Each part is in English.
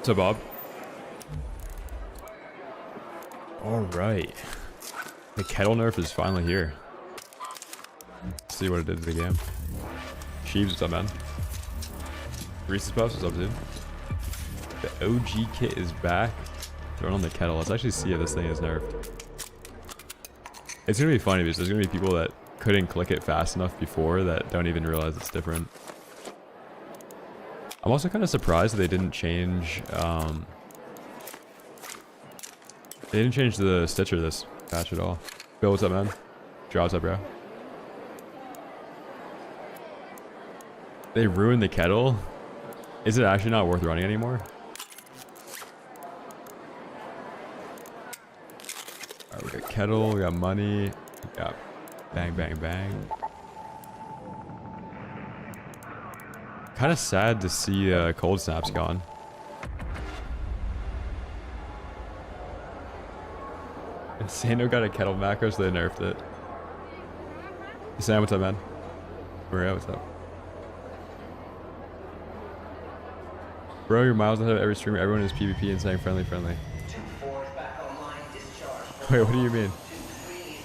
What's up, Bob? Alright. The Kettle nerf is finally here. Let's see what it did to the game. Sheaves, what's up, man? Reese's Puffs, what's up, dude? The OG kit is back. Throwing on the Kettle. Let's actually see if this thing is nerfed. It's gonna be funny because there's gonna be people that couldn't click it fast enough before that don't even realize it's different. I'm also kind of surprised that they didn't change, the stitcher this patch at all. Bill, what's up, man? Draw, what's up, bro? They ruined the Kettle? Is it actually not worth running anymore? Alright, we got Kettle, we got money, we got bang, bang, bang. Kind of sad to see cold snaps gone. Insano got a Kettle macro, so they nerfed it. Sam, what's up, man? Maria, what's up? Bro, you're miles ahead of every streamer. Everyone is PvP and saying friendly, friendly. Wait, what do you mean?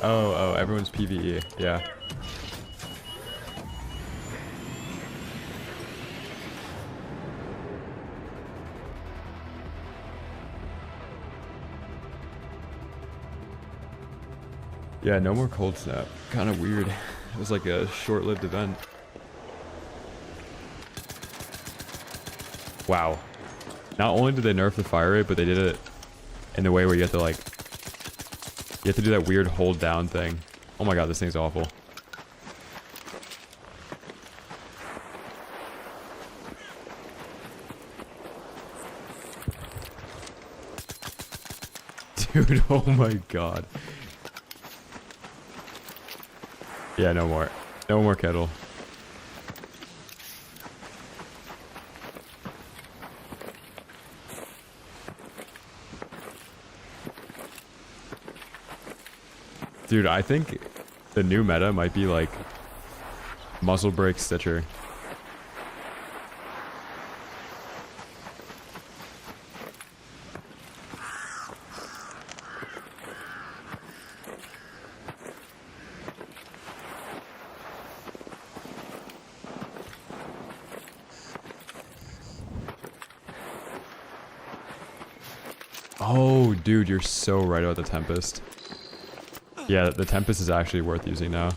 Oh, everyone's PvE. Yeah. Yeah, no more cold snap. Kind of weird. It was like a short-lived event. Wow. Not only did they nerf the fire rate, but they did it in a way where you have to like... You have to do that weird hold down thing. Oh my god, this thing's awful. Dude, oh my god. Yeah, no more. No more Kettle. Dude, I think the new meta might be like muzzle break stitcher. Oh, dude, you're so right about the Tempest. Yeah, the Tempest is actually worth using now.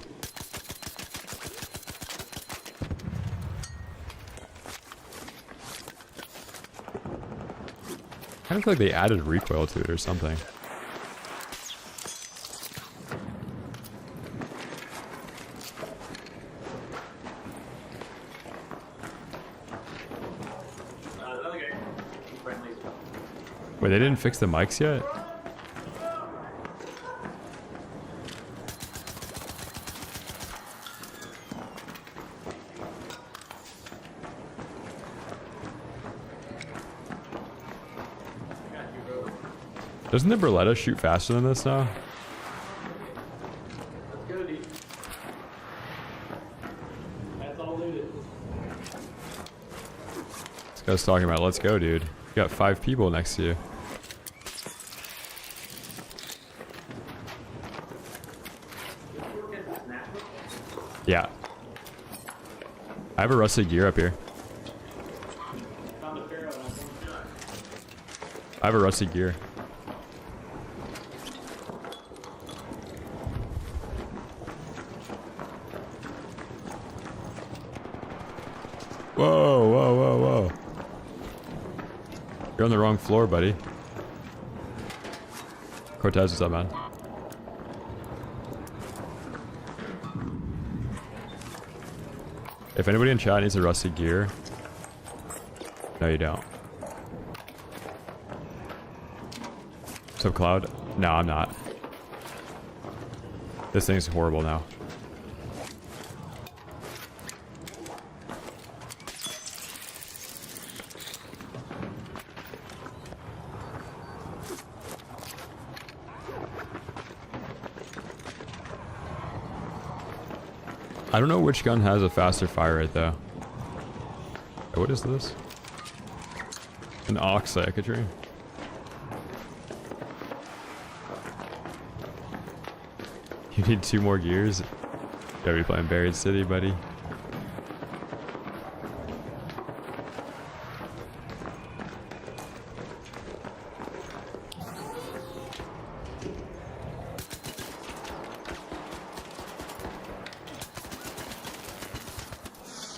I kind of feel like they added recoil to it or something. Wait, they didn't fix the mics yet? Doesn't the Beretta shoot faster than this now? Let's go, dude. That's all looted. This guy's talking about, let's go, dude. You got 5 people next to you. Yeah. I have a rusted gear up here. I have a rusty gear. Whoa, whoa, whoa, whoa. You're on the wrong floor, buddy. Cortez, what's up, man? If anybody in chat needs a rusty gear... No, you don't. What's up, Cloud? No, I'm not. This thing's horrible now. I don't know which gun has a faster fire rate though. What is this? An ox secretary. You need 2 more gears? Gotta be playing Buried City, buddy.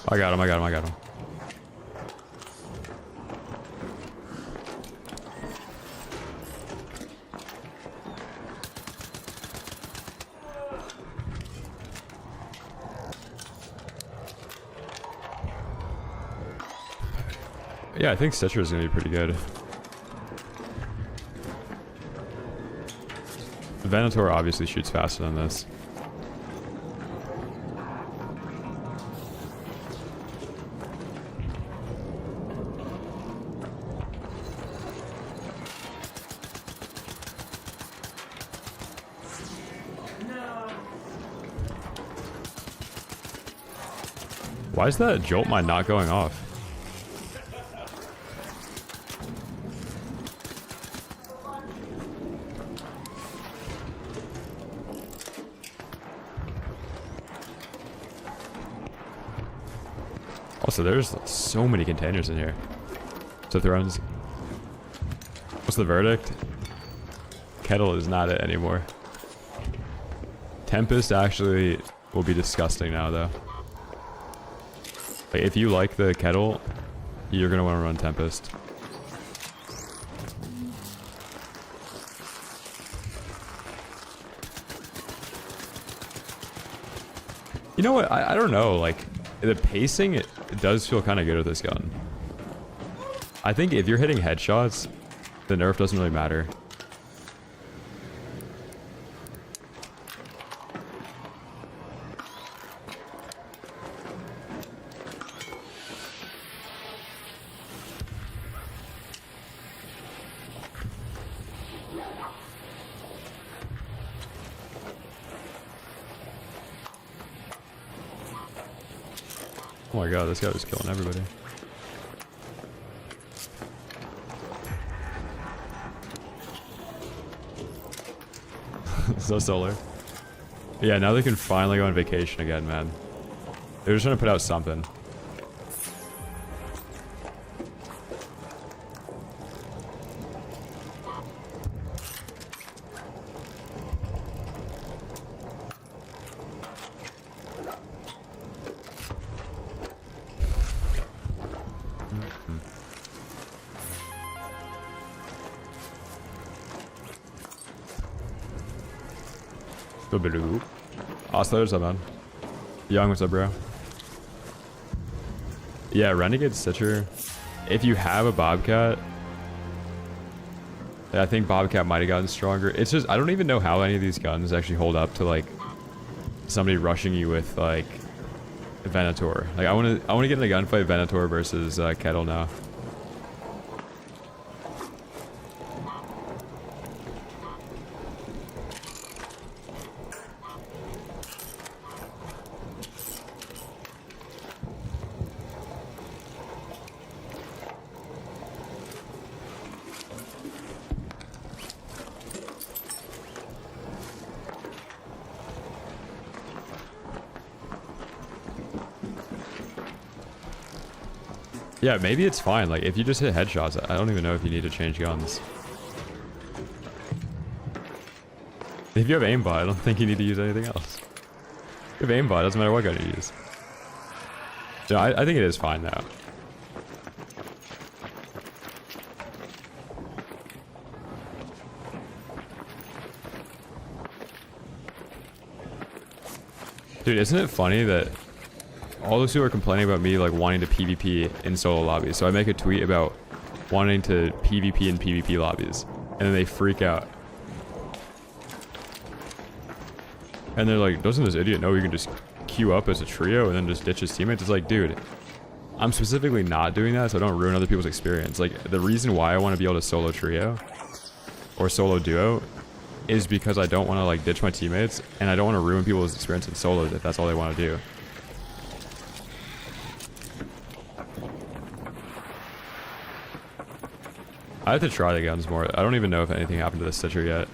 I got him, I got him, I got him. Yeah, I think Stitcher is going to be pretty good. The Venator obviously shoots faster than this. Why is that jolt mine not going off? Also, there's so many containers in here. So Thrones. What's the verdict? Kettle is not it anymore. Tempest actually will be disgusting now, though. Like, if you like the Kettle, you're gonna want to run Tempest. You know what? I don't know. Like, the pacing, it does feel kind of good with this gun. I think if you're hitting headshots, the nerf doesn't really matter. Oh my god, this guy was killing everybody. So solar. Yeah, now they can finally go on vacation again, man. They're just trying to put out something. Osler, what's up, man? Young, what's up, bro? Yeah, Renegade Stitcher. If you have a Bobcat, I think Bobcat might have gotten stronger. It's just, I don't even know how any of these guns actually hold up to, like, somebody rushing you with, like, Venator. Like, I want to get in a gunfight Venator versus Kettle now. Yeah, maybe it's fine. Like, if you just hit headshots, I don't even know if you need to change guns. If you have aimbot, I don't think you need to use anything else. If you have aimbot, it doesn't matter what gun you use. No, I think it is fine now. Dude, isn't it funny that all those who are complaining about me like wanting to PvP in solo lobbies, so I make a tweet about wanting to PvP in PvP lobbies, and then they freak out. And they're like, doesn't this idiot know you can just queue up as a trio and then just ditch his teammates? It's like, dude, I'm specifically not doing that so I don't ruin other people's experience. Like, the reason why I want to be able to solo trio or solo duo is because I don't want to like ditch my teammates, and I don't want to ruin people's experience in solos if that's all they want to do. I have to try the guns more. I don't even know if anything happened to the Stitcher yet.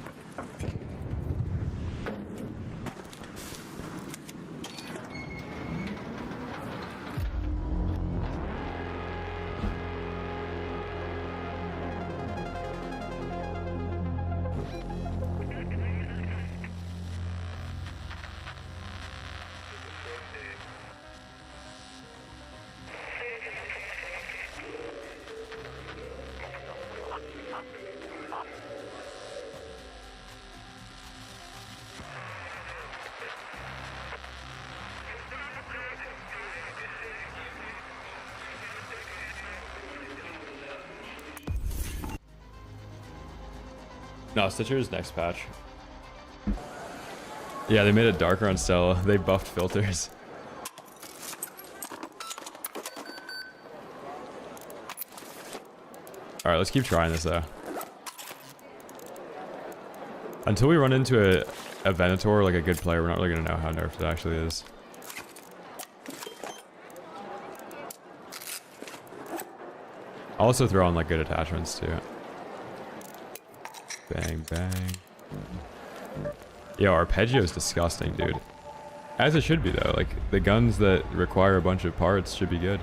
No, Stitcher's next patch. Yeah, they made it darker on Stella. They buffed filters. Alright, let's keep trying this though. Until we run into a Venator, like a good player, we're not really going to know how nerfed it actually is. I'll also throw on like good attachments too. Bang, bang. Yo, Arpeggio is disgusting, dude. As it should be, though. Like, the guns that require a bunch of parts should be good.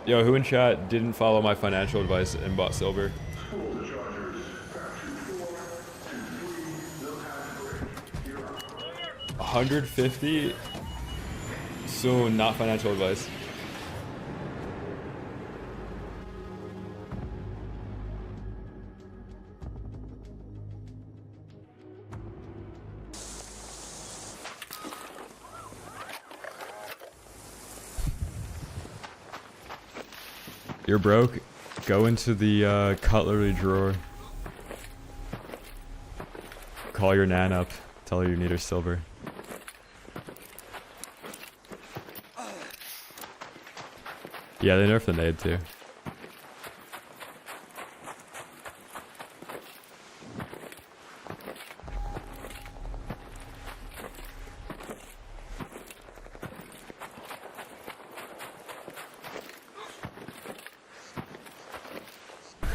Yo, who in chat didn't follow my financial advice and bought silver? 150? Soon, not financial advice. You're broke? Go into the cutlery drawer. Call your nan up. Tell her you need her silver. Yeah, they nerfed the nade too.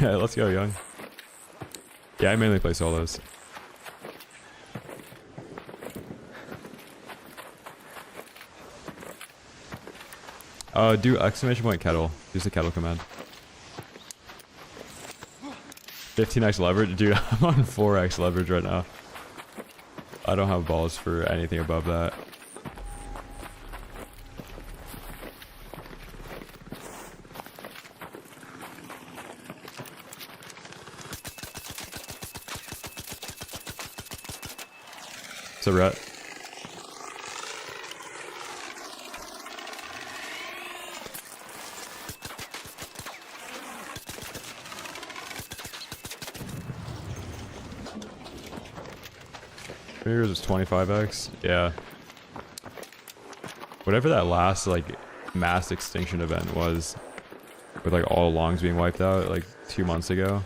Let's go, young. Yeah, I mainly play solos. Do exclamation point kettle. Use the kettle command. 15x leverage? Dude, I'm on 4x leverage right now. I don't have balls for anything above that. It's a ret. Yours is 25x? Yeah. Whatever that last, like, mass extinction event was, with, like, all longs being wiped out, like, 2 months ago.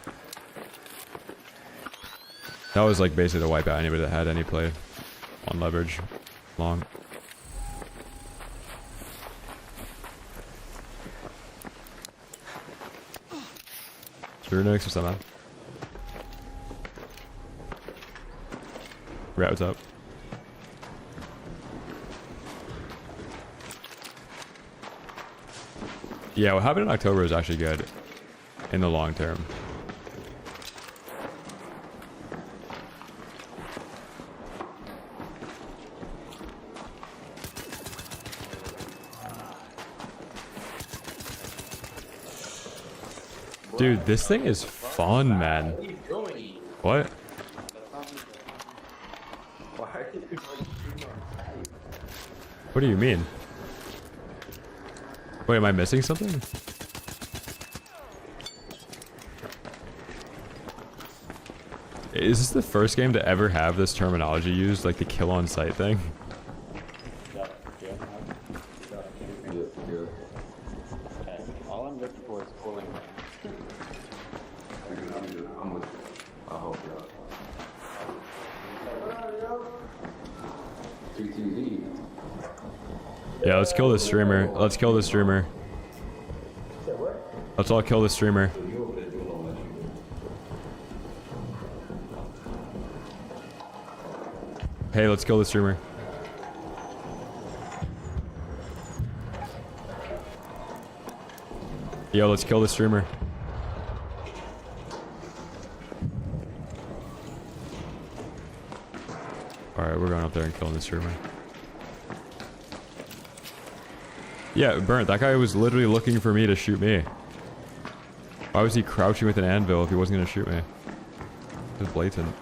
That was, like, basically to wipe out anybody that had any play on leverage long. Sure, next or something. Rat, what's up? Yeah, what happened in October is actually good in the long term. Dude, this thing is fun, man. What? What do you mean? Wait, am I missing something? Is this the first game to ever have this terminology used, like the kill on sight thing? All I'm looking for is pulling. I hope Yeah, let's kill this streamer. Let's kill this streamer. Let's all kill this streamer. Hey, let's kill the streamer. Yo, let's kill the streamer. Alright, we're going up there and killing the streamer. Yeah, Burnt, that guy was literally looking for me to shoot me. Why was he crouching with an anvil if he wasn't gonna shoot me? It was blatant.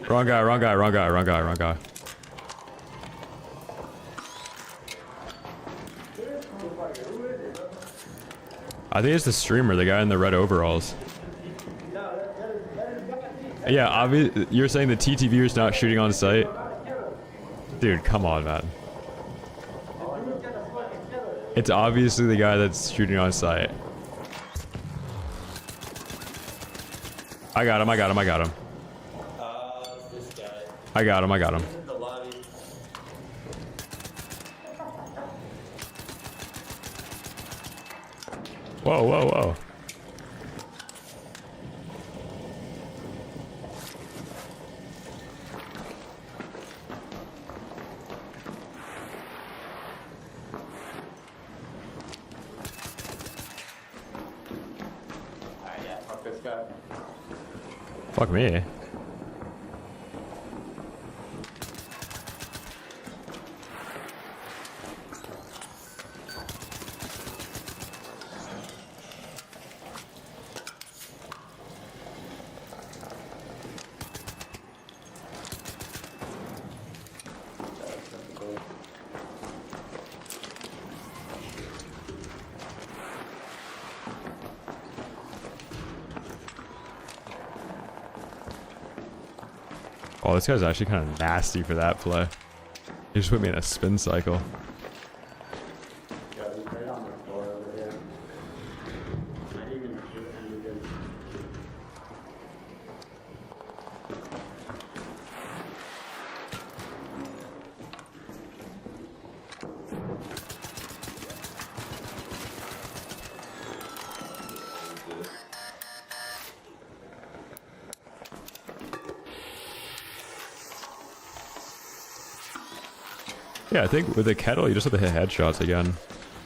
Wrong guy, wrong guy, wrong guy, wrong guy, wrong guy. I think it's the streamer, the guy in the red overalls. Yeah, you're saying the TT viewer's not shooting on sight? Dude, come on, man. It's obviously the guy that's shooting on sight. I got him, I got him, I got him. I got him, I got him. Whoa, whoa, whoa. Yeah, fuck this guy. Fuck me. Oh, this guy's actually kind of nasty for that play. He just put me in a spin cycle. Yeah, he's right on the floor over here. I didn't even shoot anything. Yeah, I think with the Kettle, you just have to hit headshots again.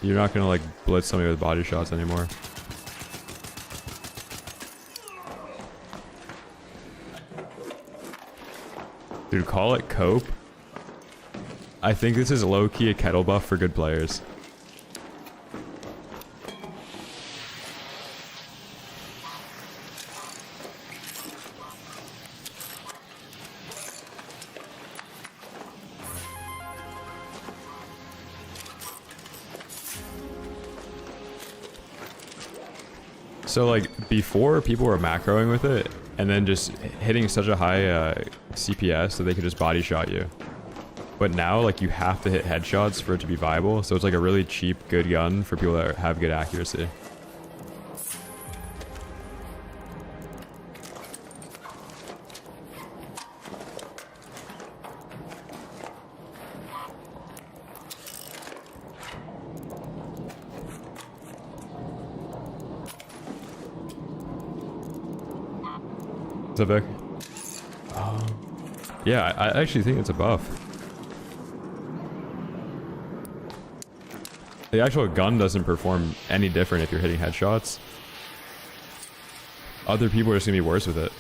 You're not gonna like blitz somebody with body shots anymore. Dude, call it cope. I think this is low-key a Kettle buff for good players. So like before, people were macroing with it and then just hitting such a high CPS that they could just body shot you. But now like you have to hit headshots for it to be viable. So it's like a really cheap, good gun for people that have good accuracy. What's up, Vic? Yeah, I actually think it's a buff. The actual gun doesn't perform any different if you're hitting headshots. Other people are just gonna be worse with it.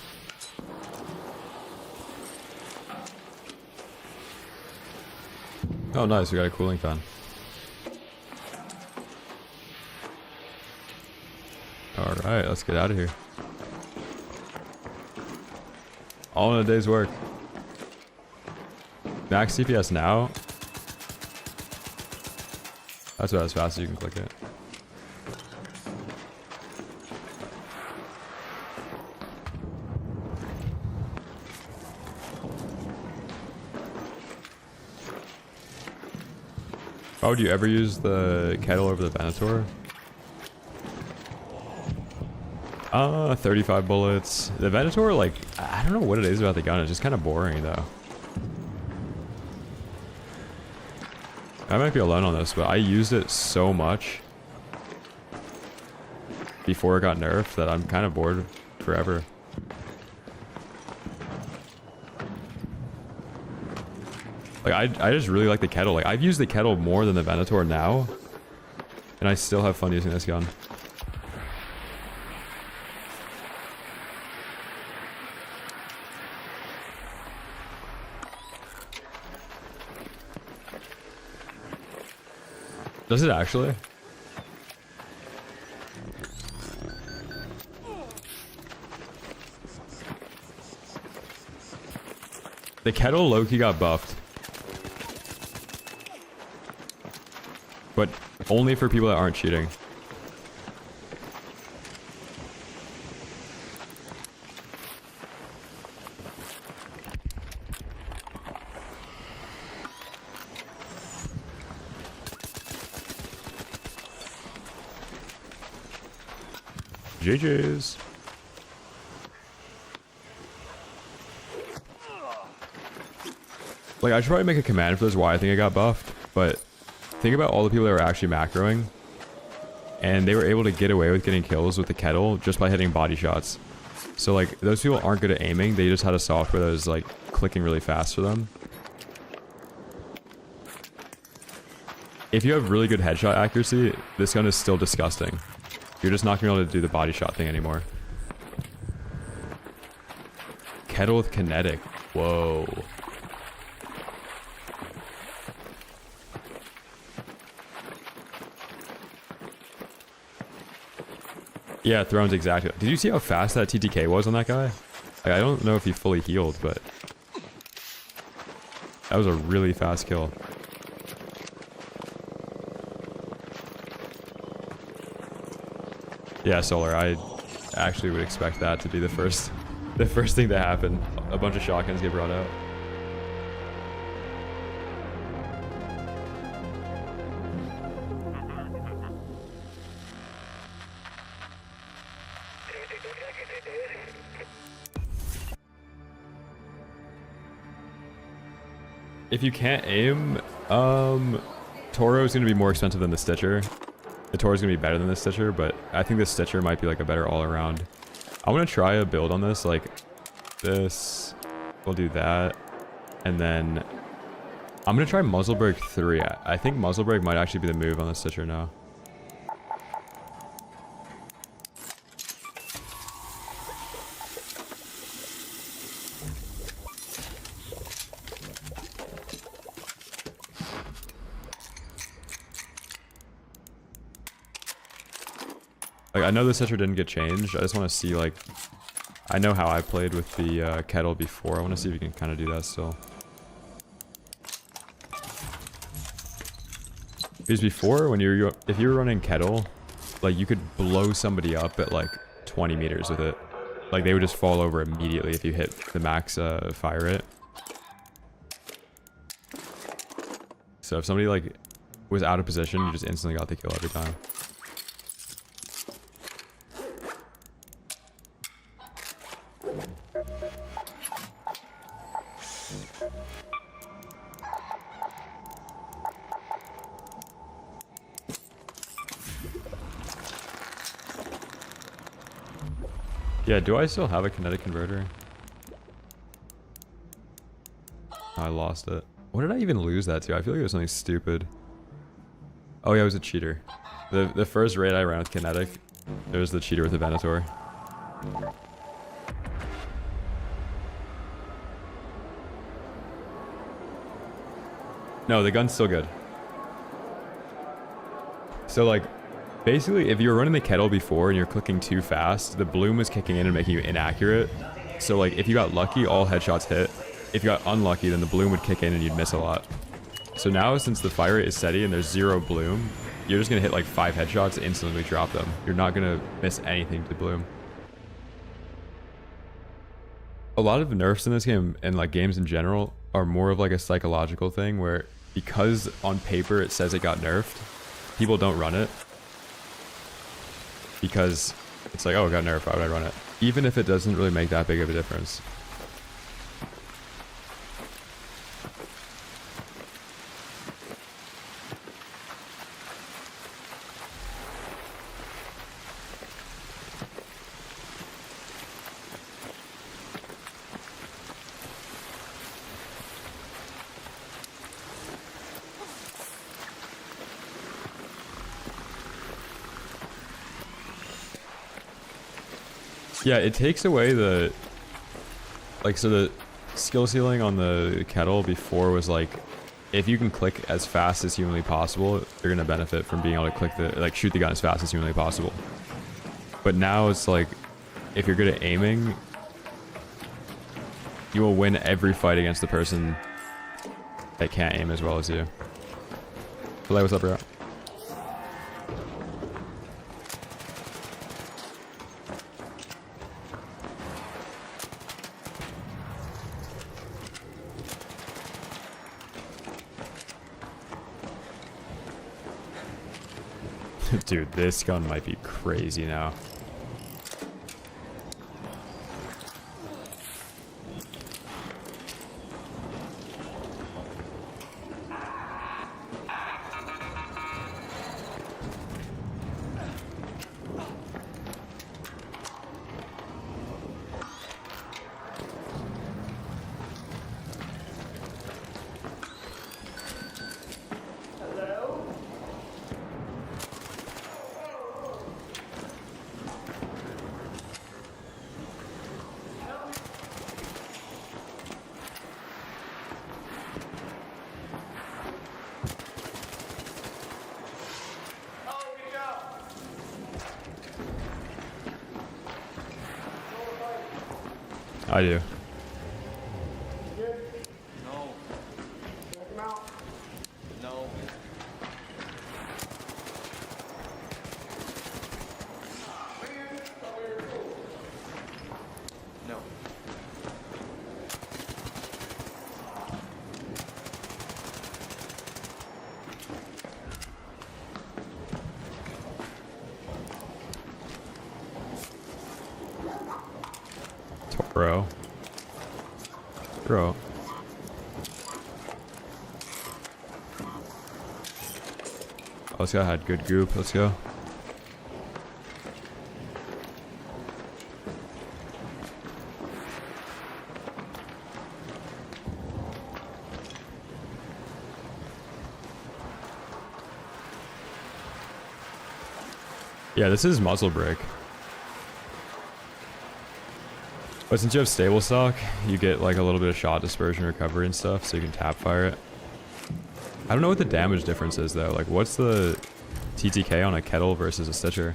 Oh, nice. We got a cooling fan. Alright, let's get out of here. All in a day's work. Max CPS now. That's about as fast as you can click it. Oh, would you ever use the Kettle over the Venator? 35 bullets. The Venator, like, I don't know what it is about the gun. It's just kind of boring, though. I might be alone on this, but I used it so much before it got nerfed that I'm kind of bored forever. Like, I just really like the Kettle. Like, I've used the Kettle more than the Venator now, and I still have fun using this gun. Does it actually? The Kettle low-key got buffed. But only for people that aren't cheating. GG's. Like, I should probably make a command for this why I think I got buffed, but think about all the people that were actually macroing, and they were able to get away with getting kills with the Kettle just by hitting body shots. So, like, those people aren't good at aiming, they just had a software that was, like, clicking really fast for them. If you have really good headshot accuracy, this gun is still disgusting. You're just not going to be able to do the body shot thing anymore. Kettle with kinetic. Whoa. Yeah, Thrones, exactly. Did you see how fast that TTK was on that guy? Like, I don't know if he fully healed, but that was a really fast kill. Yeah, Solar, I actually would expect that to be the first thing to happen. A bunch of shotguns get brought out. If you can't aim, Toro is going to be more expensive than the Stitcher. The Toro is going to be better than the Stitcher, but I think the Stitcher might be like a better all-around. I want to try a build on this, like this. We'll do that. And then I'm going to try Muzzle Brake 3. I think Muzzle Brake might actually be the move on the Stitcher now. Like, I know the Stitcher didn't get changed. I just want to see, like, I know how I played with the Kettle before. I want to see if you can kind of do that still. Because before, when if you were running Kettle, like, you could blow somebody up at like 20 meters with it. Like, they would just fall over immediately if you hit the max fire rate. So if somebody like was out of position, you just instantly got the kill every time. Yeah, do I still have a kinetic converter? I lost it. What did I even lose that to? I feel like it was something stupid. Oh yeah, it was a cheater. The first raid I ran with kinetic, it was the cheater with the Venator. No, the gun's still good. So like, basically, if you were running the kettle before and you're clicking too fast, the bloom was kicking in and making you inaccurate. So like, if you got lucky, all headshots hit. If you got unlucky, then the bloom would kick in and you'd miss a lot. So now, since the fire rate is steady and there's 0 bloom, you're just gonna hit like 5 headshots, instantly drop them. You're not gonna miss anything to bloom. A lot of nerfs in this game, and like games in general, are more of like a psychological thing where, because on paper it says it got nerfed, people don't run it. Because it's like, oh, it got nerfed, why would I run it? Even if it doesn't really make that big of a difference. Yeah, it takes away the, like, so the skill ceiling on the kettle before was like, if you can click as fast as humanly possible, you're gonna benefit from being able to click the, like, shoot the gun as fast as humanly possible. But now it's like, if you're good at aiming, you will win every fight against the person that can't aim as well as you. Hello, what's up, bro? Dude, this gun might be crazy now. I do. No. No. No. Bro. Bro. Oh, this guy had good goop. Let's go. Yeah, this is muzzle brake. But since you have stable stock, you get like a little bit of shot dispersion recovery and stuff, so you can tap fire it. I don't know what the damage difference is though. Like, what's the TTK on a kettle versus a stitcher?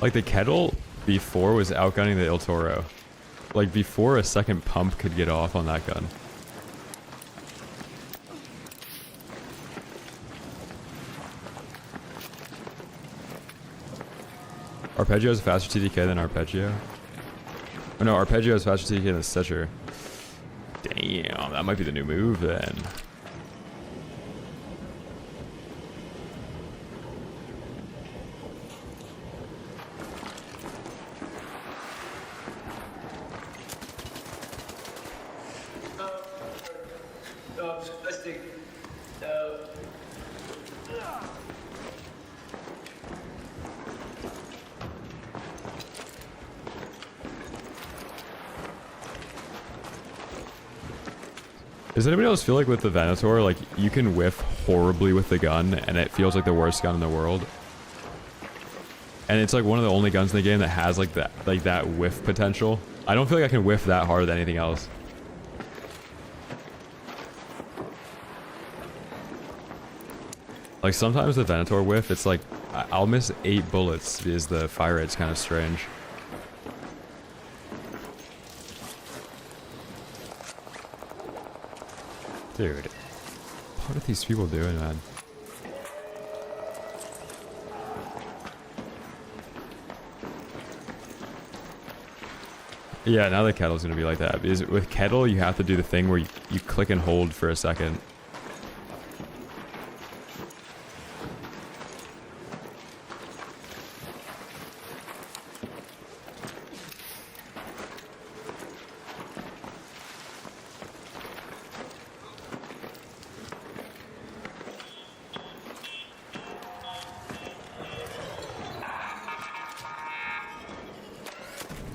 Like, the kettle before was outgunning the Il Toro. Like, before a second pump could get off on that gun. Arpeggio has a faster TTK than Arpeggio. Oh no, Arpeggio has faster TTK than Stitcher. Damn, that might be the new move then. Does anybody else feel like with the Venator, like you can whiff horribly with the gun and it feels like the worst gun in the world? And it's like one of the only guns in the game that has like that whiff potential. I don't feel like I can whiff that hard than anything else. Like sometimes the Venator whiff, it's like I'll miss 8 bullets because the fire rate's kind of strange. Dude, what are these people doing, man? Yeah, now the Kettle's gonna be like that. Because with Kettle, you have to do the thing where you click and hold for a second.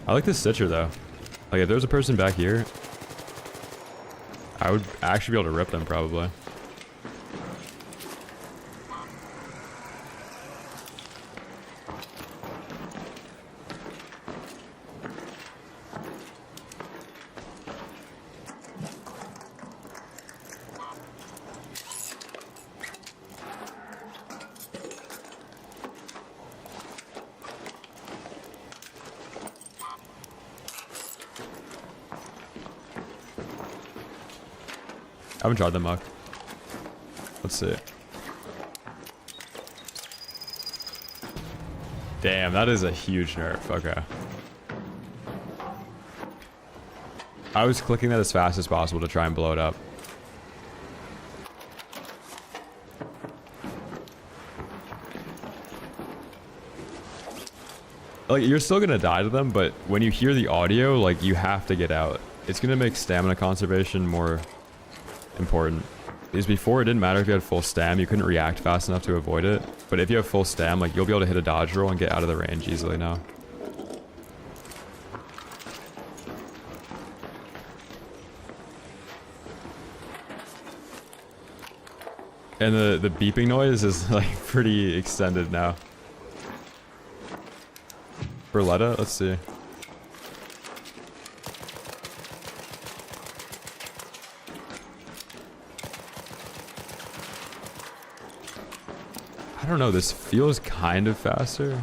I like this Stitcher though. Like if there's a person back here, I would actually be able to rip them probably. I haven't tried the muck. Let's see. Damn, that is a huge nerf. Okay. I was clicking that as fast as possible to try and blow it up. Like, you're still gonna die to them, but when you hear the audio, like, you have to get out. It's gonna make stamina conservation more important. Because before it didn't matter if you had full stam, you couldn't react fast enough to avoid it. But if you have full stam, like you'll be able to hit a dodge roll and get out of the range easily now. And the beeping noise is like pretty extended now. Berletta, let's see. I don't know, this feels kind of faster.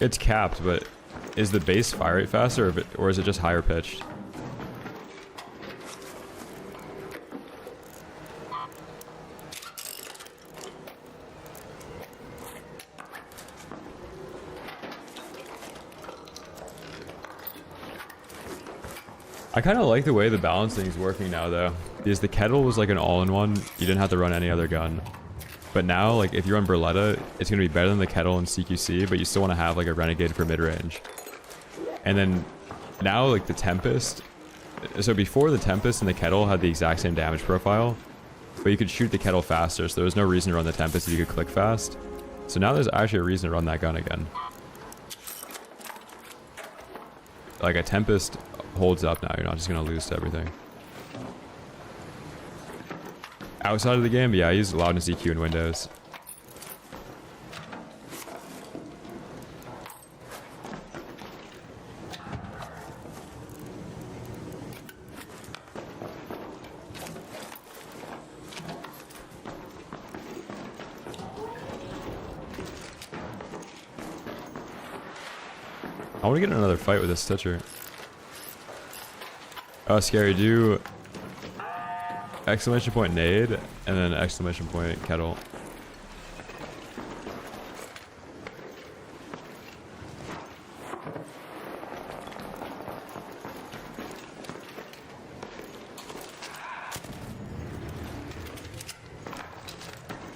It's capped, but is the base fire rate faster or is it just higher pitched? I kind of like the way the balancing is working now though, because the Kettle was like an all-in-one. You didn't have to run any other gun. But now, like, if you run Berletta, it's going to be better than the Kettle and CQC, but you still want to have, like, a Renegade for mid-range. And then, now, like, the Tempest... So before, the Tempest and the Kettle had the exact same damage profile, but you could shoot the Kettle faster, so there was no reason to run the Tempest if you could click fast. So now there's actually a reason to run that gun again. Like, a Tempest holds up now, you're not just going to lose to everything. Outside of the game, yeah, I use loudness EQ in Windows. I want to get in another fight with this Stitcher. Oh, Scary, do... exclamation point nade, and then exclamation point Kettle.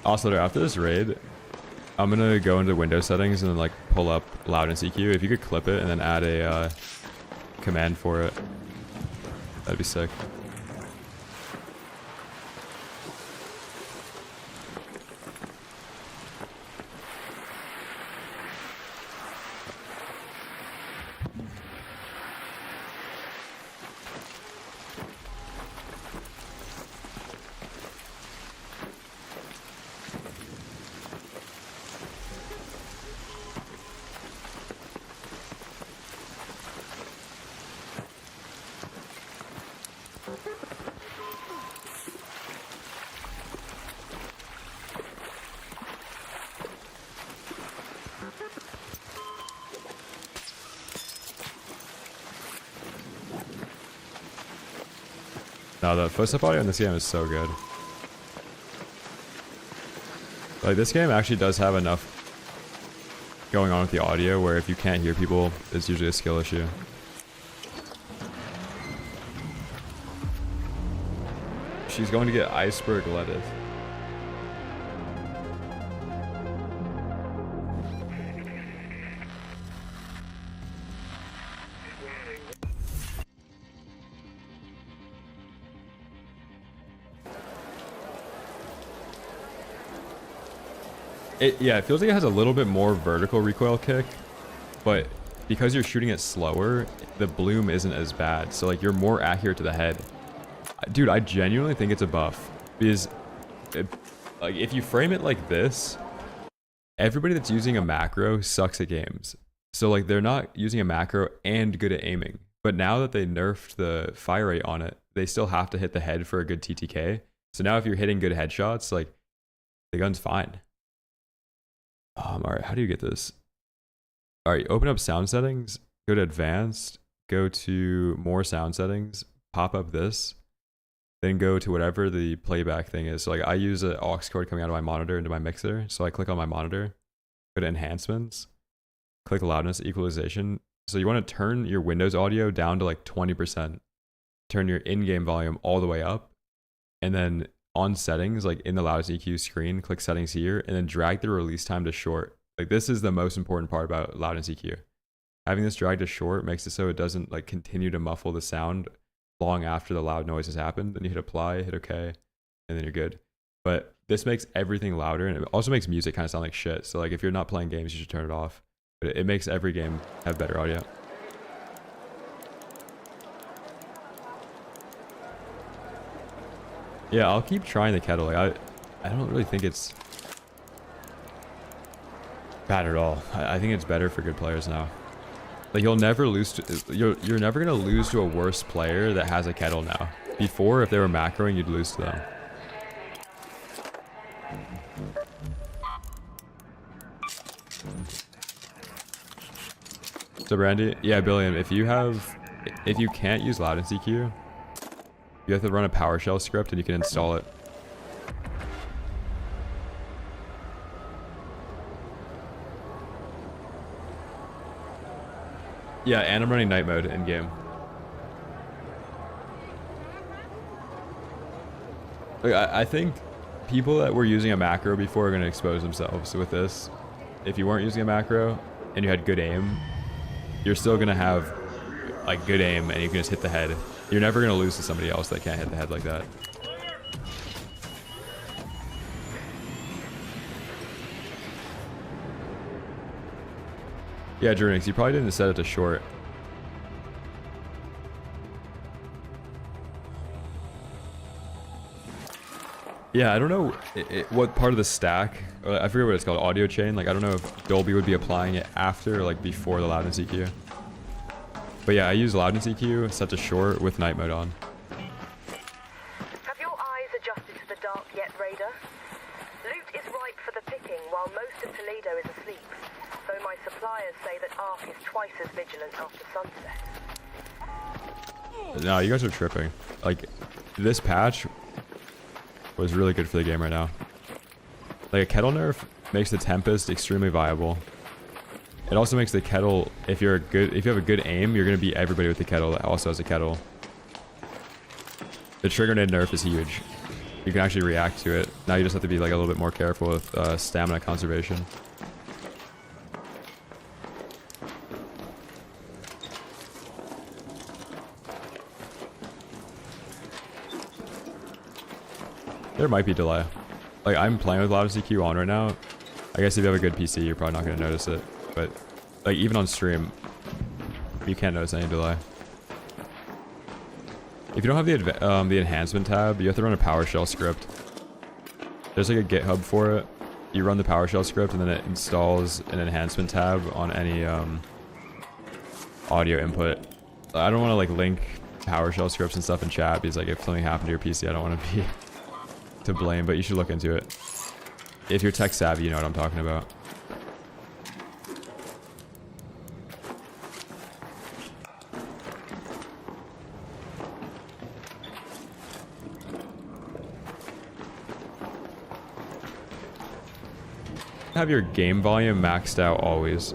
Also, after this raid, I'm gonna go into Windows settings and then like pull up loudness EQ. If you could clip it and then add a command for it. That'd be sick. No, the footstep audio in this game is so good. Like, this game actually does have enough going on with the audio where if you can't hear people, it's usually a skill issue. She's going to get iceberg lettuce. Yeah, it feels like it has a little bit more vertical recoil kick, but because you're shooting it slower, the bloom isn't as bad. So like you're more accurate to the head. Dude, I genuinely think it's a buff because like if you frame it like this, everybody that's using a macro sucks at games. So like they're not using a macro and good at aiming. But now that they nerfed the fire rate on it, they still have to hit the head for a good TTK. So now if you're hitting good headshots, like the gun's fine. All right, how do you get this? All right, open up sound settings, go to advanced, go to more sound settings, pop up this, then go to whatever the playback thing is. So like I use an aux cord coming out of my monitor into my mixer. So I click on my monitor, go to enhancements, click loudness equalization. So you want to turn your Windows audio down to like 20%, turn your in-game volume all the way up, and then on settings, like in the loudest EQ screen, click settings here, and then drag the release time to short. Like this is the most important part about loudness EQ. Having this drag to short makes it so it doesn't like continue to muffle the sound long after the loud noise has happened. Then you hit apply, hit okay, and then you're good. But this makes everything louder, and it also makes music kind of sound like shit. So like if you're not playing games, you should turn it off. But it makes every game have better audio. Yeah, I'll keep trying the Kettle. Like I don't really think it's bad at all. I think it's better for good players now. Like you'll never lose to, you're never gonna lose to a worse player that has a Kettle now. Before, if they were macroing, you'd lose to them. So Brandy, yeah, Billiam, if you can't use loudness EQ, you have to run a PowerShell script and you can install it. Yeah, and I'm running night mode in game. Like, I think people that were using a macro before are going to expose themselves with this. If you weren't using a macro and you had good aim, you're still going to have like good aim and you can just hit the head. You're never going to lose to somebody else that can't hit the head like that. Yeah, Jurnix, you probably didn't set it to short. Yeah, I don't know what part of the stack, I forget what it's called, audio chain. Like, I don't know if Dolby would be applying it after or like before the loudness EQ. But yeah, I use loudness EQ set to short with night mode on. Have your eyes adjusted to the dark yet, Raider? Loot is ripe for the picking while most of Toledo is asleep, though my suppliers say that Ark is twice as vigilant after sunset. No, you guys are tripping. Like, this patch was really good for the game right now. Like, a Kettle nerf makes the Tempest extremely viable. It also makes the Kettle, if you have a good aim, you're gonna beat everybody with the Kettle that also has a Kettle. The trigger nade nerf is huge. You can actually react to it. Now you just have to be like a little bit more careful with stamina conservation. There might be delay. Like, I'm playing with Lattice EQ on right now. I guess if you have a good PC, you're probably not going to notice it. But, like, even on stream, you can't notice any delay. If you don't have the enhancement tab, you have to run a PowerShell script. There's like a GitHub for it. You run the PowerShell script and then it installs an enhancement tab on any audio input. I don't want to like link PowerShell scripts and stuff in chat because like if something happened to your PC, I don't want to be to blame, but you should look into it. If you're tech savvy, you know what I'm talking about. Have your game volume maxed out always.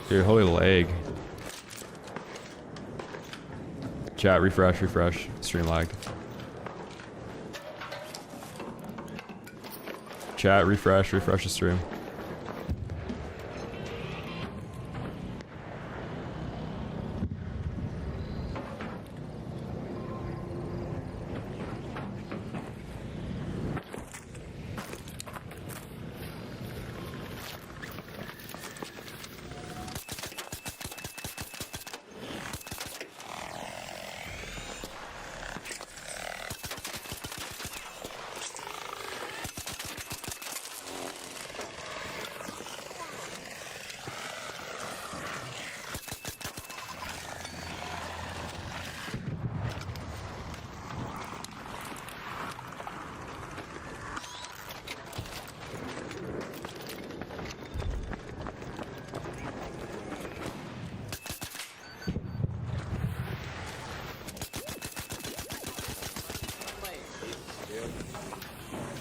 Dude, holy lag. Chat, refresh, stream lagged. Chat, refresh the stream.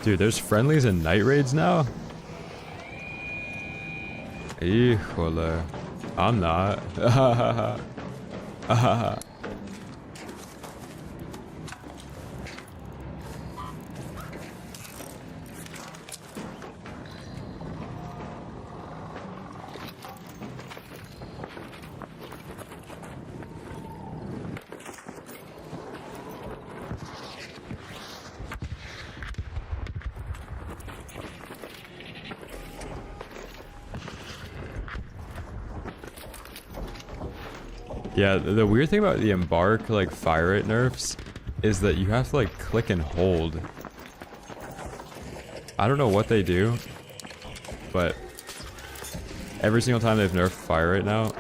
Dude, there's friendlies and night raids now? Híjole. I'm not. Yeah, the weird thing about the embark, like, fire rate nerfs is that you have to, like, click and hold. I don't know what they do, but every single time they've nerfed fire rate now,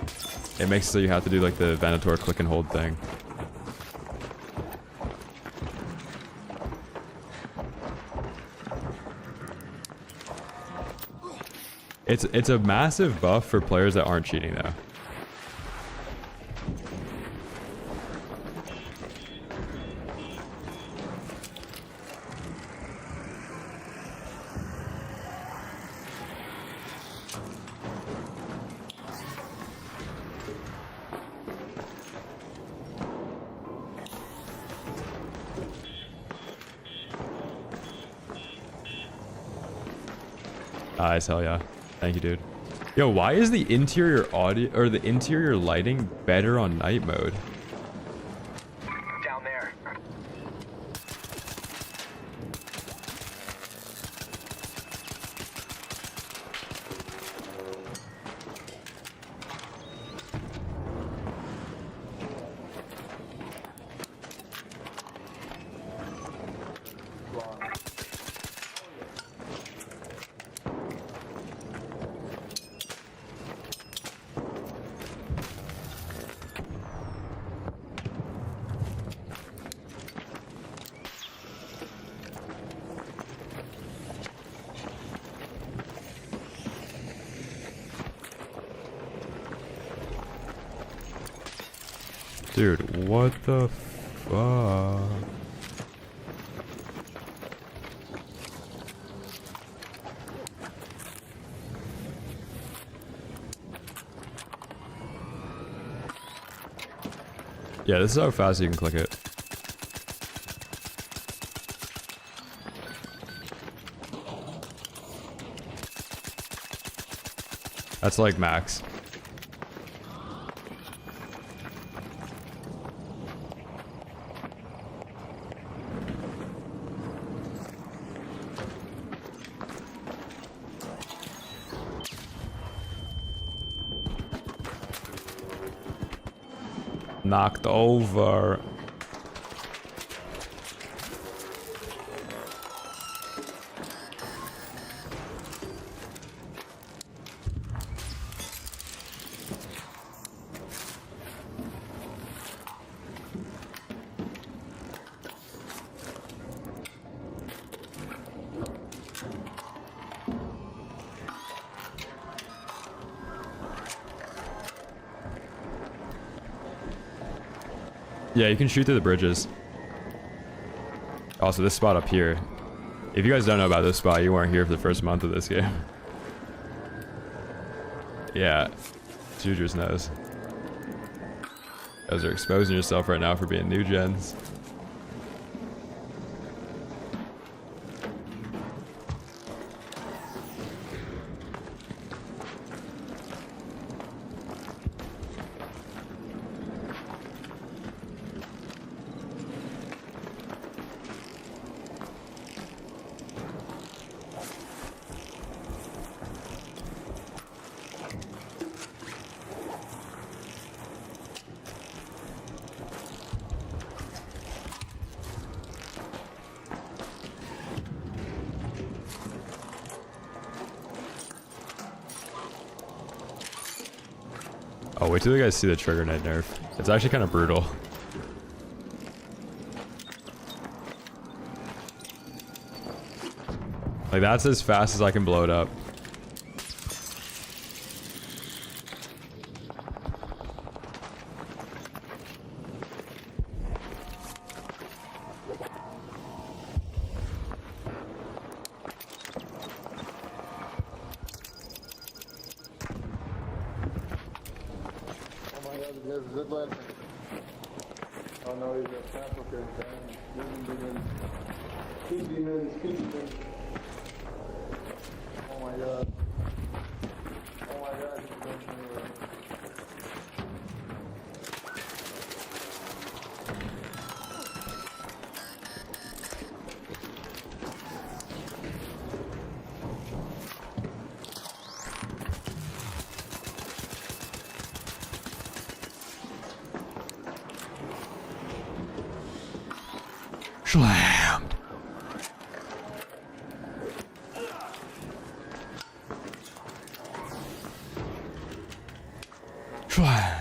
it makes it so you have to do, like, the Venator click and hold thing. It's a massive buff for players that aren't cheating, though. Nice, hell yeah. Thank you, dude. Yo, why is the interior audio or the interior lighting better on night mode? Down there. Dude, what the fuck? Yeah, this is how fast you can click it. That's like max. Knocked over. Yeah, you can shoot through the bridges. Also, this spot up here. If you guys don't know about this spot, you weren't here for the first month of this game. Yeah, Juders knows. You guys are exposing yourself right now for being new gens. Oh, wait till you guys see the trigger night nerf. It's actually kind of brutal. Like, that's as fast as I can blow it up. Oh no, he's a African. Demons. Oh my god. Oh my god, he's going anywhere. Slammed. Slammed.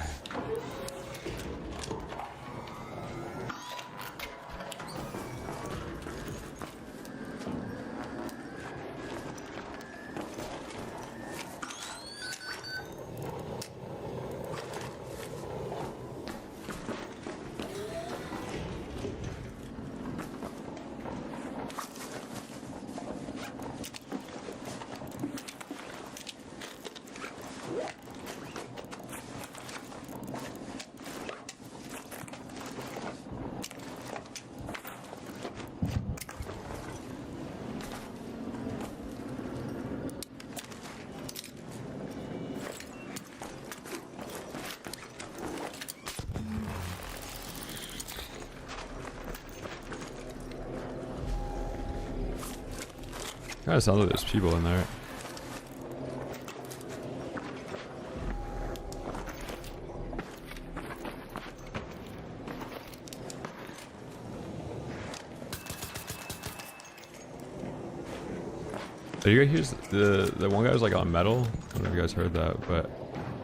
Kinda sounds like there's people in there. So you guys, the one guy was like on metal. I don't know if you guys heard that, but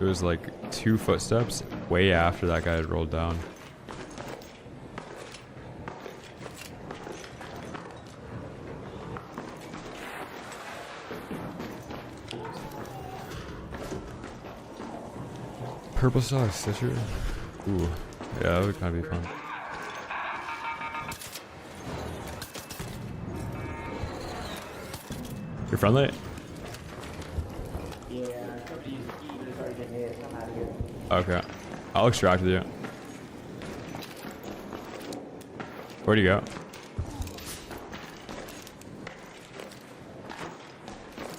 there was like 2 footsteps way after that guy had rolled down. Purple socks, Stitcher. Ooh, yeah, that would kind of be fun. You're friendly? Yeah, somebody used a key, but it's already been hit. I'm out of here. Okay, I'll extract with you. Where'd you go?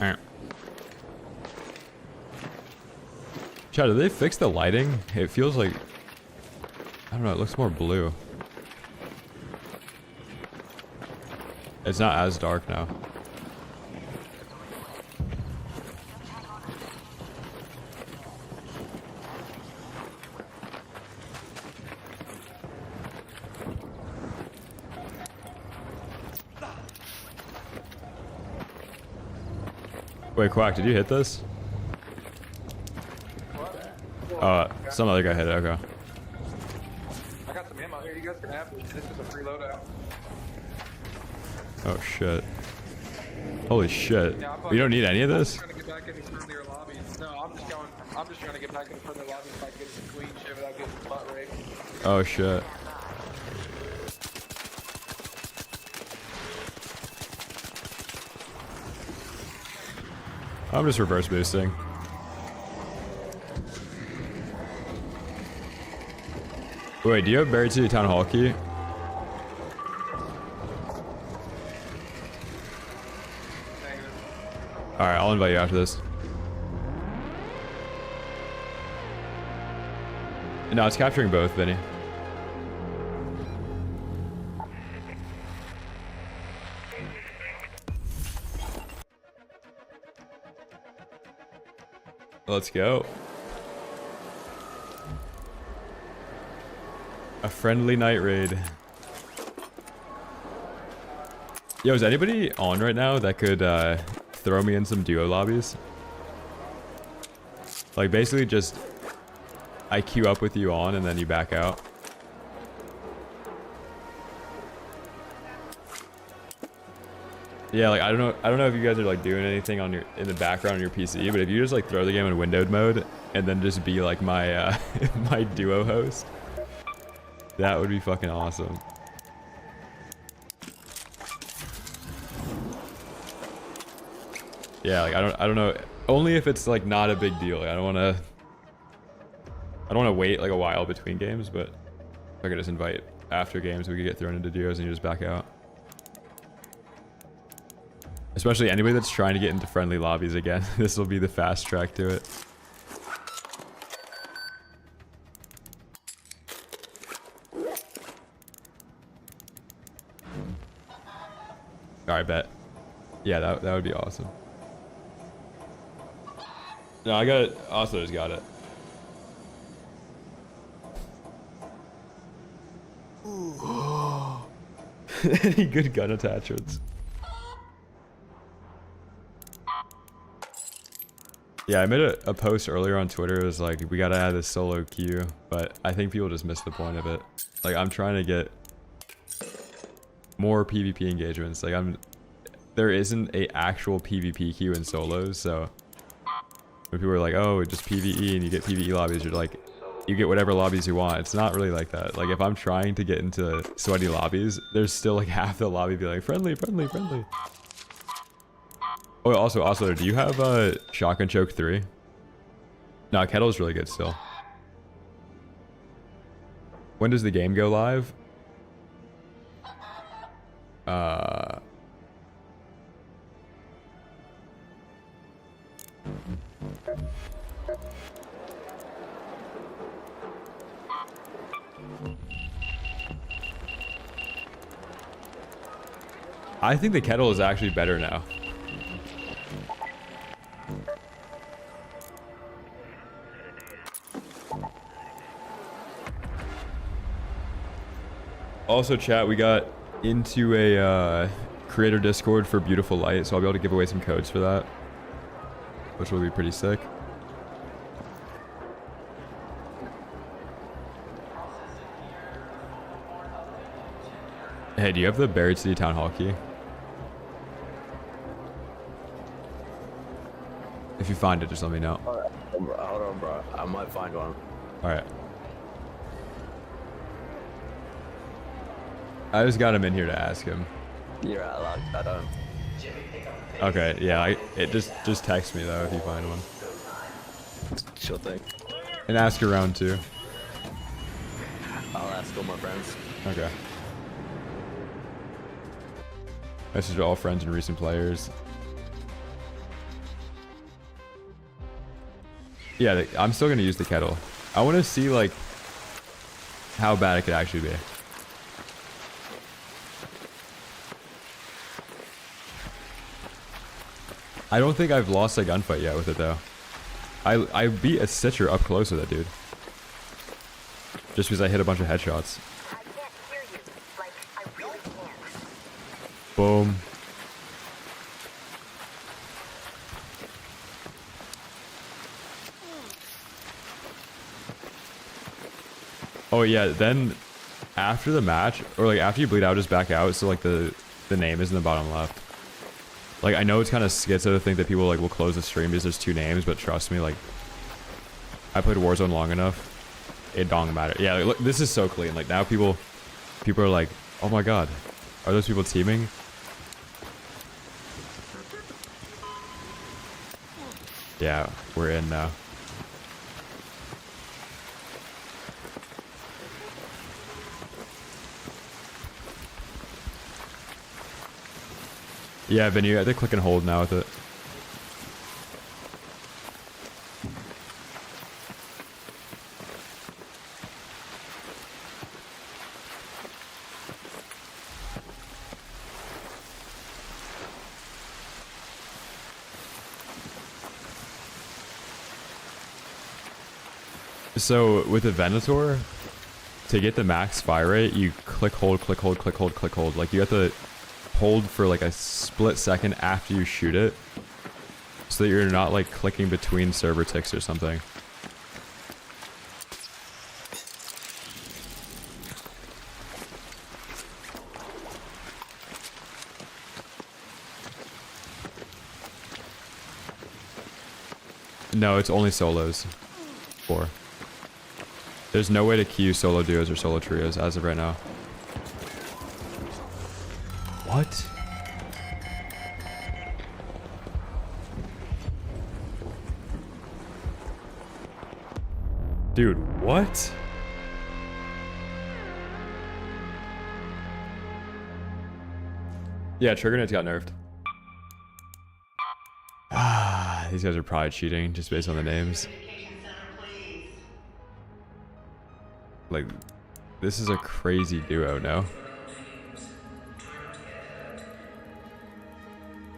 Alright. Chad, did they fix the lighting? It feels like, I don't know, it looks more blue. It's not as dark now. Wait, Quack, did you hit this? Some other guy hit it, okay. I got some ammo here. You guys can have this. This is a free loadout. Oh shit. Holy shit. Yeah, You don't need any of this? I'm just trying to get back in these earlier lobbies. No, I'm just trying to get back in the further lobbies if I can get some clean shit without getting some butt raped. Oh shit. I'm just reverse boosting. Wait, do you have Buried City Town Hall key? Alright, I'll invite you after this. No, it's capturing both, Vinny. Let's go. A friendly night raid. Yo, is anybody on right now that could throw me in some duo lobbies? Like basically just I queue up with you on and then you back out. Yeah, like I don't know if you guys are like doing anything on in the background on your PC, but if you just like throw the game in windowed mode and then just be like my my duo host, that would be fucking awesome. Yeah, like I don't know, only if it's like not a big deal. Like, I don't want to wait like a while between games, but if I could just invite after games, we could get thrown into duos and you just back out. Especially anybody that's trying to get into friendly lobbies again. This will be the fast track to it. Alright, bet. Yeah, that would be awesome. No, I got it. Also just got it. Any good gun attachments? Yeah, I made a post earlier on Twitter. It was like, we gotta add this solo queue, but I think people just missed the point of it. Like, I'm trying to get more PvP engagements. Like, there isn't a actual PvP queue in solos, so when people are like, oh, just PvE and you get PvE lobbies, you're like, you get whatever lobbies you want. It's not really like that. Like, if I'm trying to get into sweaty lobbies, there's still like half the lobby be like, friendly, friendly, friendly. Oh, also, do you have Shotgun Choke 3? No, Kettle's really good still. When does the game go live? I think the Kettle is actually better now. Also, chat, we got into a creator Discord for Beautiful Light, so I'll be able to give away some codes for that, which will be pretty sick. Hey, do you have the Buried City Town Hall key? If you find it, just let me know. Hold on, bro. I might find one. Alright. I just got him in here to ask him. You're out loud. I don't. Okay, yeah, just text me though if you find one. Sure thing. And ask around too. I'll ask all my friends. Okay. Message to all friends and recent players. Yeah, I'm still gonna use the kettle. I want to see like how bad it could actually be. I don't think I've lost a gunfight yet with it though. I beat a Citra up close with it, dude. Just because I hit a bunch of headshots. I can't hear you. Like, I really can't. Boom. Oh yeah, then after the match, or like after you bleed out, just back out, so like the name is in the bottom left. Like I know it's kind of schizo to think that people like will close the stream because there's 2 names, but trust me, like I played Warzone long enough, it don't matter. Yeah, like, look, this is so clean. Like now people are like, oh my god, are those people teaming? Yeah, we're in now. Yeah, Vinny, you have to click and hold now with it. So with the Venator, to get the max fire rate, you click hold, click hold, click hold, click hold. Like you have to hold for like a split second after you shoot it, so that you're not like clicking between server ticks or something. No, it's only solos. 4. There's no way to queue solo duos or solo trios as of right now. What? Dude, what? Yeah, trigger nades got nerfed. Ah, these guys are probably cheating just based on the names. Like, this is a crazy duo, no?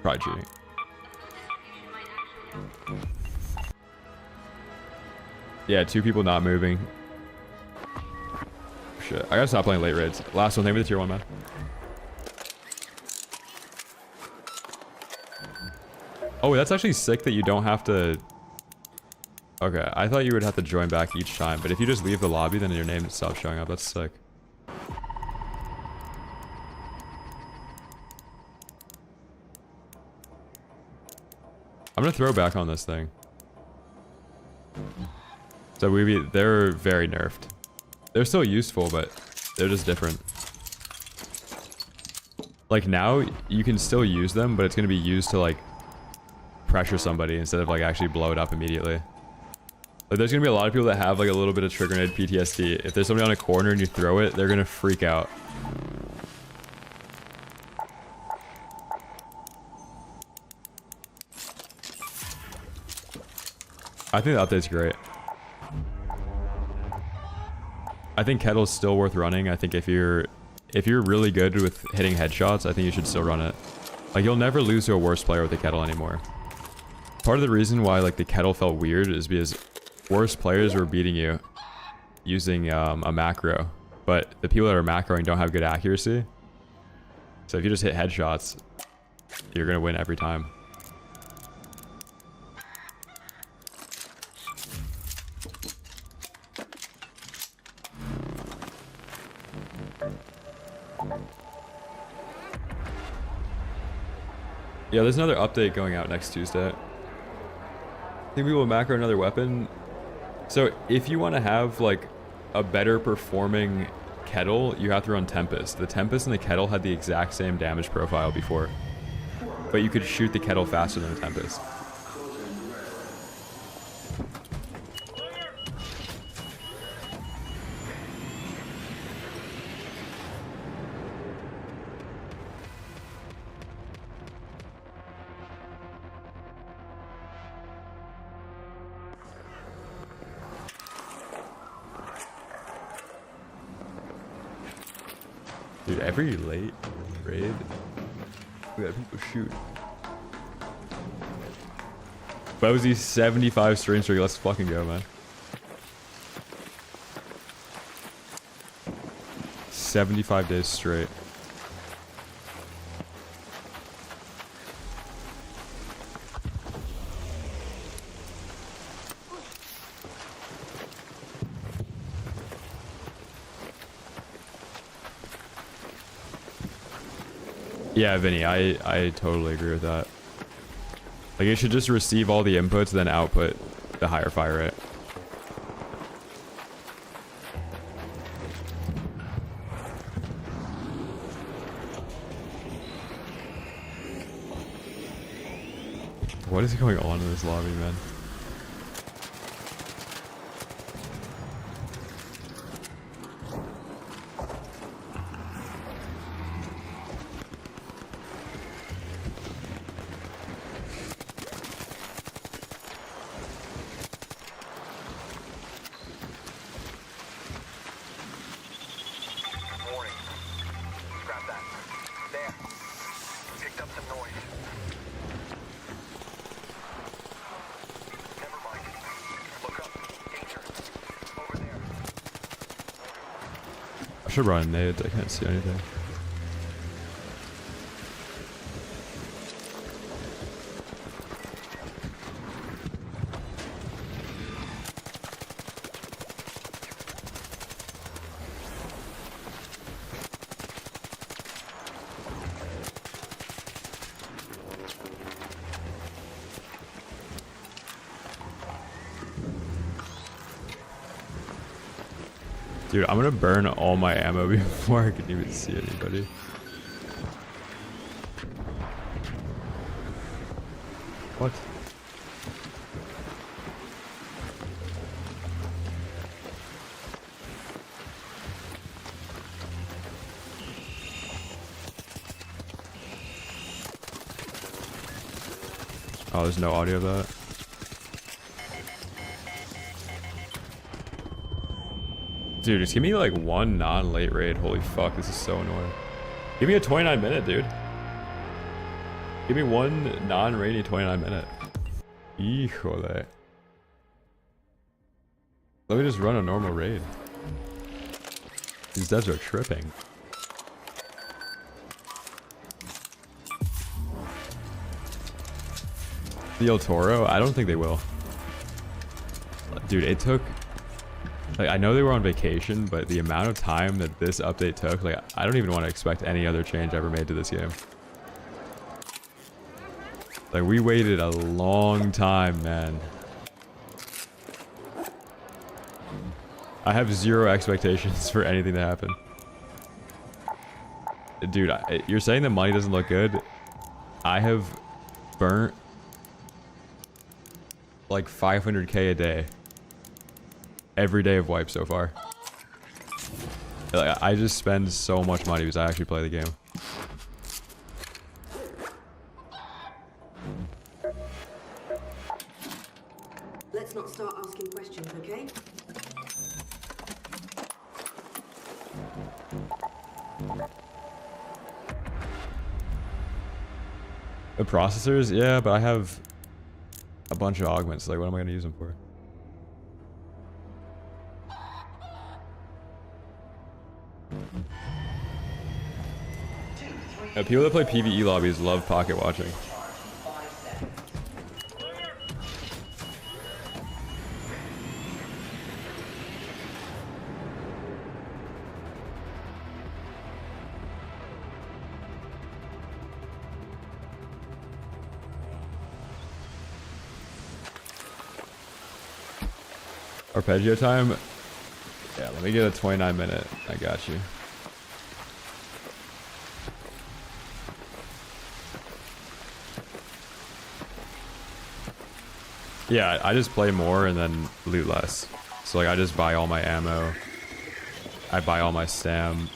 Probably cheating. Yeah, 2 people not moving. Shit, I gotta stop playing late raids. Last one, thank you for the tier 1, man. Oh, that's actually sick that you don't have to... Okay, I thought you would have to join back each time, but if you just leave the lobby, then your name stops showing up. That's sick. I'm gonna throw back on this thing. So they're very nerfed. They're still useful, but they're just different. Like now, you can still use them, but it's gonna be used to like pressure somebody instead of like actually blow it up immediately. Like there's gonna be a lot of people that have like a little bit of trigger nade PTSD. If there's somebody on a corner and you throw it, they're gonna freak out. I think the update's great. I think Kettle's still worth running. I think if you're really good with hitting headshots, I think you should still run it. Like you'll never lose to a worse player with the Kettle anymore. Part of the reason why like the Kettle felt weird is because worse players were beating you using a macro, but the people that are macroing don't have good accuracy. So if you just hit headshots, you're gonna win every time. Yeah, there's another update going out next Tuesday. I think we will macro another weapon. So if you want to have like a better performing Kettle, you have to run Tempest. The Tempest and the Kettle had the exact same damage profile before, but you could shoot the Kettle faster than the Tempest. Dude, every late raid, we got people shoot. Bozy 75 stream streak. Let's fucking go, man. 75 days straight. Yeah, Vinny, I totally agree with that. Like, it should just receive all the inputs, then output the higher fire rate. What is going on in this lobby, man? Warning. Scrap that. There. Picked up some noise. Never mind. Look up. Danger. Over there. I should run nades. I can't see anything. Dude, I'm gonna burn all my ammo before I can even see anybody. What? Oh, there's no audio of that. Dude, just give me like one non-late raid. Holy fuck, this is so annoying. Give me a 29-minute, dude. Give me one non-rainy 29-minute. Híjole. Let me just run a normal raid. These devs are tripping. The El Toro? I don't think they will. Dude, it took... Like, I know they were on vacation, but the amount of time that this update took, like, I don't even want to expect any other change ever made to this game. Like, we waited a long time, man. I have zero expectations for anything to happen. Dude, you're saying the money doesn't look good? I have burnt like 500k a day. Every day of wipe so far. Like, I just spend so much money because I actually play the game. Let's not start asking questions, okay? The processors? Yeah, but I have a bunch of augments. Like, what am I going to use them for? People that play PvE lobbies love pocket watching. Arpeggio time? Yeah, let me get a 29-minute. I got you. Yeah, I just play more and then loot less. So like I just buy all my ammo. I buy all my stam.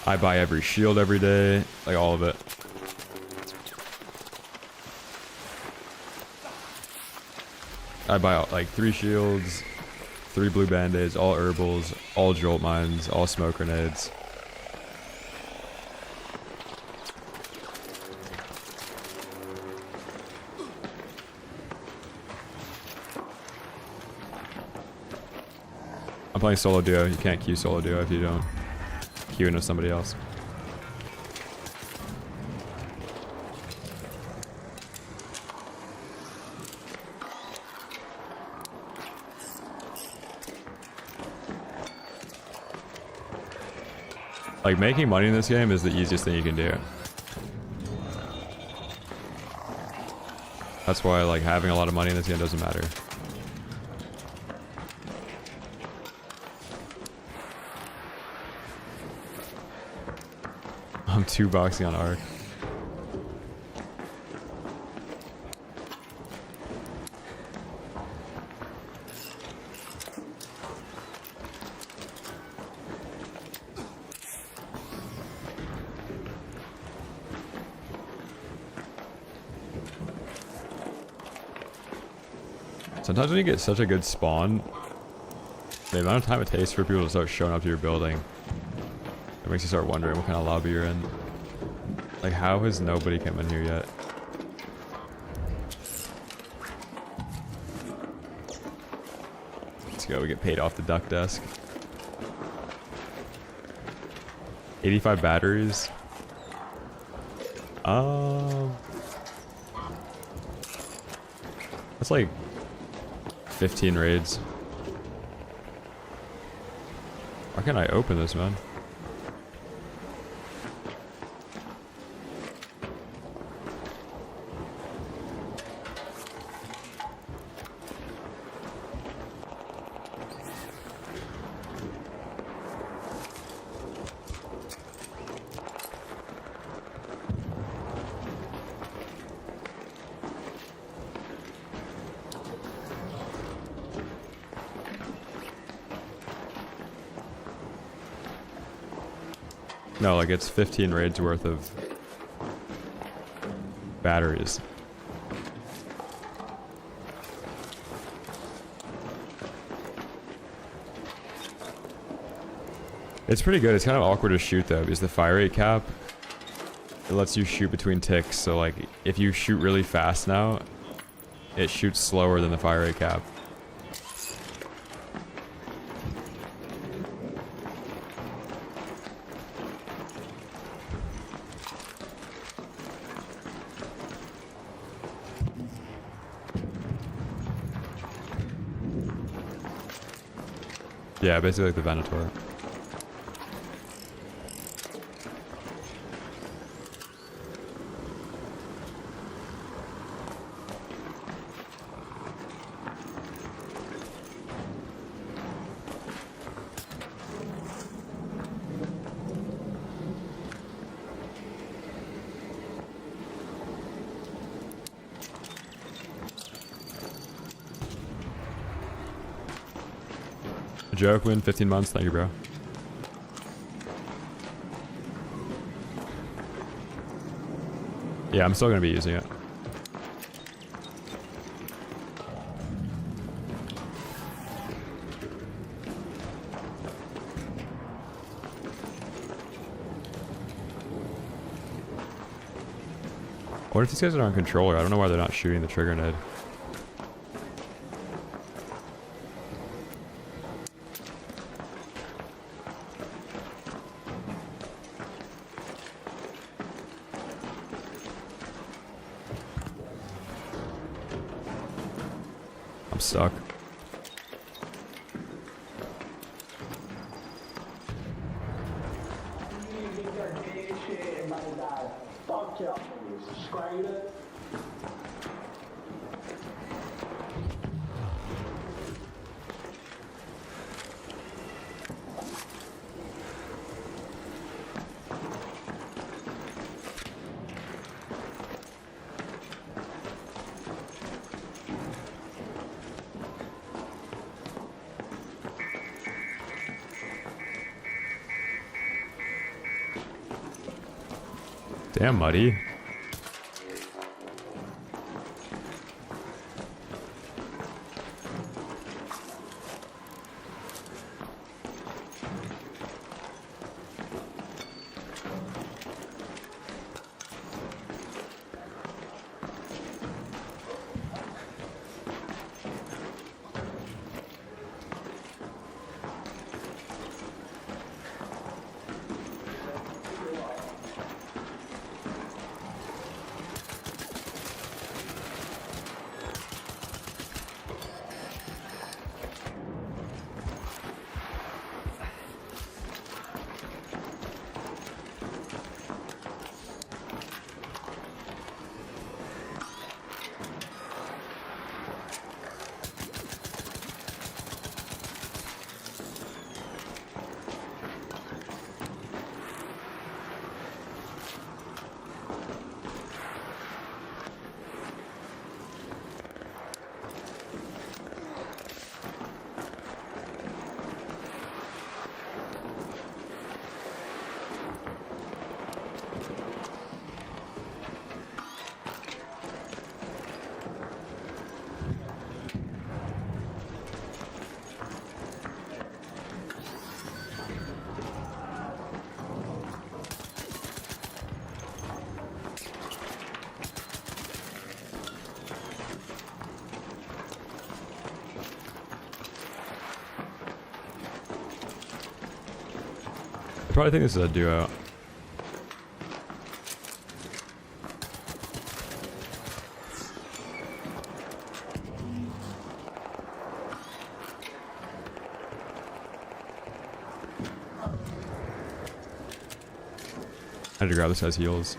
I buy every shield every day. Like all of it. I buy like 3 shields, 3 blue band-aids, all herbals, all jolt mines, all smoke grenades. I'm playing solo duo. You can't queue solo duo if you don't queue into somebody else. Like, making money in this game is the easiest thing you can do. That's why, like, having a lot of money in this game doesn't matter. I'm 2-boxing on Arc. Sometimes when you get such a good spawn, the amount of time it takes for people to start showing up to your building, it makes you start wondering what kind of lobby you're in. Like, how has nobody come in here yet? Let's go, we get paid off the duck desk. 85 batteries. That's like 15 raids. Why can't I open this, man? No, like it's 15 raids worth of batteries. It's pretty good. It's kind of awkward to shoot though, because the fire rate cap, it lets you shoot between ticks. So like if you shoot really fast now, it shoots slower than the fire rate cap. Yeah, basically like the Venator. Joke win 15 months. Thank you, bro. Yeah, I'm still gonna be using it. What if these guys are on controller? I don't know why they're not shooting the trigger nade. I'm stuck. Fuck y'all, straight up. Damn, Muddy. probably think this is a duo. I had to grab this guy's heels.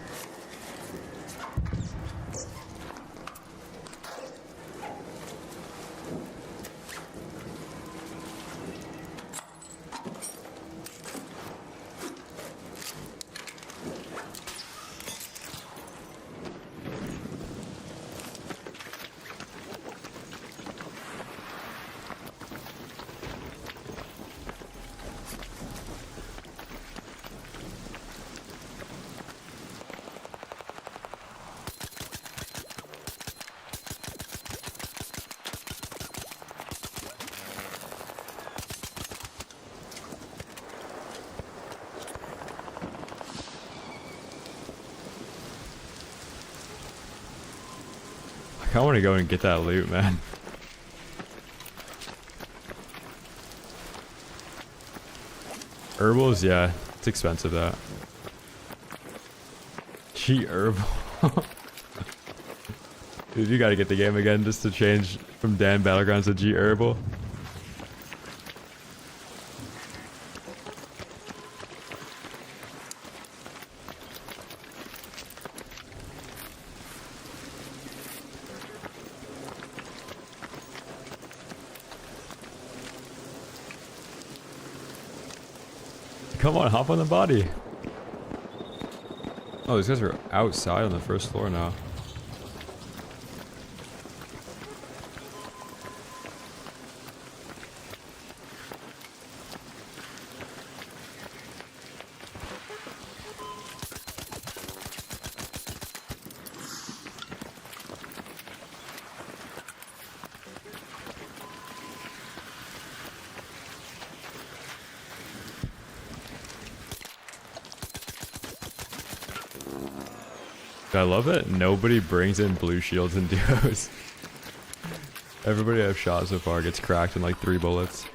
I kinda wanna go and get that loot, man. Herbals, yeah. It's expensive, that. Cheat herbal. Dude, you gotta get the game again just to change from Dan Battlegrounds to G herbal. Come on, hop on the body. Oh, these guys are outside on the first floor now. I love it. Nobody brings in blue shields and duos. Everybody I've shot so far gets cracked in like 3 bullets.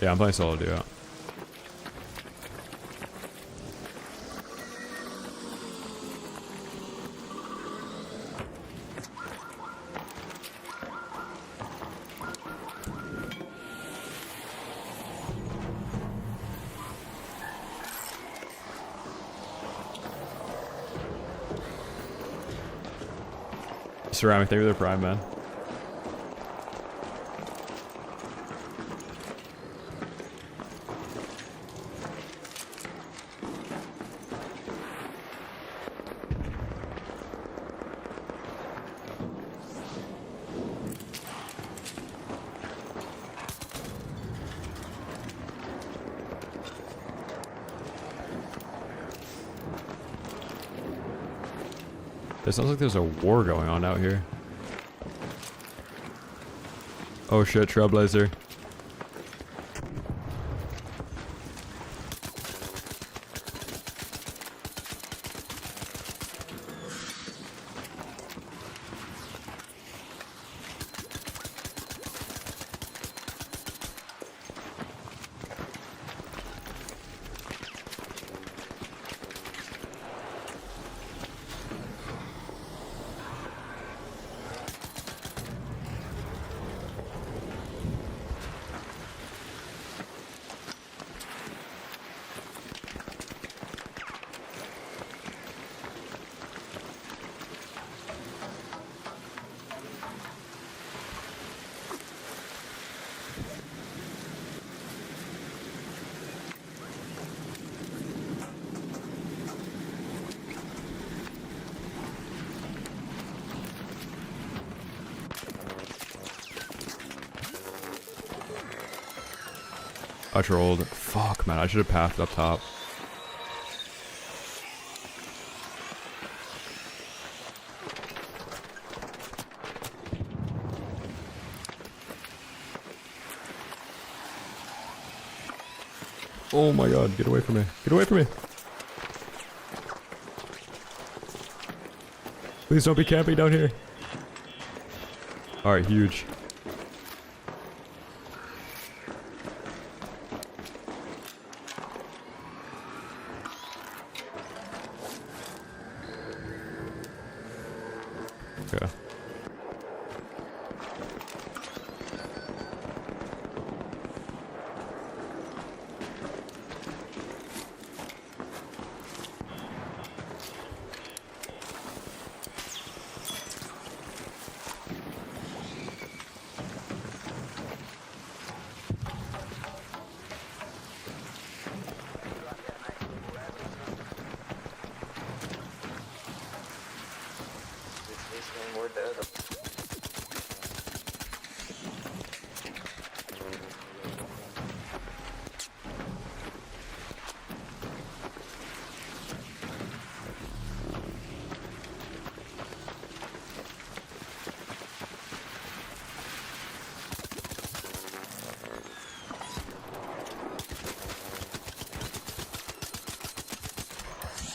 Yeah, I'm playing solo duo. Ceramic, thank you for the prime, man. It sounds like there's a war going on out here. Oh shit, Trailblazer. I trolled. Fuck, man. I should have pathed up top. Oh my god, get away from me. Get away from me. Please don't be camping down here. Alright, huge. Okay. We're dead.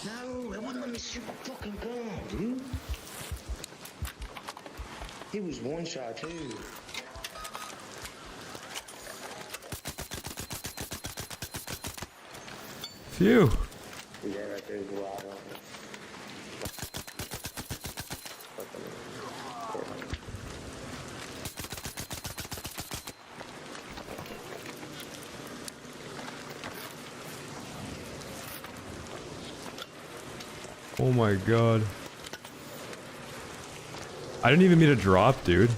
No, it wouldn't let me shoot the fucking gun, dude. He was one shot too. Phew. Yeah, right there's a lot of them. Oh my god. I didn't even mean to drop, dude.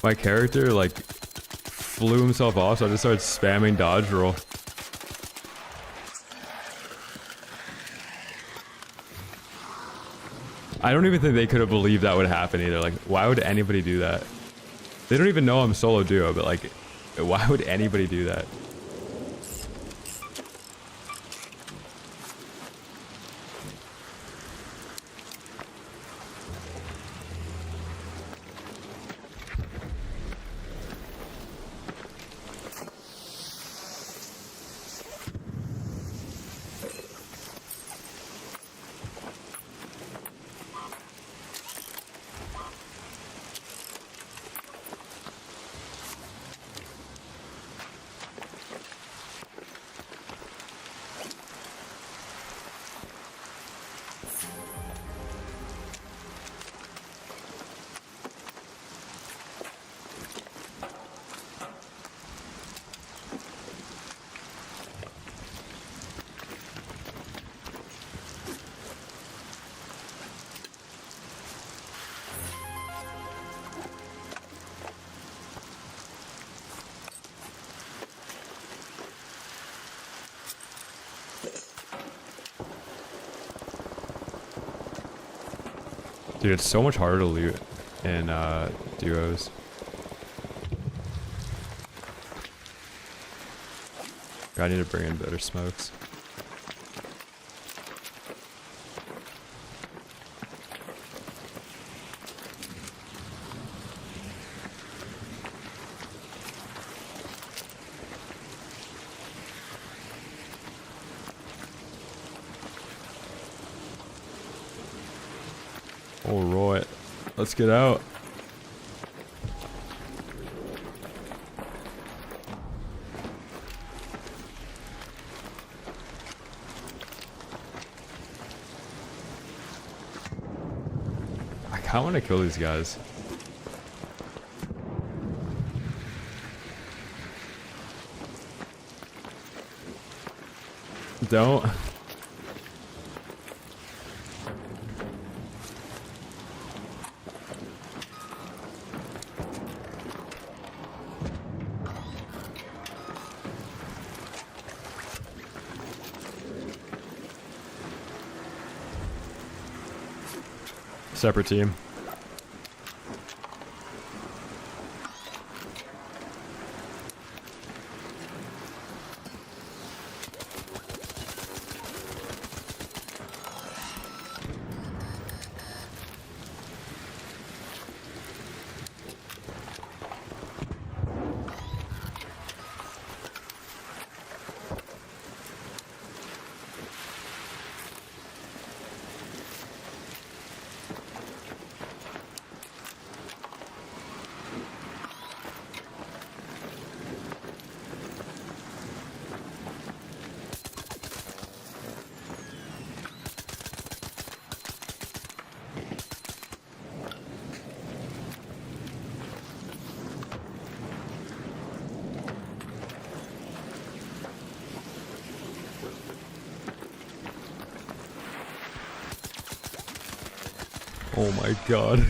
My character, like, flew himself off, so I just started spamming dodge roll. I don't even think they could have believed that would happen either. Like, why would anybody do that? They don't even know I'm solo duo, but like, why would anybody do that? Dude, it's so much harder to loot in duos. I need to bring in better smokes. Alright, let's get out. I kinda wanna kill these guys. Don't. Separate team. Oh my god.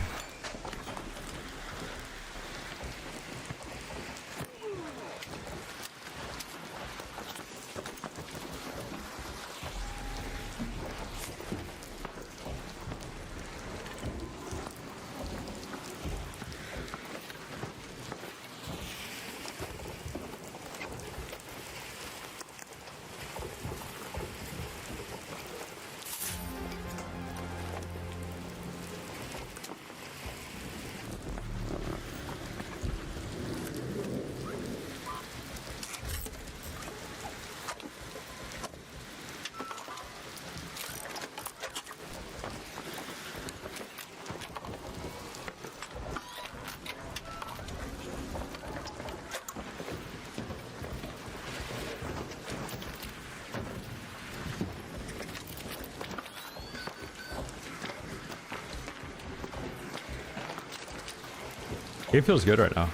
It feels good right now.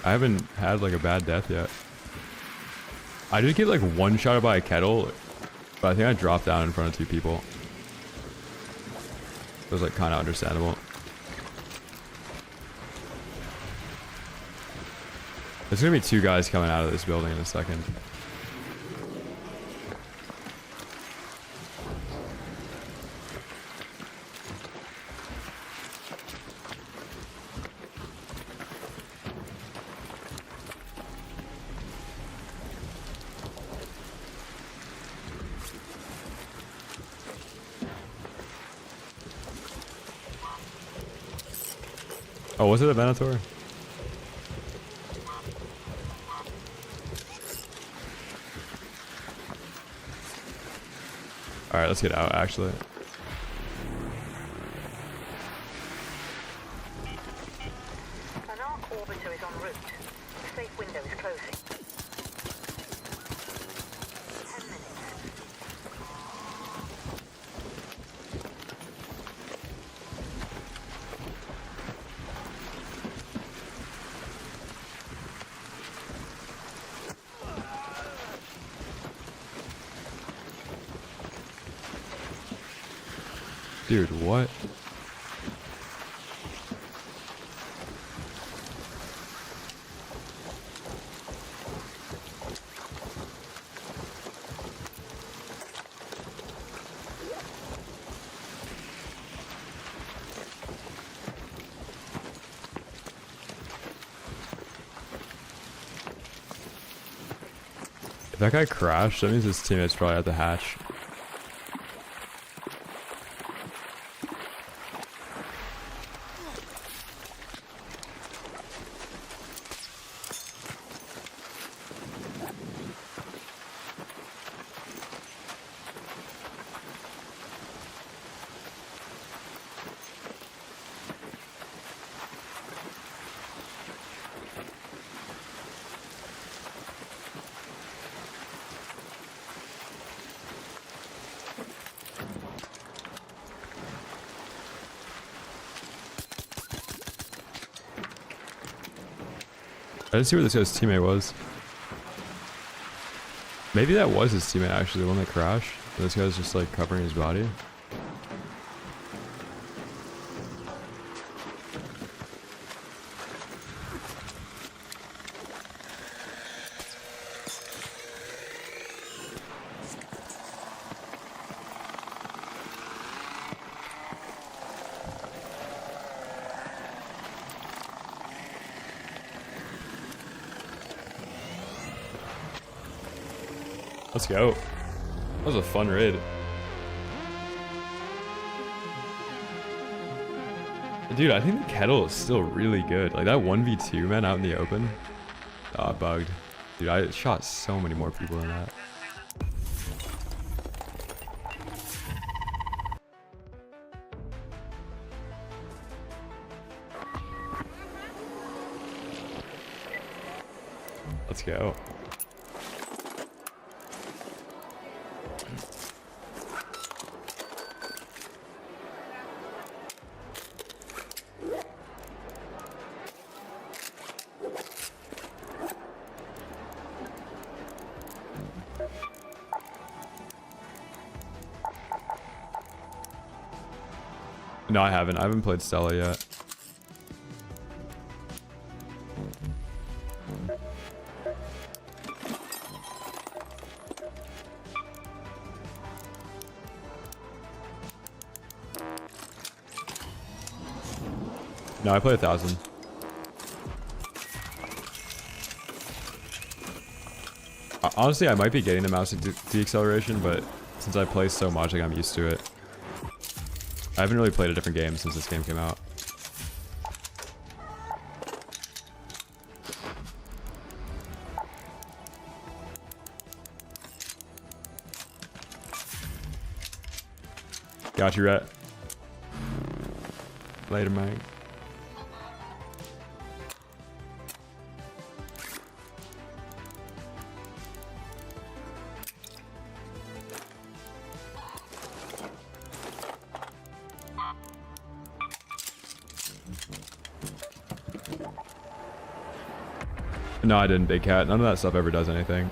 I haven't had like a bad death yet. I did get like one shot by a kettle, but I think I dropped down in front of 2 people. It was like kind of understandable. There's gonna be 2 guys coming out of this building in a second. Oh, was it a Venator? Alright, let's get out, actually. An arc orbiter is en route. The safe window is closing. 10 minutes. Dude, what? If that guy crashed, that means his teammates probably at the hatch. I didn't see where this guy's teammate was. Maybe that was his teammate actually, the one that crashed. This guy's just like covering his body. Let's go. That was a fun raid. Dude, I think the Kettle is still really good. Like that 1v2 man out in the open. Ah, bugged. Dude, I shot so many more people than that. Let's go. No, I haven't. I haven't played Stella yet. No, I play 1,000. Honestly, I might be getting the mouse deceleration, but since I play so much, like I'm used to it. I haven't really played a different game since this game came out. Got you, Rhett. Later, mate. No, I didn't, Big Cat. None of that stuff ever does anything.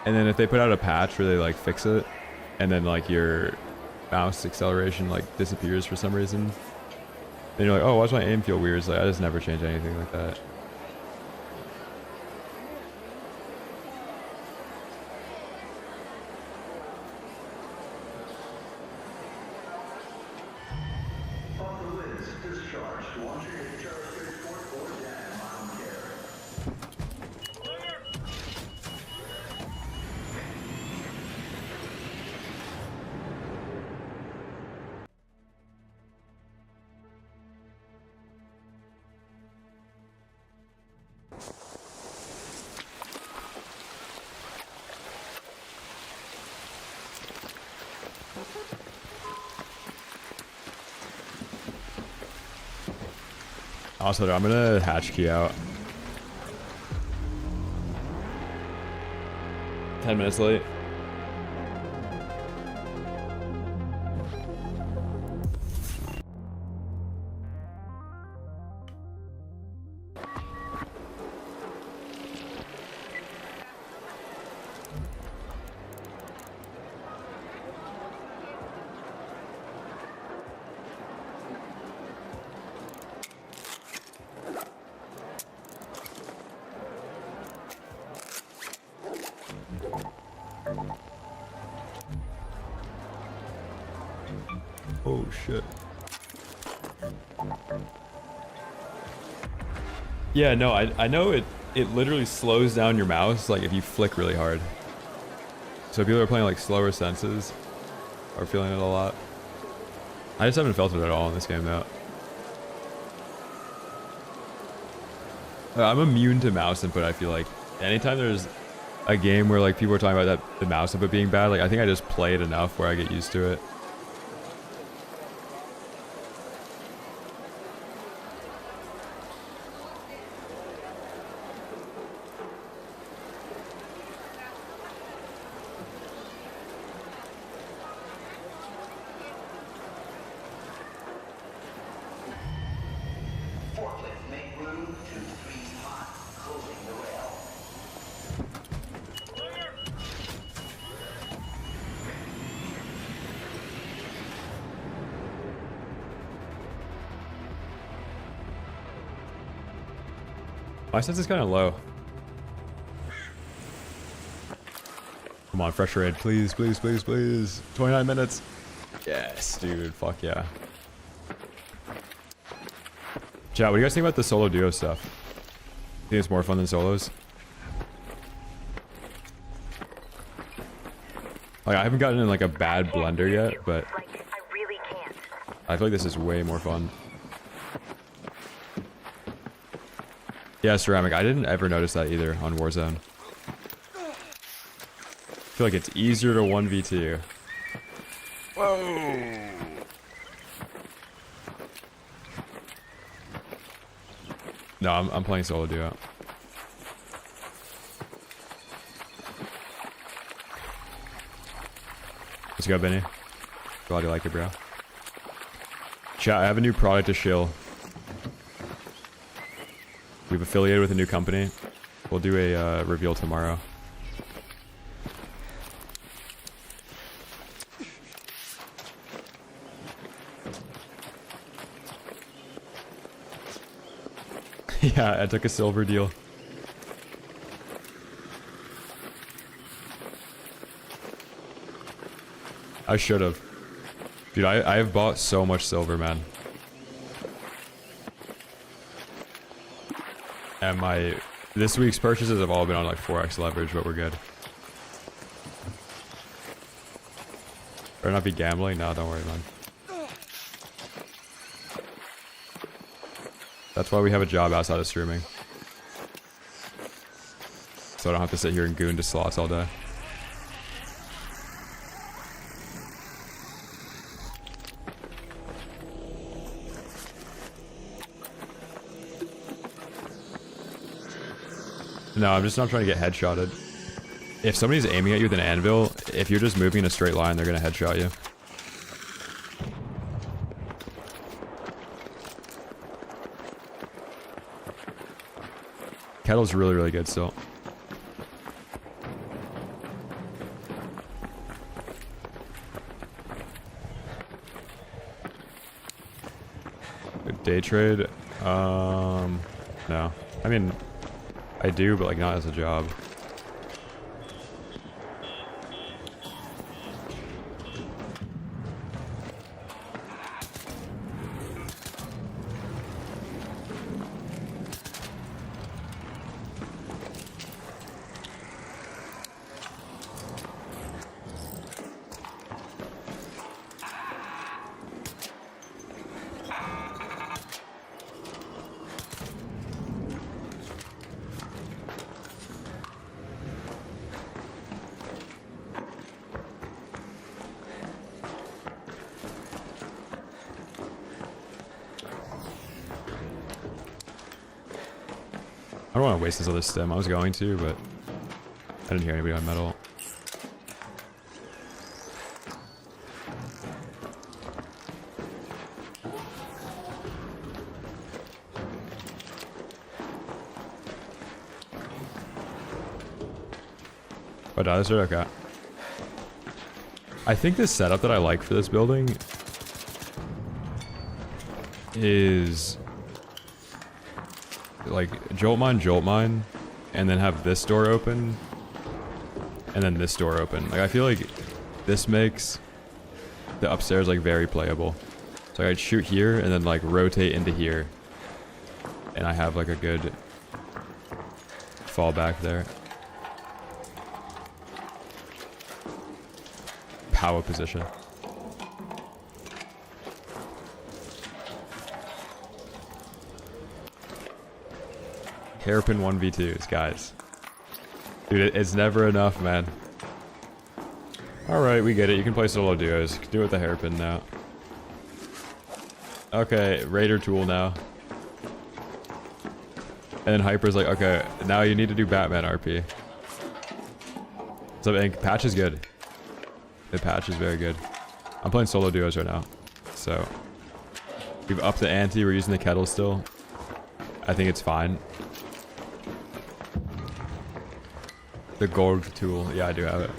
And then if they put out a patch where they like fix it, and then like your mouse acceleration like disappears for some reason, then you're like, oh, why does my aim feel weird? It's like, I just never change anything like that. Also, I'm gonna hatch key out. 10 minutes late. Oh shit. Yeah, no, I know it literally slows down your mouse like if you flick really hard. So people are playing like slower senses are feeling it a lot. I just haven't felt it at all in this game though. I'm immune to mouse input, I feel like. Anytime there's a game where like people are talking about the mouse input being bad, like I think I just play it enough where I get used to it. My sense is kind of low. Come on, fresh raid, please, please, please, please. 29 minutes. Yes, dude. Fuck yeah. Chat, what do you guys think about the solo duo stuff? Think it's more fun than solos? Like, I haven't gotten in like a bad blender yet, but I really can't. I feel like this is way more fun. Yeah, ceramic. I didn't ever notice that either on Warzone. I feel like it's easier to 1v2. Whoa! No, I'm playing solo duo. Let's go, Benny. Glad you like it, bro. Chat, I have a new product to shill. We've affiliated with a new company. We'll do a reveal tomorrow. Yeah, I took a silver deal. I should have. Dude, I have bought so much silver, man. And this week's purchases have all been on like 4x leverage, but we're good. Better not be gambling? No, don't worry, man. That's why we have a job outside of streaming. So I don't have to sit here and goon to slots all day. No, I'm just not trying to get headshotted. If somebody's aiming at you with an anvil, if you're just moving in a straight line, they're gonna headshot you. Kettle's really, really good still. Day trade? No. I mean, I do, but like not as a job. I don't want to waste this other stem. I was going to, but I didn't hear anybody on metal. Oh, no, this is okay. I think the setup that I like for this building is like jolt mine, and then have this door open, and then this door open. Like I feel like this makes the upstairs like very playable. So I'd shoot here and then like rotate into here, and I have like a good fallback there. Power position. Hairpin 1v2s, guys. Dude, it's never enough, man. Alright, we get it. You can play solo duos. Do it with the hairpin now. Okay, Raider tool now. And then Hyper's like, okay, now you need to do Batman RP. So, and Patch is good. The Patch is very good. I'm playing solo duos right now. So, we've upped the ante. We're using the Kettle still. I think it's fine. The gold tool. Yeah, I do have it.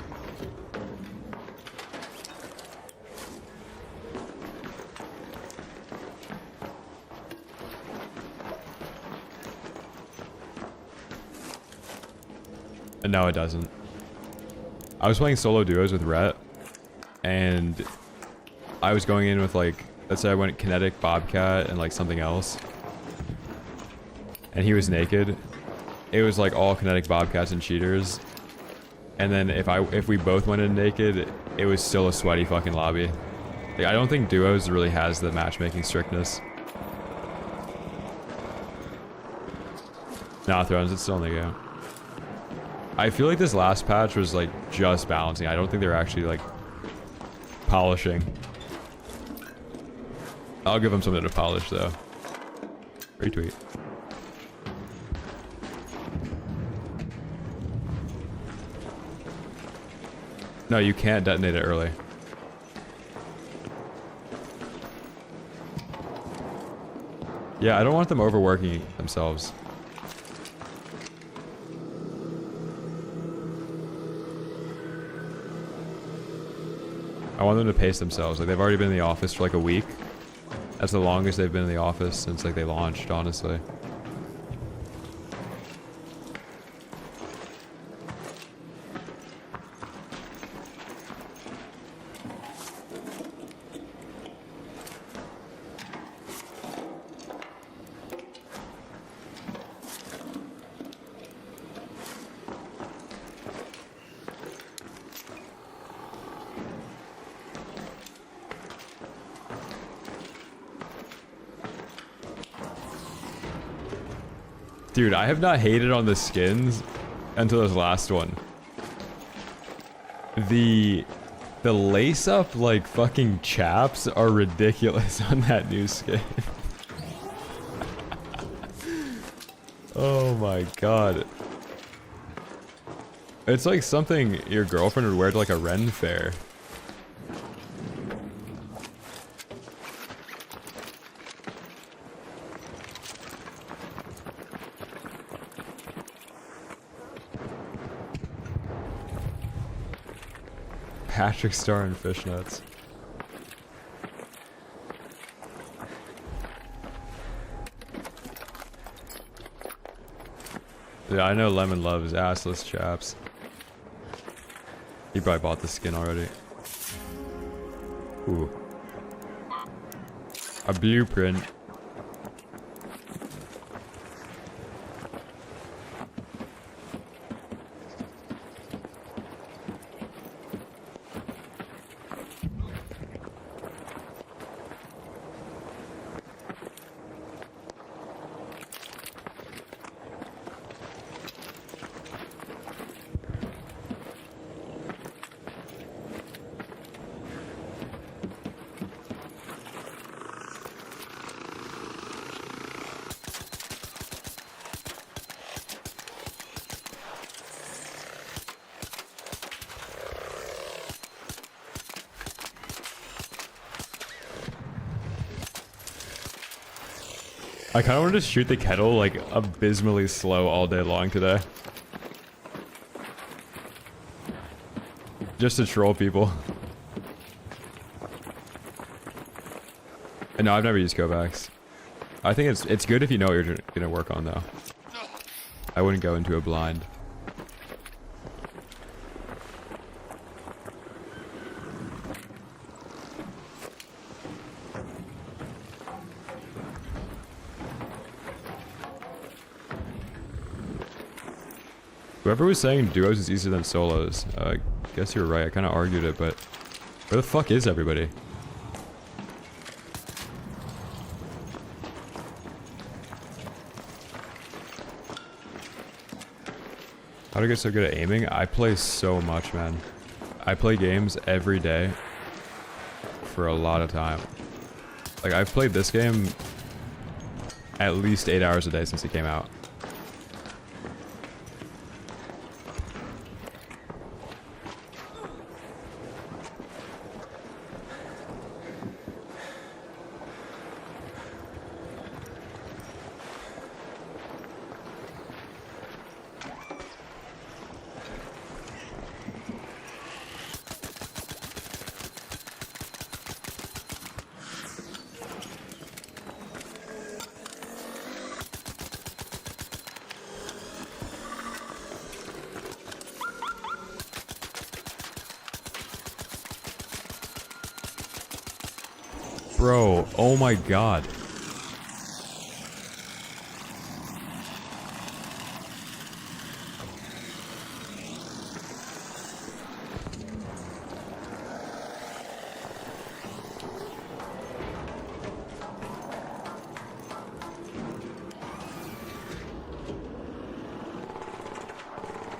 And no, it doesn't. I was playing solo duos with Rhett, and I was going in with like, let's say I went kinetic Bobcat and like something else, and he was naked. It was like all kinetic Bobcats and cheaters. And then if we both went in naked, it was still a sweaty fucking lobby. Like, I don't think duos really has the matchmaking strictness. Nah, Thrones, it's still in the game. I feel like this last patch was like just balancing. I don't think they're actually like polishing. I'll give them something to polish though. Retweet. No, you can't detonate it early. Yeah, I don't want them overworking themselves. I want them to pace themselves. Like, they've already been in the office for like a week. That's the longest they've been in the office since like they launched, honestly. Dude, I have not hated on the skins until this last one. The lace up like fucking chaps are ridiculous on that new skin. Oh my god. It's like something your girlfriend would wear to like a Ren fair. Patrick Star and fishnets. Yeah, I know Lemon loves assless chaps. He probably bought the skin already. Ooh. A blueprint. I kind of wanted to shoot the kettle like abysmally slow all day long today. Just to troll people. And no, I've never used Kovacs. I think it's good if you know what you're gonna work on though. I wouldn't go into a blind. Whoever was saying duos is easier than solos, guess you're right. I kind of argued it, but where the fuck is everybody? How do I get so good at aiming? I play so much, man. I play games every day for a lot of time. Like, I've played this game at least 8 hours a day since it came out. Bro, oh my god.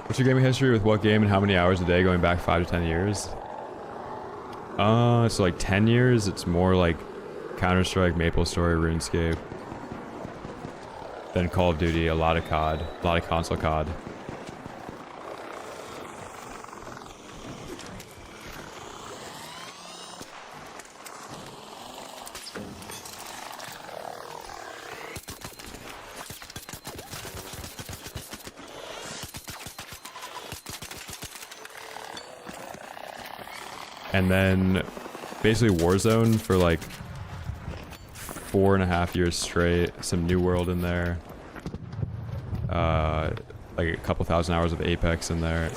What's your gaming history with what game and how many hours a day going back 5 to 10 years? So like 10 years, it's more like Counter-Strike, MapleStory, RuneScape. Then Call of Duty, a lot of COD, a lot of console COD. And then basically Warzone for like 4.5 years straight. Some New World in there. Like a couple thousand hours of Apex in there.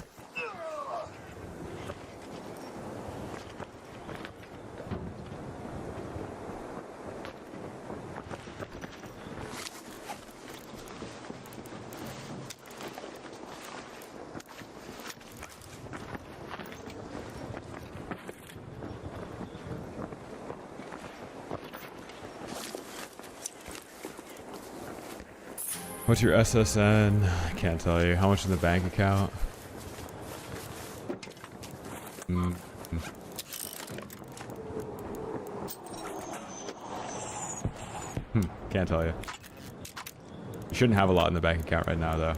What's your SSN? I can't tell you. How much in the bank account? Can't tell you. You shouldn't have a lot in the bank account right now, though.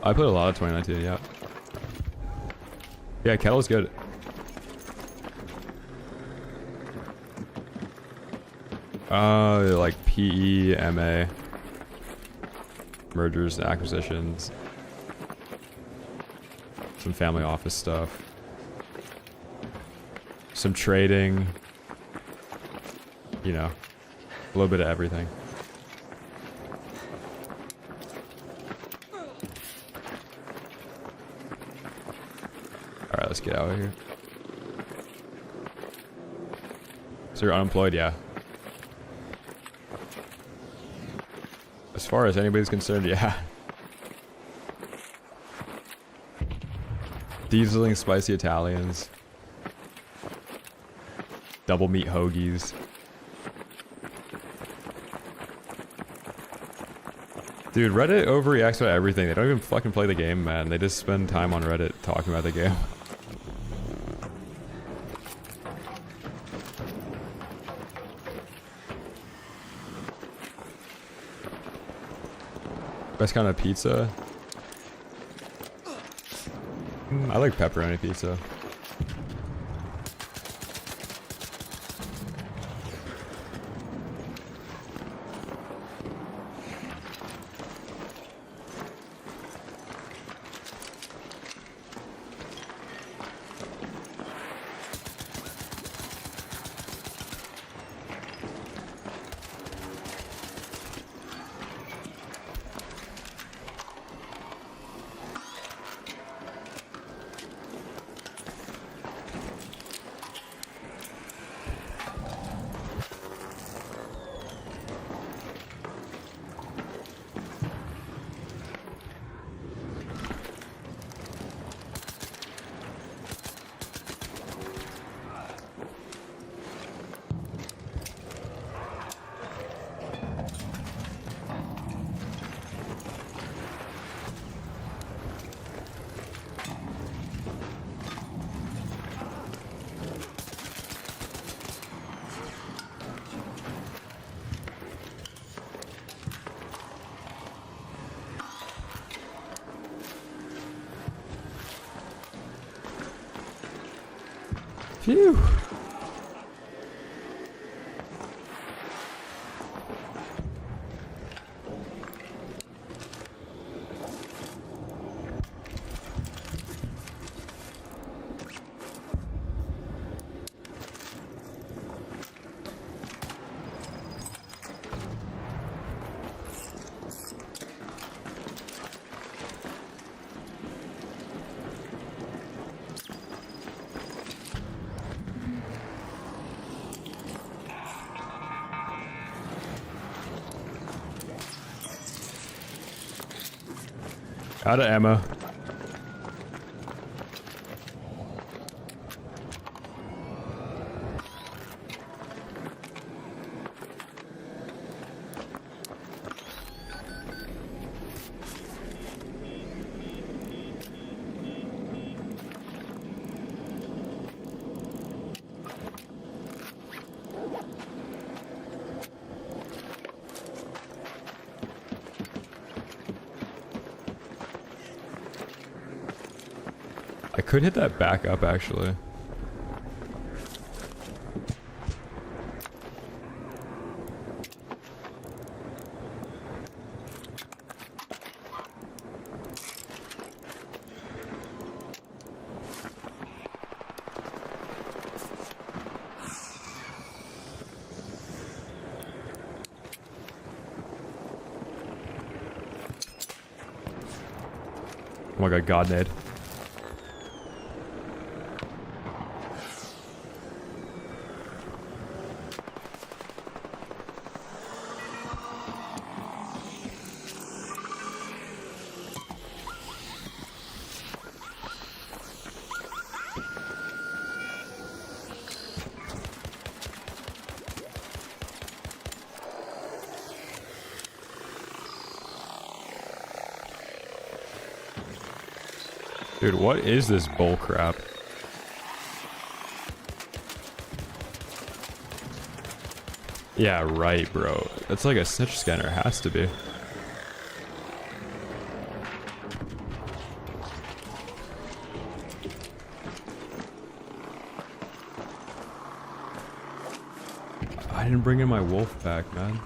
I played a lot of 2019, yeah. Yeah, Kettle's good. Like PE, MA, mergers and acquisitions, some family office stuff, some trading, you know, a little bit of everything. Alright, let's get out of here. So you're unemployed, yeah. As far as anybody's concerned, yeah. Dieseling spicy Italians. Double meat hoagies. Dude, Reddit overreacts about everything. They don't even fucking play the game, man. They just spend time on Reddit talking about the game. Best kind of pizza? I like pepperoni pizza. Phew. Out of ammo. I could hit that back up actually. Oh my god, Ned. Dude, what is this bull crap? Yeah, right, bro. That's like a snitch scanner, has to be. I didn't bring in my wolf pack, man.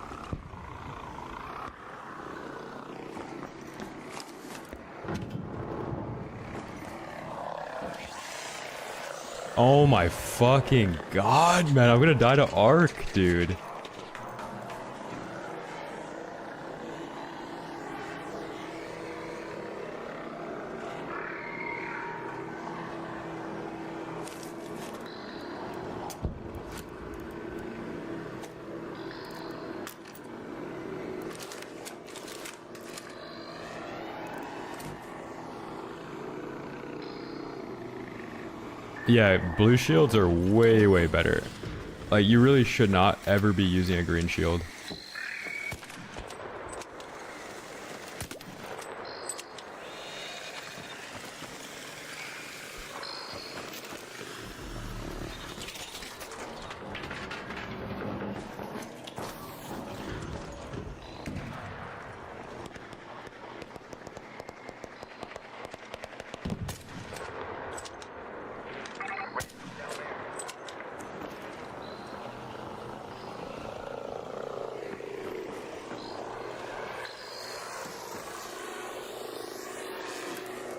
Oh my fucking god, man. I'm gonna die to Ark, dude. Yeah, blue shields are way, way better. Like, you really should not ever be using a green shield.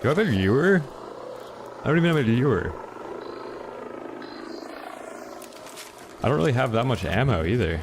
Do I have a viewer? I don't even have a viewer. I don't really have that much ammo either.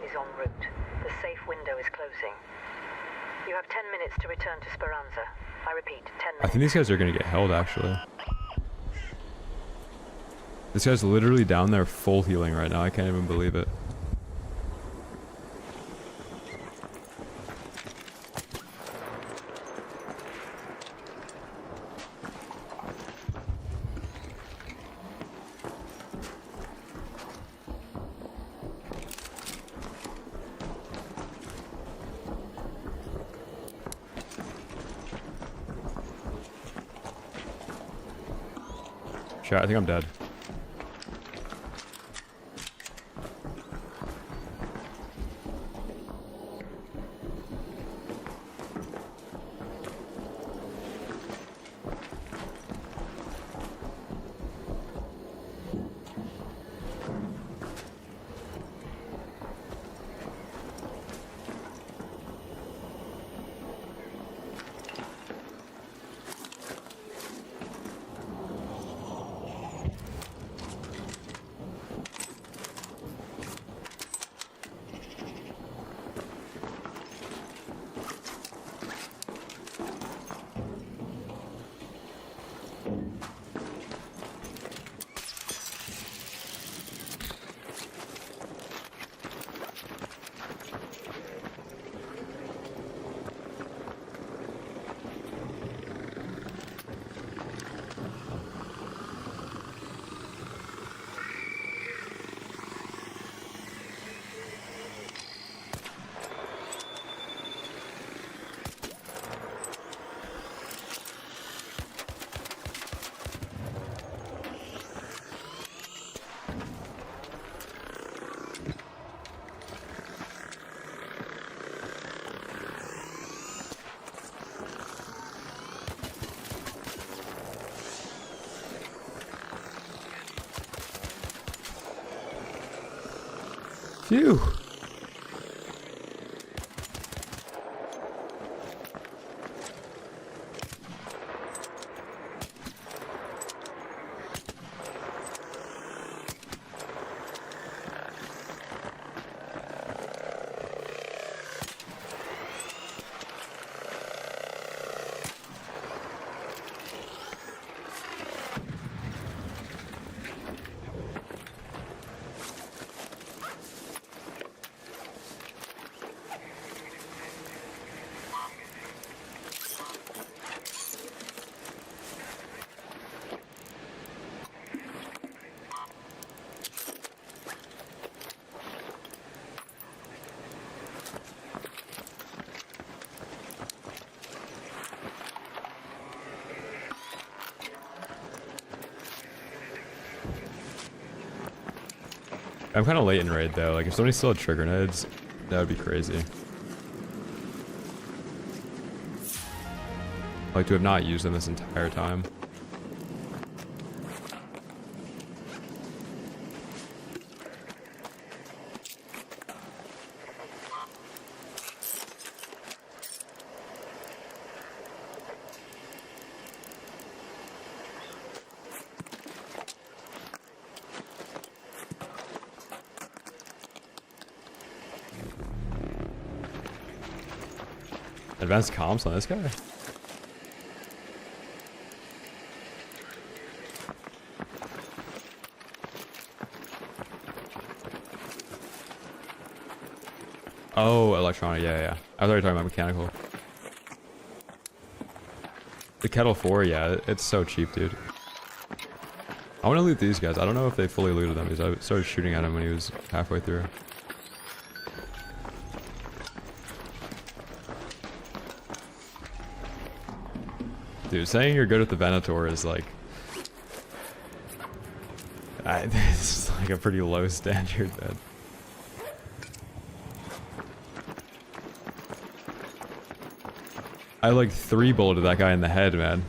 Is en route. The safe window is closing. You have 10 minutes to return to Speranza. I repeat, 10 minutes. I think these guys are gonna get held, actually. This guy's literally down there full healing right now. I can't even believe it. Chat, I think I'm dead. Phew. I'm kind of late in raid though. Like if somebody still had trigger nades, that would be crazy. Like to have not used them this entire time. Advanced comms on this guy? Oh, electronic, yeah. I was already talking about mechanical. The Kettle 4, yeah, it's so cheap, dude. I want to loot these guys. I don't know if they fully looted them because I started shooting at him when he was halfway through. Dude, saying you're good at the Venator is like... it's like a pretty low standard, man. I like 3-bulleted that guy in the head, man.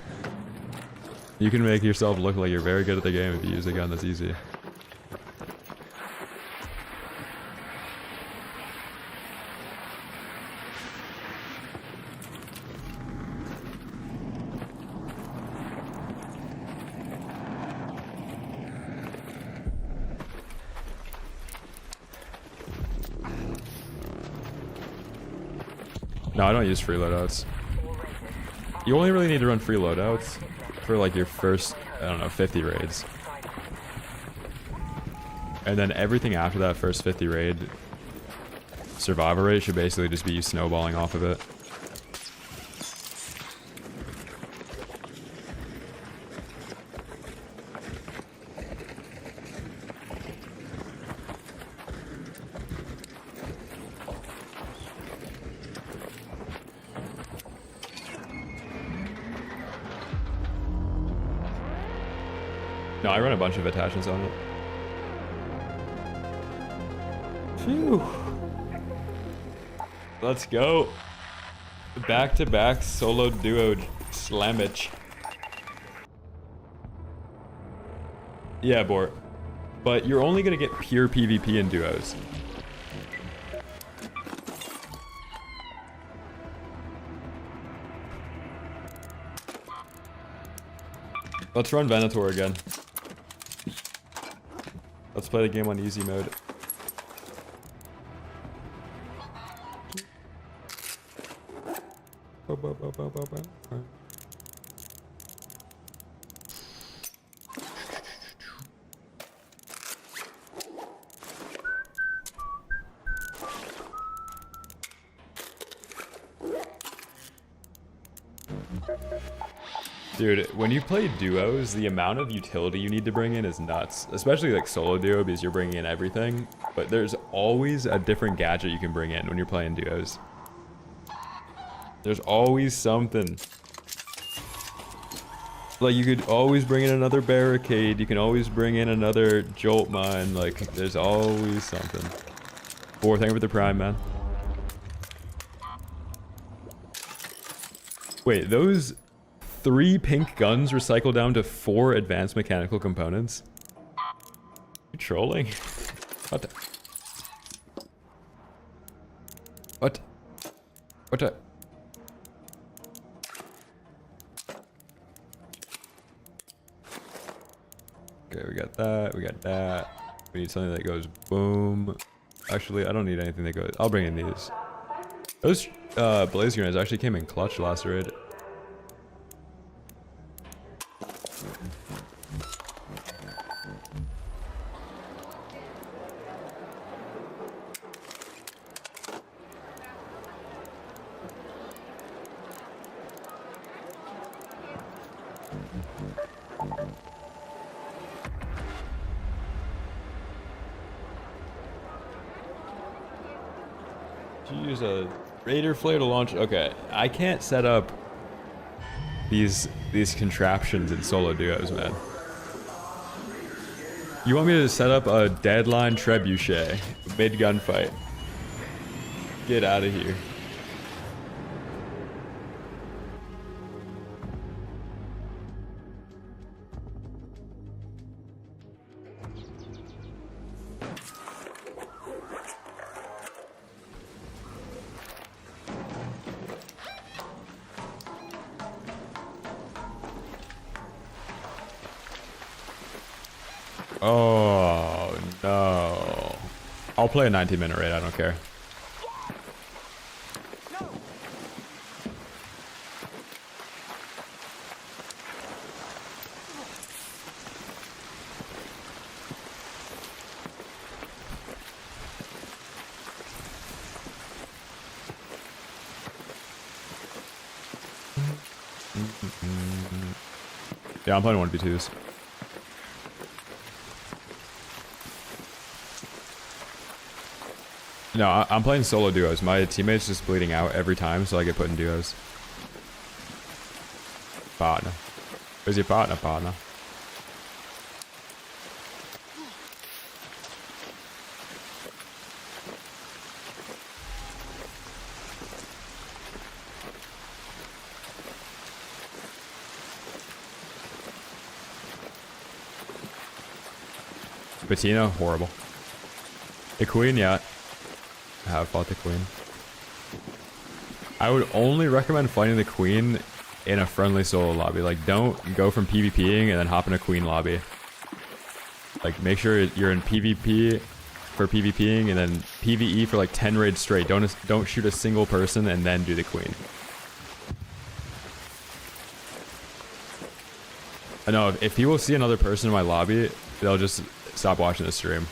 You can make yourself look like you're very good at the game if you use a gun that's easy. No, I don't use free loadouts. You only really need to run free loadouts for like your first, I don't know, 50 raids. And then everything after that first 50 raid, survivor rate should basically just be you snowballing off of it. No, I run a bunch of attachments on it. Phew. Let's go. Back-to-back solo duo slammage. Yeah, Bort. But you're only gonna get pure PvP in duos. Let's run Venator again. Let's play the game on easy mode. Dude, when you play duos, the amount of utility you need to bring in is nuts. Especially like solo duo because you're bringing in everything. But there's always a different gadget you can bring in when you're playing duos. There's always something. Like you could always bring in another barricade. You can always bring in another jolt mine. Like there's always something. Thank you for the prime, man. Wait, those 3 pink guns recycle down to 4 advanced mechanical components? You trolling? What the? What the? Okay, we got that. We got that. We need something that goes boom. Actually, I don't need anything that goes. I'll bring in these. Those blaze grenades actually came in clutch last raid. Use a raider flare to launch. Okay, I can't set up these contraptions in solo duos, man. You want me to set up a deadline trebuchet mid gunfight? Get out of here. Oh, no. I'll play a 19-minute raid, I don't care. Yeah, I'm playing 1v2s. No, I'm playing solo duos. My teammate's just bleeding out every time, so I get put in duos. Partner. Where's your partner, partner? Bettina, horrible. The queen, yeah. I have fought the queen. I would only recommend fighting the queen in a friendly solo lobby. Like, don't go from PvPing and then hop in a queen lobby. Like, make sure you're in PvP for PvPing and then PvE for like 10 raids straight. Don't shoot a single person and then do the queen. I know if people see another person in my lobby, they'll just stop watching the stream.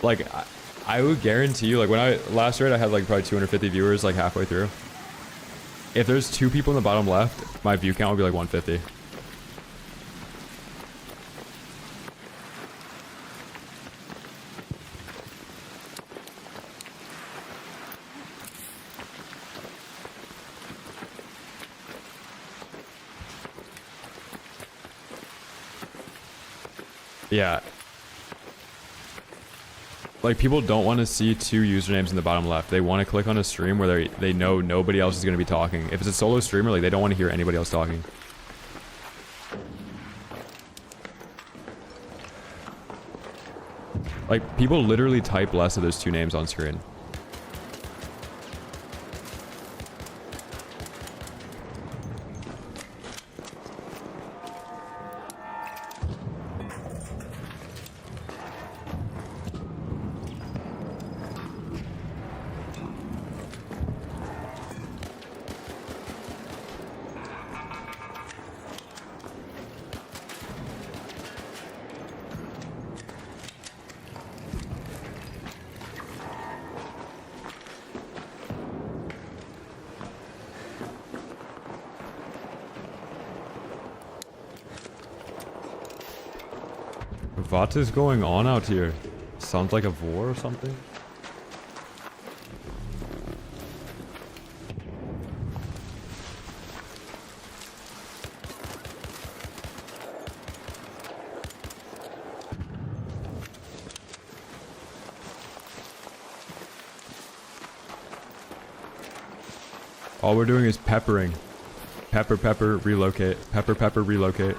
Like, I would guarantee you, like when last raid I had like probably 250 viewers like halfway through. If there's 2 people in the bottom left, my view count would be like 150. Yeah. Like, people don't want to see 2 usernames in the bottom left. They want to click on a stream where they know nobody else is going to be talking. If it's a solo streamer, like, they don't want to hear anybody else talking. Like, people literally type less if there's 2 names on screen. What is going on out here? Sounds like a war or something? All we're doing is peppering. Pepper, pepper, relocate. Pepper, pepper, relocate.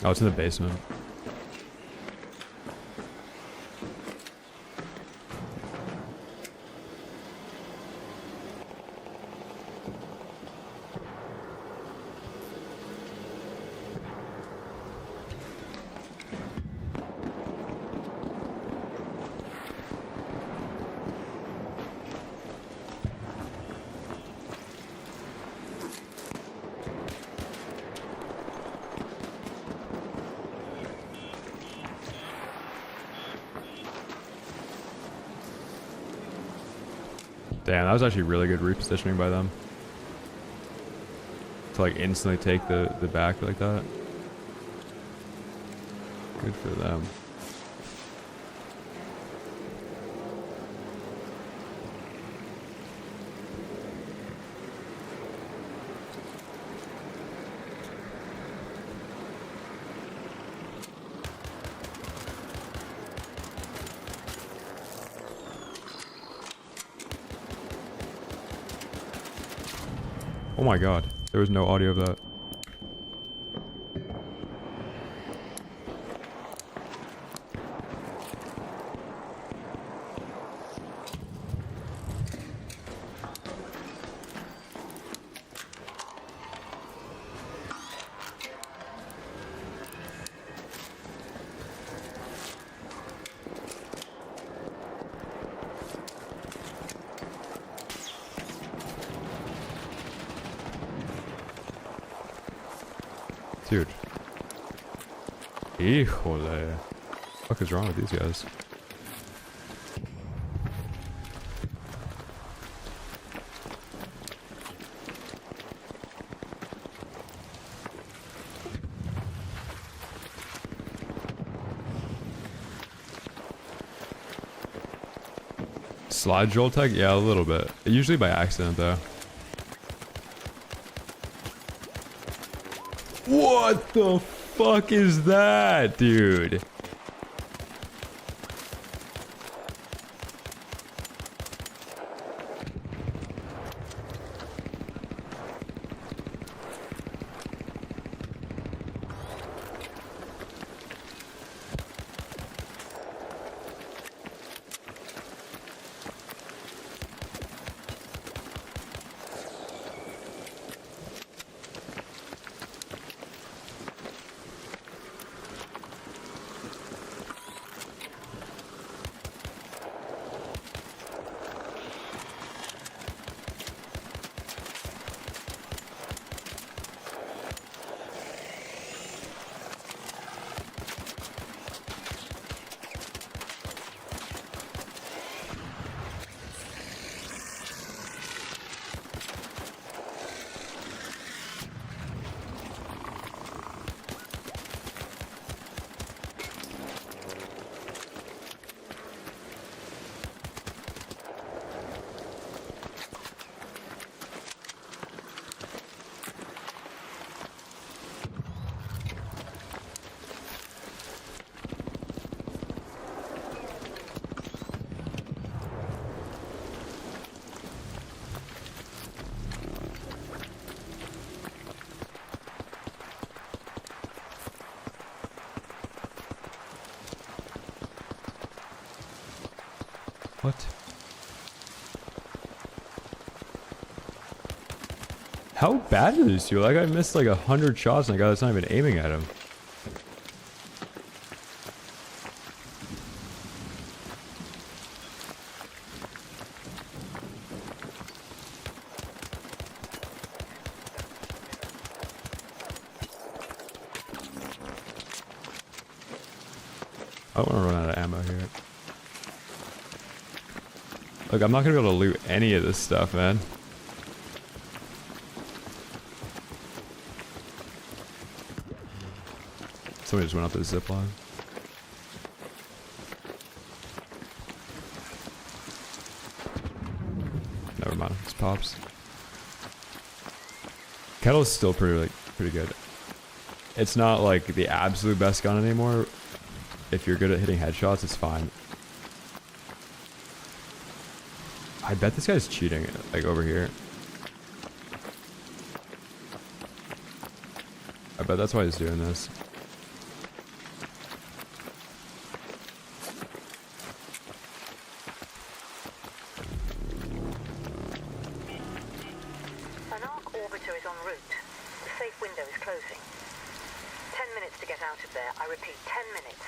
Oh, it's in the basement. Damn, that was actually really good repositioning by them. To like instantly take the back like that. Good for them. Oh my god, there was no audio of that. Dude. Híjole. What the fuck is wrong with these guys? Slide jolt tech? Yeah, a little bit. Usually by accident though. What the fuck is that, dude? What? How bad are these two? Like I missed like 100 shots and a guy that's not even aiming at him. I don't want to run out of ammo here. Look, I'm not gonna be able to loot any of this stuff, man. Somebody just went up the zip line. Never mind, it's pops. Kettle's still pretty good. It's not like the absolute best gun anymore. If you're good at hitting headshots, it's fine. I bet this guy's cheating, like over here. I bet that's why he's doing this. orbiter is en route. The safe window is closing. 10 minutes to get out of there. I repeat, 10 minutes.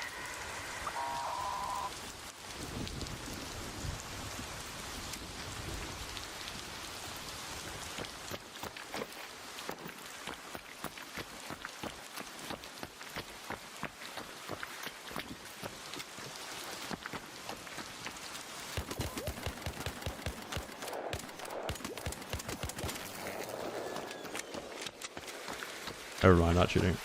Never mind, not shooting.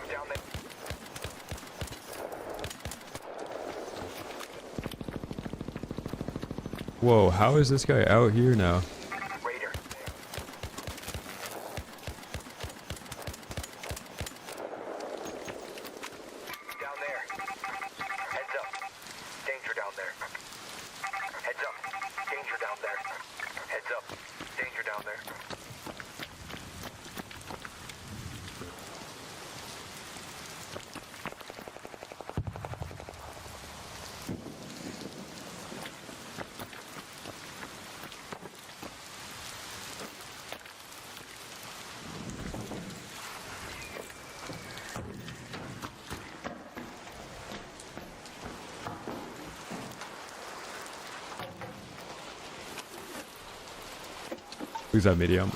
Down there. Whoa, how is this guy out here now? Raider. Down there. Heads up. Danger down there. Heads up. Danger down there. Heads up. Danger down there. Who's that medium?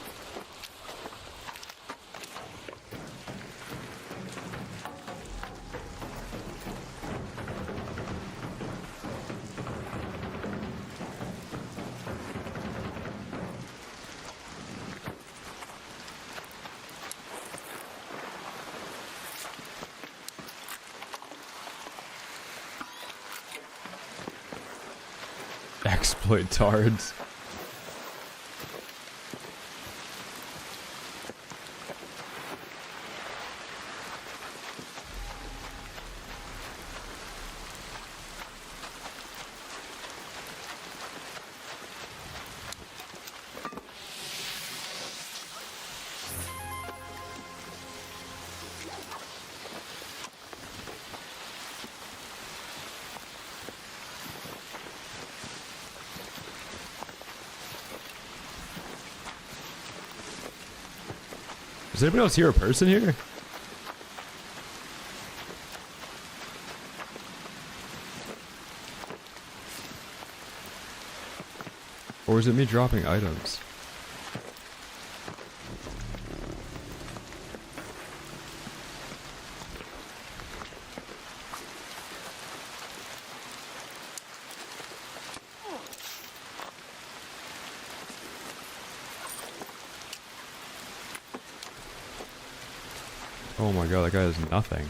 Exploit tards. Does anybody else hear a person here? Or is it me dropping items? Oh my god, that guy has nothing.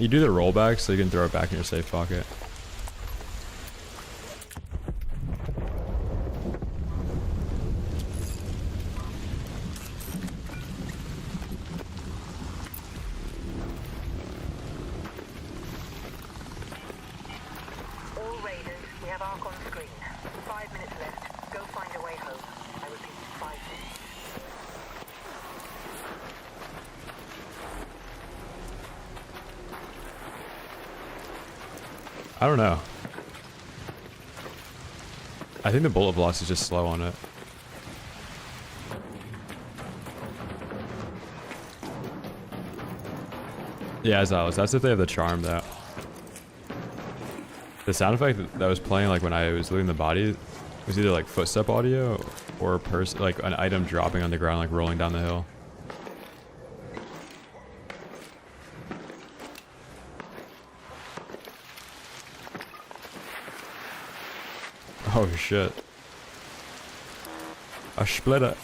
You do the rollback so you can throw it back in your safe pocket. Raiders, we have Ark on screen. 5 minutes left. Go find a way home. I repeat, 5 minutes. I don't know. I think the bullet velocity is just slow on it. Yeah, as I was. That's if they have the charm though. The sound effect that was playing like when I was looting the body was either like footstep audio or a person, like an item dropping on the ground, like rolling down the hill. Oh shit. A splitter.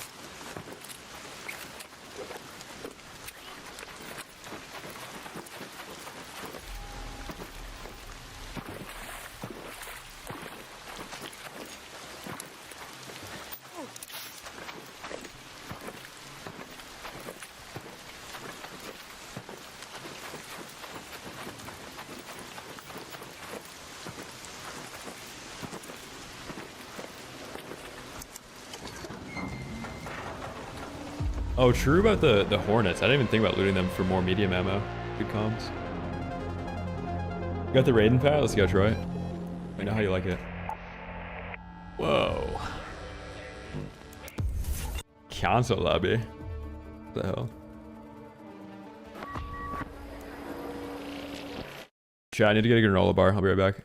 Oh, true about the Hornets. I didn't even think about looting them for more medium ammo. Good comms. You got the Raiden pad? Let's go, Troy. I know how you like it. Whoa. Console lobby. What the hell? Chat, I need to get a granola bar. I'll be right back.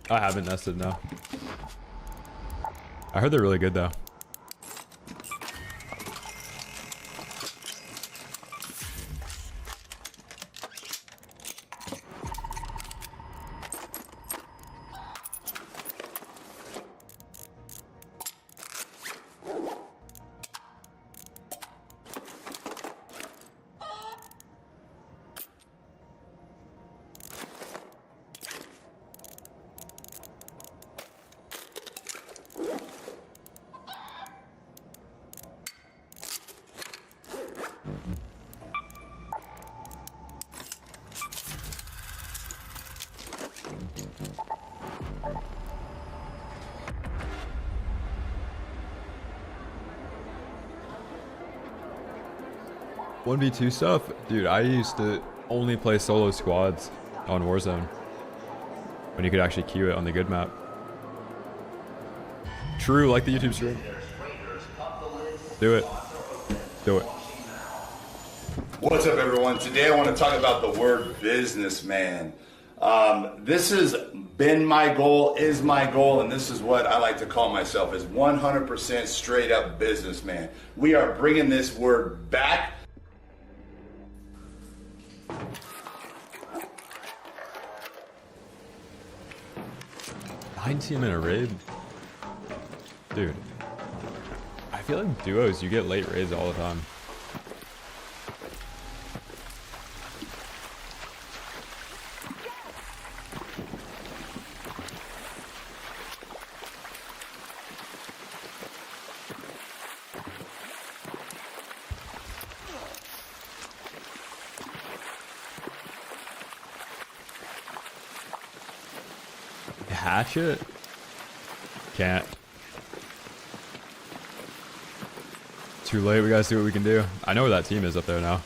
I haven't nested, no. I heard they're really good though. One v two stuff, dude. I used to only play solo squads on Warzone when you could actually queue it on the good map. True, like the YouTube stream. Do it. Do it. What's up, everyone? Today I want to talk about the word businessman. This has been my goal, is my goal, and this is what I like to call myself, is 100% straight up businessman. We are bringing this word back. Team in a raid, dude. I feel like duos, you get late raids all the time. hatchet? Can't. Too late, we gotta see what we can do. I know where that team is up there now.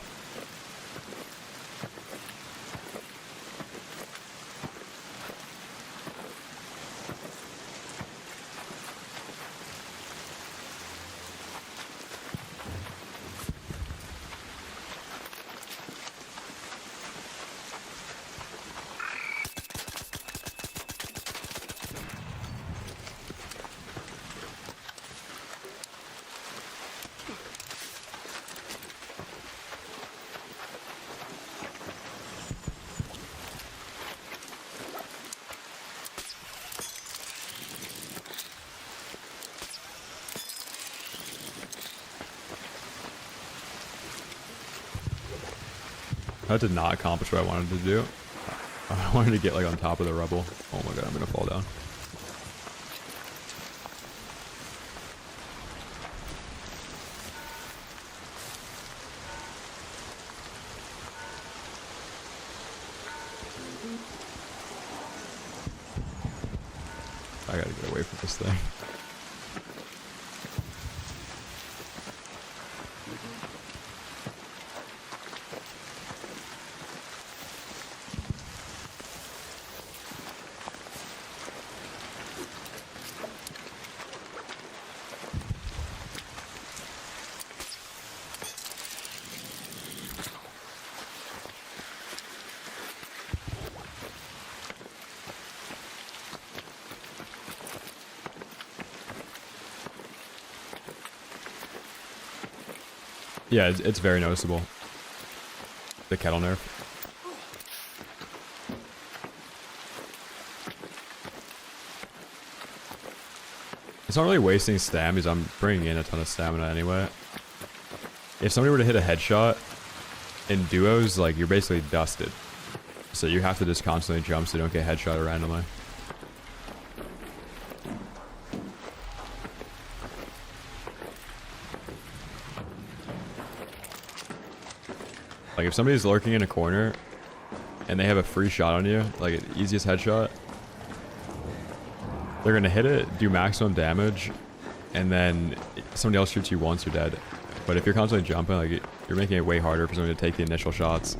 That did not accomplish what I wanted to do. I wanted to get like on top of the rubble. Oh my god, I'm gonna fall down. I gotta get away from this thing. Yeah, it's very noticeable. The Kettle nerf. It's not really wasting stam because I'm bringing in a ton of stamina anyway. If somebody were to hit a headshot in duos, like, you're basically dusted. So you have to just constantly jump so you don't get headshot randomly. Like, if somebody's lurking in a corner and they have a free shot on you, like easiest headshot, they're gonna hit it, do maximum damage, and then somebody else shoots you once, you're dead. But if you're constantly jumping, like, you're making it way harder for somebody to take the initial shots.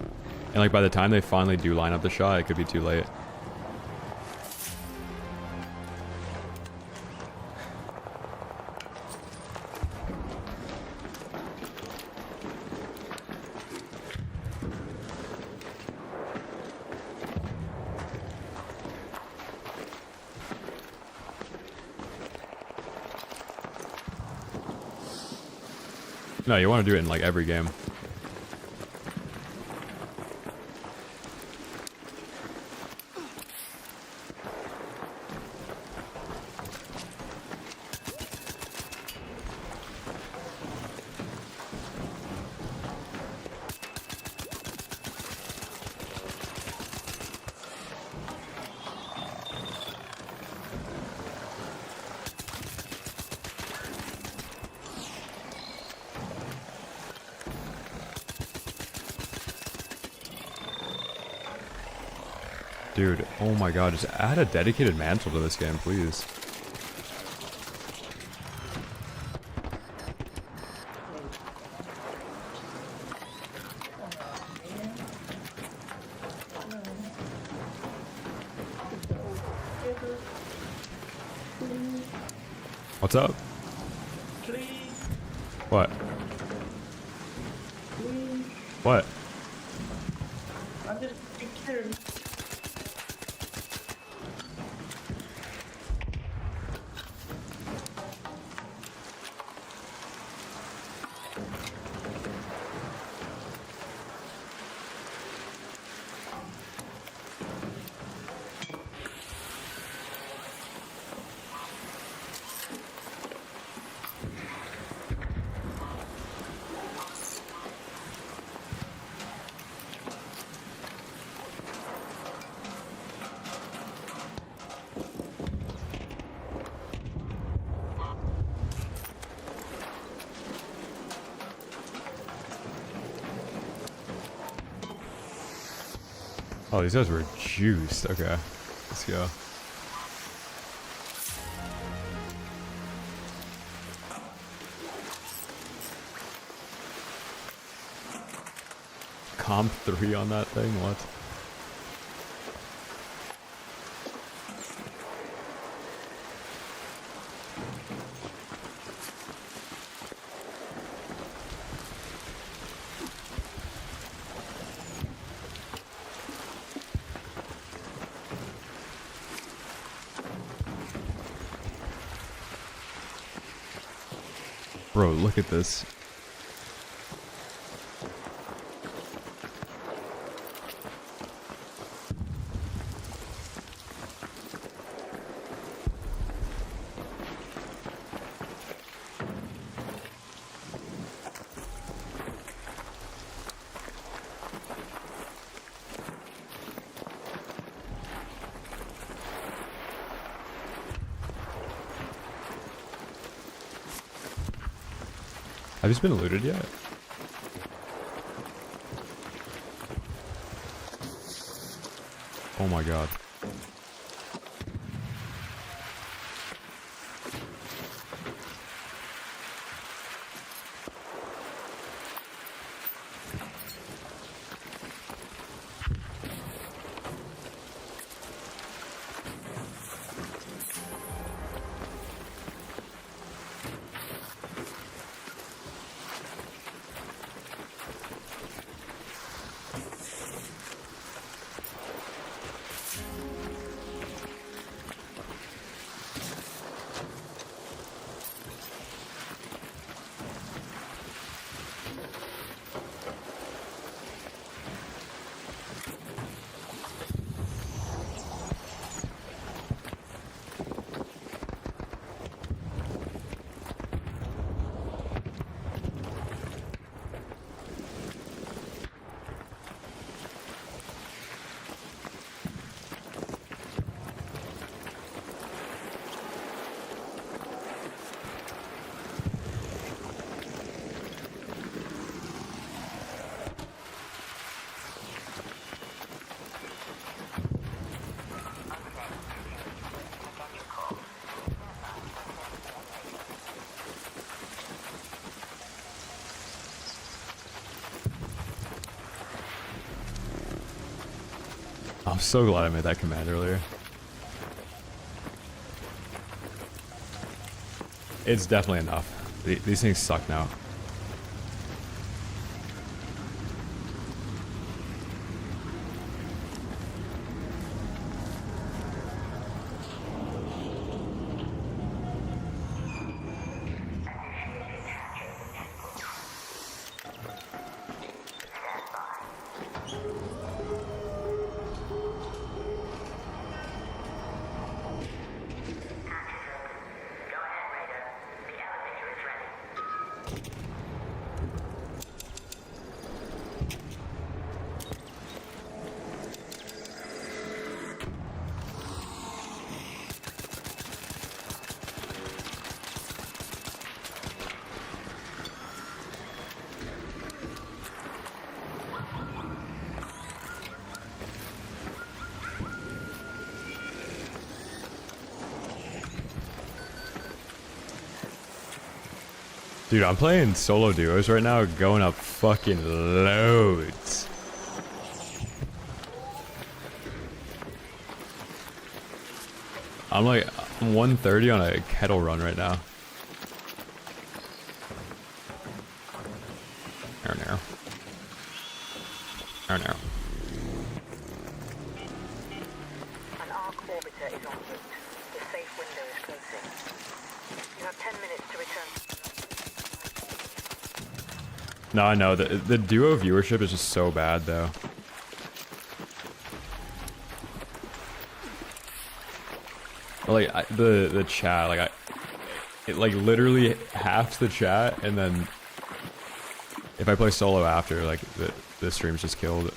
And like by the time they finally do line up the shot, it could be too late. No, you want to do it in like every game. Dude, oh my god, just add a dedicated mantle to this game, please. What's up? What? What? I'm just scared. Oh, these guys were juiced. Okay, let's go. comp 3 on that thing? What? Bro, look at this. Have these been looted yet? Oh my god. I'm so glad I made that command earlier. It's definitely enough. These things suck now. Dude, I'm playing solo duos right now, going up fucking loads. I'm 130 on a Kettle run right now. Narrow. An arc orbiter is en route. The safe window is closing. You have 10 minutes to return. No, I know the duo viewership is just so bad though. Like the chat, like it like literally halves the chat, and then if I play solo after, like the stream's just killed.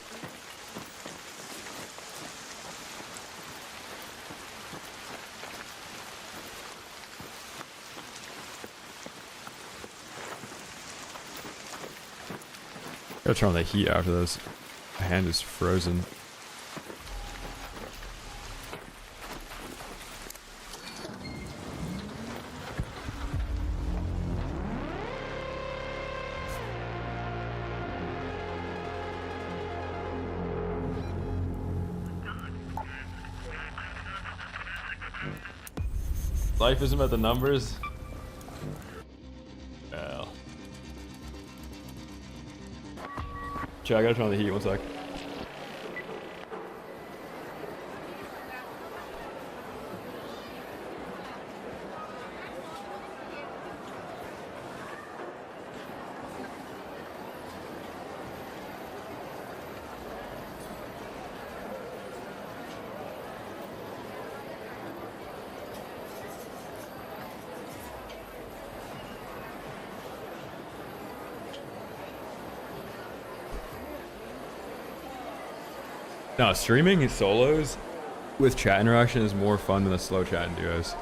Gotta turn on the heat after this. My hand is frozen. Life isn't about the numbers. Well. Check, I gotta turn on the heat, one sec. No, streaming in solos with chat interaction is more fun than the slow chat in duos.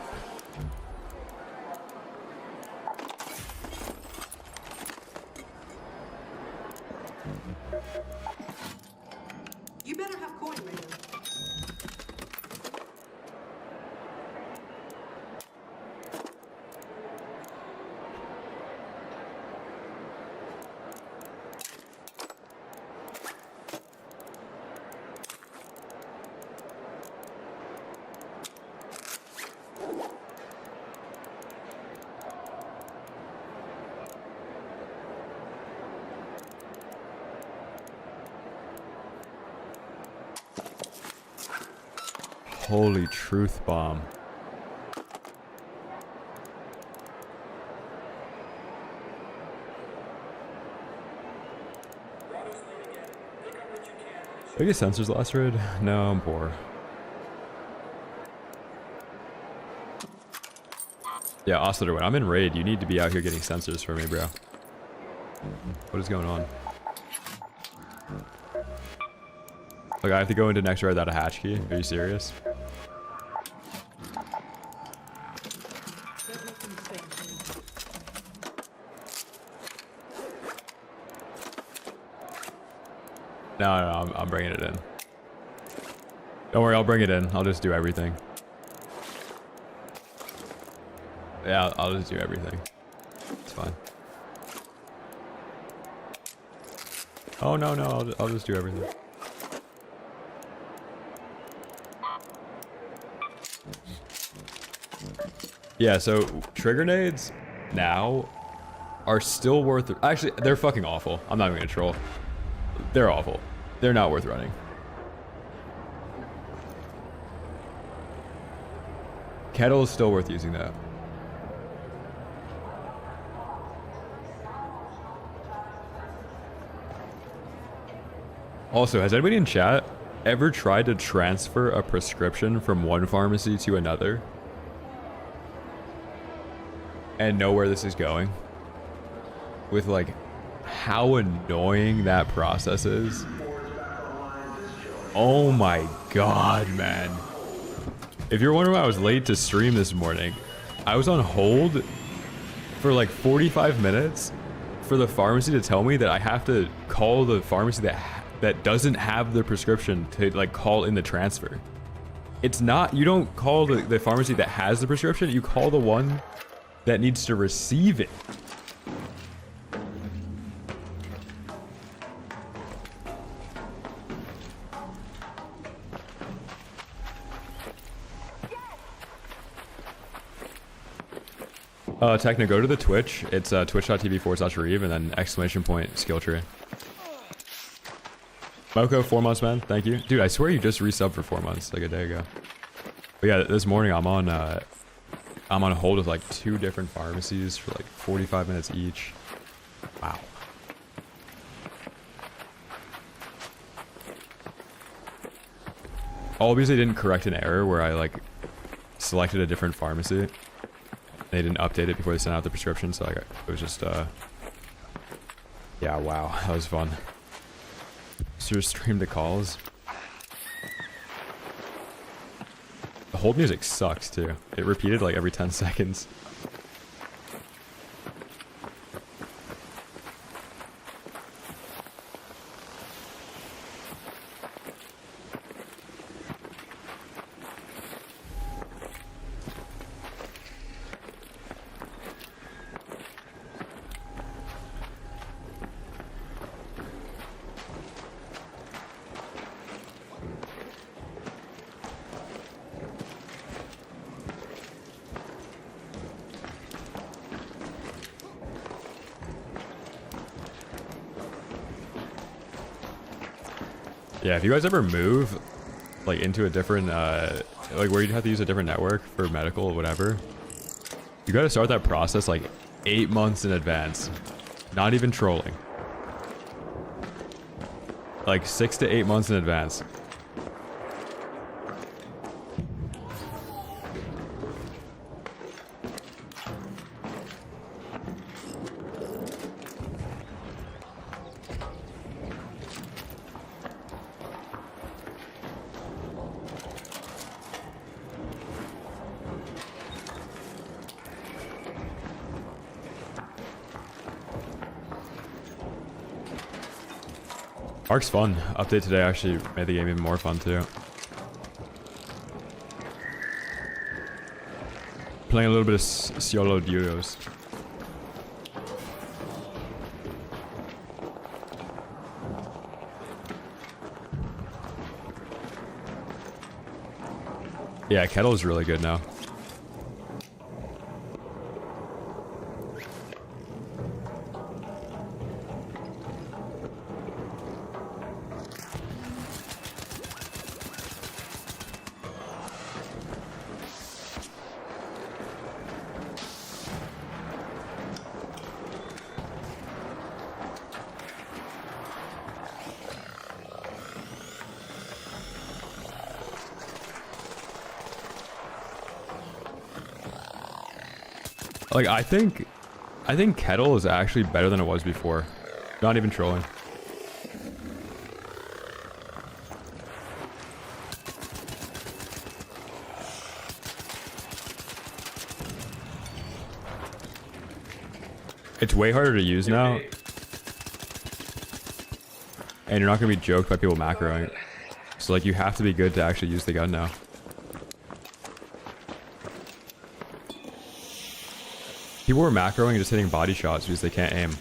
You better have coin, Raider. Holy truth bomb. Did I get sensors last raid? No, I'm poor. Yeah, Oscillator, when I'm in raid, you need to be out here getting sensors for me, bro. What is going on? Like, I have to go into next raid without a hatch key? Are you serious? No, I'm bringing it in. Don't worry, I'll bring it in. I'll just do everything. Yeah, I'll just do everything. It's fine. Oh, no, I'll just do everything. Yeah, so trigger nades now are still worth it. Actually, they're fucking awful. I'm not even gonna troll. They're awful. They're not worth running. Kettle is still worth using that. Also, has anybody in chat ever tried to transfer a prescription from one pharmacy to another and know where this is going? With like how annoying that process is. Oh my god, man. If you're wondering why I was late to stream this morning, I was on hold for like 45 minutes for the pharmacy to tell me that I have to call the pharmacy that doesn't have the prescription to like call in the transfer. It's not, you don't call the pharmacy that has the prescription, you call the one that needs to receive it. Techno, go to the Twitch. It's twitch.tv/Reave and then exclamation point skill tree. Moko, 4 months, man. Thank you. Dude, I swear you just resubbed for 4 months, like a day ago. But yeah, this morning I'm on hold with like 2 different pharmacies for like 45 minutes each. Wow. All because they didn't correct an error where I like selected a different pharmacy. They didn't update it before they sent out the prescription, so like, it was just, yeah, wow, that was fun. So stream the calls. The hold music sucks, too. It repeated, like, every 10 seconds. Yeah, if you guys ever move, like, into a different, like, where you have to use a different network for medical or whatever, you gotta start that process, like, 8 months in advance. Not even trolling. Like, 6 to 8 months in advance. Ark's fun. Update today actually made the game even more fun too. Playing a little bit of solo duos. Yeah, Kettle is really good now. Like, I think Kettle is actually better than it was before. Not even trolling. It's way harder to use now. And you're not gonna be joked by people macroing. So like, you have to be good to actually use the gun now. People were macroing and just hitting body shots because they can't aim.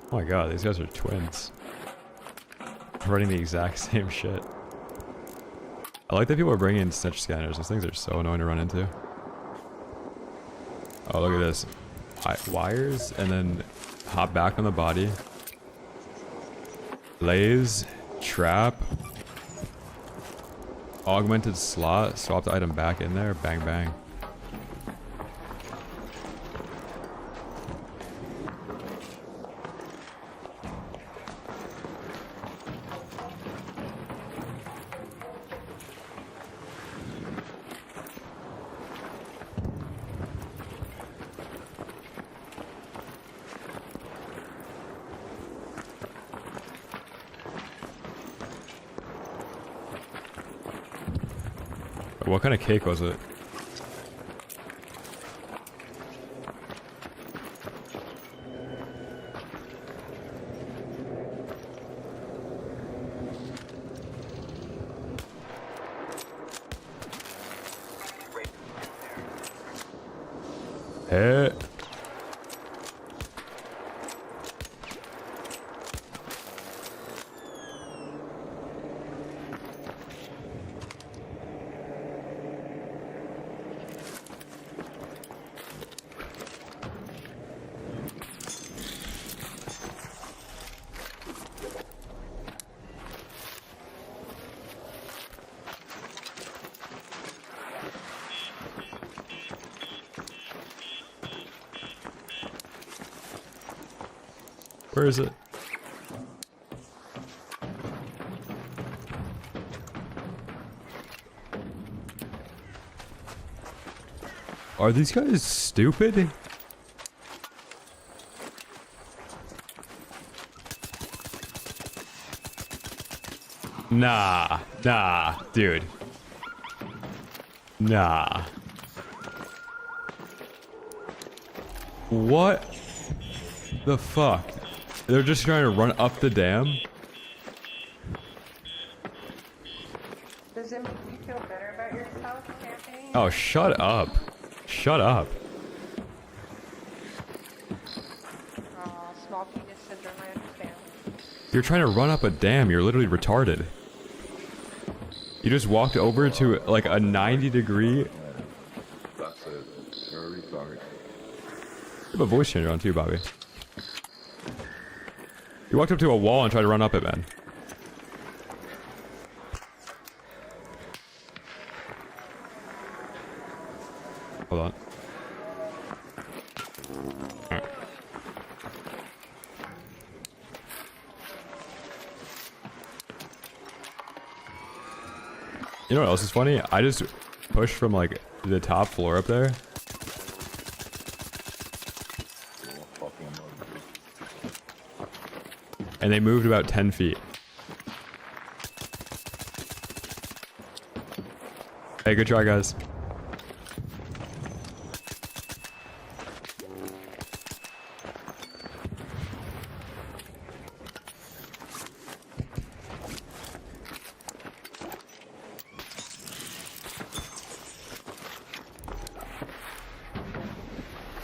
Oh my god, these guys are twins. Running the exact same shit. I like that people are bringing in snitch scanners. Those things are so annoying to run into. Oh, look at this. Wires, and then hop back on the body. Blaze, trap. Augmented slot, swap the item back in there, bang bang. What kind of cake was it? Hey. Where is it? Are these guys stupid? Nah, dude. Nah. What the fuck? They're just trying to run up the dam? Does it make you feel better about yourself camping? Oh, shut up. Shut up. small penis syndrome, I understand. You're trying to run up a dam. You're literally retarded. You just walked over to like a 90-degree. That's it. You're a retard. You have a voice changer on too, Bobby. You walked up to a wall and tried to run up it, man. Hold on. Alright. You know what else is funny? I just pushed from like the top floor up there. And they moved about 10 feet. Hey, good try, guys.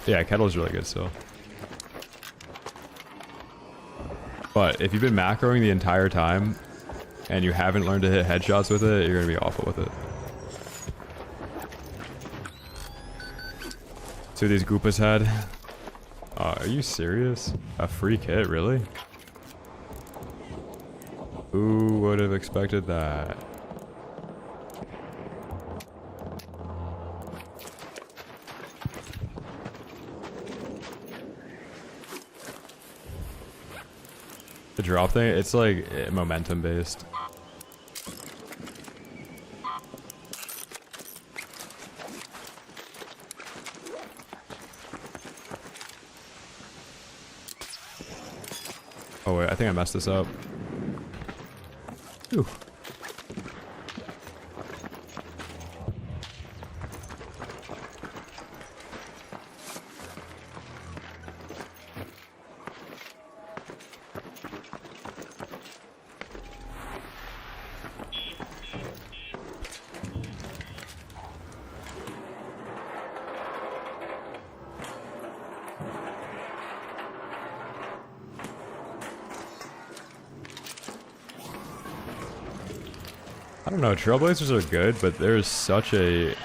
Yeah, Kettle's really good still. But if you've been macroing the entire time and you haven't learned to hit headshots with it, you're gonna be awful with it. See what these Goopas had? Are you serious? A free kit, really? Who would have expected that? The drop thing, it's like momentum based. Oh wait, I think I messed this up. Ooh. I don't know, Trailblazers are good, but there's such a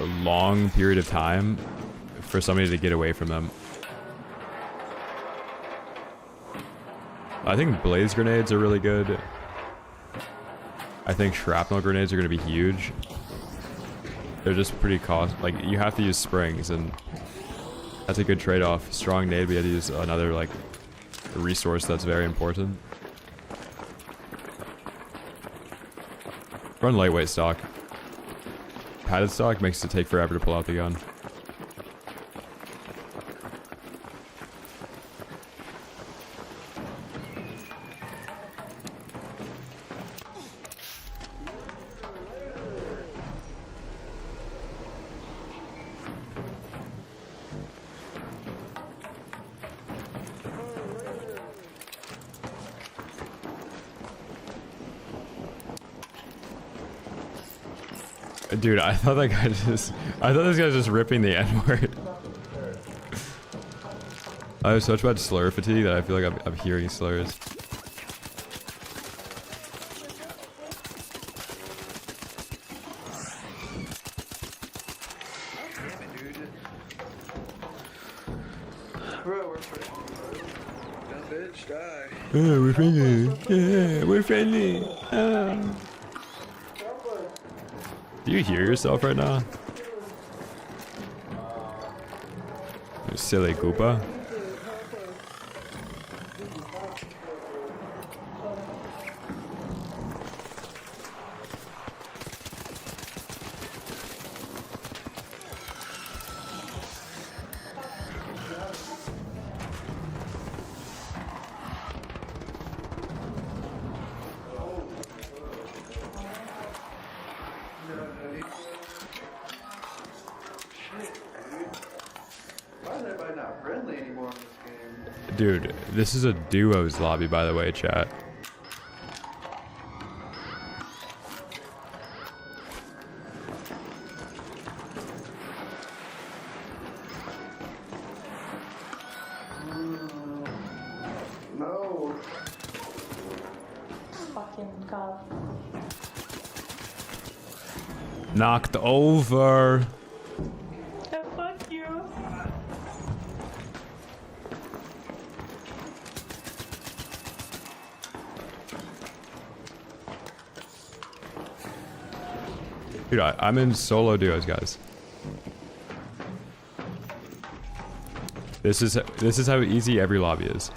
long period of time for somebody to get away from them. I think blaze grenades are really good. I think shrapnel grenades are going to be huge. They're just pretty like, you have to use springs, and that's a good trade-off. Strong nade, but you have to use another, like, resource that's very important. Run lightweight stock. Padded stock makes it take forever to pull out the gun. Dude, I thought that guy just... I thought this guy was just ripping the N-word. I have such bad slur fatigue that I feel like I'm hearing slurs. Bro, we're friendly. That bitch die. Oh, we're friendly. Yeah, we're friendly. Oh. Do you hear yourself right now? You silly Goopa. Dude, this is a duos lobby, by the way, chat. Knocked over. Oh, fuck you. Dude, I'm in solo duos, guys. This is how easy every lobby is.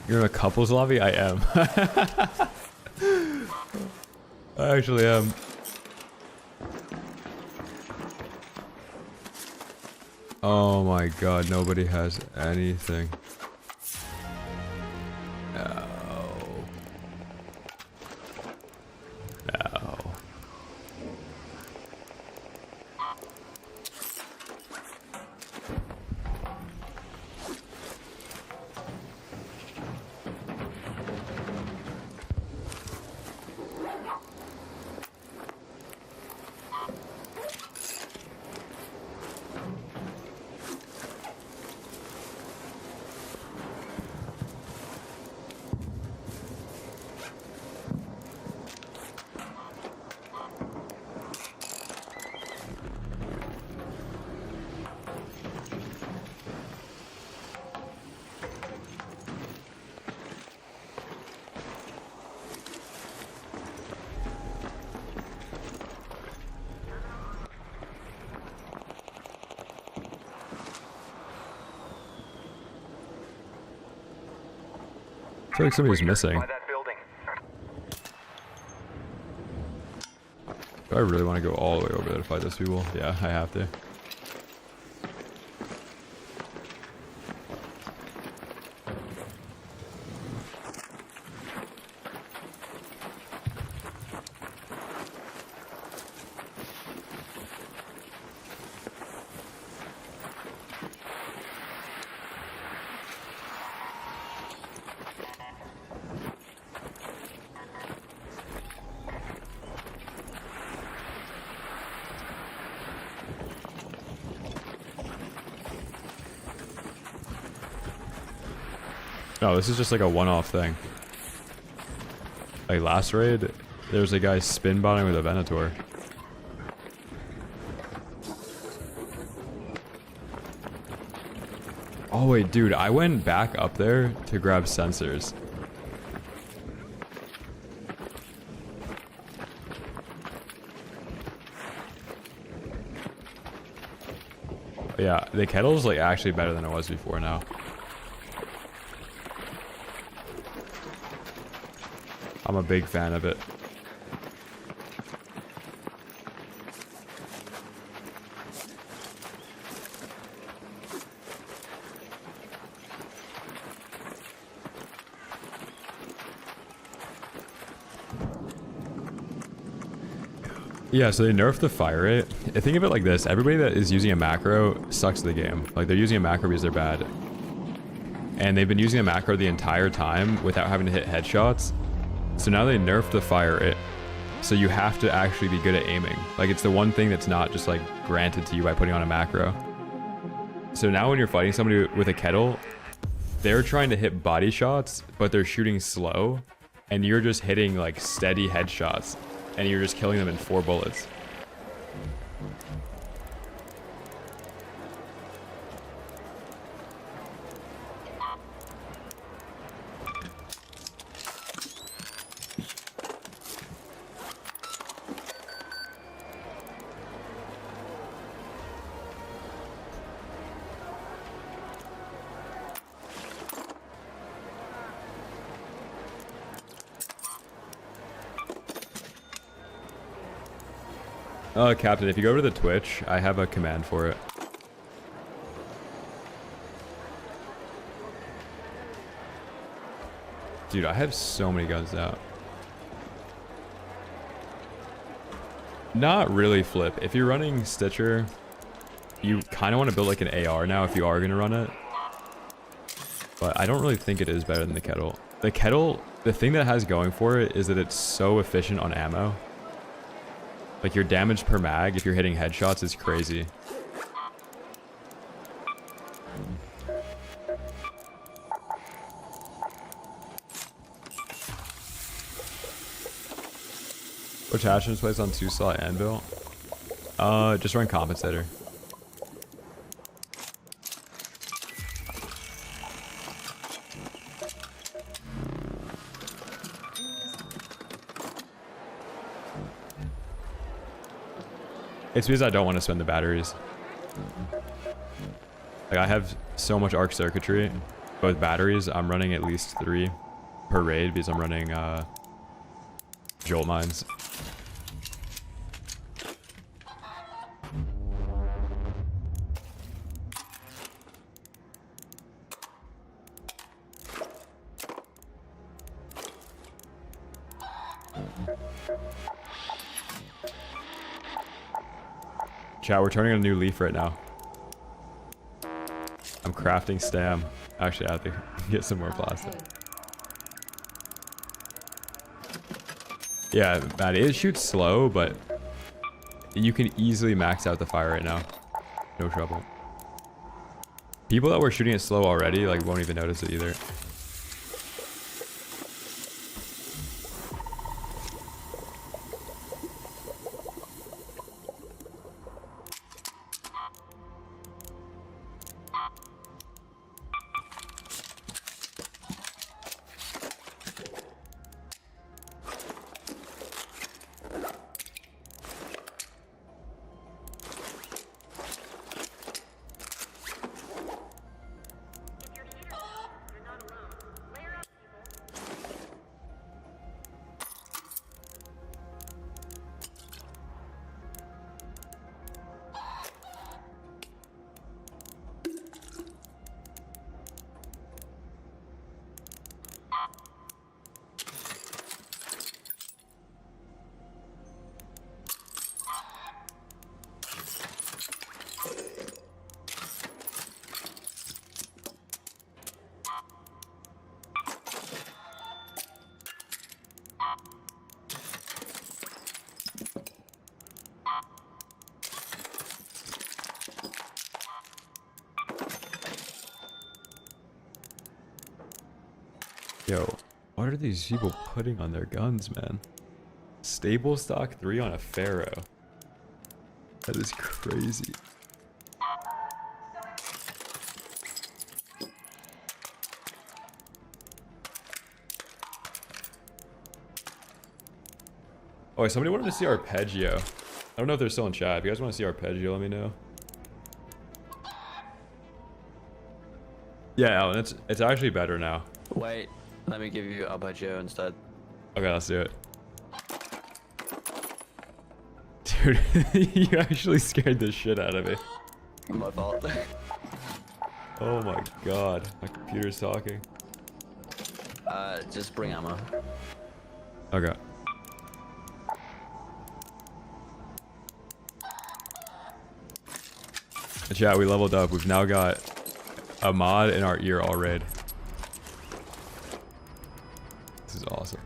You're in a couples lobby? I am. I actually am. Oh my god, nobody has anything. No. No. I feel like somebody's missing. By that building. Do I really want to go all the way over there to fight those people? Yeah, I have to. No, this is just like a one-off thing. Like last raid, there was a guy spin botting with a Venator. Oh wait, dude, I went back up there to grab sensors. Yeah, the kettle's like actually better than it was before now. I'm a big fan of it. Yeah, so they nerfed the fire rate. Think of it like this. Everybody that is using a macro sucks at the game. Like, they're using a macro because they're bad. And they've been using a macro the entire time without having to hit headshots. So now they nerfed the fire rate. So you have to actually be good at aiming. Like, it's the one thing that's not just, like, granted to you by putting on a macro. So now when you're fighting somebody with a kettle, they're trying to hit body shots, but they're shooting slow. And you're just hitting, like, steady headshots. And you're just killing them in 4 bullets. Captain, if you go over to the Twitch, I have a command for it. Dude, I have so many guns out. Not really flip. If you're running Stitcher, you kind of want to build like an AR now if you are going to run it. But I don't really think it is better than the Kettle. The Kettle, the thing that it has going for it is that it's so efficient on ammo. Like your damage per mag, if you're hitting headshots, is crazy. Attachments placed on 2-slot anvil. Just run compensator. It's because I don't want to spend the batteries. Like I have so much arc circuitry, but with batteries, I'm running at least 3 per raid because I'm running jolt mines. Chat, we're turning on a new leaf right now. I'm crafting stam. Actually, I have to get some more plastic. Yeah, man, it shoots slow, but you can easily max out the fire right now. No trouble. People that were shooting it slow already, like, won't even notice it either. Yo, what are these people putting on their guns, man? Stable stock 3 on a Pharaoh. That is crazy. Oh, somebody wanted to see Arpeggio. I don't know if they're still in chat. If you guys want to see Arpeggio, let me know. Yeah, Alan, it's actually better now. Wait, let me give you Arpeggio instead. Okay, let's do it. Dude, you actually scared the shit out of me. My fault. Oh my god, my computer's talking. Just bring ammo. Okay. Chat, we leveled up. We've now got a mod in our ear all raid. This is awesome.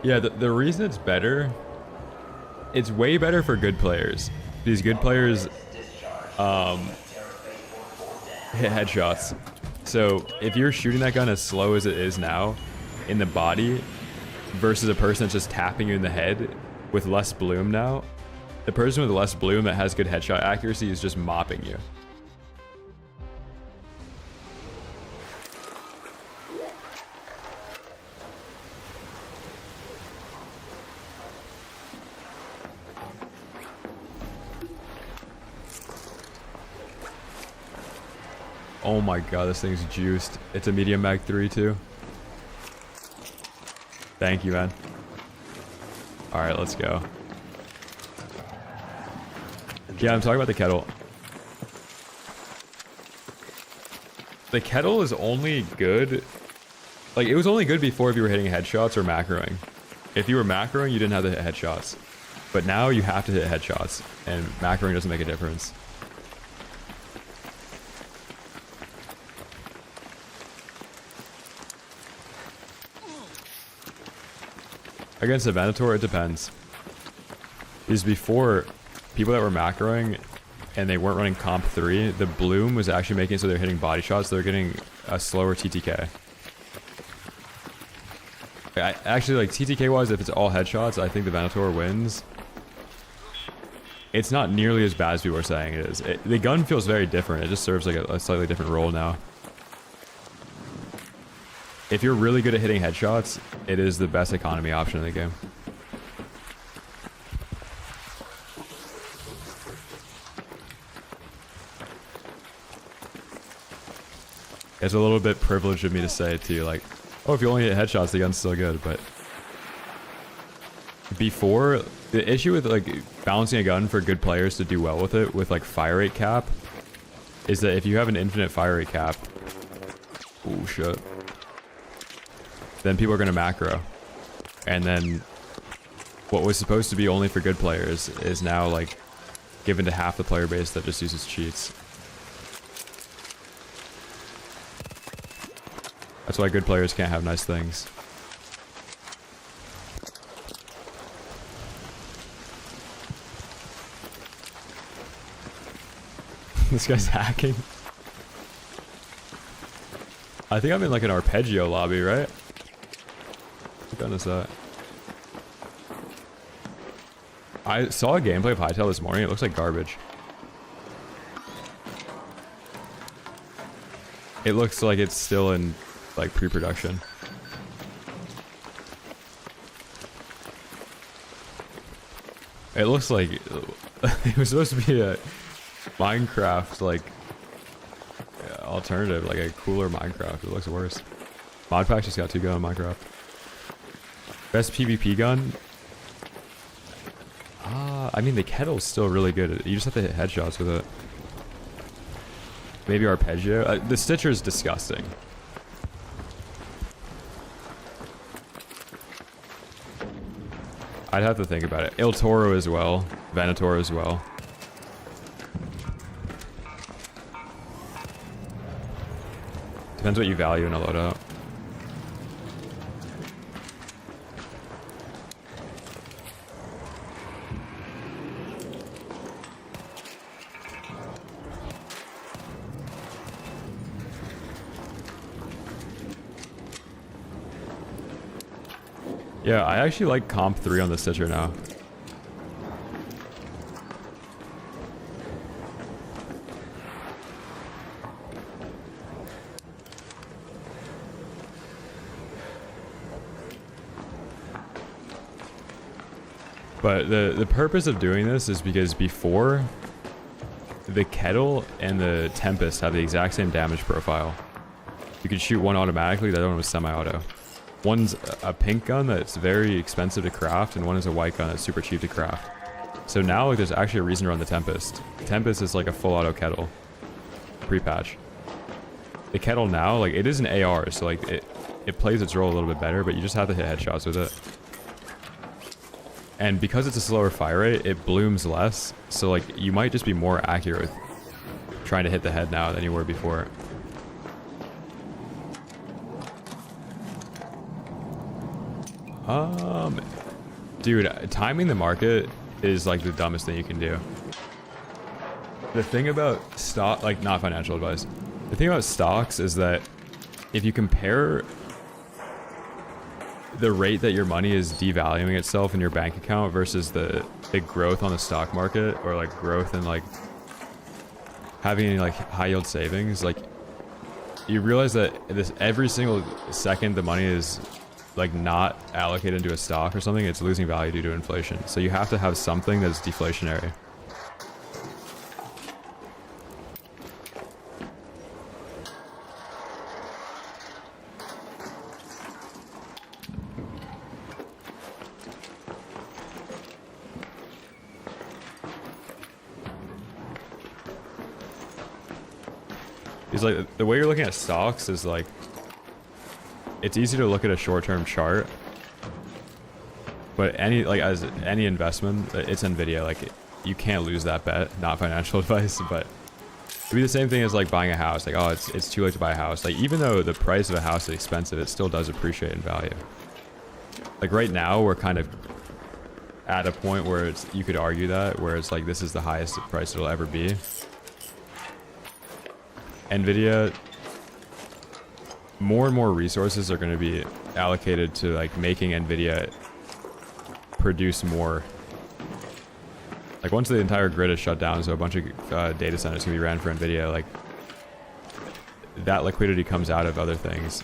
Yeah, the reason it's better, it's way better for good players. These good players hit headshots. So if you're shooting that gun as slow as it is now in the body versus a person that's just tapping you in the head with less bloom now, the person with less bloom that has good headshot accuracy is just mopping you. Oh my god, this thing's juiced. It's a medium mag 3 too. Thank you, man. Alright, let's go. Yeah, I'm talking about the Kettle. The Kettle is only good... Like, it was only good before if you were hitting headshots or macroing. if you were macroing, you didn't have to hit headshots. But now you have to hit headshots, and macroing doesn't make a difference. Against a Venator, it depends. Because before, people that were macroing and they weren't running comp 3, the bloom was actually making it so they're hitting body shots, they're getting a slower TTK. Actually, like, TTK wise, if it's all headshots, I think the Venator wins. It's not nearly as bad as people are saying it is. The gun feels very different, it just serves like a slightly different role now. If you're really good at hitting headshots, it is the best economy option in the game. It's a little bit privileged of me to say it to you, like, oh, if you only hit headshots, the gun's still good, but... Before, the issue with, like, balancing a gun for good players to do well with it, with, like, fire rate cap, is that if you have an infinite fire rate cap... Oh, shit. Then people are going to macro. And then what was supposed to be only for good players is now, like, given to half the player base that just uses cheats. That's why good players can't have nice things. This guy's hacking. I think I'm in like an arpeggio lobby, right? What gun is that? I saw a gameplay of Hytale this morning. It looks like garbage. It looks like it's still in like pre-production. It looks like it was supposed to be a Minecraft like alternative, like a cooler Minecraft. It looks worse. Modpack just got too good on Minecraft. Best PvP gun? I mean the Kettle's still really good. You just have to hit headshots with it. Maybe arpeggio. The Stitcher's disgusting. I'd have to think about it. Il Toro as well. Venator as well. Depends what you value in a loadout. Yeah, I actually like comp 3 on the Stitcher now. But the purpose of doing this is because before, the Kettle and the Tempest have the exact same damage profile. You can shoot one automatically, the other one was semi-auto. One's a pink gun that's very expensive to craft, and one is a white gun that's super cheap to craft. So now like, there's actually a reason to run the Tempest. Tempest is like a full auto Kettle. Pre-patch. The Kettle now, like it is an AR, so like it plays its role a little bit better, but you just have to hit headshots with it. And because it's a slower fire rate, it blooms less, so like you might just be more accurate with trying to hit the head now than you were before. Dude, timing the market is like the dumbest thing you can do. The thing about stock, like not financial advice, the thing about stocks is that if you compare the rate that your money is devaluing itself in your bank account versus the growth on the stock market, or like growth in like having like high yield savings, like you realize that every single second the money is like not allocated into a stock or something, it's losing value due to inflation. So you have to have something that's deflationary. It's like the way you're looking at stocks is like, it's easy to look at a short-term chart But as any investment, it's in video. Like, you can't lose that bet. Not financial advice, but it'd be the same thing as like buying a house. Like, oh, it's too late to buy a house. Like, even though the price of a house is expensive, it still does appreciate in value. Like right now, we're kind of at a point where you could argue that, where it's like this is the highest price it'll ever be. Nvidia, more and more resources are going to be allocated to like making Nvidia produce more. Like once the entire grid is shut down, so a bunch of data centers can be ran for Nvidia, like that liquidity comes out of other things.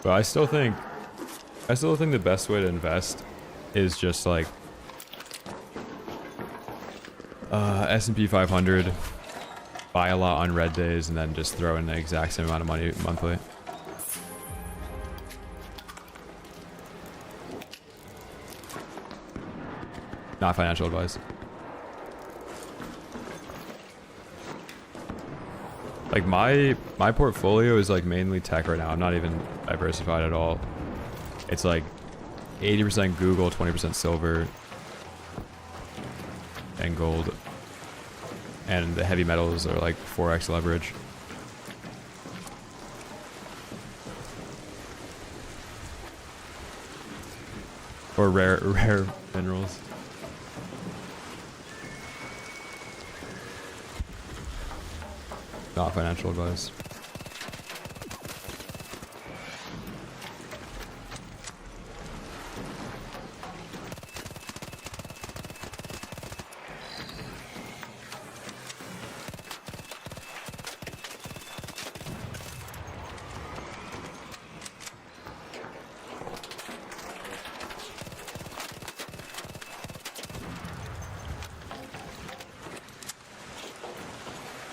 But I still think the best way to invest is just like S&P 500, buy a lot on red days, and then just throw in the exact same amount of money monthly. Not financial advice. Like my portfolio is like mainly tech right now. I'm not even diversified at all. It's like 80% Google, 20% silver, and gold. And the heavy metals are like 4x leverage. Or rare minerals. Not financial advice.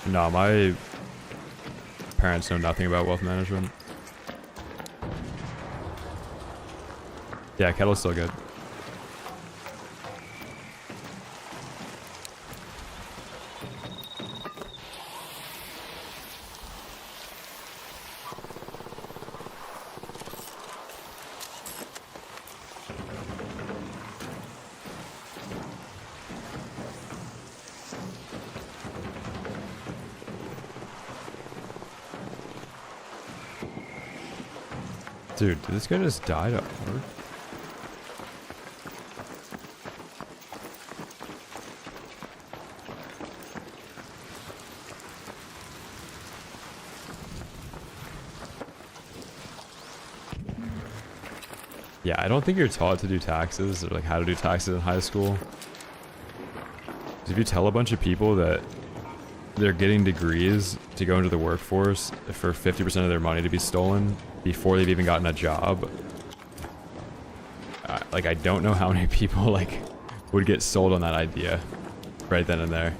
No, my parents know nothing about wealth management. Yeah, Kettle's still good. Dude, did this guy just die at work? Yeah, I don't think you're taught to do taxes or like how to do taxes in high school. 'Cause if you tell a bunch of people that they're getting degrees to go into the workforce for 50% of their money to be stolen before they've even gotten a job, like I don't know how many people like would get sold on that idea right then and there.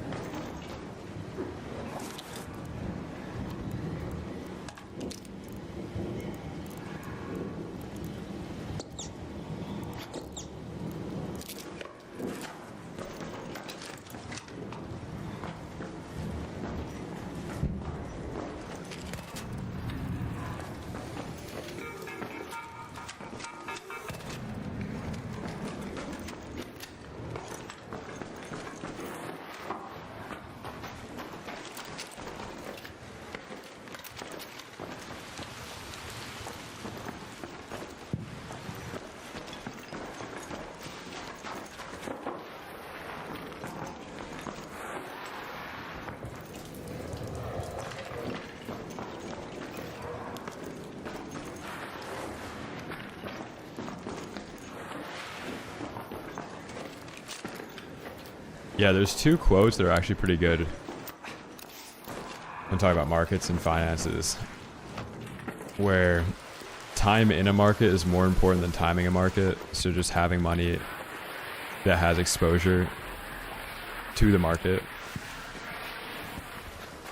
Yeah, there's two quotes that are actually pretty good when talking about markets and finances, where time in a market is more important than timing a market. So just having money that has exposure to the market,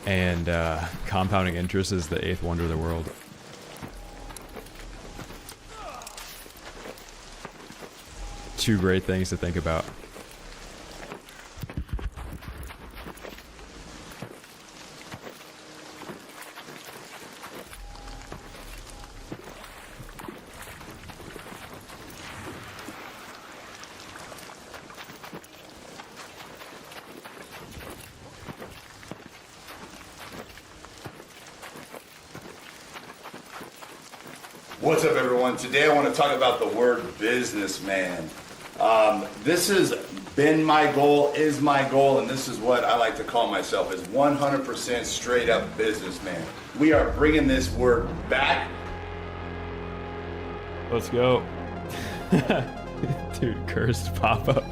and compounding interest is the eighth wonder of the world. Two great things to think about. What's up, everyone? Today I want to talk about the word businessman. This has been my goal, is my goal, and this is what I like to call myself, as 100% straight up businessman. We are bringing this word back. Let's go. Dude, cursed pop-up.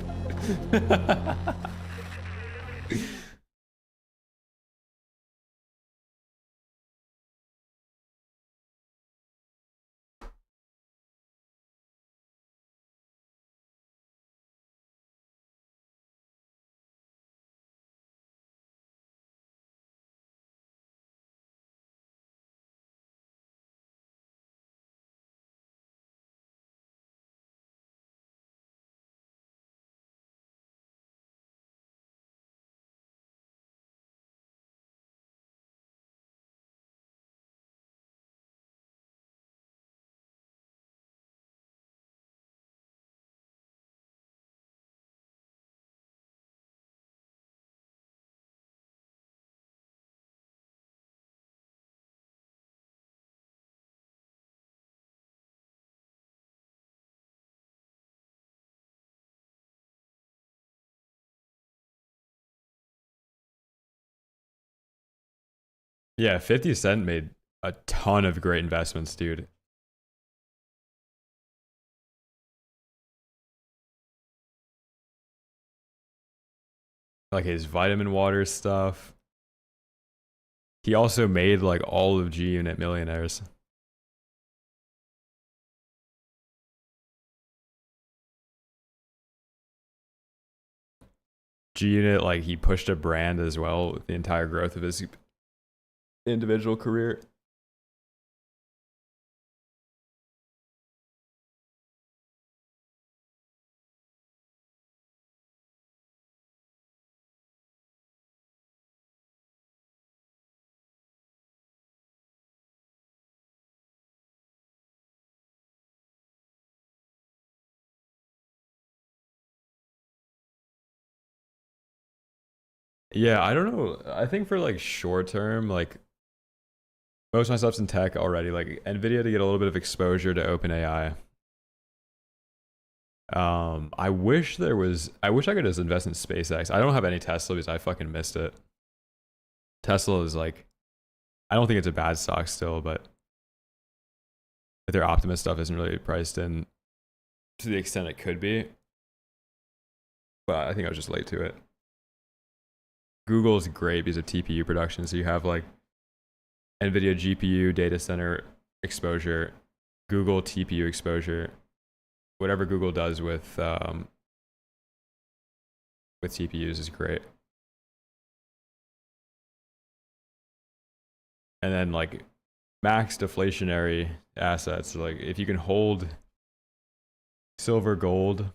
Yeah, 50 Cent made a ton of great investments, dude. Like his vitamin water stuff. He also made like all of G Unit Millionaires. G Unit, like he pushed a brand as well with the entire growth of his individual career. Yeah, I don't know. I think for like short term, like most of my stuff's in tech already. Like Nvidia to get a little bit of exposure to OpenAI. I wish I could just invest in SpaceX. I don't have any Tesla because I fucking missed it. Tesla is like, I don't think it's a bad stock still, but their Optimus stuff isn't really priced in to the extent it could be. But I think I was just late to it. Google is great because of TPU production. So you have like NVIDIA GPU data center exposure, Google TPU exposure, whatever Google does with TPUs is great. And then like max deflationary assets, like if you can hold silver, gold,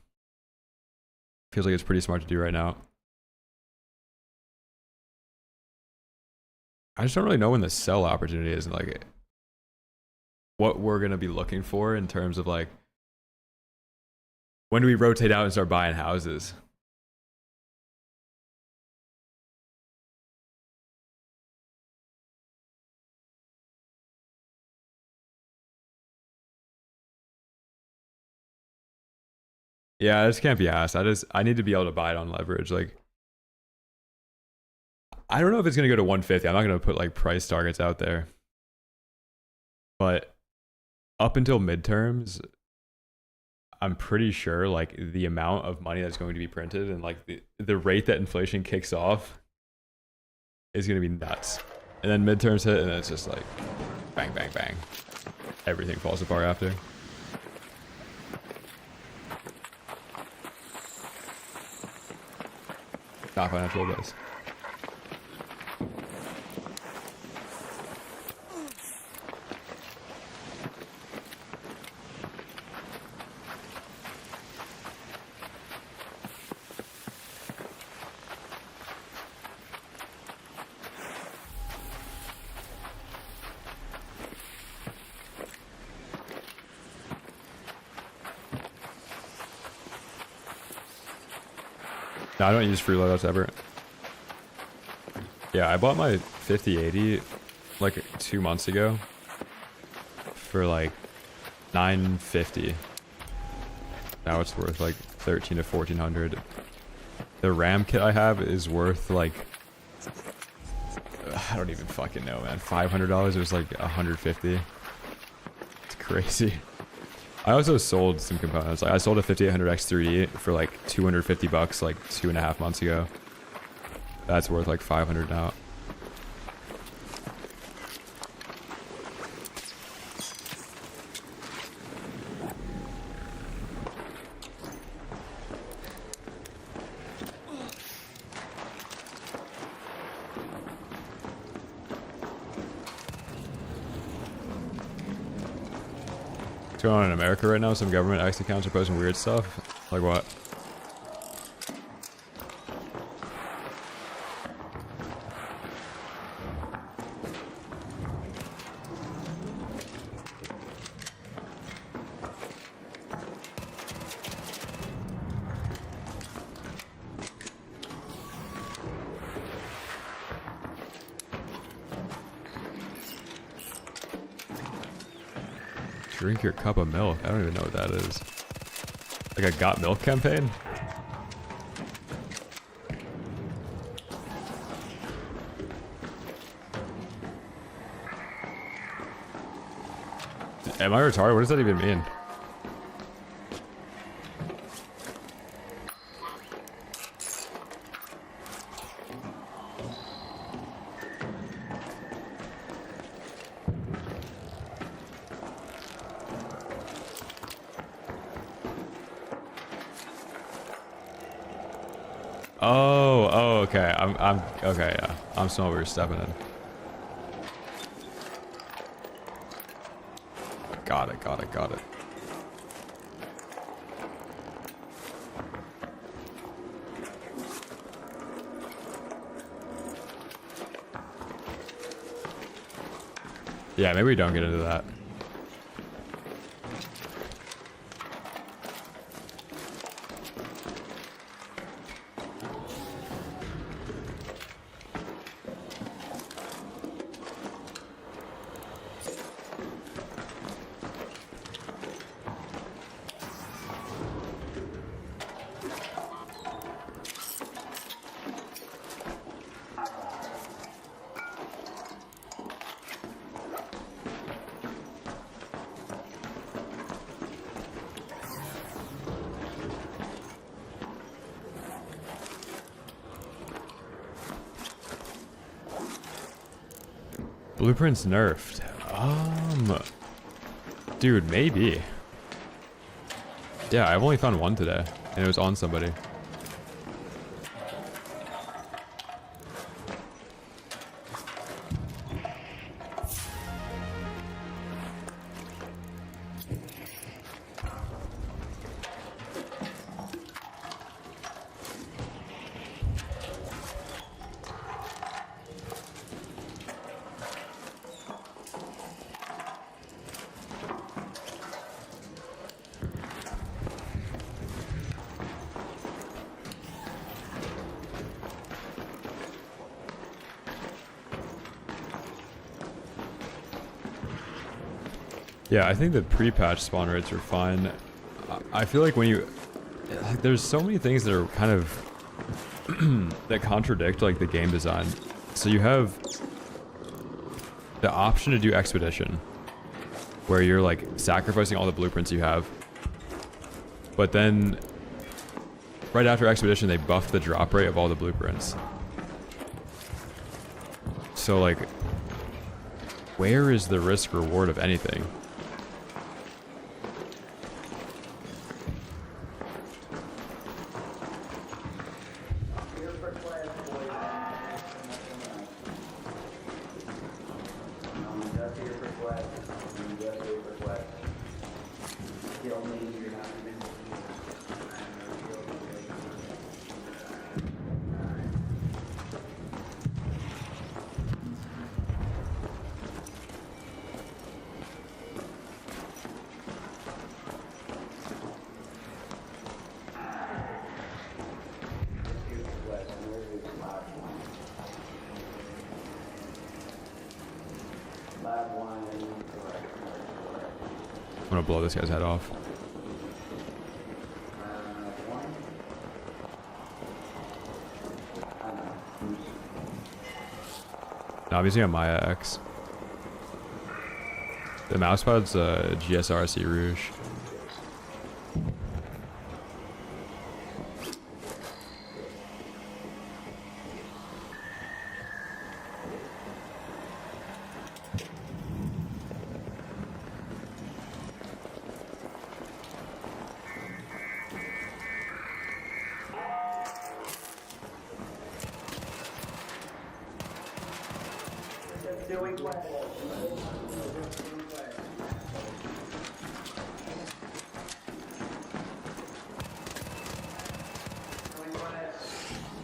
feels like it's pretty smart to do right now. I just don't really know when the sell opportunity is and like what we're going to be looking for in terms of like when do we rotate out and start buying houses? Yeah, I just can't be asked. I need to be able to buy it on leverage. Like, I don't know if it's going to go to 150. I'm not going to put like price targets out there. But up until midterms, I'm pretty sure like the amount of money that's going to be printed and like the rate that inflation kicks off is going to be nuts. And then midterms hit and then it's just like bang, bang, bang. Everything falls apart after. Not financial advice. No, I don't use free loadouts ever. Yeah, I bought my 5080 like 2 months ago for like $950. Now it's worth like $1,300 to $1,400. The RAM kit I have is worth like, I don't even fucking know, man. $500. It was like $150. It's crazy. I also sold some components. Like I sold a 5800X 3D for like $250 like 2.5 months ago. That's worth like $500 now. What's going on in America right now? Some government X accounts are posting weird stuff. Like what? Drink your cup of milk. I don't even know what that is. Like a got milk campaign? Am I retarded? What does that even mean? Oh, okay. I'm okay. Yeah, I'm small. We're stepping in. Got it. Yeah, maybe we don't get into that. Blueprints nerfed. Dude, maybe. Yeah, I've only found one today, and it was on somebody. Yeah, I think the pre-patch spawn rates are fine. I feel like when you... there's so many things that are kind of... that contradict, like, the game design. So you have the option to do Expedition, where you're, like, sacrificing all the blueprints you have But then, right after Expedition, they buffed the drop rate of all the blueprints. So, like, where is the risk reward of anything? I'm gonna blow this guy's head off. No, I'm using a Maya X. The mousepad's GSRC Rouge.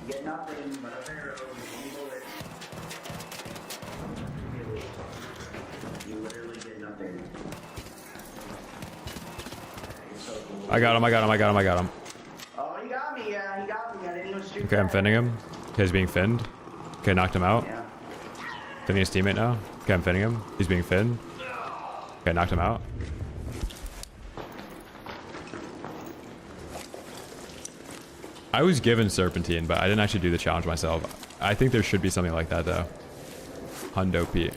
Get nothing but a pair of bullets. You literally get nothing. I got him, I got him, I got him, I got him. Oh, he got me, yeah, he got me. I didn't even shoot. Okay, I'm finning him. Okay, he's being finned. Okay, knocked him out. Yeah. Finning his teammate now. Okay, I'm finning him. He's being finned. Okay, knocked him out. I was given Serpentine, but I didn't actually do the challenge myself. I think there should be something like that, though. Hundo Pete.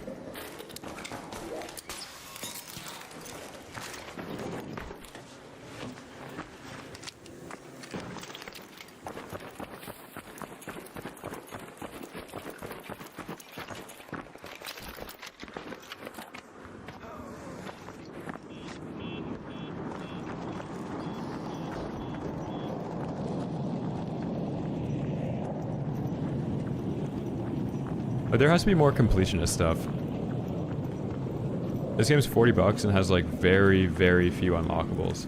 But there has to be more completionist stuff. This game's $40 and has like very, very few unlockables.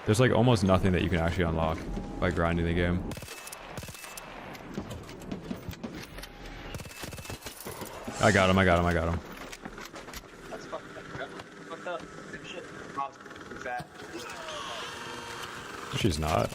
There's like almost nothing that you can actually unlock by grinding the game. I got him, I got him, I got him. That's fucked up. Shit. Fat. She's not.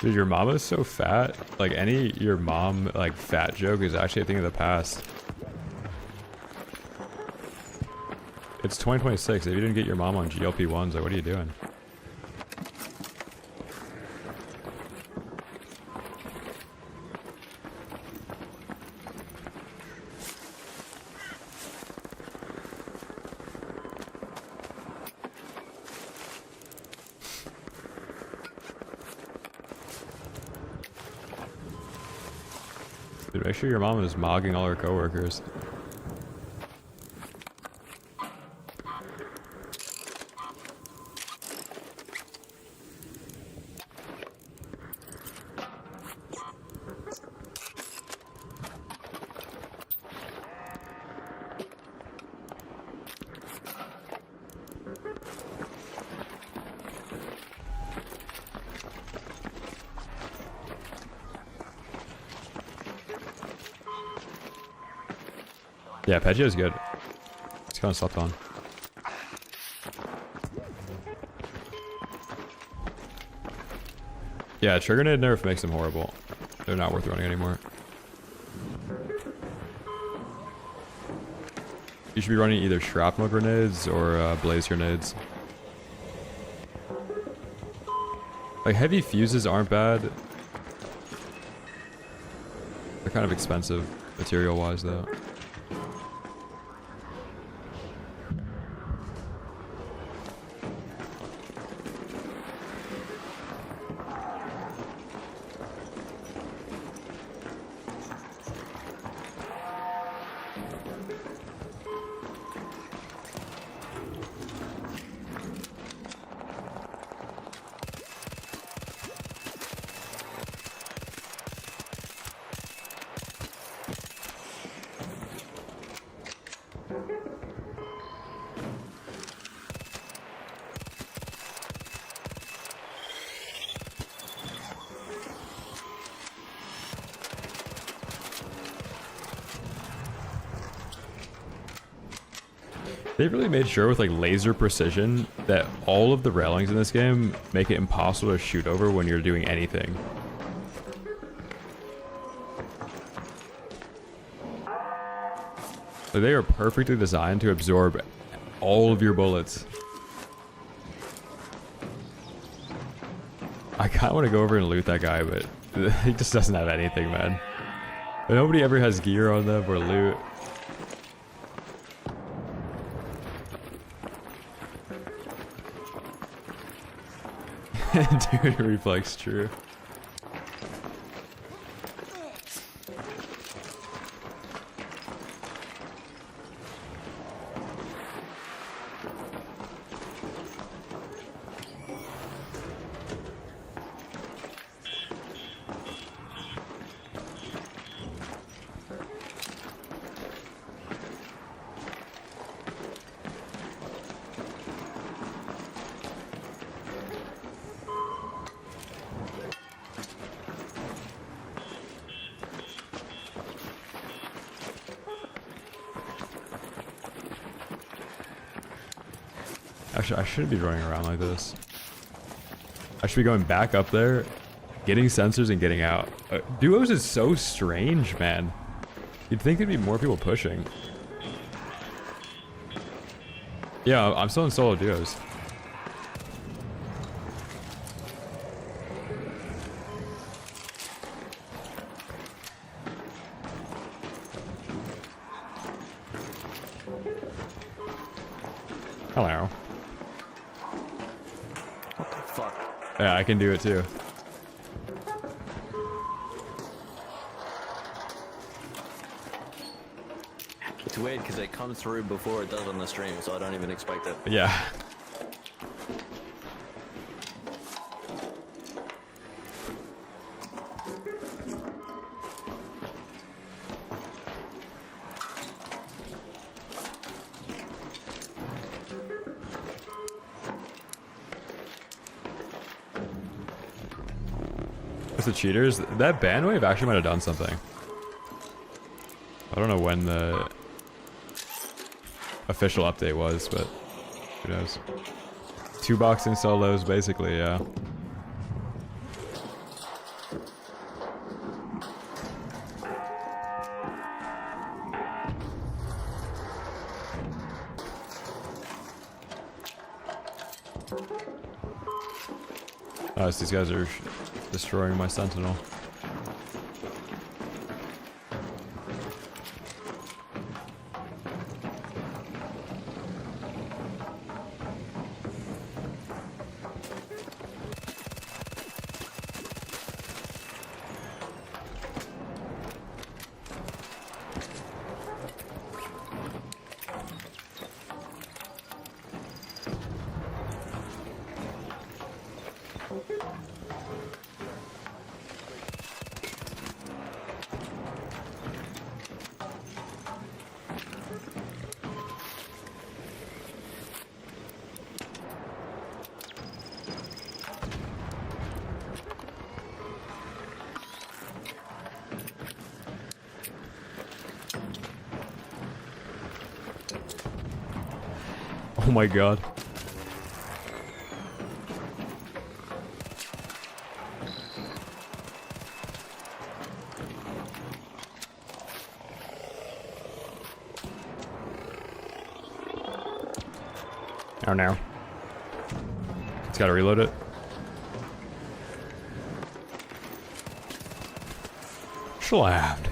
Dude, your mom is so fat. Like, any your mom, like, fat joke is actually a thing of the past. It's 2026. If you didn't get your mom on GLP-1s, like, what are you doing? Dude, make sure your mom is mogging all her coworkers. Yeah, Peggio's good. He's kind of slept on. Yeah, Trigger Nade nerf makes them horrible. They're not worth running anymore. You should be running either shrapnel grenades or blaze grenades. Like, heavy fuses aren't bad. They're kind of expensive material-wise, though. They really made sure with like laser precision that all of the railings in this game make it impossible to shoot over when you're doing anything. Like, they are perfectly designed to absorb all of your bullets. I kind of want to go over and loot that guy, but he just doesn't have anything, man. Nobody ever has gear on them or loot. Dude, reflex, true. Actually, I shouldn't be running around like this. I should be going back up there, getting sensors and getting out. Duos is so strange, man. You'd think there'd be more people pushing. Yeah, I'm still in solo duos. Hello. What the fuck? Yeah, I can do it too. It's weird because it comes through before it does on the stream, so I don't even expect it. Yeah. With the cheaters, that ban wave actually might have done something. I don't know when the official update was, but who knows. 2 boxing solos, basically, yeah. Oh, so these guys are destroying my sentinel. Oh my god. Oh no. It's gotta reload it. Slapped.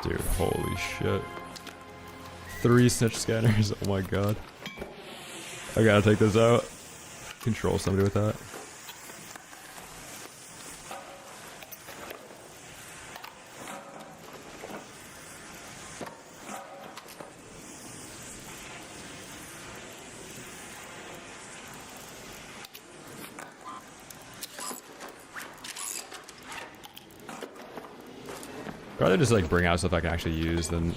Dude, holy shit. 3 snitch scanners, oh my god. I gotta take this out. Control somebody with that. Rather just like bring out stuff I can actually use than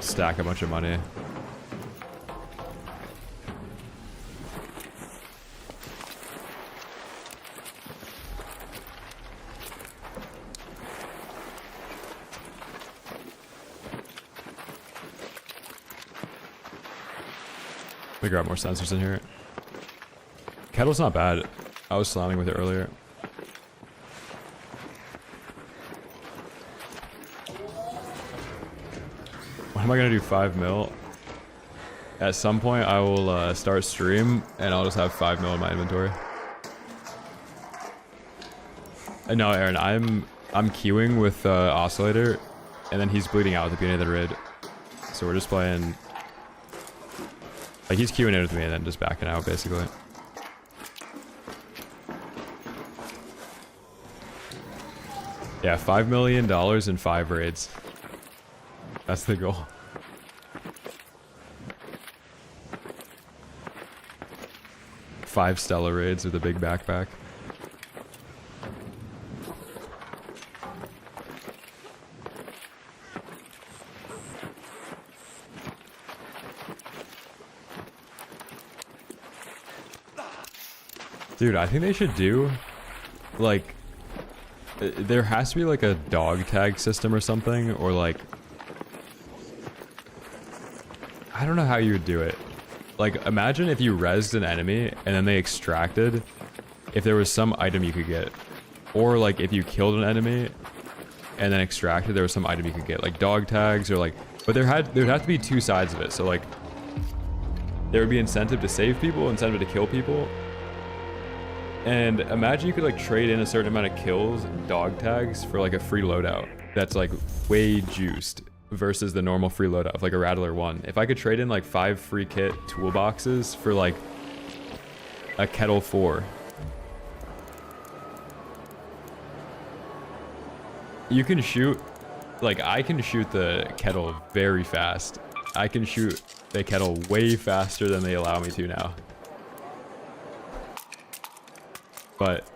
stack a bunch of money. Let me grab more sensors in here. Kettle's not bad. I was slamming with it earlier. When am I gonna do 5 mil? At some point I will start stream and I'll just have 5 mil in my inventory. No, Aaron, I'm queuing with Oscillator, and then he's bleeding out at the beginning of the raid. So we're just playing. Like he's queuing in with me and then just backing out basically. Yeah, $5 million in 5 raids. That's the goal. Five Stella raids with a big backpack. Dude, I think they should do, like, there has to be like a dog tag system or something, or like, I don't know how you would do it. Like, imagine if you rezzed an enemy and then they extracted, if there was some item you could get. Or like if you killed an enemy and then extracted, there was some item you could get. Like dog tags or like, but there'd have to be 2 sides of it. So like, there would be incentive to save people, incentive to kill people. And imagine you could like trade in a certain amount of kills, dog tags, for like a free loadout that's like way juiced versus the normal free loadout of like a Rattler 1. If I could trade in like 5 free kit toolboxes for like a Kettle 4. You can shoot, like I can shoot the Kettle very fast. I can shoot the Kettle way faster than they allow me to now. But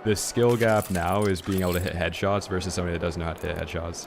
the skill gap now is being able to hit headshots versus somebody that doesn't know how to hit headshots.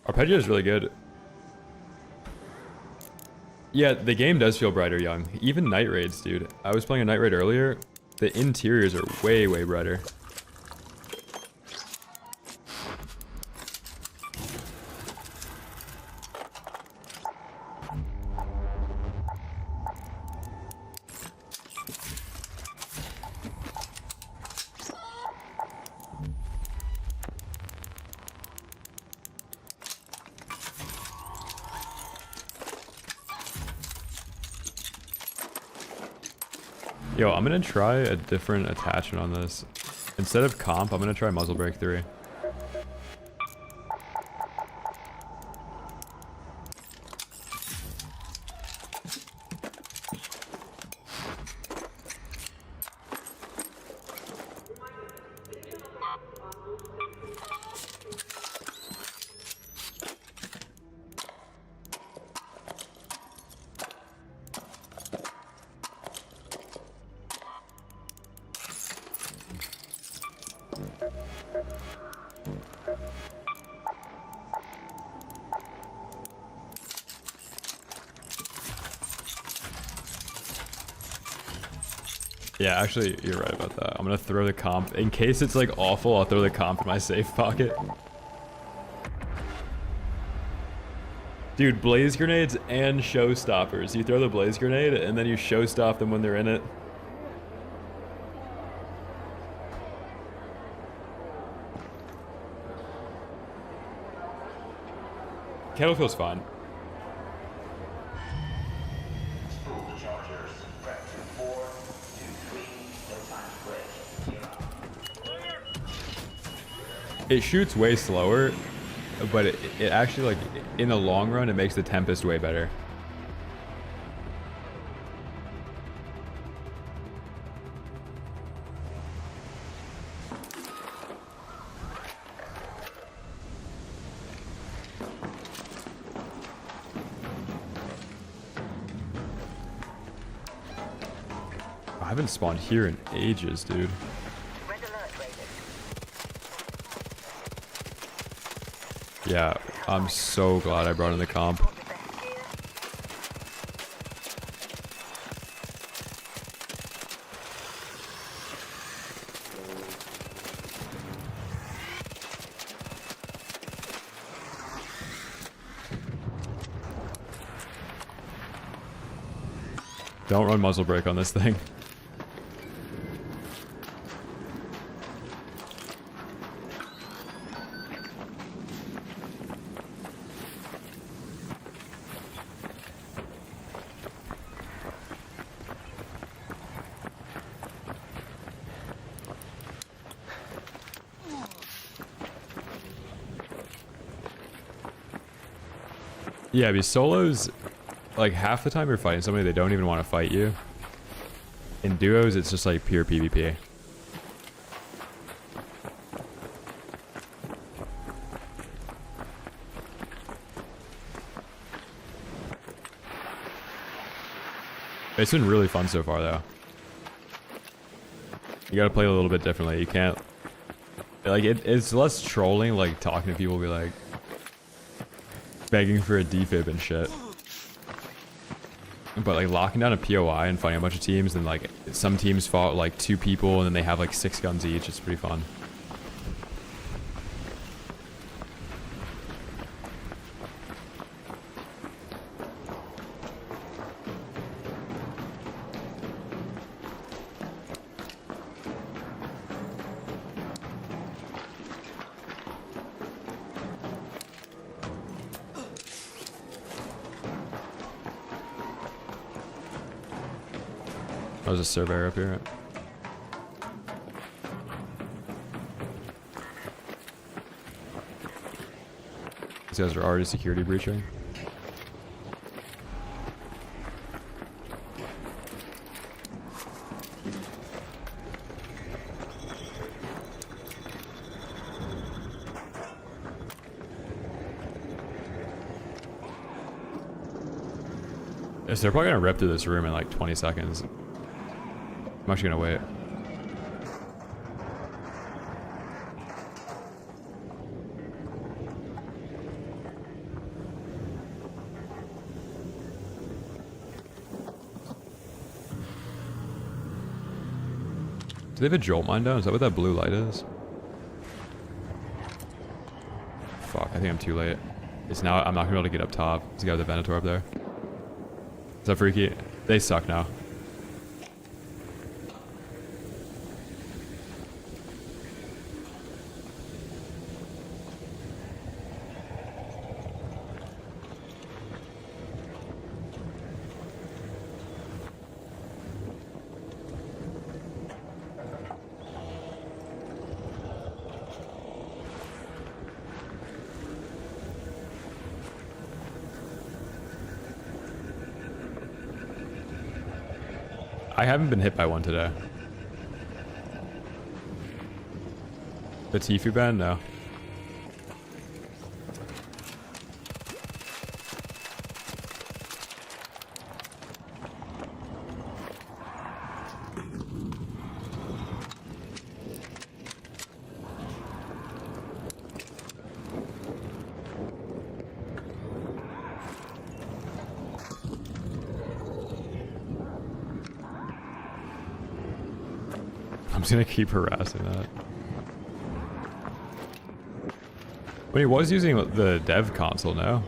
Arpeggio is really good. Yeah, the game does feel brighter, Young. Even night raids, dude. I was playing a night raid earlier. The interiors are way, way brighter. Yo, I'm gonna try a different attachment on this. Instead of comp, I'm gonna try muzzle brake 3. Yeah, actually, you're right about that. I'm gonna throw the comp. In case it's like awful, I'll throw the comp in my safe pocket. Dude, blaze grenades and showstoppers. You throw the blaze grenade and then you showstop them when they're in it. Kettle feels fine. It shoots way slower, but it actually, like, in the long run, it makes the Tempest way better. I haven't spawned here in ages, dude. Yeah, I'm so glad I brought in the comp. Don't run muzzle brake on this thing. Yeah, because solos, like, half the time you're fighting somebody, they don't even want to fight you. In duos, it's just like pure PvP. It's been really fun so far, though. You gotta play a little bit differently. You can't... Like, it's less trolling, like, talking to people, be like... begging for a defib and shit. But like locking down a POI and fighting a bunch of teams, and like some teams fought like 2 people and then they have like 6 guns each. It's pretty fun. There's a surveyor up here. These guys are already security breaching. Yes, they're probably gonna rip through this room in like 20 seconds. I'm actually gonna wait. Do they have a jolt mine down? Is that what that blue light is? Fuck, I think I'm too late. It's now, I'm not gonna be able to get up top. There's a guy with a Venator up there. Is that freaky? They suck now. I haven't been hit by one today. The Tifu band? No. I'm just gonna keep harassing that. But he was using the dev console now.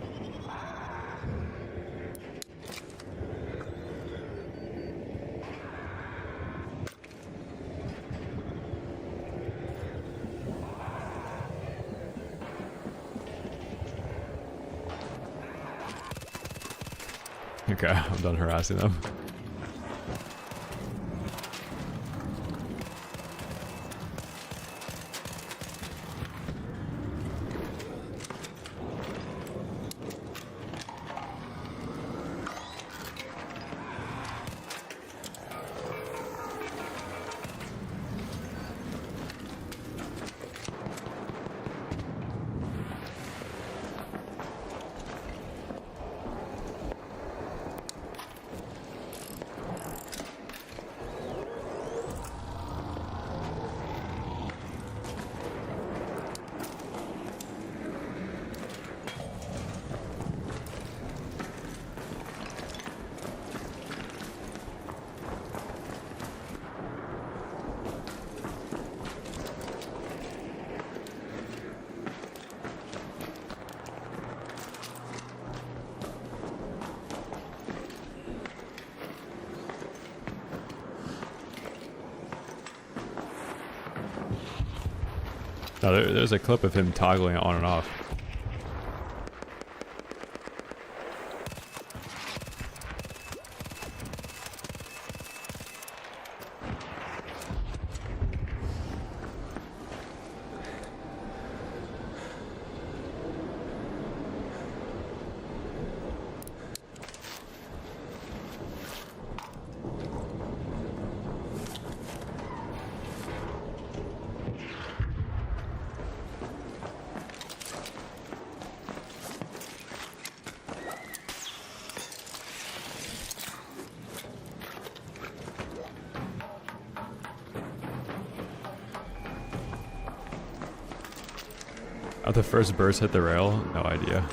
Okay, I'm done harassing them. No, there's a clip of him toggling it on and off. How the first burst hit the rail? No idea.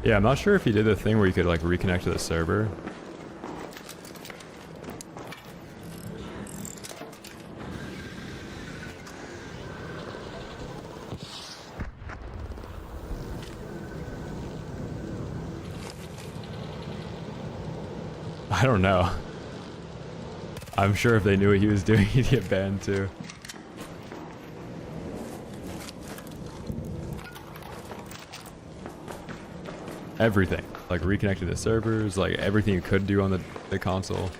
Yeah, I'm not sure if he did the thing where you could like reconnect to the server. I don't know. I'm sure if they knew what he was doing, he'd get banned too. Everything. Like reconnecting the servers, like everything you could do on the console.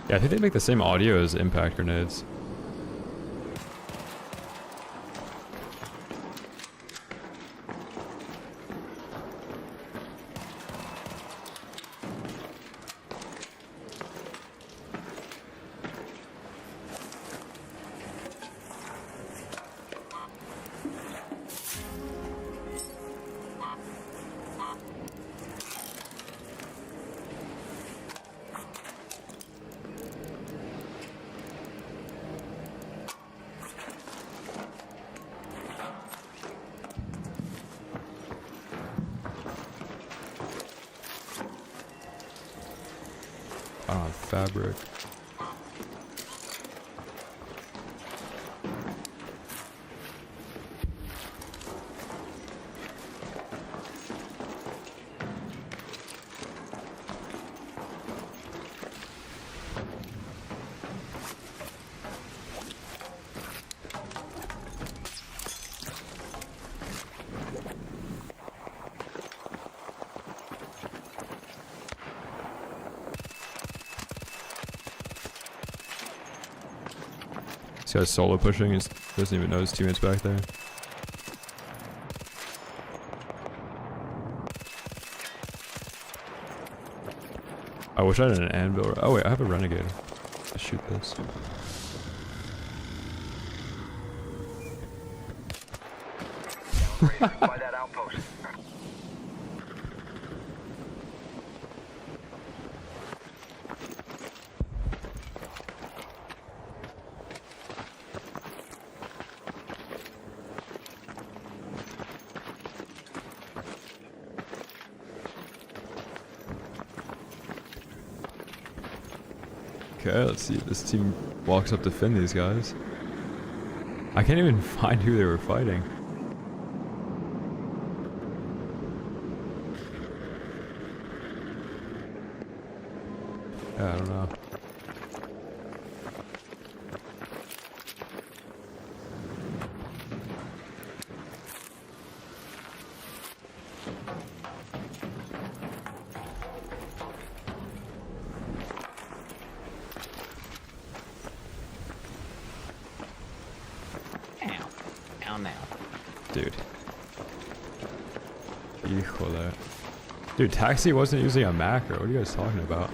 Yeah, I think they make the same audio as impact grenades. Fabric. This guy's solo pushing, he doesn't even know his teammates back there. I wish I had an anvil. Oh wait, I have a renegade. Let's shoot this. By that outpost. Okay, let's see if this team walks up to defend these guys. I can't even find who they were fighting. Yeah, I don't know. Dude. Híjole. Dude, Taxi wasn't using a macro. What are you guys talking about?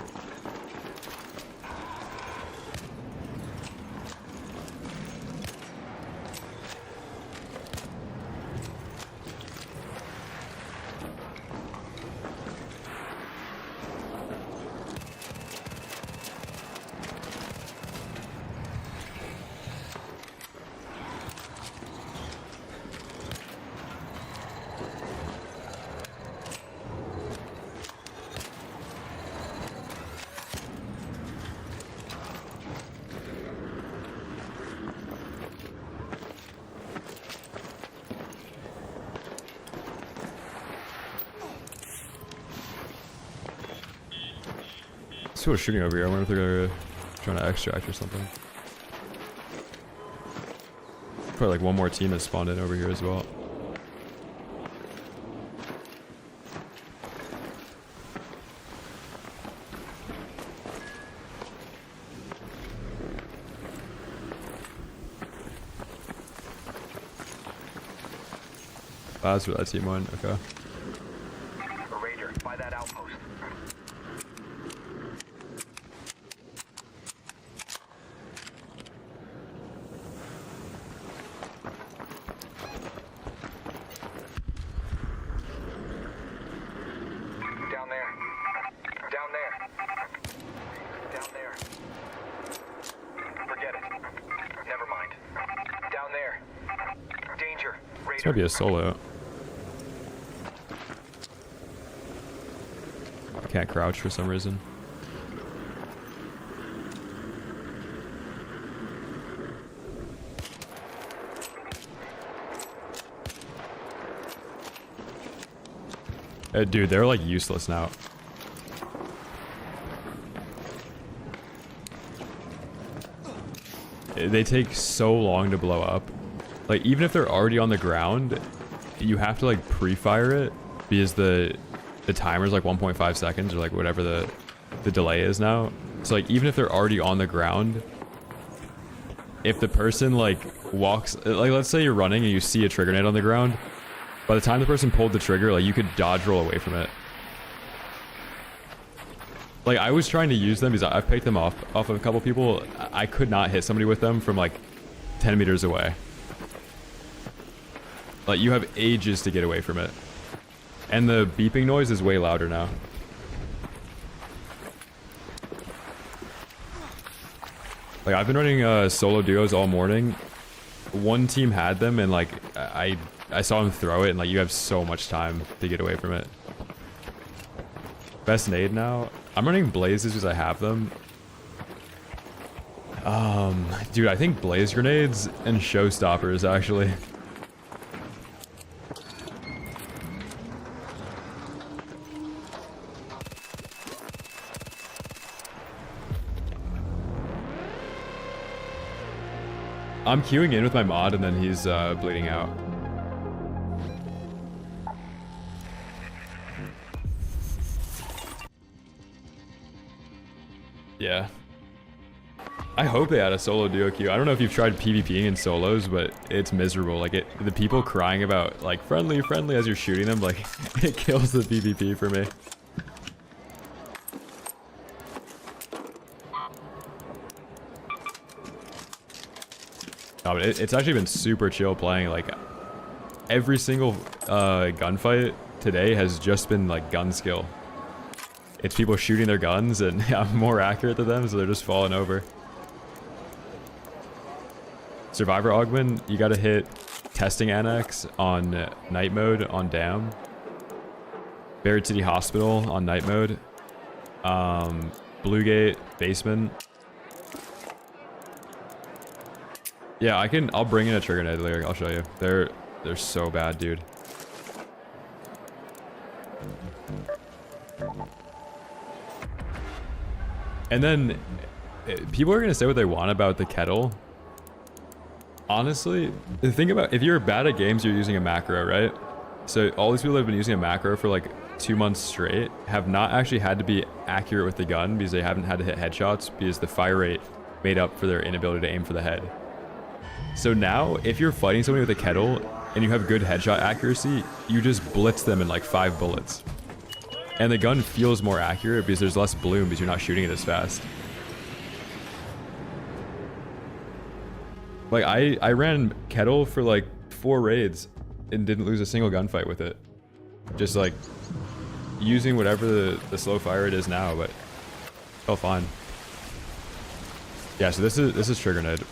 Someone's shooting over here. I wonder if they're trying to extract or something. Probably like one more team that spawned in over here as well. That's where that team went. Okay. Raider, by that outpost. This might be a solo. I can't crouch for some reason. Dude, they're like useless now. They take so long to blow up. Like, even if they're already on the ground, you have to like pre-fire it because the timer's like 1.5 seconds or like whatever the delay is now. So like even if they're already on the ground, if the person like walks, like let's say you're running and you see a trigger grenade on the ground, by the time the person pulled the trigger, like you could dodge roll away from it. Like I was trying to use them because I've picked them off of a couple people. I could not hit somebody with them from like 10 meters away. Like you have ages to get away from it. And the beeping noise is way louder now. Like I've been running solo duos all morning. One team had them and like I saw him throw it and like you have so much time to get away from it. Best nade now. I'm running blazes because I have them. Dude, I think blaze grenades and showstoppers actually. I'm queuing in with my mod and then he's bleeding out. Yeah. I hope they had a solo duo queue. I don't know if you've tried PvPing in solos, but it's miserable. Like the people crying about like friendly as you're shooting them, like it kills the PvP for me. No, but it's actually been super chill playing. Like every single gunfight today has just been like gun skill. It's people shooting their guns and I'm more accurate than them, so they're just falling over. Survivor Augment, you gotta hit Testing Annex on night mode on Dam. Buried City Hospital on night mode. Blue Gate Basement. Yeah, I'll bring in a trigger grenade later, I'll show you. They're so bad, dude. And then people are gonna say what they want about the Kettle. Honestly, the thing about if you're bad at games, you're using a macro, right? So all these people that have been using a macro for like 2 months straight have not actually had to be accurate with the gun because they haven't had to hit headshots because the fire rate made up for their inability to aim for the head. So now, if you're fighting somebody with a Kettle and you have good headshot accuracy, you just blitz them in like 5 bullets. And the gun feels more accurate because there's less bloom because you're not shooting it as fast. Like I ran Kettle for like 4 raids and didn't lose a single gunfight with it. Just like using whatever the slow fire rate is now, but felt fine. Yeah, so this is trigger nade.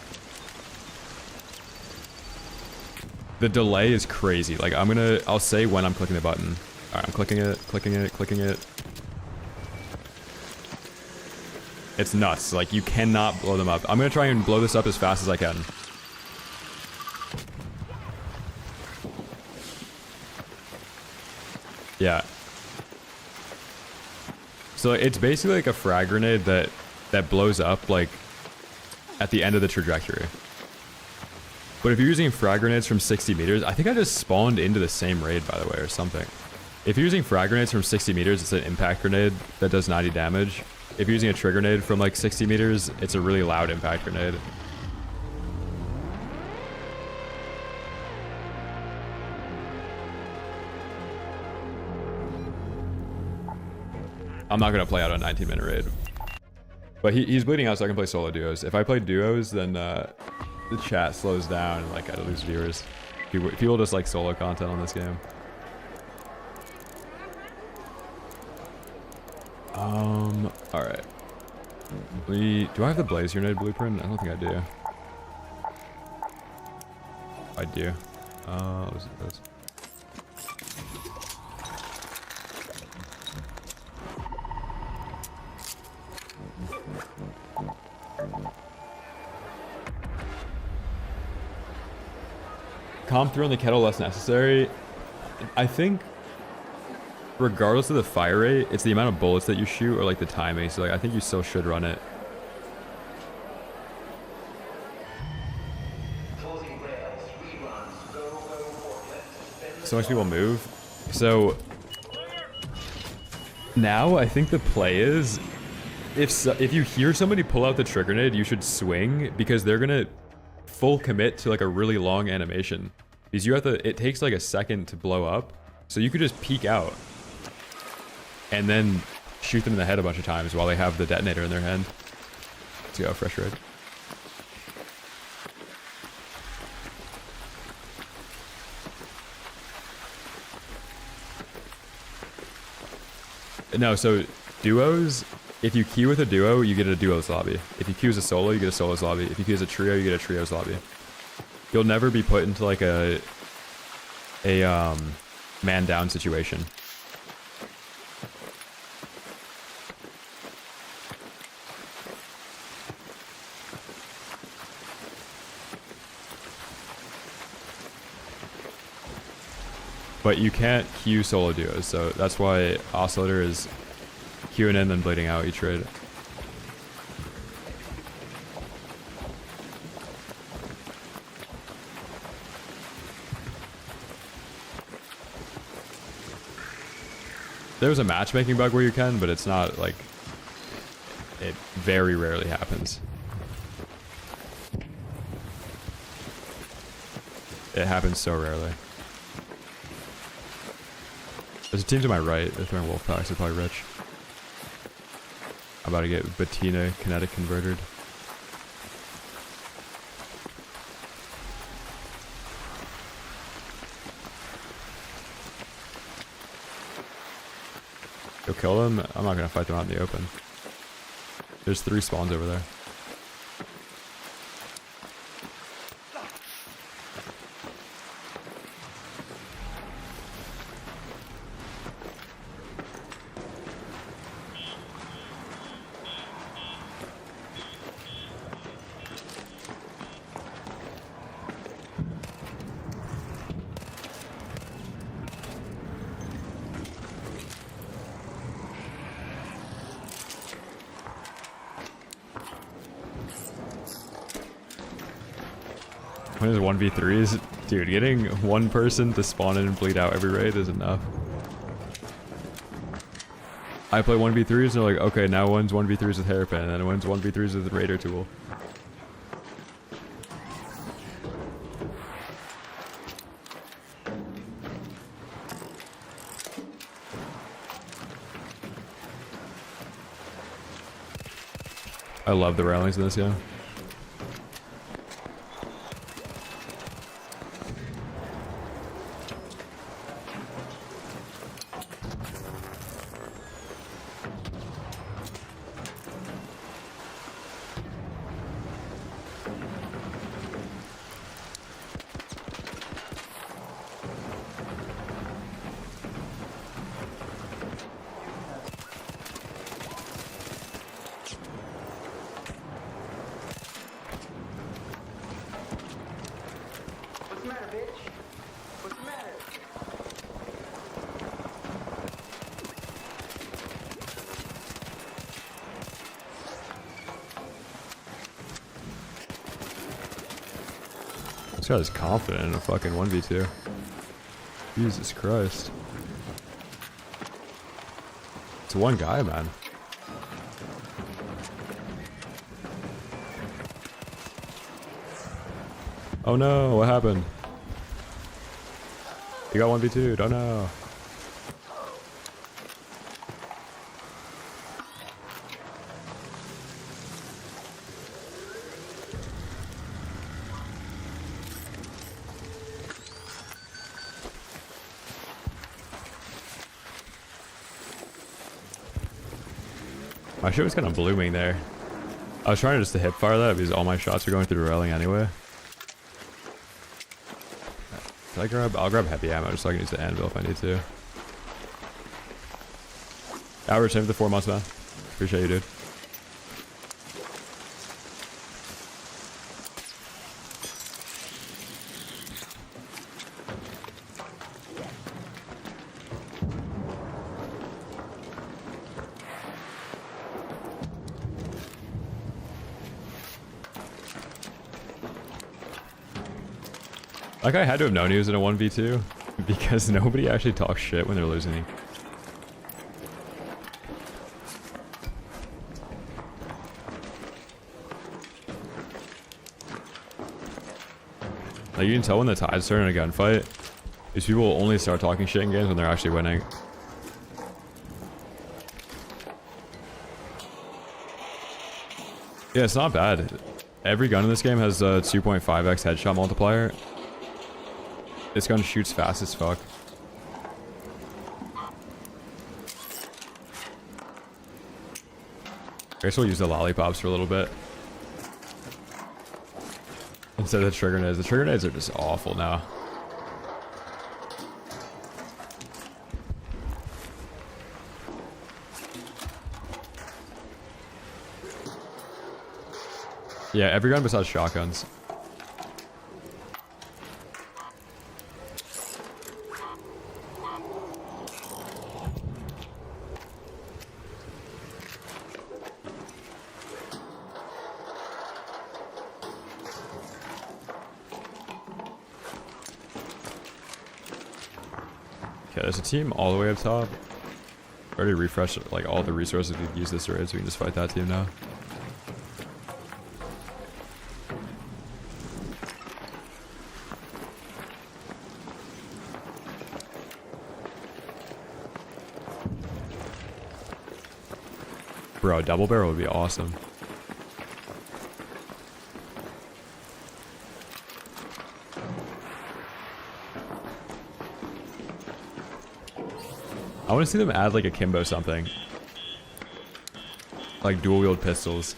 The delay is crazy. Like I'll say when I'm clicking the button. Alright, I'm clicking it. It's nuts. Like you cannot blow them up. I'm gonna try and blow this up as fast as I can. Yeah. So it's basically like a frag grenade that blows up like at the end of the trajectory. But if you're using frag grenades from 60 meters, I think I just spawned into the same raid, by the way, or something. If you're using frag grenades from 60 meters, it's an impact grenade that does 90 damage. If you're using a trigger grenade from like 60 meters, it's a really loud impact grenade. I'm not going to play out a 19-minute raid. But he's bleeding out so I can play solo duos. If I play duos, then the chat slows down and like I lose viewers. People just like solo content on this game. Alright. Do I have the Blaze Grenade blueprint? I don't think I do. I do. Let's look at this. Comp through on the Kettle less necessary. I think regardless of the fire rate, it's the amount of bullets that you shoot or like the timing. So like I think you still should run it. So much people move. So now I think the play is if you hear somebody pull out the trigger nade, you should swing because they're gonna full commit to like a really long animation. Because you have to, it takes like a second to blow up, so you could just peek out and then shoot them in the head a bunch of times while they have the detonator in their hand. Let's go, fresh raid. No, so duos, if you queue with a duo, you get a duos lobby. If you queue as a solo, you get a solos lobby. If you queue as a trio, you get a trios lobby. You'll never be put into like a man down situation. But you can't queue solo duos, so that's why Oscillator is queuing in then bleeding out each raid. There's a matchmaking bug where you can, but it's not like, it very rarely happens. It happens so rarely. There's a team to my right. They're throwing wolf packs. They're probably rich. I'm about to get Bettina kinetic converted. Go kill them. I'm not gonna fight them out in the open. There's 3 spawns over there. When there's 1v3s, dude, getting one person to spawn in and bleed out every raid is enough. I play 1v3s and they're like, okay, now one's 1v3s with hairpin, and then one's 1v3s with raider tool. I love the railings in this game. This guy's confident in a fucking 1v2. Jesus Christ. It's one guy, man. Oh no, what happened? You got 1v2'd, oh no. My shit was kind of blooming there. I was trying just to hip fire that because all my shots were going through the railing anyway. Can I grab? I'll grab heavy ammo just so I can use the anvil if I need to. Albert, same for the 4 months, man. Appreciate you, dude. Like, I had to have known he was in a 1v2 because nobody actually talks shit when they're losing. Like, you can tell when the tide's turning in a gunfight. These people will only start talking shit in games when they're actually winning. Yeah, it's not bad. Every gun in this game has a 2.5x headshot multiplier. This gun shoots fast as fuck. I guess we'll use the lollipops for a little bit. Instead of the trigger nades. The trigger nades are just awful now. Yeah, every gun besides shotguns. Okay, there's a team all the way up top. Already refreshed like all the resources we could use this raid, so we can just fight that team now. Bro, double barrel would be awesome. I want to see them add like a Kimbo something. Like dual wield pistols.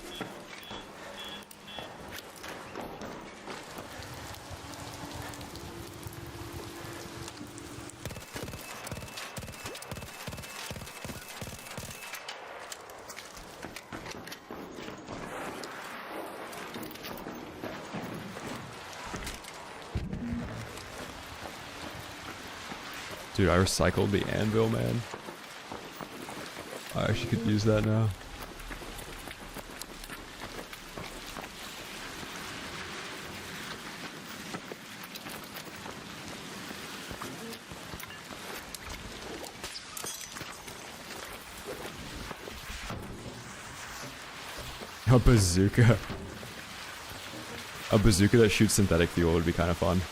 Dude, I recycled the anvil, man. I actually could use that now. A bazooka. A bazooka that shoots synthetic fuel would be kind of fun.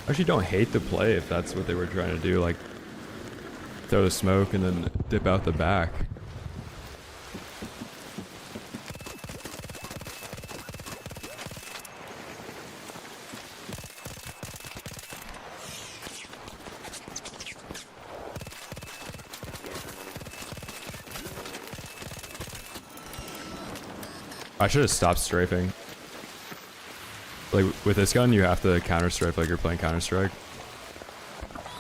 I actually don't hate the play if that's what they were trying to do, like throw the smoke and then dip out the back. I should have stopped strafing. Like, with this gun, you have to counter-strafe like you're playing Counter-Strike.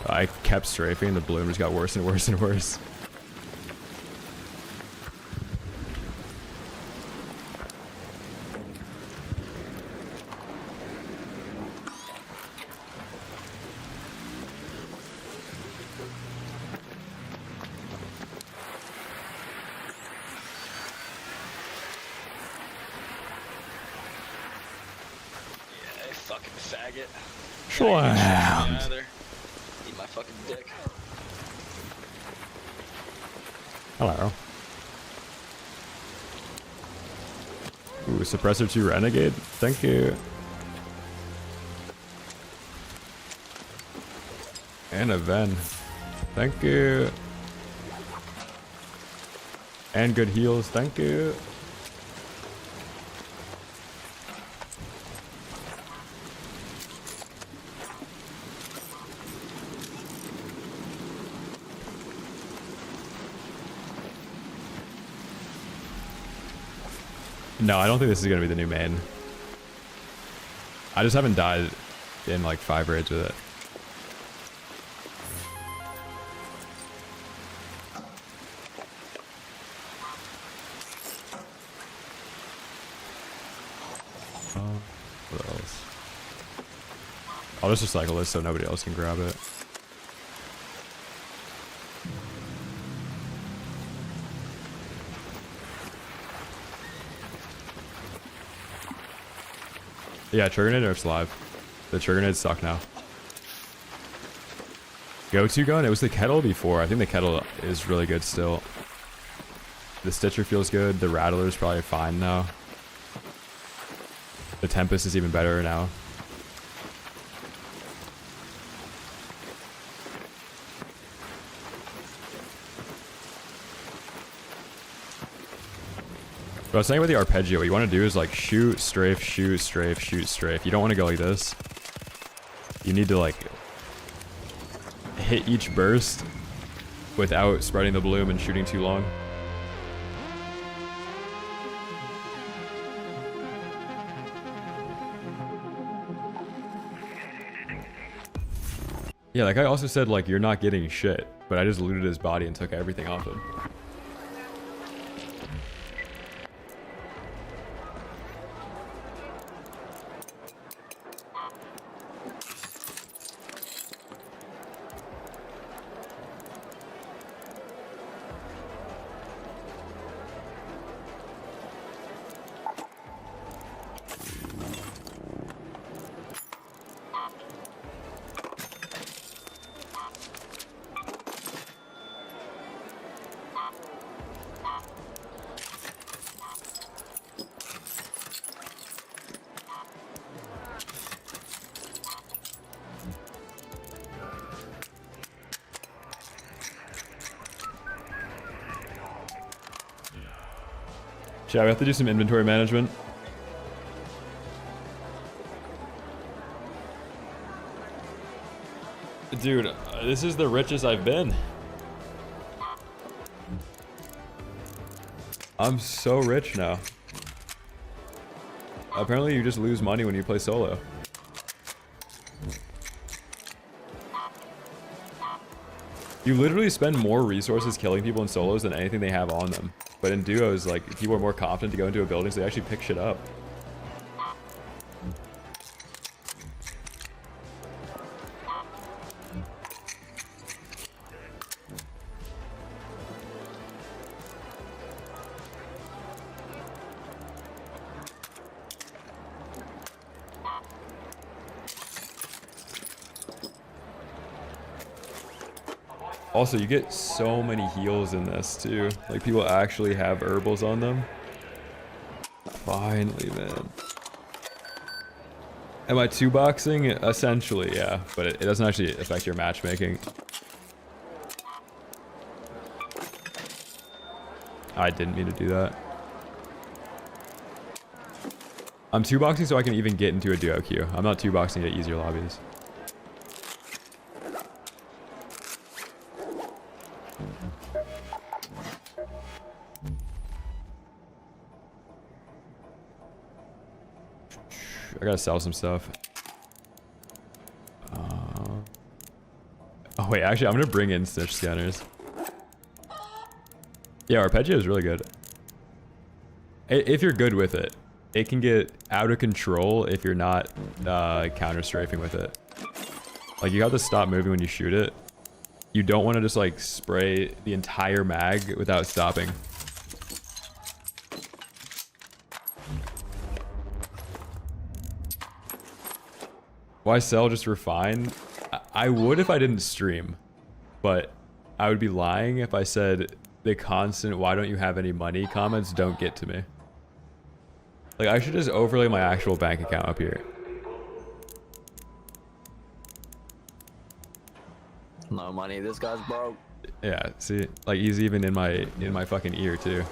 I kept strafing, the bloom just got worse and worse and worse. Faggot. Slammed. Eat my fucking dick. Hello. Ooh, Suppressor 2 Renegade? Thank you. And a Ven. Thank you. And good heals. Thank you. No, I don't think this is gonna be the new main. I just haven't died in like 5 raids with it. What else? I'll just recycle this so nobody else can grab it. Yeah, trigger nade nerf's live. The trigger nades suck now. Go-to gun? It was the Kettle before. I think the Kettle is really good still. The Stitcher feels good. The Rattler's probably fine now. The Tempest is even better now. But I was saying with the arpeggio, what you want to do is like shoot, strafe, shoot, strafe, shoot, strafe. You don't want to go like this. You need to like hit each burst without spreading the bloom and shooting too long. Yeah, that guy also said like you're not getting shit, but I just looted his body and took everything off him. Yeah, we have to do some inventory management. Dude, this is the richest I've been. I'm so rich now. Apparently you just lose money when you play solo. You literally spend more resources killing people in solos than anything they have on them. But in duos, like, people are more confident to go into a building, so they actually pick shit up. Also, you get so many heals in this too. Like, people actually have herbals on them. Finally, man. Am I 2-boxing? Essentially, yeah. But it doesn't actually affect your matchmaking. I didn't mean to do that. I'm 2-boxing so I can even get into a duo queue. I'm not 2-boxing to easier lobbies. I gotta sell some stuff. Oh wait, actually I'm gonna bring in snitch scanners. Yeah, arpeggio is really good. If you're good with it. It can get out of control if you're not counter strafing with it. Like, you have to stop moving when you shoot it. You don't want to just like spray the entire mag without stopping. Why sell just refine? I would if I didn't stream, but I would be lying if I said the constant "why don't you have any money" comments don't get to me. Like, I should just overlay my actual bank account up here. No money, this guy's broke. Yeah, see, like, he's even in my fucking ear too.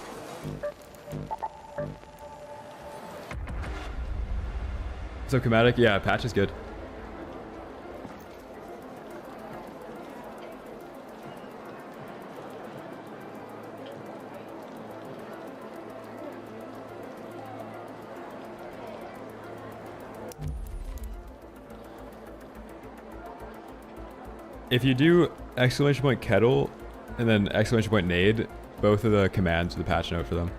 So Chromatic, yeah, patch is good. if you do exclamation point kettle and then exclamation point nade, both of the commands with the patch note for them.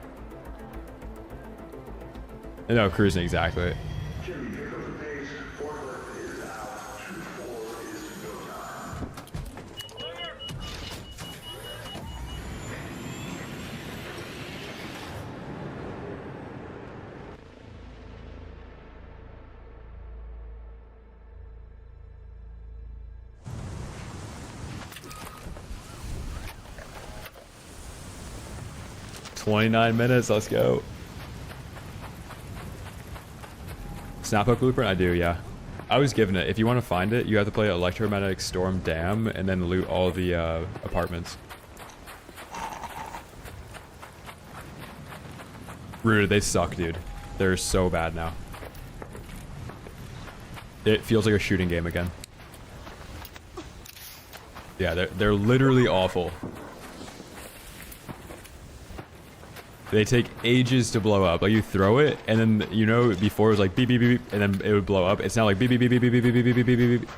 No, cruising, exactly. 29 minutes, let's go. Snaphook blueprint, I do, yeah. I was given it. If you want to find it, you have to play Electromagnetic Storm Dam and then loot all the apartments. Rooted, they suck, dude. They're so bad now. It feels like a shooting game again. Yeah, they're literally awful. They take ages to blow up. Like, you throw it, and then, you know, before it was like beep, beep, beep, beep, and then it would blow up. It's now like beep, beep, beep, beep, beep, beep, beep, beep, beep, beep, beep, beep.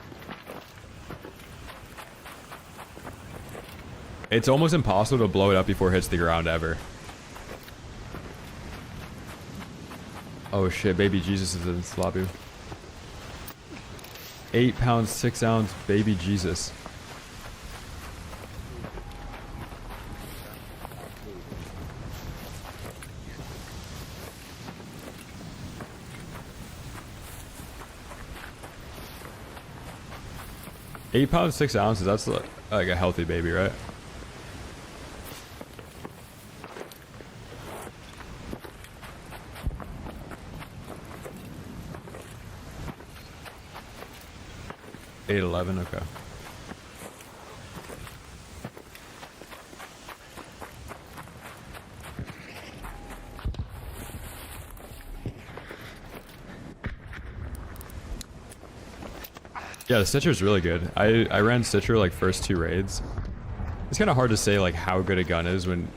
It's almost impossible to blow it up before it hits the ground ever. Oh shit, baby Jesus is in Slabu. 8 pounds, 6 ounce baby Jesus. £8, 6 ounces, that's like a healthy baby, right? $8.11, okay. Yeah, the Stitcher's really good. I ran Stitcher like first 2 raids. It's kind of hard to say like how good a gun is when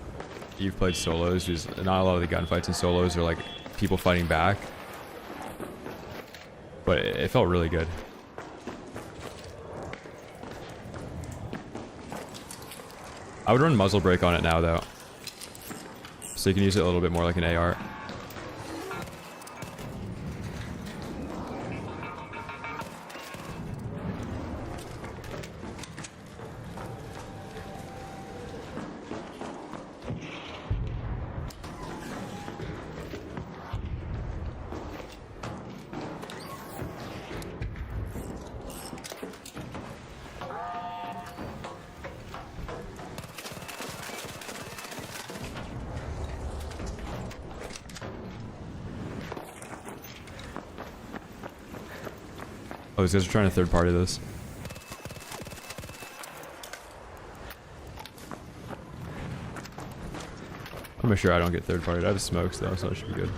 you've played solos, because not a lot of the gunfights in solos are like people fighting back. But it felt really good. I would run muzzle brake on it now though, so you can use it a little bit more like an AR. Oh, these guys are trying to third party this. I'm sure I don't get third party. I have smokes though, so it should be good.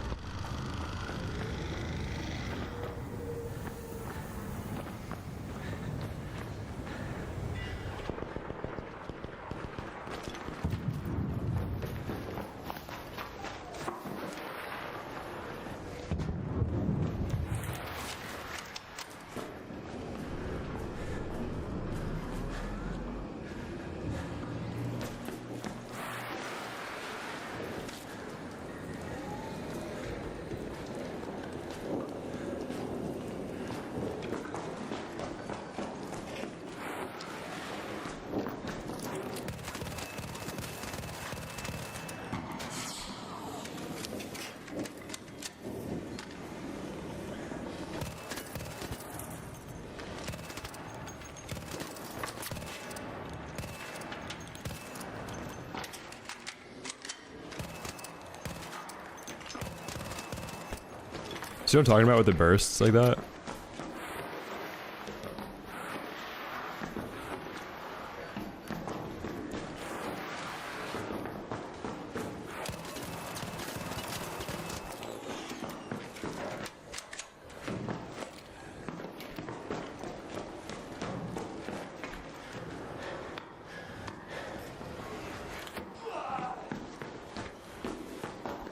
See what I'm talking about with the bursts like that?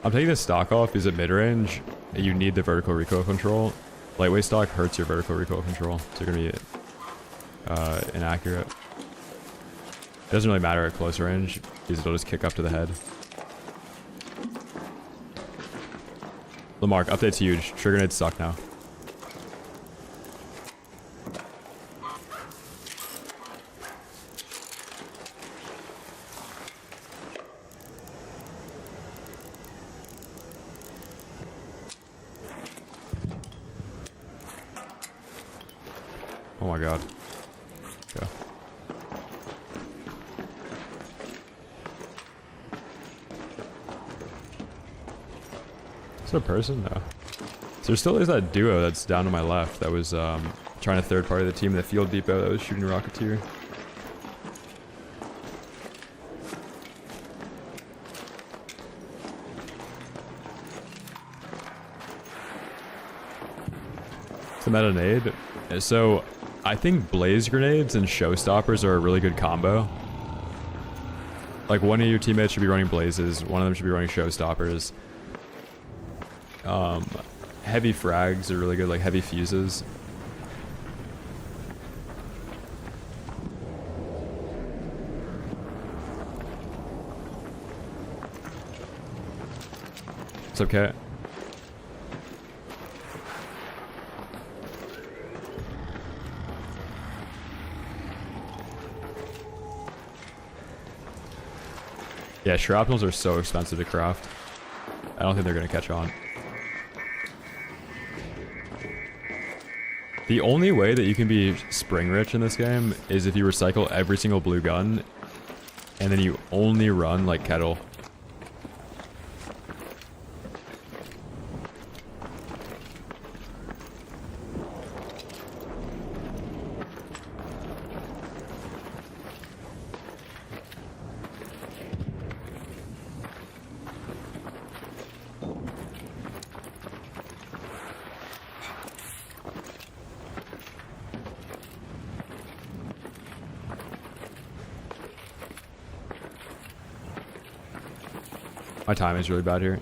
I'm taking the stock off because at mid-range, you need the vertical recoil control. Lightweight stock hurts your vertical recoil control, so you're going to be inaccurate. It doesn't really matter at close range because it'll just kick up to the head. Lamarck, update's huge. Trigger nades suck now. Oh my god. Go. Is there a person? No. So there still is that duo that's down to my left that was trying to third party the team in the field depot that was shooting Rocketeer. It's the meta nade. So I think blaze grenades and showstoppers are a really good combo. Like one of your teammates should be running blazes, one of them should be running showstoppers. Heavy frags are really good, like heavy fuses. It's okay. Yeah, shrapnels are so expensive to craft. I don't think they're gonna catch on. The only way that you can be spring rich in this game is if you recycle every single blue gun and then you only run like Kettle. My timing is really bad here.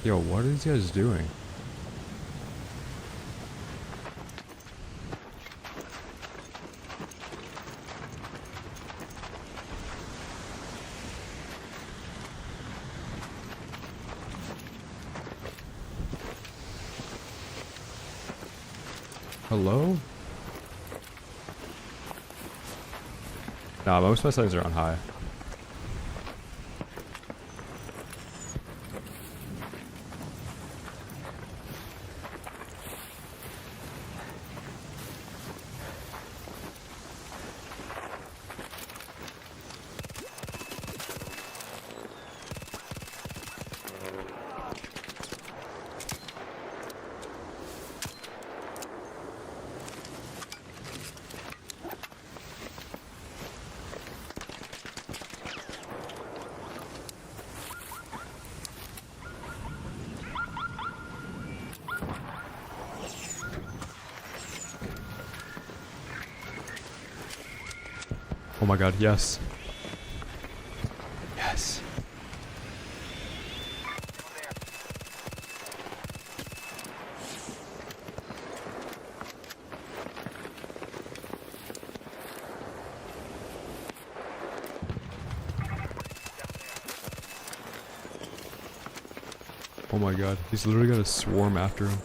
Yo, what are these guys doing? Hello? Nah, most of my settings are on high. Oh my god, yes. Yes. Oh my god, he's literally got a swarm after him.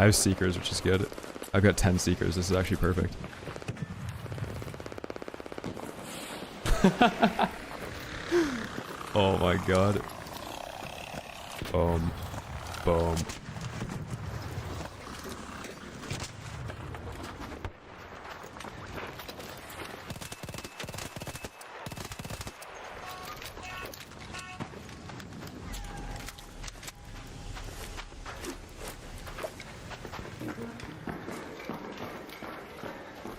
I have seekers, which is good. I've got 10 seekers. This is actually perfect. Oh my god. Boom. Boom.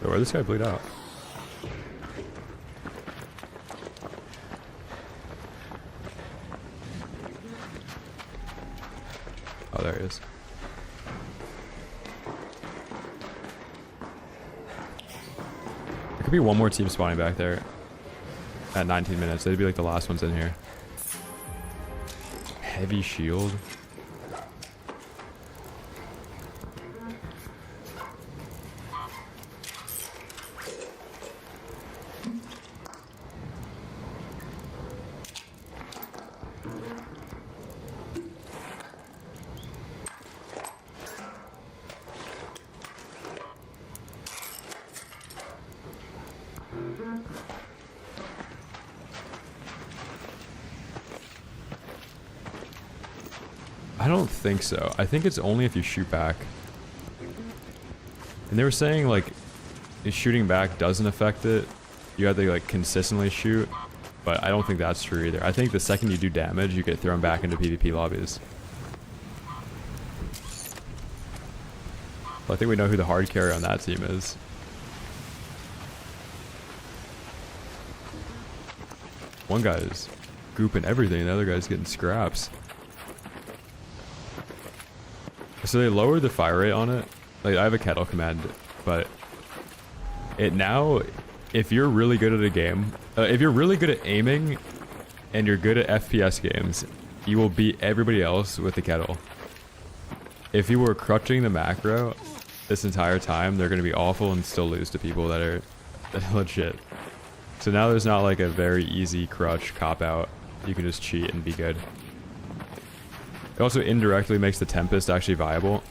Yo, where'd this guy bleed out? Oh, there he is. There could be one more team spawning back there at 19 minutes. They'd be like the last ones in here. Heavy shield. I don't think so. I think it's only if you shoot back. And they were saying like if shooting back doesn't affect it. You have to like consistently shoot. But I don't think that's true either. I think the second you do damage, you get thrown back into PvP lobbies. Well, I think we know who the hard carry on that team is. One guy is gooping everything, the other guy's getting scraps. So they lowered the fire rate on it. Like I have a Kettle command, but it now, if you're really good at a game, if you're really good at aiming and you're good at FPS games, you will beat everybody else with the Kettle. If you were crutching the macro this entire time, they're going to be awful and still lose to people that are legit. So now there's not like a very easy crutch cop out. You can just cheat and be good. It also indirectly makes the Tempest actually viable,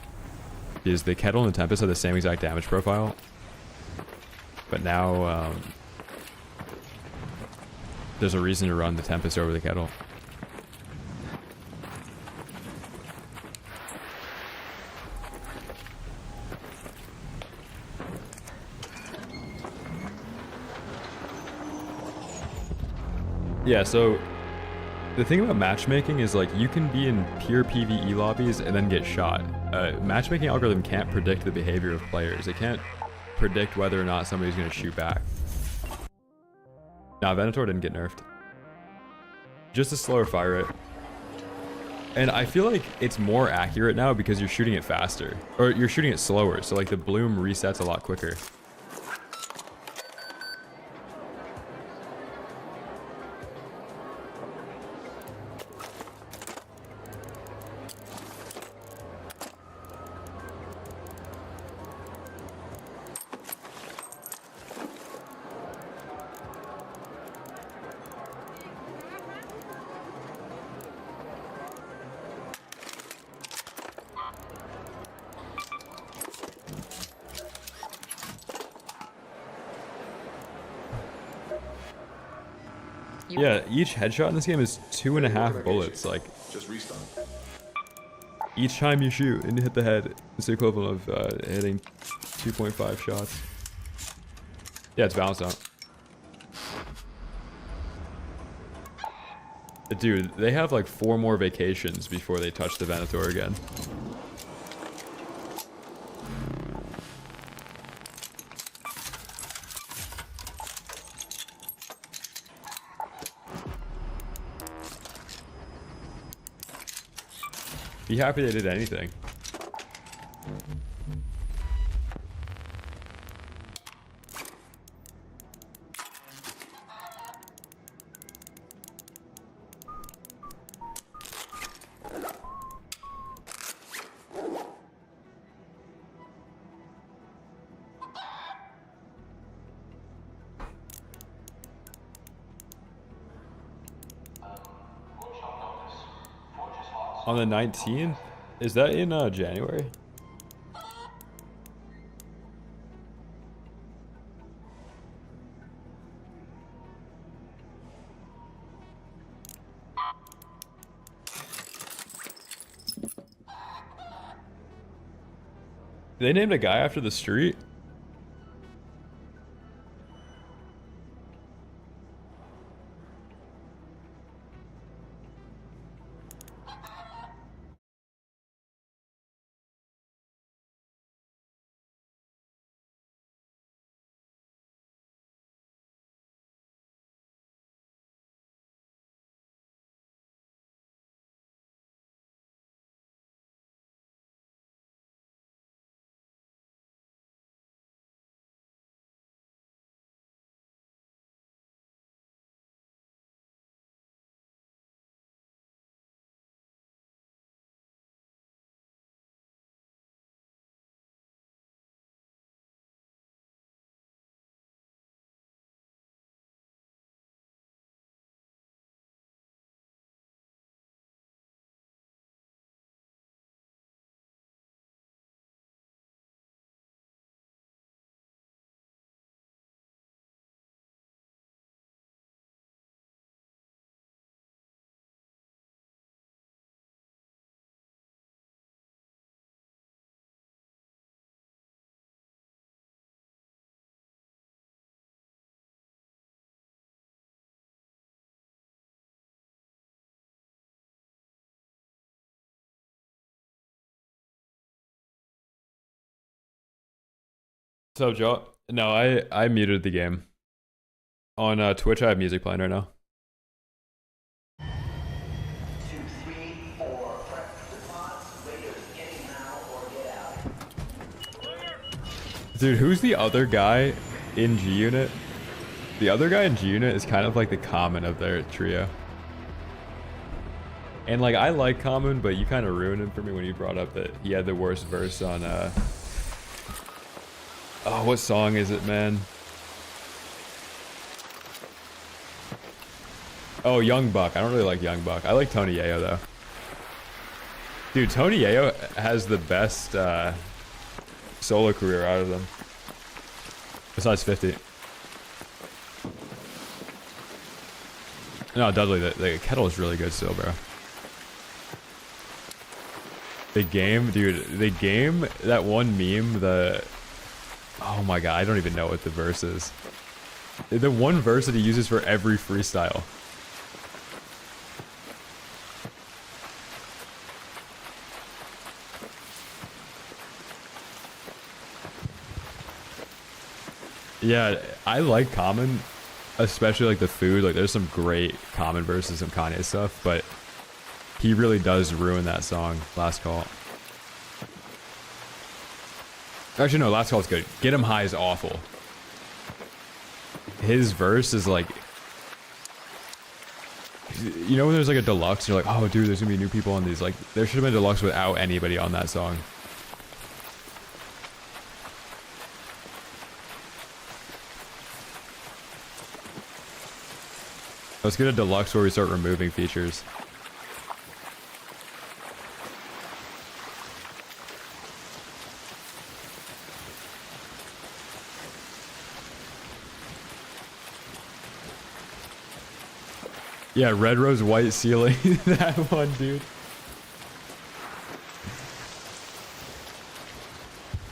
because the Kettle and the Tempest have the same exact damage profile. But now there's a reason to run the Tempest over the Kettle. Yeah, so the thing about matchmaking is like you can be in pure PvE lobbies and then get shot. Matchmaking algorithm can't predict the behavior of players. It can't predict whether or not somebody's going to shoot back. Nah, Venator didn't get nerfed. Just a slower fire rate. And I feel like it's more accurate now because you're shooting it faster. Or you're shooting it slower, so like the bloom resets a lot quicker. Yeah, each headshot in this game is 2.5 bullets. Like, just restart. Each time you shoot and hit the head, it's the equivalent of hitting 2.5 shots. Yeah, it's balanced out. Dude, they have like 4 more vacations before they touch the Venator again. Be happy they did anything. On the 19th? Is that in January? They named a guy after the street? So Joe, no, I muted the game. On Twitch I have music playing right now. Dude, who's the other guy in G Unit? The other guy in G Unit is kind of like the Common of their trio. And like I like Common, but you kind of ruined him for me when you brought up that he had the worst verse on oh, what song is it, man? Oh, Young Buck. I don't really like Young Buck. I like Tony Yayo though. Dude, Tony Yayo has the best solo career out of them. Besides 50. No, Dudley, the Kettle is really good still, bro. The game, dude, the game, that one meme, oh my god, I don't even know what the verse is. The one verse that he uses for every freestyle. Yeah, I like Common, especially like the food. Like, there's some great Common verses, some Kanye stuff, but he really does ruin that song, Last Call. Actually, no, Last Call is good. Get 'Em High is awful. His verse is like, you know when there's like a deluxe, you're like, oh dude, there's gonna be new people on these. Like, there should have been a deluxe without anybody on that song. Let's get a deluxe where we start removing features. Yeah, Red Rose, White Ceiling. That one, dude.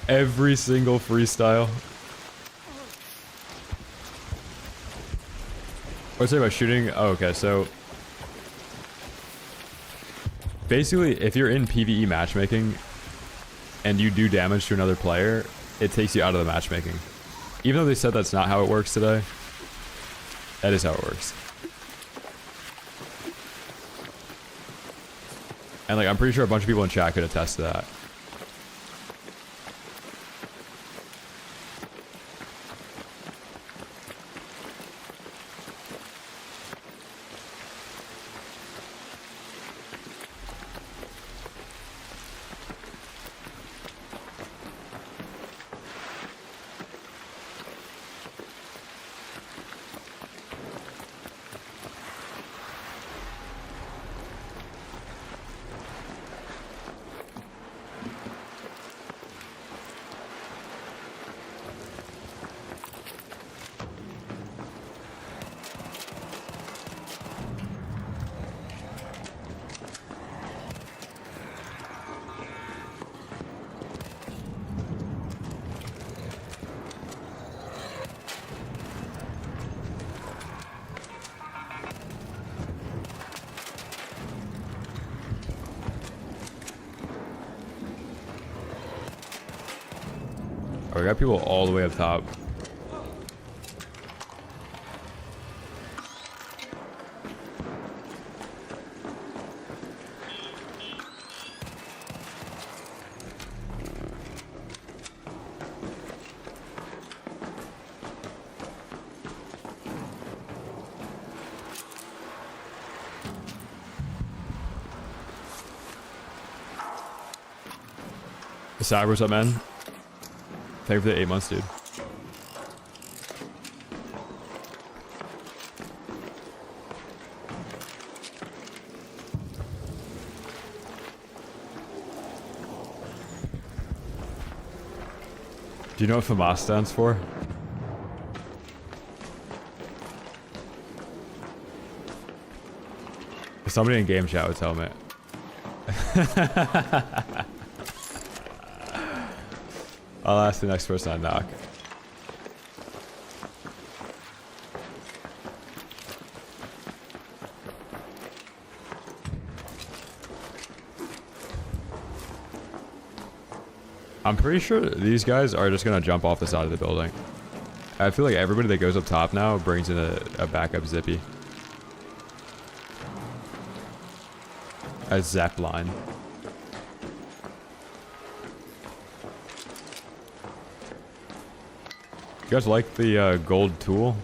Every single freestyle. What's it about shooting? Oh, okay, so basically, if you're in PvE matchmaking and you do damage to another player, it takes you out of the matchmaking. Even though they said that's not how it works today, that is how it works. And like, I'm pretty sure a bunch of people in chat could attest to that. I got people all the way up top. Cyber, what's up, man? Thank you for the 8 months, dude. Do you know what FAMAS stands for? Somebody in game chat would tell me. I'll ask the next person I knock. I'm pretty sure these guys are just gonna jump off the side of the building. I feel like everybody that goes up top now brings in a backup zippy. A zap line. You guys like the gold tool?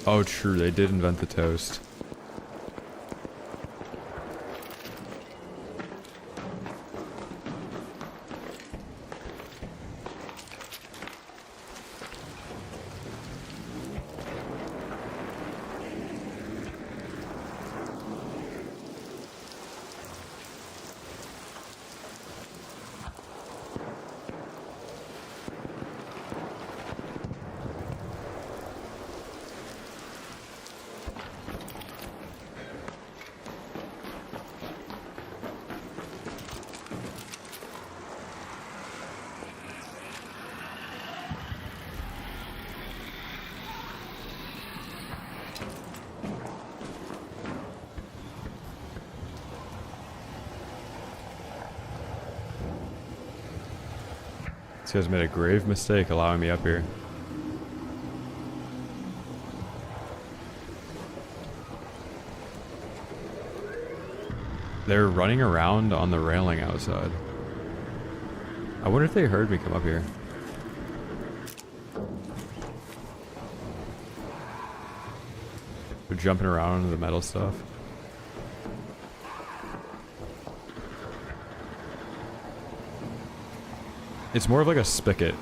Oh, true. They did invent the toast. These guys made a grave mistake allowing me up here. They're running around on the railing outside. I wonder if they heard me come up here. They're jumping around into the metal stuff. It's more of like a spigot.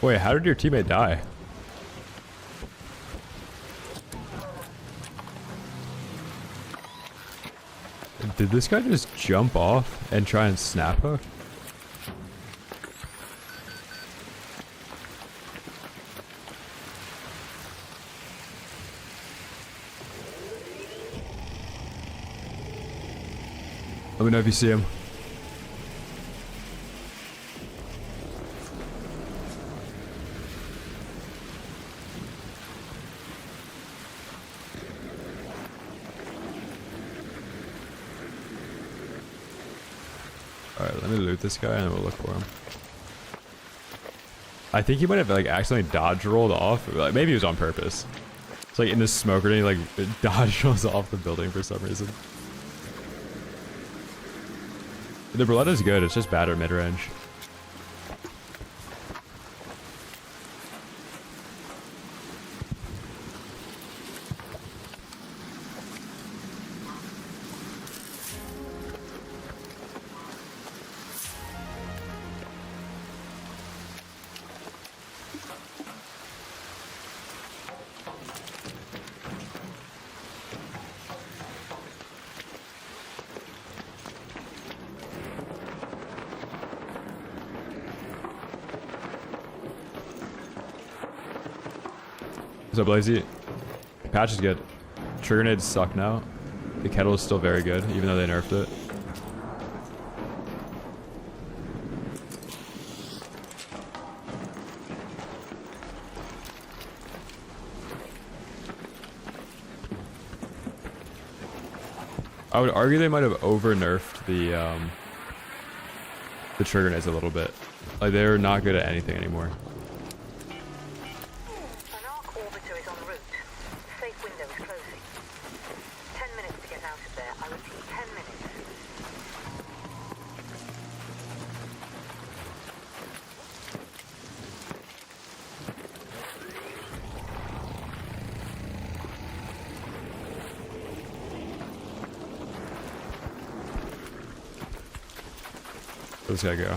Wait, how did your teammate die? Did this guy just jump off and try and snap hook? Let me know if you see him. Alright, let me loot this guy and then we'll look for him. I think he might have like accidentally dodge rolled off. Or, like, maybe he was on purpose. It's like in this smoke grenade, like dodge rolls off the building for some reason. The Berletta's good, it's just bad at mid-range. What's up, Blazy? Patch is good. Trigger nades suck now. The Kettle is still very good, even though they nerfed it. I would argue they might have over-nerfed the trigger nades a little bit. Like, they're not good at anything anymore. Where's this guy go?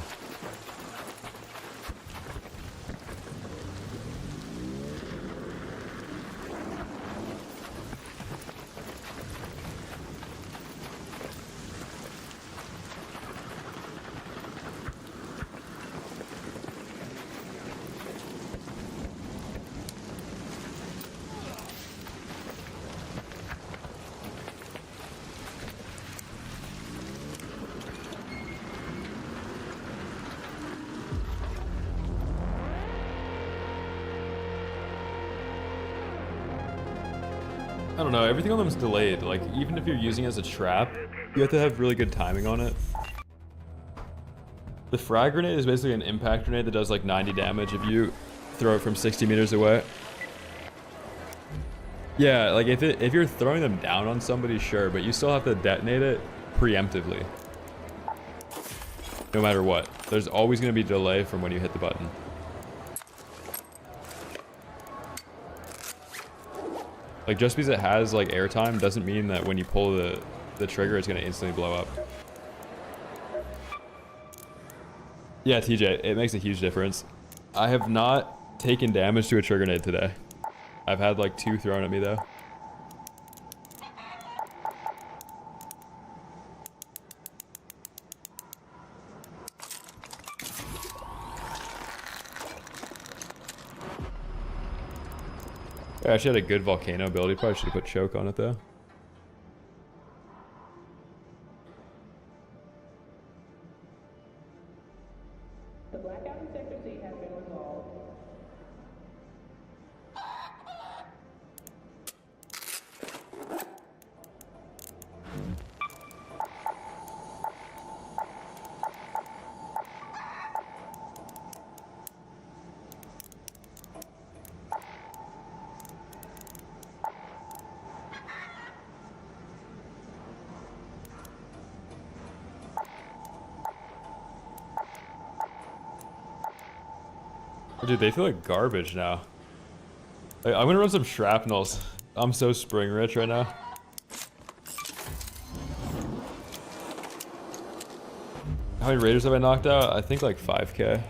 I don't know, everything on them is delayed. Like, even if you're using it as a trap, you have to have really good timing on it. The frag grenade is basically an impact grenade that does like 90 damage if you throw it from 60 meters away. Yeah, like if you're throwing them down on somebody, sure, but you still have to detonate it preemptively. No matter what. There's always going to be delay from when you hit the button. Like, just because it has like airtime doesn't mean that when you pull the trigger it's gonna instantly blow up. Yeah, TJ, it makes a huge difference. I have not taken damage to a trigger nade today. I've had like 2 thrown at me though. I actually had a good volcano ability. Probably should have put choke on it though. The blackout in Sector C has been resolved. Dude, they feel like garbage now. Like, I'm gonna run some shrapnels. I'm so spring rich right now. How many raiders have I knocked out? I think like 5k.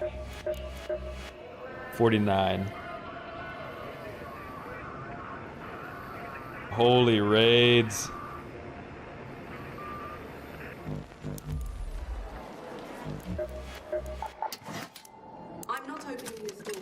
49. Holy raids. I'm not opening this door.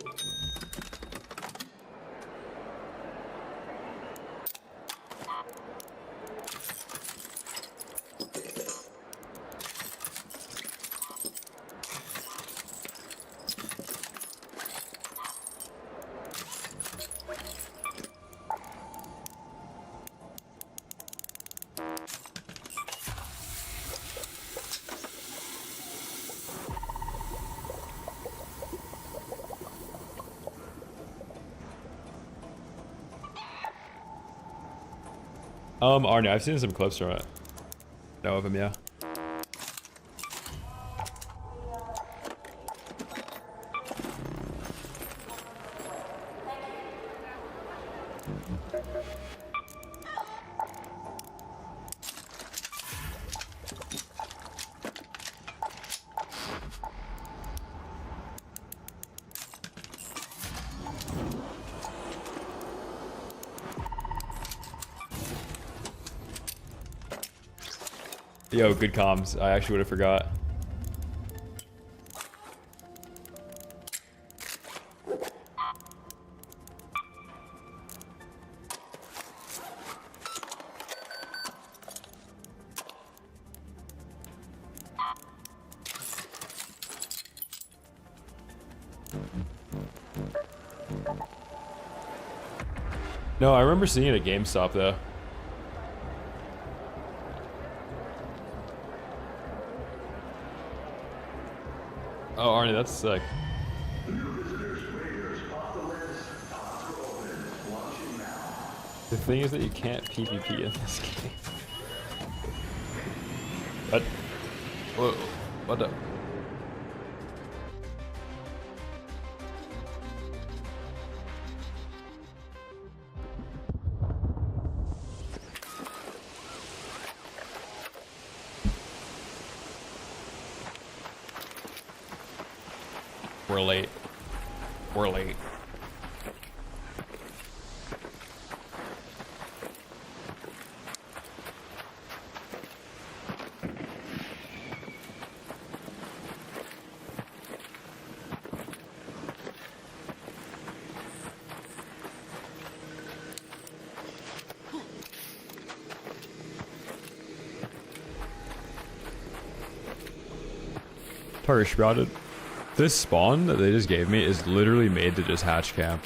Arnie, I've seen some clips from it. Know of him, yeah. Yo, good comms. I actually would have forgot. No, I remember seeing it at GameStop though. Oh, Arnie, that's sick. The thing is that you can't PvP in this game. What? Whoa, what the? We're late. We're late. Target sprouted. This spawn that they just gave me is literally made to just hatch camp.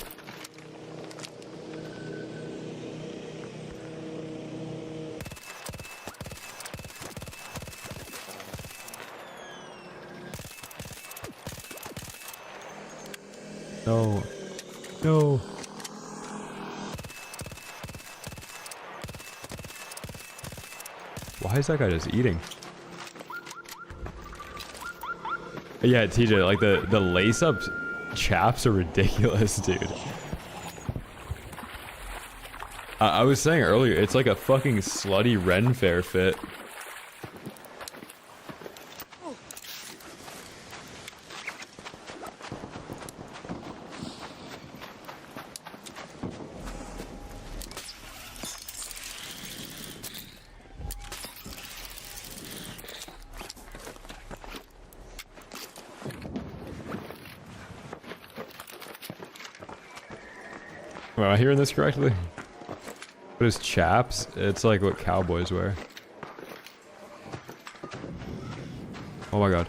No. No. Why is that guy just eating? Yeah, TJ, like the lace-up chaps are ridiculous, dude. I was saying earlier, it's like a fucking slutty Ren Fair fit. Am I hearing this correctly? What is chaps? It's like what cowboys wear. Oh my god.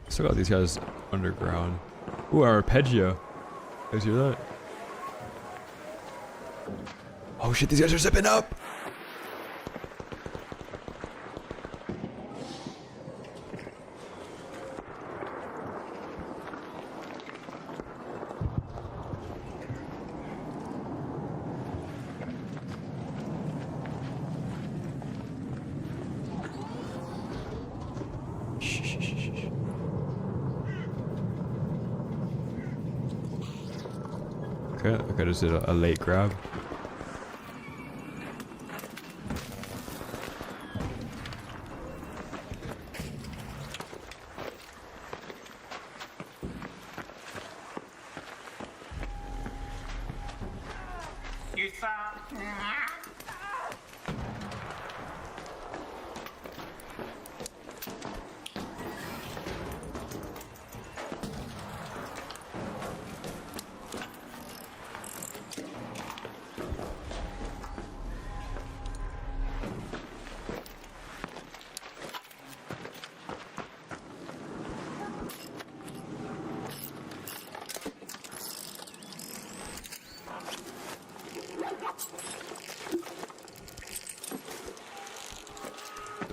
Still got these guys underground. Ooh, our arpeggio. You guys hear that? Oh shit, these guys are zipping up! Okay, just did a late grab.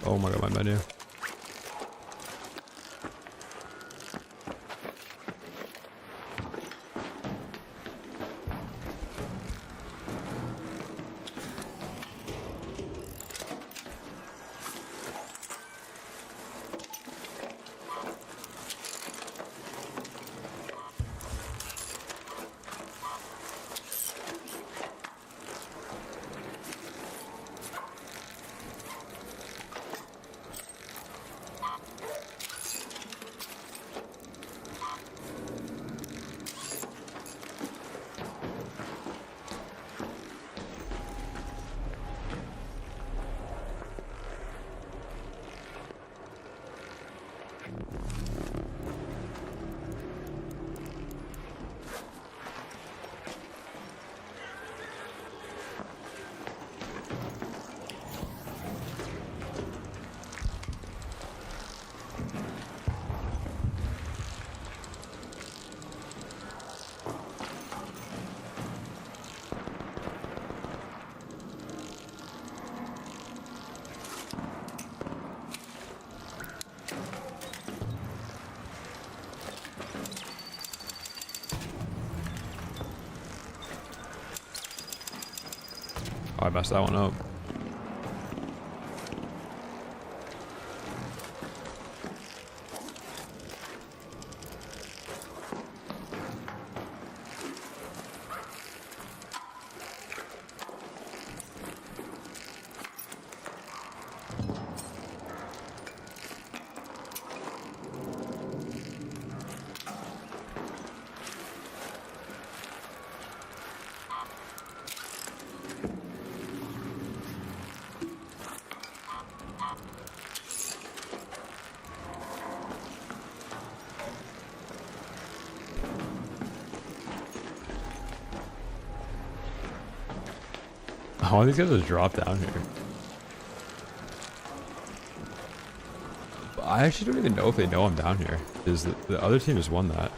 Oh my god, my menu. Oh, I messed that one up. Oh, these guys just drop down here. I actually don't even know if they know I'm down here, because the other team just won that.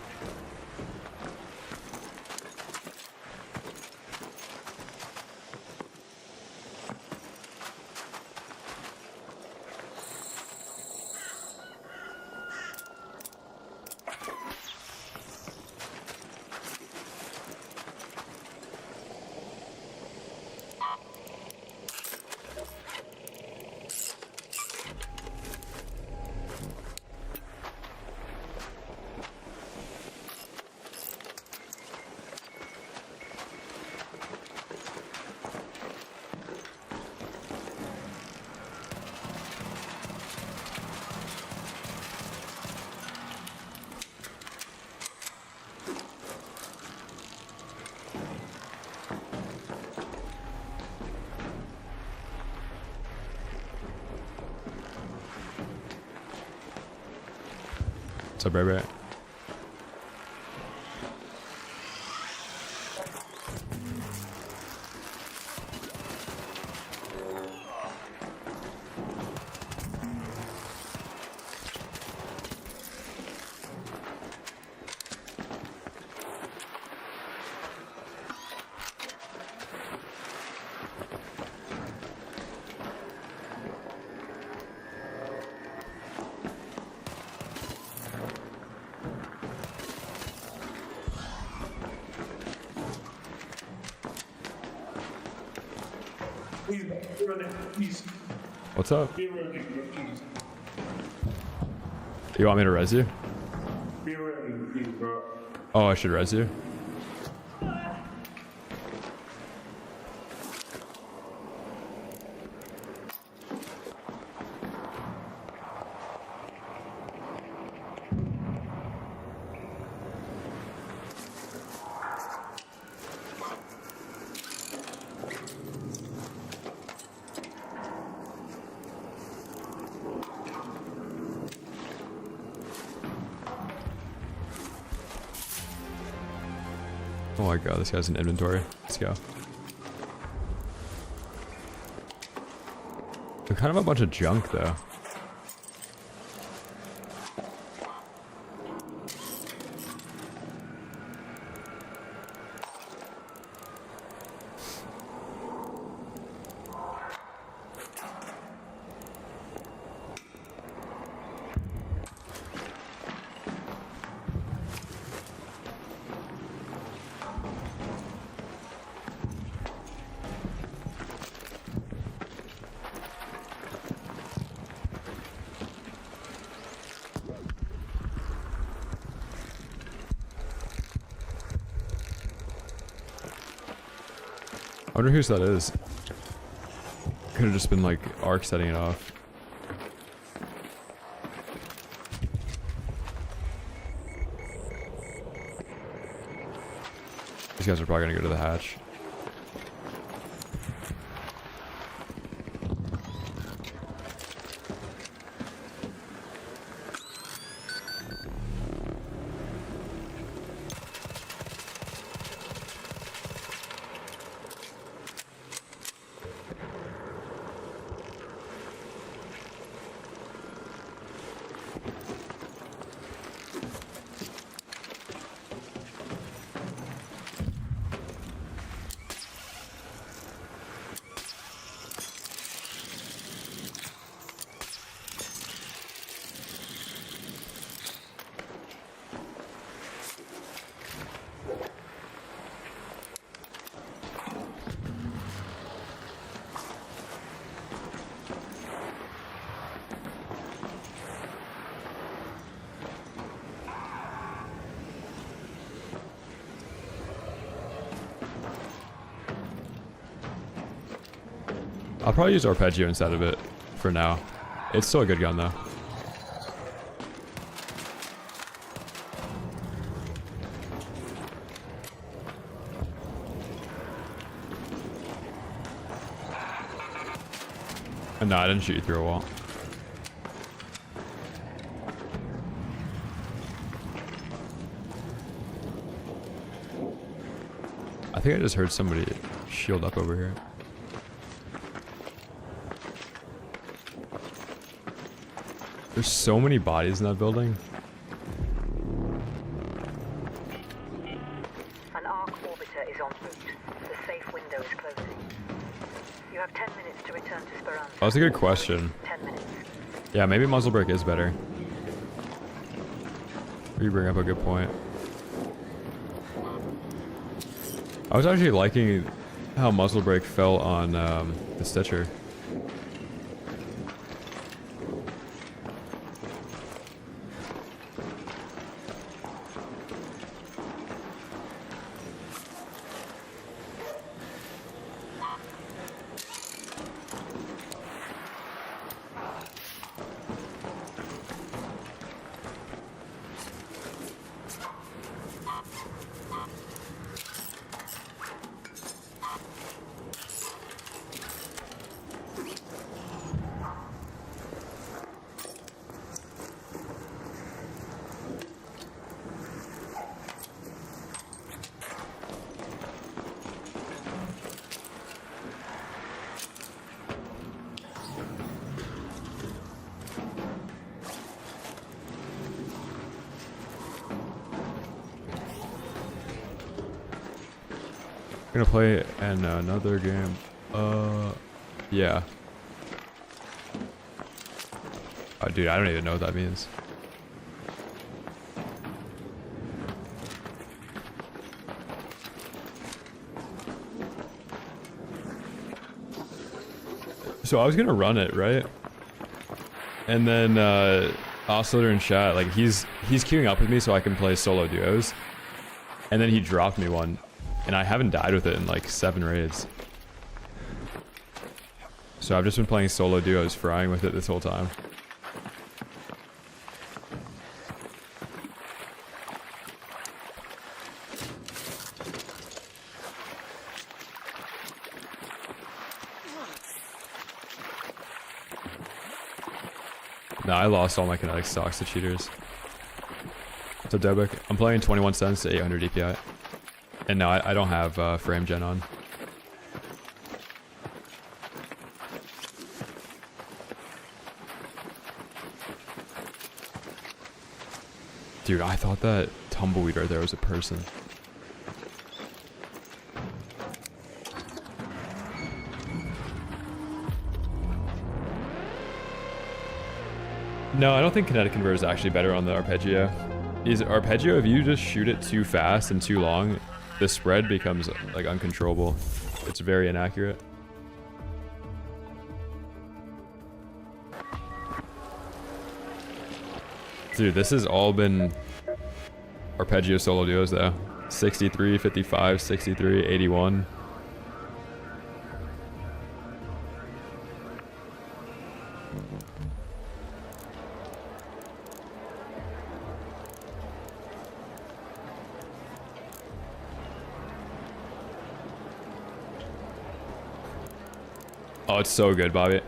What's up, baby? What's up? You want me to res you? Oh, I should res you? Oh my god, this guy's in inventory. Let's go. They're kind of a bunch of junk though. wonder whose that is. Could have just been like Ark setting it off. These guys are probably gonna go to the hatch. I'll probably use Arpeggio instead of it for now. It's still a good gun though. No, I didn't shoot you through a wall. I think I just heard somebody shield up over here. There's so many bodies in that building. An Ark orbiter is en route. The safe window is closing. You have 10 minutes to return to Speranza. Oh, that's a good question. 10 minutes. Yeah, maybe muzzle brake is better. You bring up a good point. I was actually liking how muzzle brake fell on the Stitcher. Gonna play in another game. Yeah. Oh, dude, I don't even know what that means. So I was gonna run it, right? And then Oscillator in chat, like he's queuing up with me so I can play solo duos. And then he dropped me one. And I haven't died with it in like 7 raids. So I've just been playing solo duos, frying with it this whole time. Nah, I lost all my kinetic stocks to cheaters. So Debek, I'm playing 21 cents to 800 DPI. And no, I don't have frame gen on. Dude, I thought that tumbleweed right there was a person. No, I don't think kinetic converter is actually better on the Arpeggio. Is Arpeggio, if you just shoot it too fast and too long, the spread becomes like uncontrollable. It's very inaccurate. Dude, this has all been Arpeggio solo duos though. 63, 55, 63, 81. Oh, it's so good, Bobby.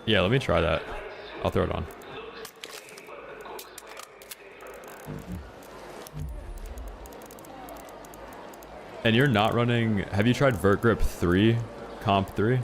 Yeah, let me try that. I'll throw it on. And you're not running... Have you tried Vert Grip 3? Comp 3?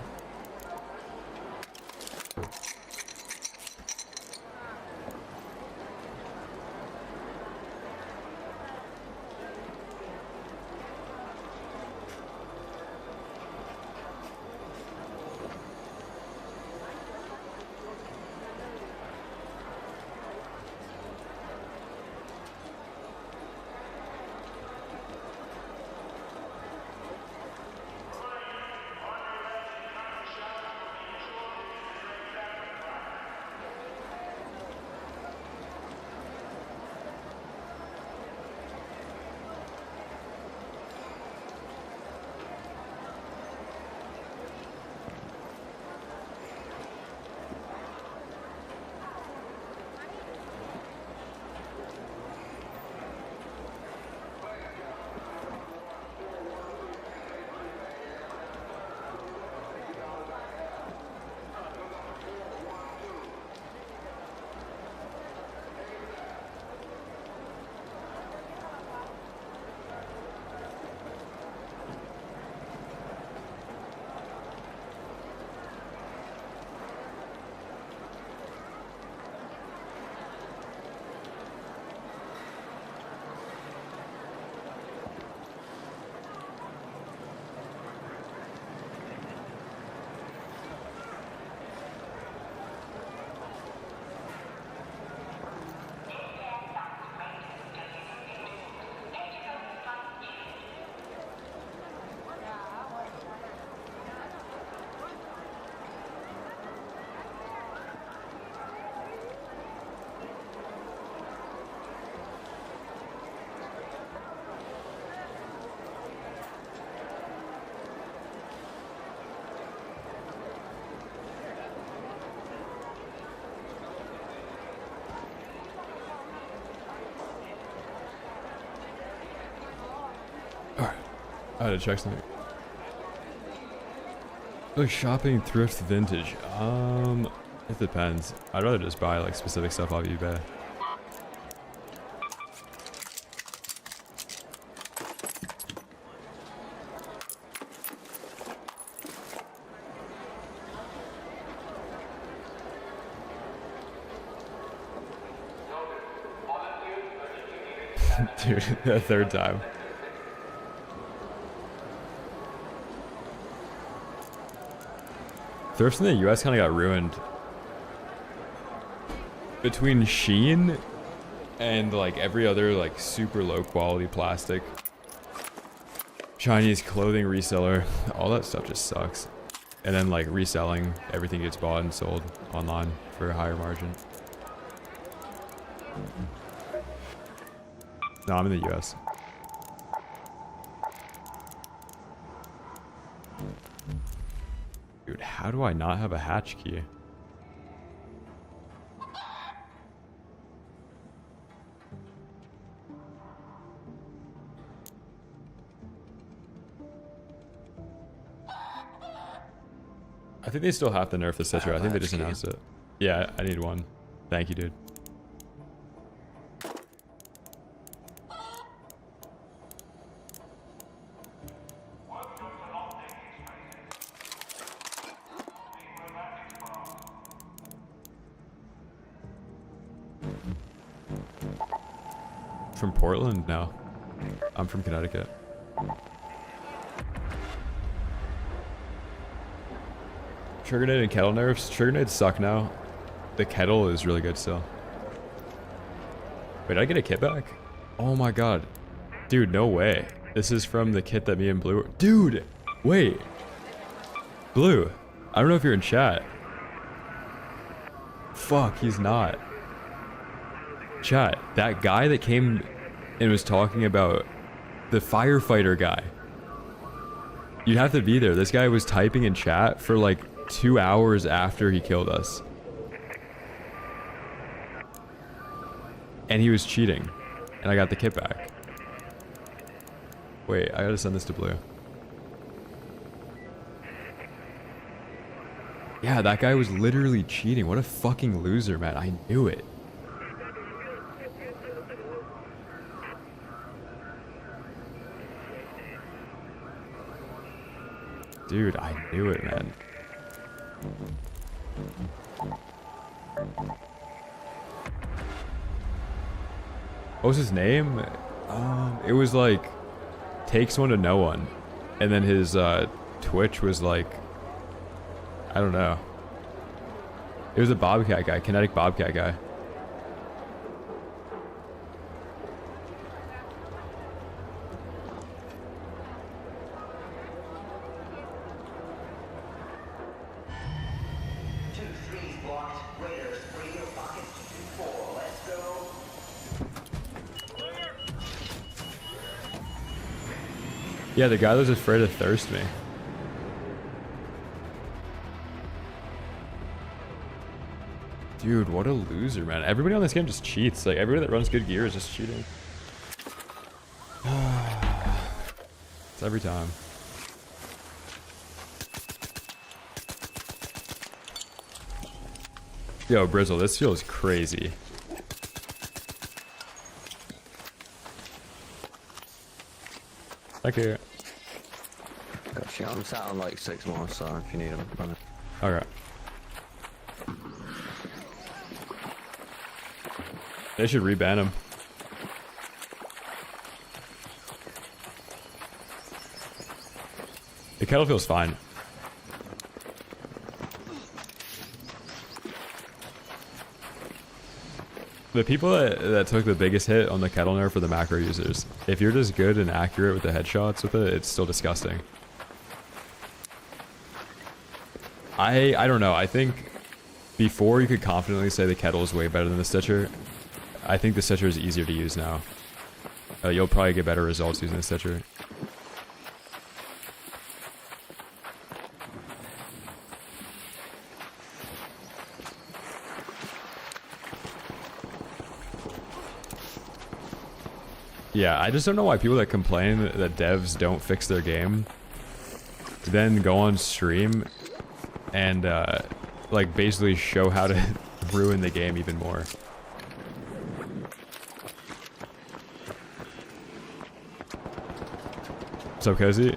I had to check something. Like shopping, thrift, vintage. It depends. I'd rather just buy like specific stuff off eBay. Dude, the third time. Thrifts in the US kind of got ruined. Between Shein and like every other like super low quality plastic Chinese clothing reseller, all that stuff just sucks. And then like reselling, everything gets bought and sold online for a higher margin. No, I'm in the US. Dude, how do I not have a hatch key? I think they still have to nerf the Stitcher. I think they just announced it. Yeah, I need one. Thank you, dude. From Portland? No. I'm from Connecticut. Trigger Nade and Kettle nerfs. Trigger Nades suck now. The Kettle is really good still. Wait, did I get a kit back? Oh my god. Dude, no way. This is from the kit that me and Blue... Dude! Wait. Blue. I don't know if you're in chat. Fuck, he's not. Chat. That guy that came and was talking about the firefighter guy. You'd have to be there. This guy was typing in chat for like 2 hours after he killed us. And he was cheating. And I got the kit back. Wait, I gotta send this to Blue. Yeah, that guy was literally cheating. What a fucking loser, man. I knew it. Dude, I knew it, man. What was his name? It was like takes one to no one, and then his Twitch was like, I don't know. It was a Bobcat guy, kinetic Bobcat guy. Yeah, the guy that was afraid to thirst me. Dude, what a loser, man. Everybody on this game just cheats. Like, everybody that runs good gear is just cheating. It's every time. Yo, Brizzle, this feels crazy. Thank you. Gotcha. I'm sat on like 6 more, so if you need them, run it. Okay. They should reban him. The Kettle feels fine. The people that took the biggest hit on the Kettle nerf are the macro users. If you're just good and accurate with the headshots with it, it's still disgusting. I don't know. I think before you could confidently say the Kettle is way better than the Stitcher. I think the Stitcher is easier to use now. You'll probably get better results using the Stitcher. Yeah, I just don't know why people that complain that devs don't fix their game then go on stream and like basically show how to ruin the game even more. What's up, Cozy?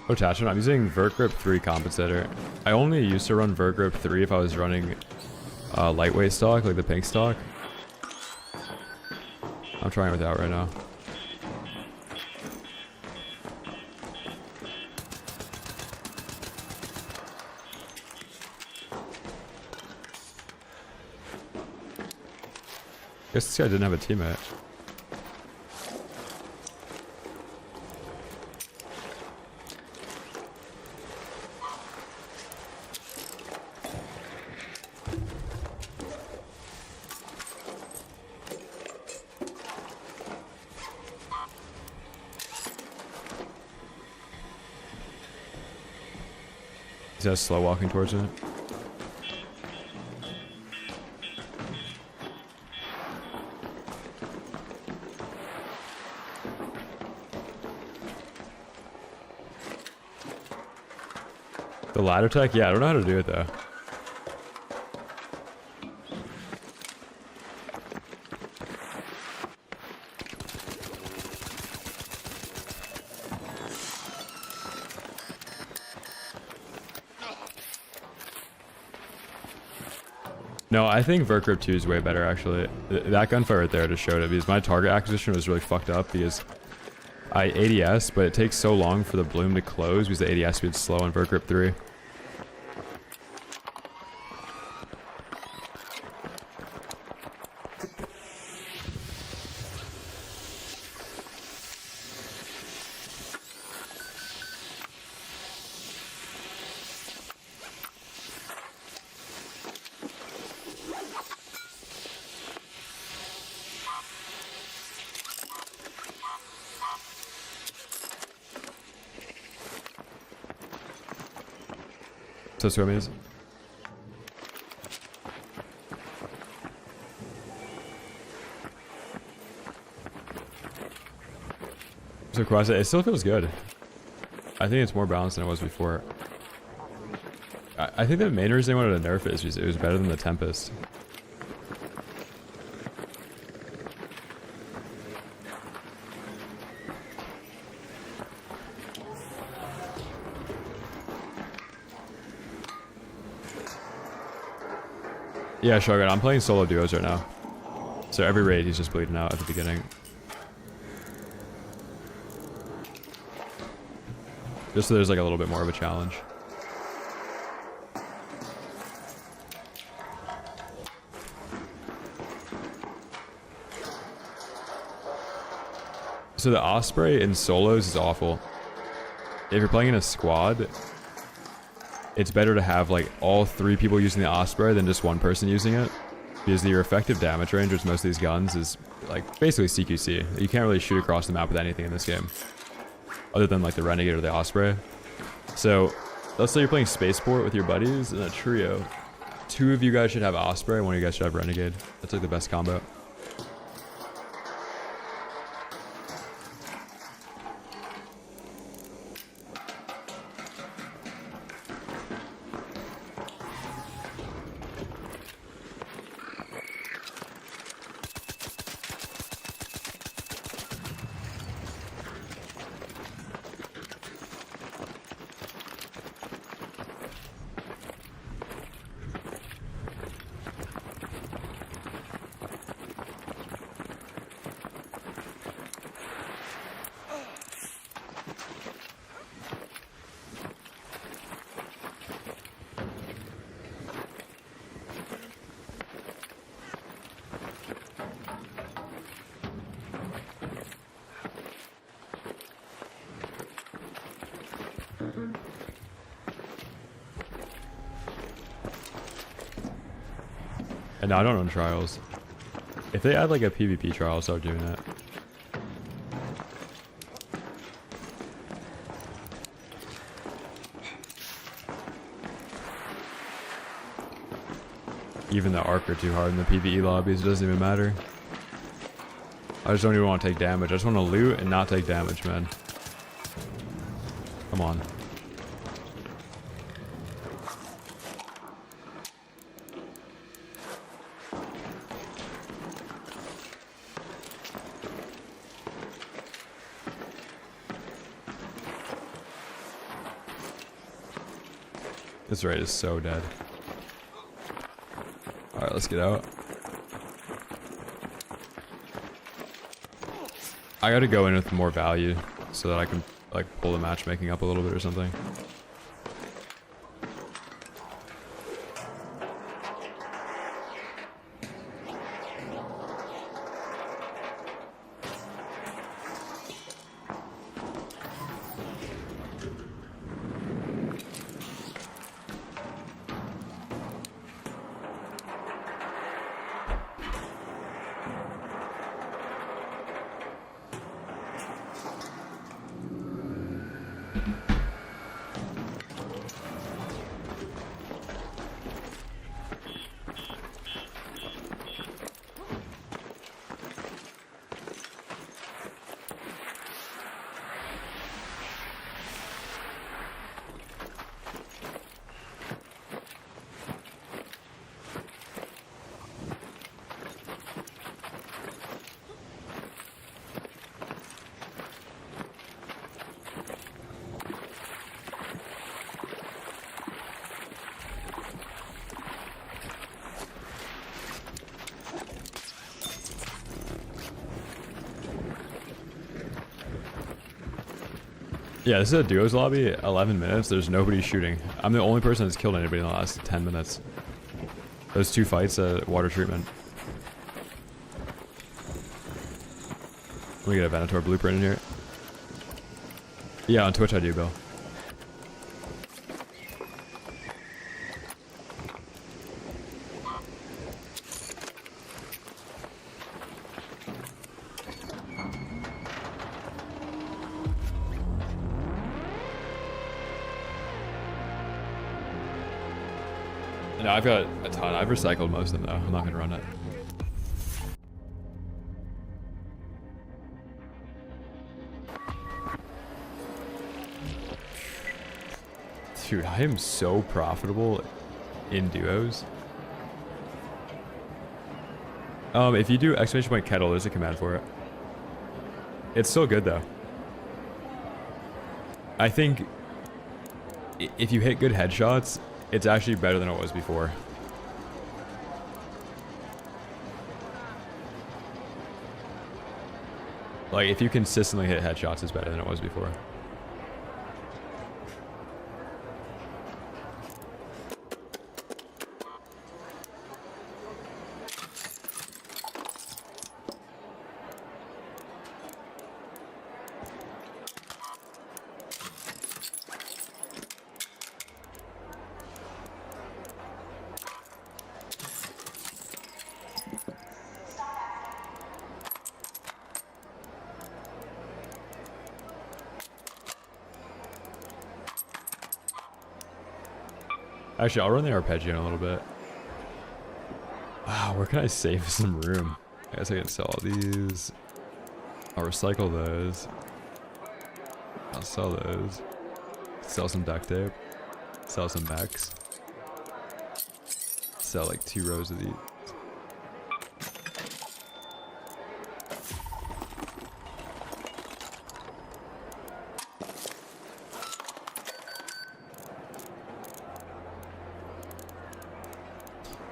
Attachment. I'm using Vert Grip 3 compensator. I only used to run Vert Grip 3 if I was running lightweight stock, like the pink stock. I'm trying it without right now. Guess this guy didn't have a teammate. He's just slow walking towards it. The ladder tech? Yeah, I don't know how to do it though. No, I think Verkrip 2 is way better actually. That gunfight right there just showed it because my target acquisition was really fucked up because I ADS, but it takes so long for the bloom to close because the ADS speed's slow on Verkrip 3. So swimmies. So Quasi, it still feels good. I think it's more balanced than it was before. I think the main reason they wanted to nerf it is because it was better than the Tempest. Yeah, Shogun, I'm playing solo duos right now. So every raid he's just bleeding out at the beginning. Just so there's like a little bit more of a challenge. So the Osprey in solos is awful. If you're playing in a squad, it's better to have like all 3 people using the Osprey than just 1 person using it, because your effective damage range with most of these guns is like basically CQC. You can't really shoot across the map with anything in this game, other than like the Renegade or the Osprey. So let's say you're playing Spaceport with your buddies in a trio. 2 of you guys should have Osprey, 1 of you guys should have Renegade. That's like the best combo. And no, I don't run trials. If they add like a PvP trial, I'll start doing that. Even the arc are too hard in the PvE lobbies, it doesn't even matter. I just don't even want to take damage. I just want to loot and not take damage, man. Come on. This raid is so dead. Alright, let's get out. I gotta go in with more value so that I can like pull the matchmaking up a little bit or something. Yeah, this is a duos lobby, 11 minutes, there's nobody shooting. I'm the only person that's killed anybody in the last 10 minutes. Those 2 fights at water treatment. Let me get a Venator blueprint in here. Yeah, on Twitch I do, Bill. No, I've got a ton. I've recycled most of them though. I'm not gonna run it. Dude, I am so profitable in duos. If you do exclamation point kettle, there's a command for it. It's still good though. I think if you hit good headshots, it's actually better than it was before. Like, if you consistently hit headshots, it's better than it was before. Actually, I'll run the arpeggio in a little bit. Wow, where can I save some room? I guess I can sell all these. I'll recycle those. I'll sell those. Sell some duct tape. Sell some mechs. Sell like 2 rows of these.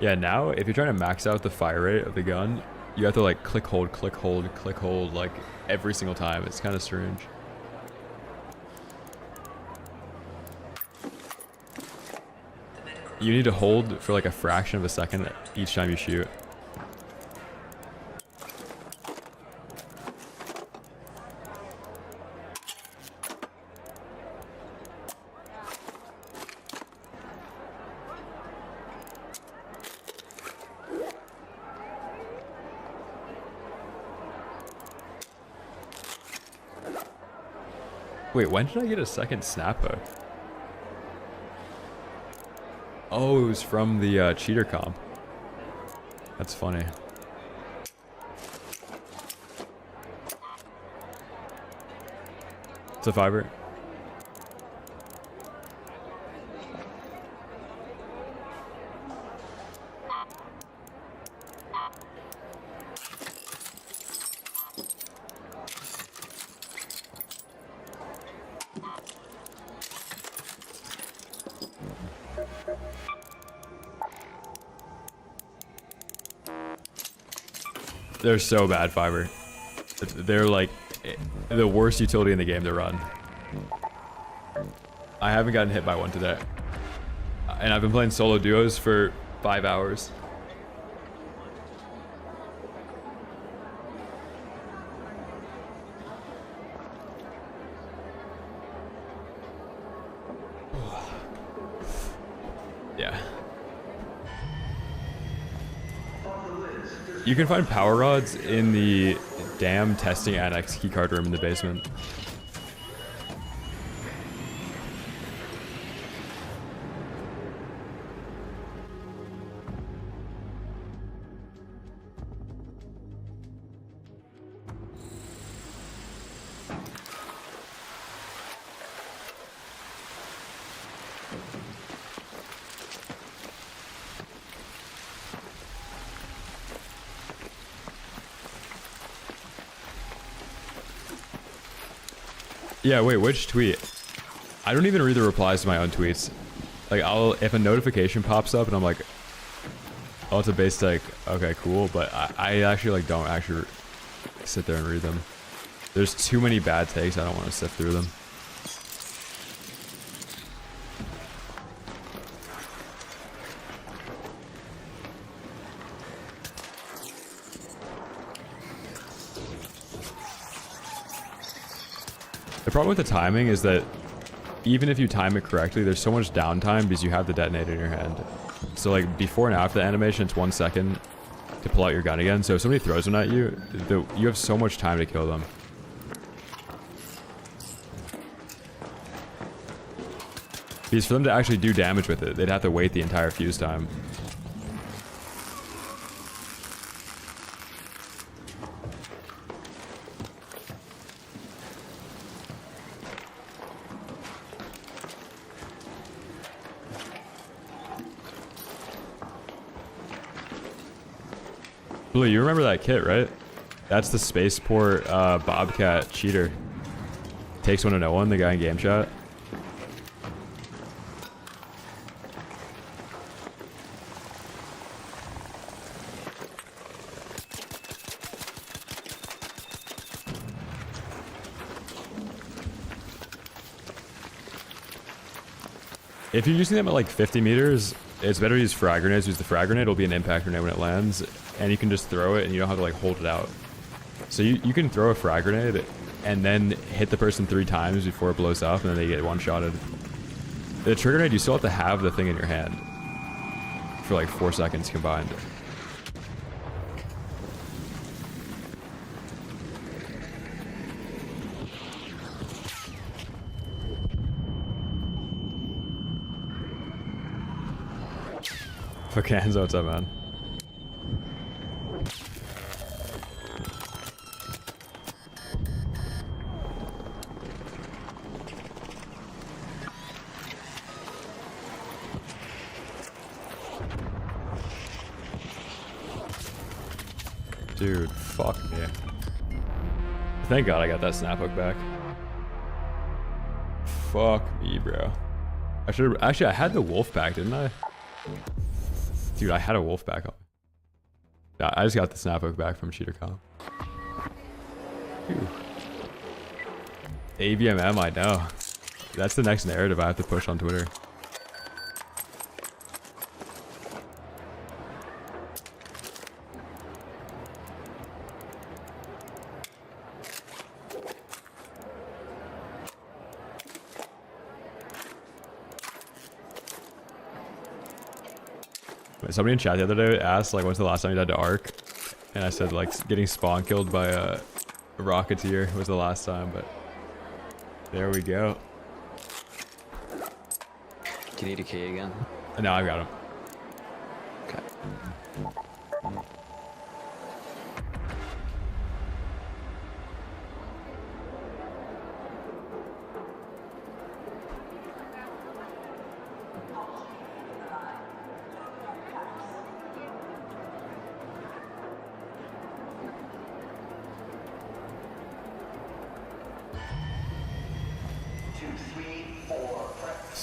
Yeah, now if you're trying to max out the fire rate of the gun, you have to like click hold, click hold, click hold like every single time. It's kind of strange. You need to hold for like a fraction of a second each time you shoot. Wait, when did I get a second snap hook? Oh, it was from the cheater comp. That's funny. It's a fiber. They're so bad, fiber. They're like the worst utility in the game to run. I haven't gotten hit by one today. And I've been playing solo duos for 5 hours. Yeah. You can find power rods in the damn testing annex keycard room in the basement. Yeah, wait, which tweet? I don't even read the replies to my own tweets. Like, if a notification pops up and I'm like, oh, it's a base tech, okay, cool, but I actually, like, don't actually sit there and read them. There's too many bad takes, I don't want to sift through them. The problem with the timing is that even if you time it correctly, there's so much downtime because you have the detonator in your hand. So like before and after the animation, it's 1 second to pull out your gun again. So if somebody throws one at you, you have so much time to kill them. Because for them to actually do damage with it, they'd have to wait the entire fuse time. Blue, you remember that kit, right? That's the spaceport Bobcat cheater. Takes one to no one, the guy in game chat. If you're using them at like 50 meters, it's better to use frag grenades, because the frag grenade will be an impact grenade when it lands, and you can just throw it and you don't have to like hold it out. So you can throw a frag grenade and then hit the person 3 times before it blows up, and then they get one-shotted. The trigger grenade, you still have to have the thing in your hand for like 4 seconds combined. Fuck Hanzo, what's up, man? Dude, fuck me. Thank God I got that snap hook back. Fuck me, bro. I should actually, I had the wolf pack, didn't I? Dude, I had a wolf back on. Yeah, I just got the snap hook back from Cheater Comp. AVMM, I know. That's the next narrative I have to push on Twitter. Somebody in chat the other day asked, like, when's the last time you died to Ark? And I said, like, getting spawn killed by a Rocketeer was the last time, but there we go. Do you need a key again? No, I got him. Okay.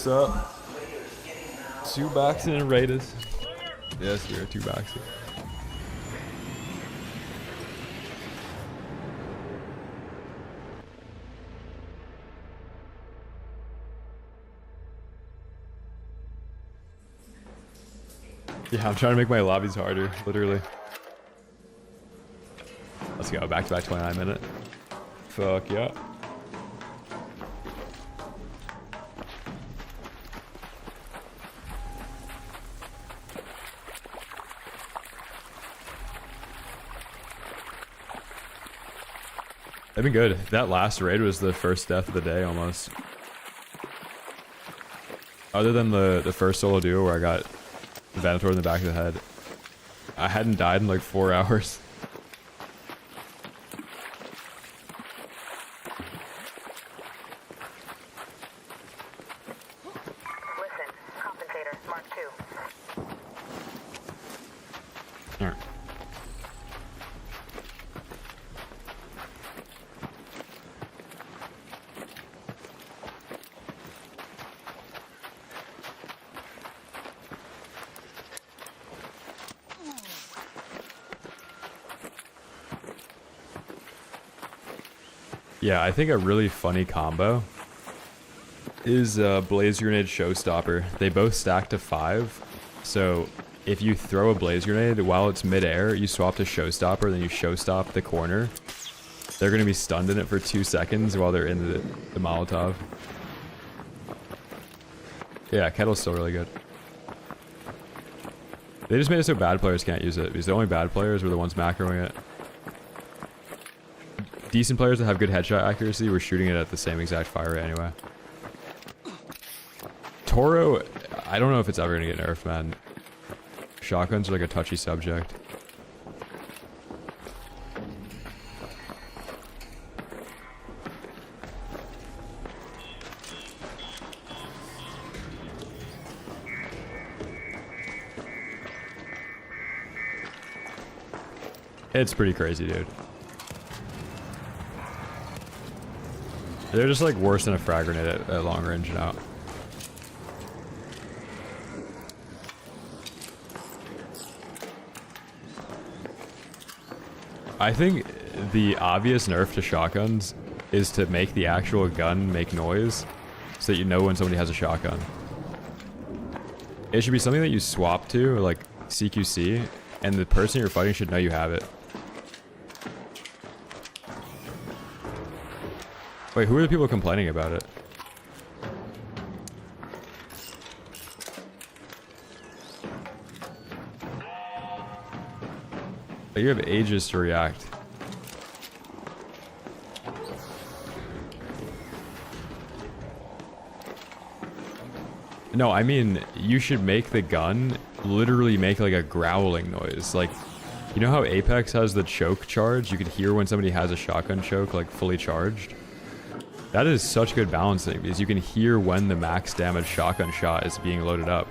What's up? 2 boxing and Raiders. Yes, we are 2 boxing. Yeah, I'm trying to make my lobbies harder, literally. Let's go, back to back 29 minute. Fuck yeah. They've been good. That last raid was the first death of the day, almost. Other than the first solo duo where I got the Venator in the back of the head, I hadn't died in like 4 hours. Listen, compensator, Mark 2. Alright. Yeah, I think a really funny combo is Blaze Grenade Showstopper. They both stack to 5, so if you throw a Blaze Grenade while it's mid-air, you swap to Showstopper, then you Showstop the corner, they're gonna be stunned in it for 2 seconds while they're in the Molotov. Yeah, Kettle's still really good. They just made it so bad players can't use it, because the only bad players were the ones macroing it. Decent players that have good headshot accuracy were shooting it at the same exact fire rate anyway. Toro, I don't know if it's ever gonna get nerfed, man. Shotguns are like a touchy subject. It's pretty crazy, dude. They're just like worse than a frag grenade at long range now. I think the obvious nerf to shotguns is to make the actual gun make noise so that you know when somebody has a shotgun. It should be something that you swap to, like CQC, and the person you're fighting should know you have it. Wait, who are the people complaining about it? You have ages to react. No, I mean, you should make the gun literally make like a growling noise. Like, you know how Apex has the choke charge? You can hear when somebody has a shotgun choke, like fully charged. That is such good balancing because you can hear when the max damage shotgun shot is being loaded up.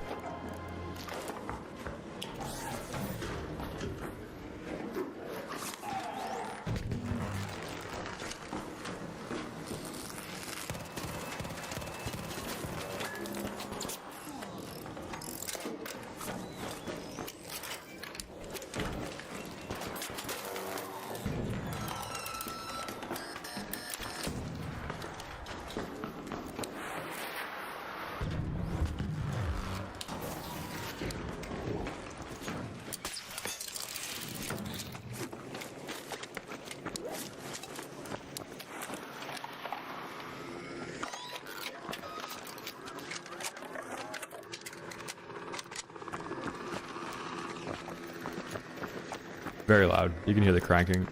Very loud. You can hear the cranking.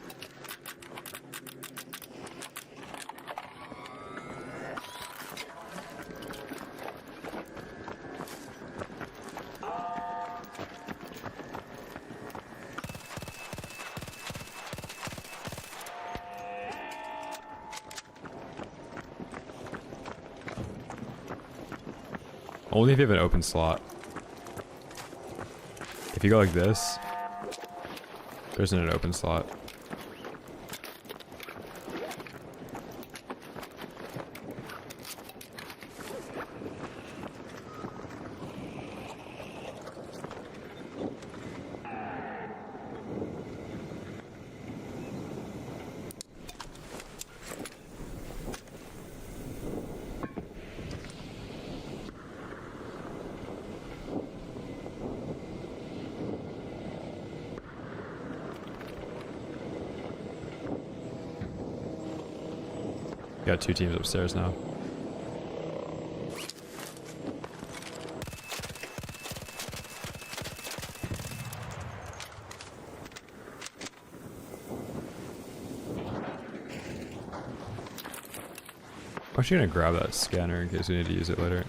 Only if you have an open slot. If you go like this, there isn't an open slot. Got two teams upstairs now. I'm actually gonna grab that scanner in case we need to use it later.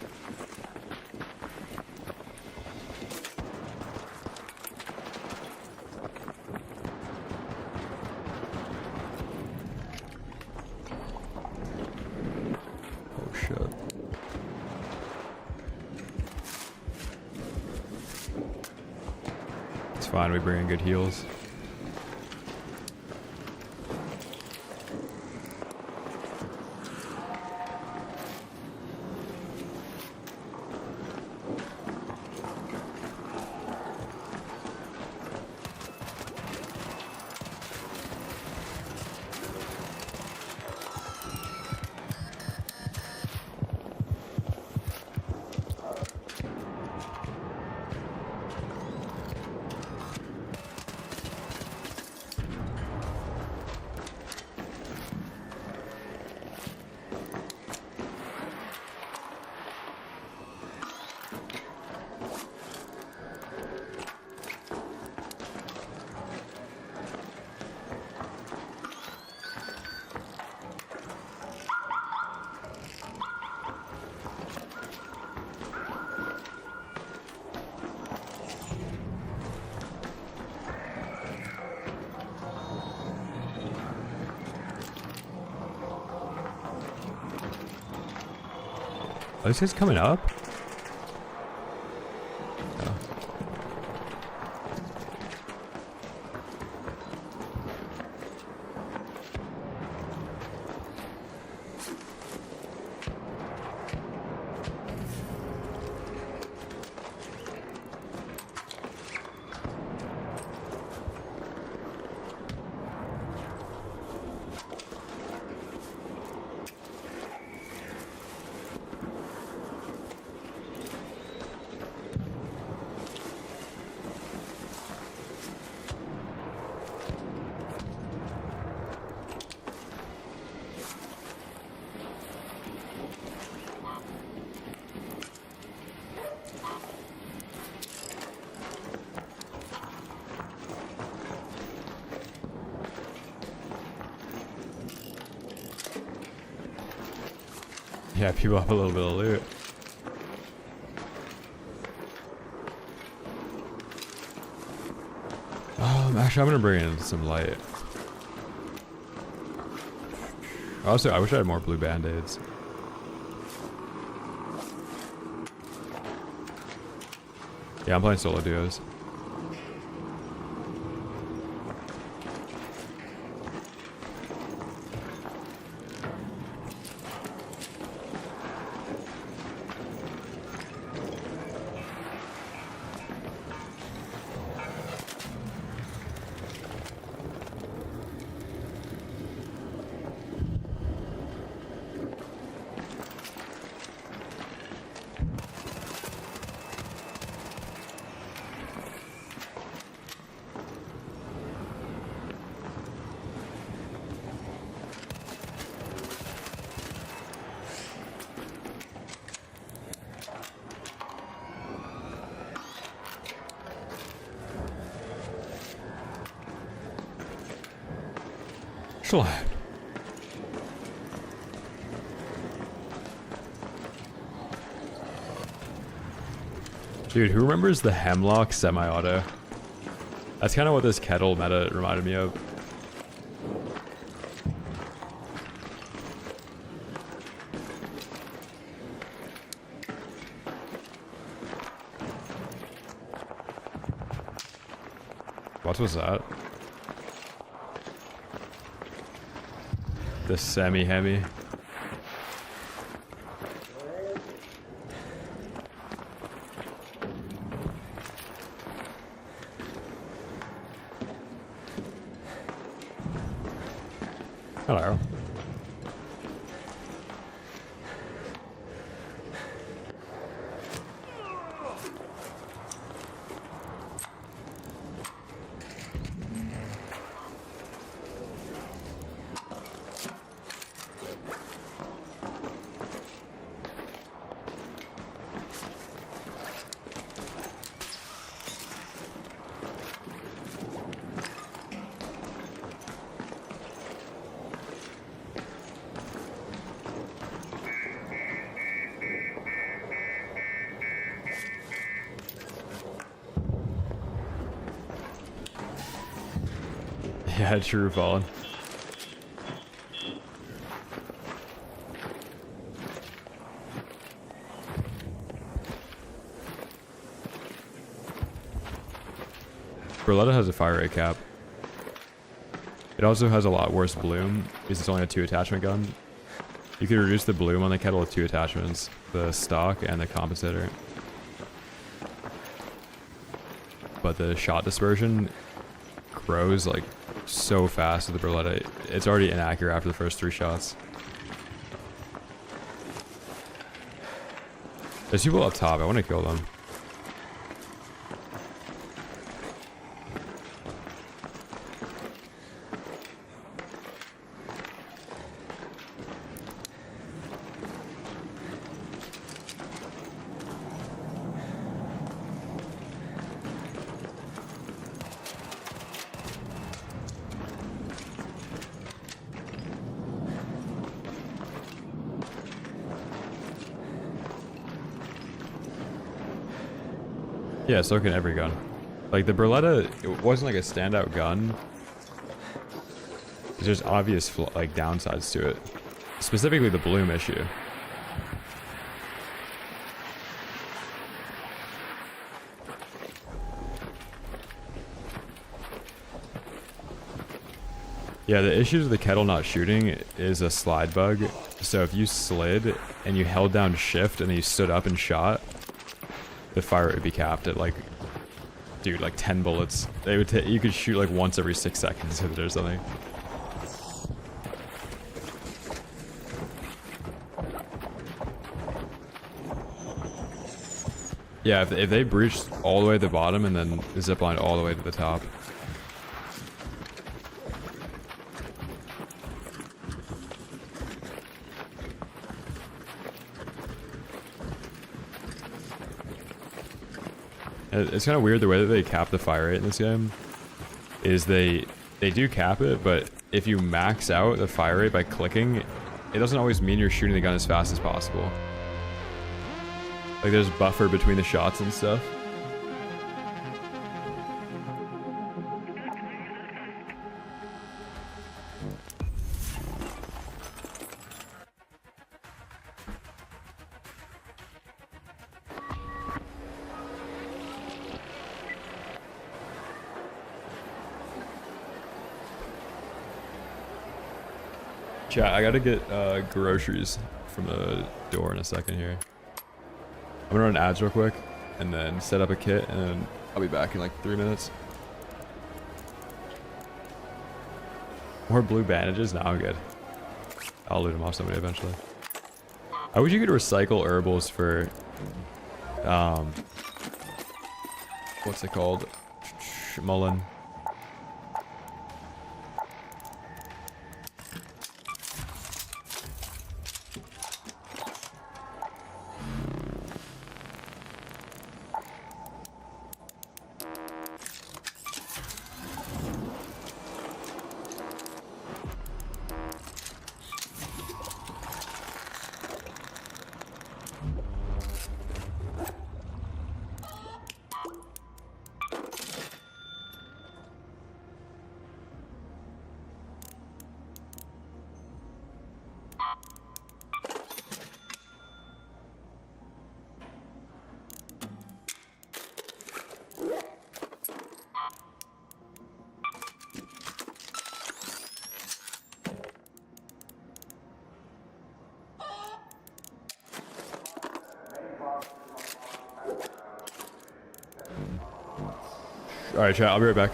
Fine, we bring in good heals. Are these guys coming up? Oh. Yeah, people have a little bit of loot. Actually, I'm gonna bring in some light. Also, I wish I had more blue band-aids. Yeah, I'm playing solo duos. Slide. Dude, who remembers the Hemlock semi-auto? That's kind of what this Kettle meta reminded me of. What was that? The semi-hemi. Hello. Yeah, true, Fallen. Berletta has a fire rate cap. It also has a lot worse bloom because it's only a 2 attachment gun. You could reduce the bloom on the Kettle with 2 attachments, the stock and the compensator. But the shot dispersion grows like so fast with the Berletta. It's already inaccurate after the first 3 shots. There's people up top. I want to kill them. Yeah, so can every gun. Like the Berletta, it wasn't like a standout gun. There's obvious like downsides to it, specifically the bloom issue. Yeah, the issue with the kettle not shooting is a slide bug. So if you slid and you held down shift and then you stood up and shot, the fire rate would be capped at like, dude, like 10 bullets. They would you could shoot like once every 6 seconds or something. Yeah, if they breached all the way to the bottom and then ziplined all the way to the top. It's kind of weird the way that they cap the fire rate in this game. Is they do cap it, but if you max out the fire rate by clicking, it doesn't always mean you're shooting the gun as fast as possible. Like there's buffer between the shots and stuff. Chat, I gotta get groceries from the door in a second here. I'm gonna run ads real quick and then set up a kit and then I'll be back in like 3 minutes. More blue bandages? Nah, I'm good. I'll loot them off somebody eventually. I wish you could recycle herbals for what's it called? Mullen. Alright, chat, I'll be right back.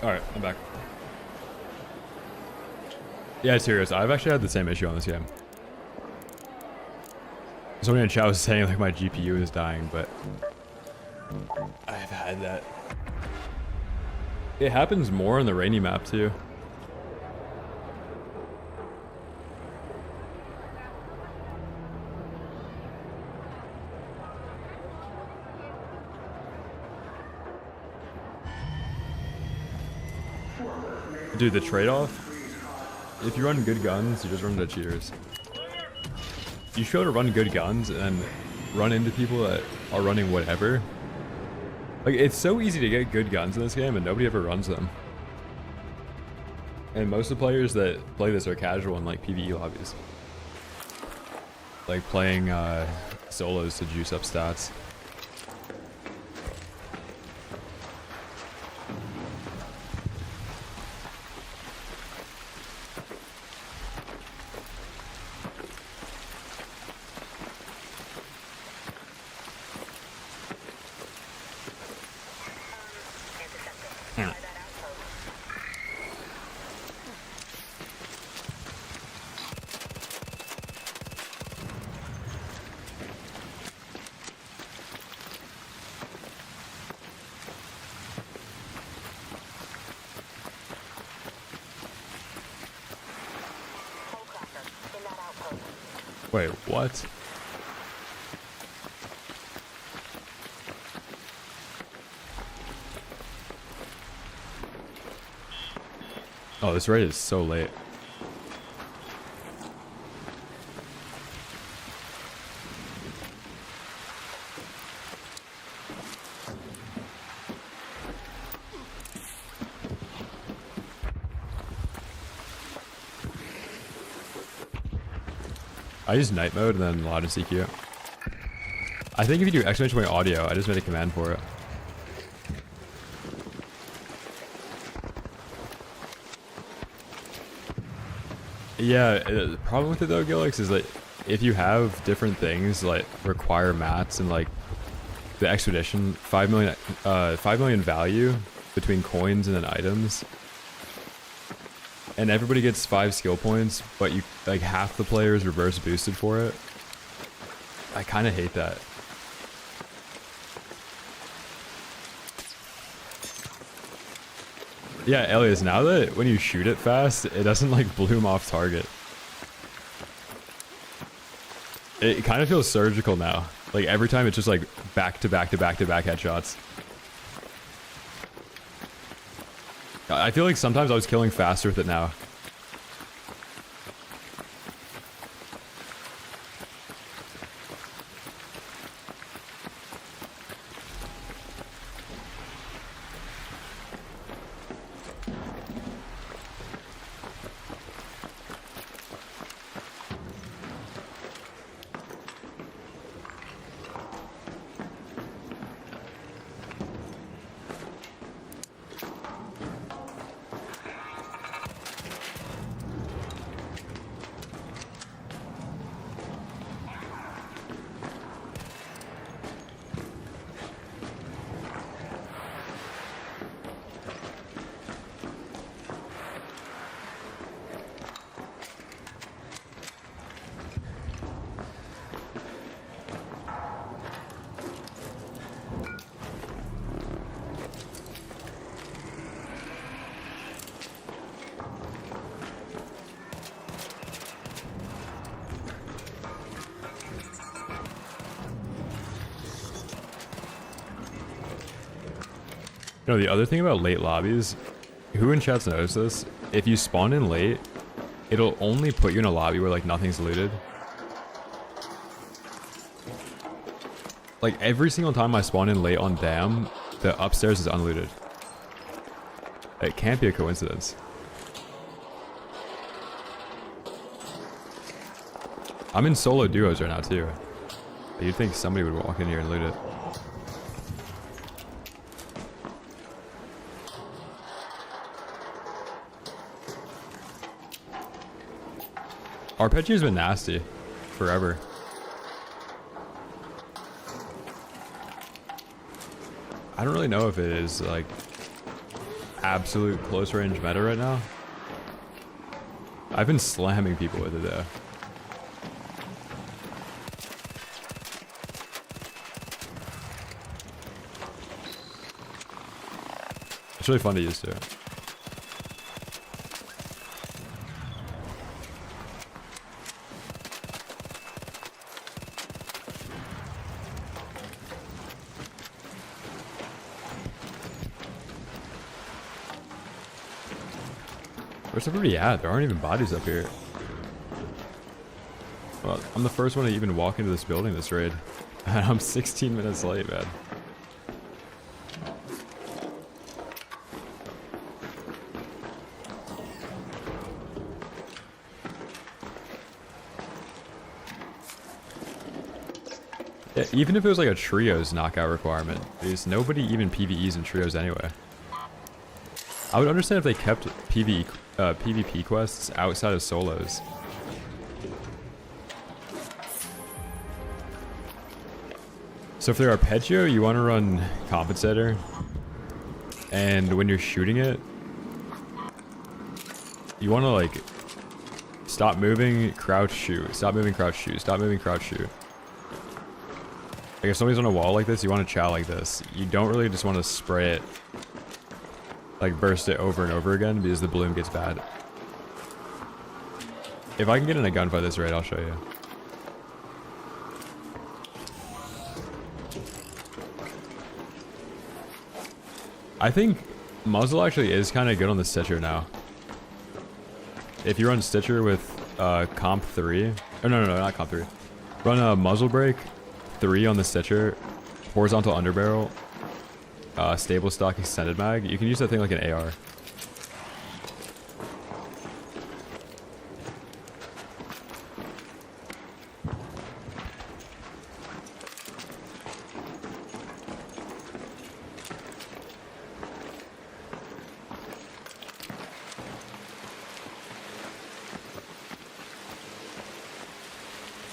Alright, I'm back. Yeah, serious. I've actually had the same issue on this game. Somebody in chat was saying like my GPU is dying, but I've had that. It happens more on the rainy map too. Dude, the trade-off, if you run good guns, you just run into cheaters. You should be able to run good guns and run into people that are running whatever. Like, it's so easy to get good guns in this game and nobody ever runs them. And most of the players that play this are casual in like PvE lobbies. Like playing solos to juice up stats. Wait, what? Oh, this raid is so late. I use night mode and then loud and CQ. I think if you do exclamation point audio, I just made a command for it. Yeah, the problem with it though, Gilix, is that if you have different things like require mats and like the expedition, 5 million value between coins and then items, and everybody gets 5 skill points, but you like half the players reverse boosted for it. I kind of hate that. Yeah, Elias, now that when you shoot it fast, it doesn't like bloom off target. It kind of feels surgical now. Like every time it's just like back to back to back to back headshots. I feel like sometimes I was killing faster with it now. You know, the other thing about late lobbies, who in chat's noticed this? If you spawn in late, it'll only put you in a lobby where like nothing's looted. Like every single time I spawn in late on Dam, the upstairs is unlooted. It can't be a coincidence. I'm in solo duos right now too. You'd think somebody would walk in here and loot it. Arpeggio's been nasty forever. I don't really know if it is like absolute close range meta right now. I've been slamming people with it though. It's really fun to use too. Where's everybody at? There aren't even bodies up here. Well, I'm the first one to even walk into this building this raid. And I'm 16 minutes late, man. Yeah, even if it was like a trios knockout requirement, because nobody even PvEs in trios anyway. I would understand if they kept PvP quests outside of solos. So if they're arpeggio, you want to run compensator, and when you're shooting it, you want to like stop moving, crouch, shoot, stop moving, crouch, shoot, stop moving, crouch, shoot. Like if somebody's on a wall like this, you want to chow like this. You don't really just want to spray it, like burst it over and over again because the bloom gets bad. If I can get in a gunfight this raid, I'll show you. I think muzzle actually is kind of good on the Stitcher now. If you run Stitcher with comp 3, or no, not comp 3. Run a muzzle brake 3 on the Stitcher, horizontal underbarrel, stable stock extended mag. You can use that thing like an AR.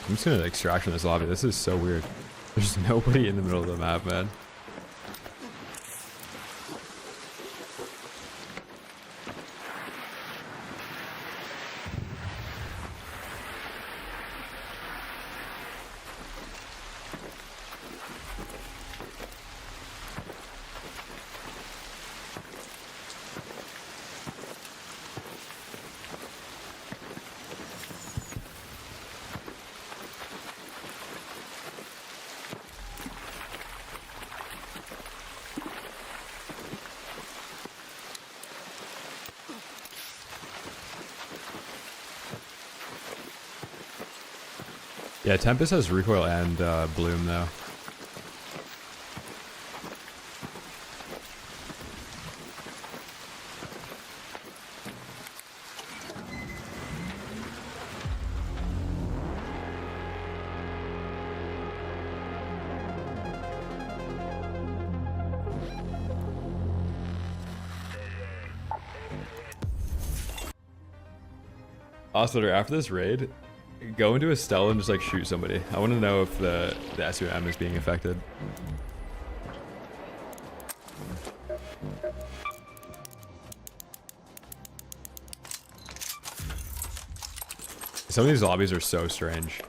I'm just gonna extract from this lobby. This is so weird. There's nobody in the middle of the map, man. Yeah, Tempest has recoil and bloom though. Oscillator, after this raid, go into a Stella and just like shoot somebody. I want to know if the SUM is being affected. Some of these lobbies are so strange.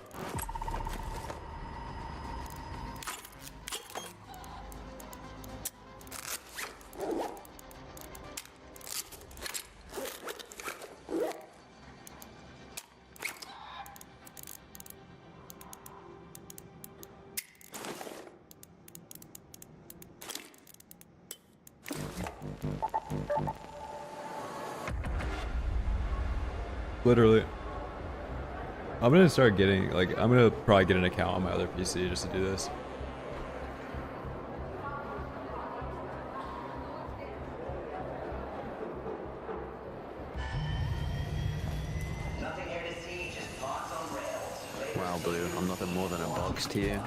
Literally. I'm gonna start getting, like, I'm gonna probably get an account on my other PC just to do this. Wow, Blue, I'm nothing more than a box to you.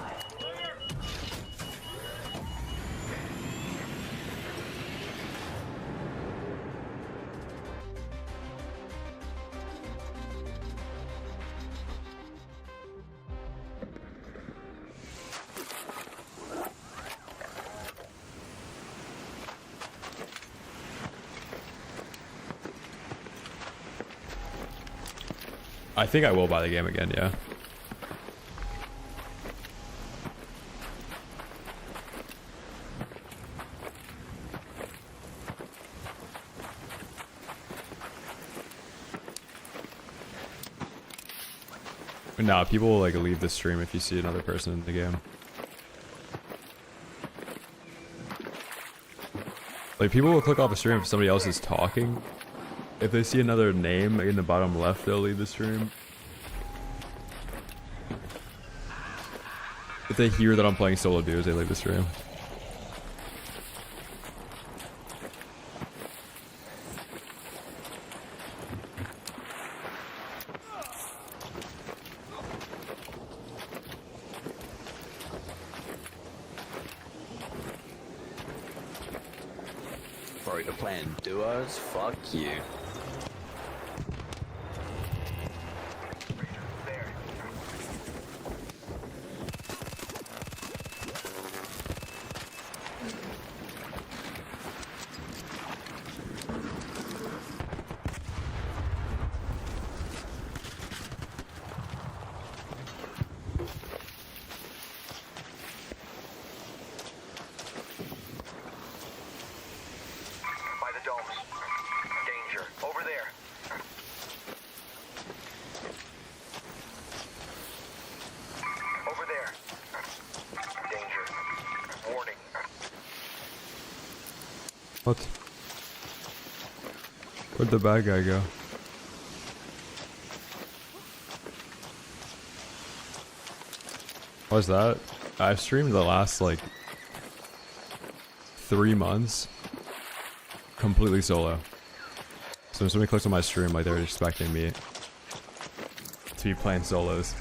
I think I will buy the game again, yeah. Nah, people will like leave the stream if you see another person in the game. Like people will click off the stream if somebody else is talking. If they see another name in the bottom left, they'll leave the stream. If they hear that I'm playing solo duos, they leave the stream. Bro, you're playing duos? Fuck you. By the domes. Danger. Over there. Over there. Danger. Warning. What? Where'd the bad guy go? What's that? I've streamed the last like 3 months completely solo. So when somebody clicks on my stream, like they're expecting me to be playing solos.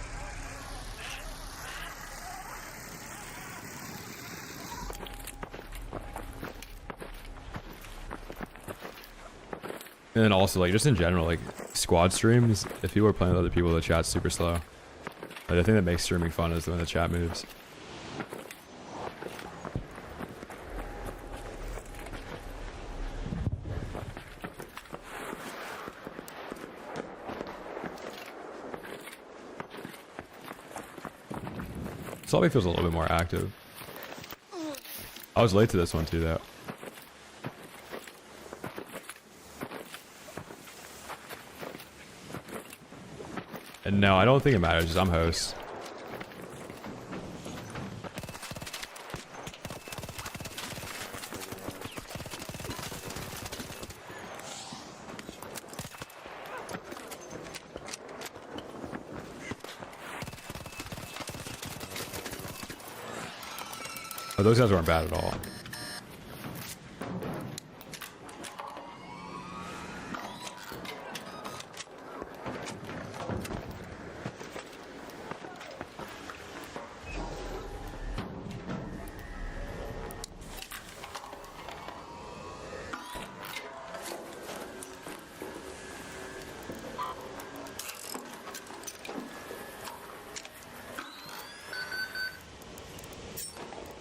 And then also like just in general, like squad streams, if people are playing with other people, the chat's super slow. Like, the thing that makes streaming fun is when the chat moves. Lobby feels a little bit more active. I was late to this one too, though. And no, I don't think it matters. I'm host. Oh, those guys weren't bad at all.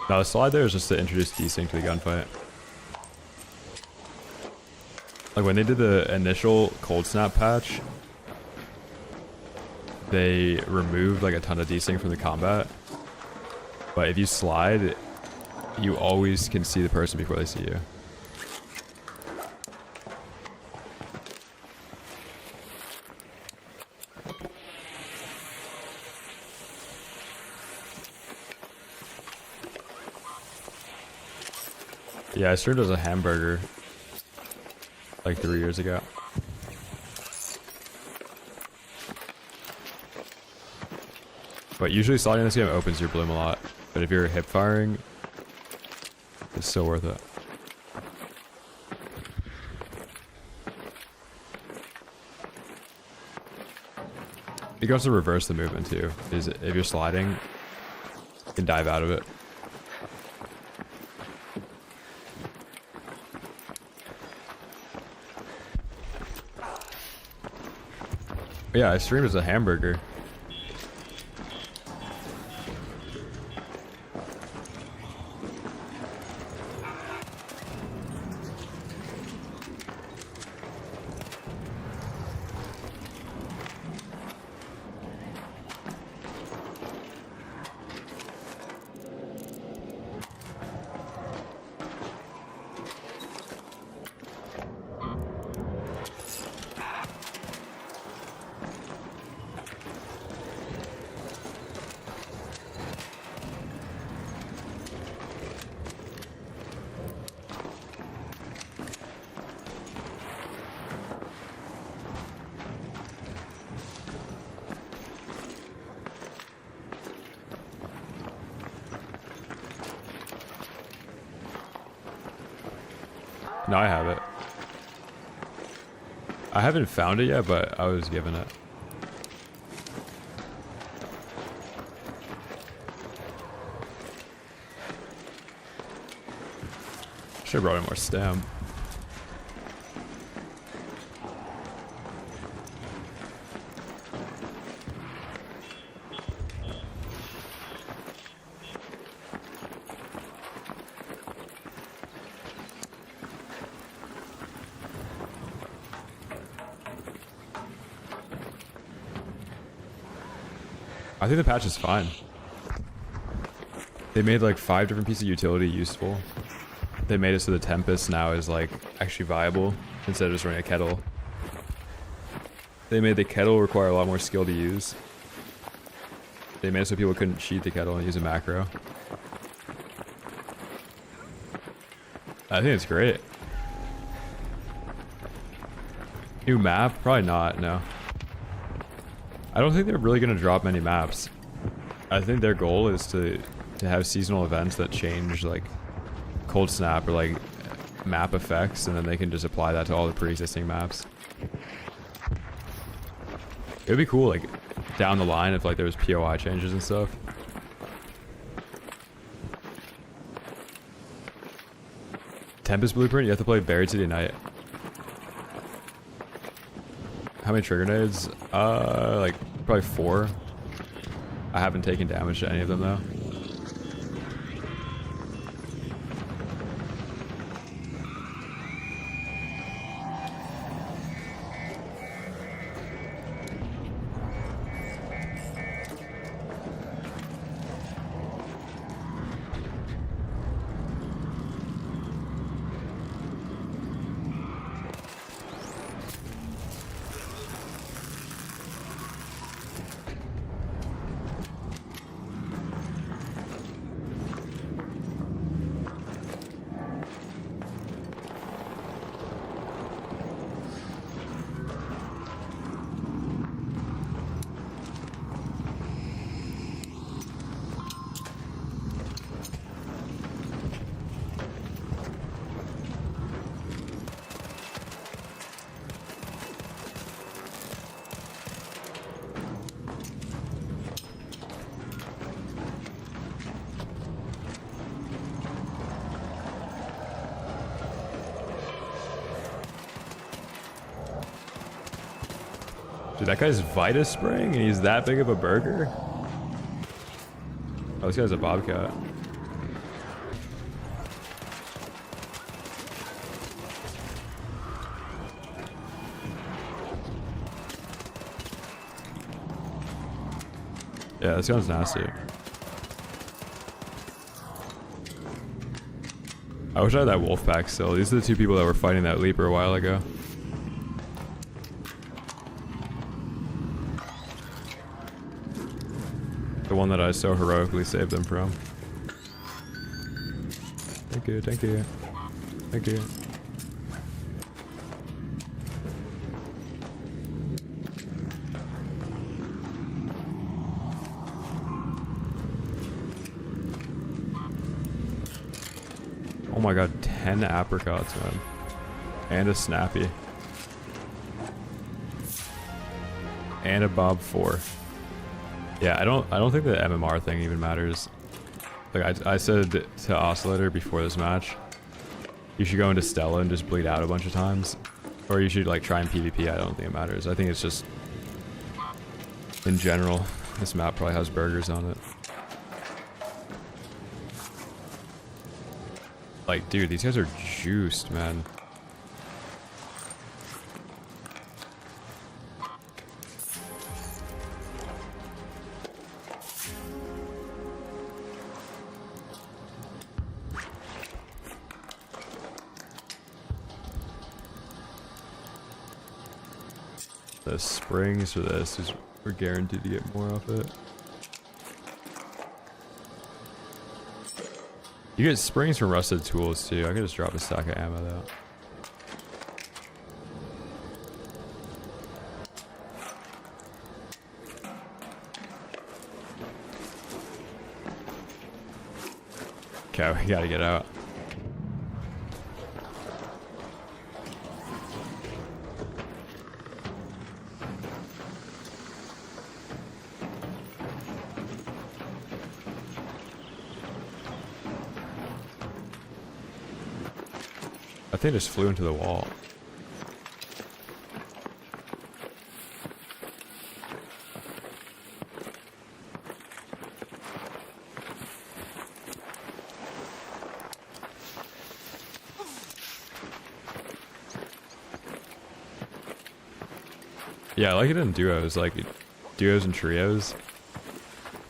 No, the slide there is just to introduce desync to the gunfight. Like when they did the initial cold snap patch, they removed like a ton of desync from the combat. But if you slide, you always can see the person before they see you. Yeah, I streamed as a hamburger like 3 years ago. But usually sliding in this game opens your bloom a lot. But if you're hip firing, it's still worth it. You can also reverse the movement too. Is if you're sliding, you can dive out of it. Yeah, I streamed as a hamburger. No, I have it. I haven't found it yet, but I was given it. Should have brought in more stem. I think the patch is fine. They made like 5 different pieces of utility useful. They made it so the Tempest now is like actually viable instead of just running a Kettle. They made the Kettle require a lot more skill to use. They made it so people couldn't cheat the Kettle and use a macro. I think it's great. New map? Probably not, no. I don't think they're really going to drop many maps. I think their goal is to have seasonal events that change like Cold Snap or like map effects, and then they can just apply that to all the pre-existing maps. It would be cool like down the line if like there was POI changes and stuff. Tempest Blueprint, you have to play Buried City Night. How many trigger nades? Like probably 4. I haven't taken damage to any of them though. Dude, that guy's Vita spraying and he's that big of a burger? Oh, this guy's a bobcat. Yeah, this gun's nasty. I wish I had that wolf pack still. These are the 2 people that were fighting that leaper a while ago. The one that I so heroically saved them from. Thank you, thank you. Thank you. Oh my god, 10 apricots, man. And a snappy. And a bob 4. Yeah, I don't think the MMR thing even matters. Like I said to Oscillator before this match, you should go into Stella and just bleed out a bunch of times. Or you should like try and PvP, I don't think it matters. I think it's just, in general, this map probably has burgers on it. Like, dude, these guys are juiced, man. The springs for this is we're guaranteed to get more off it. You get springs from rusted tools too. I could just drop a stack of ammo though. Okay, we gotta get out. I think it just flew into the wall. Yeah, I like it in duos, like duos and trios.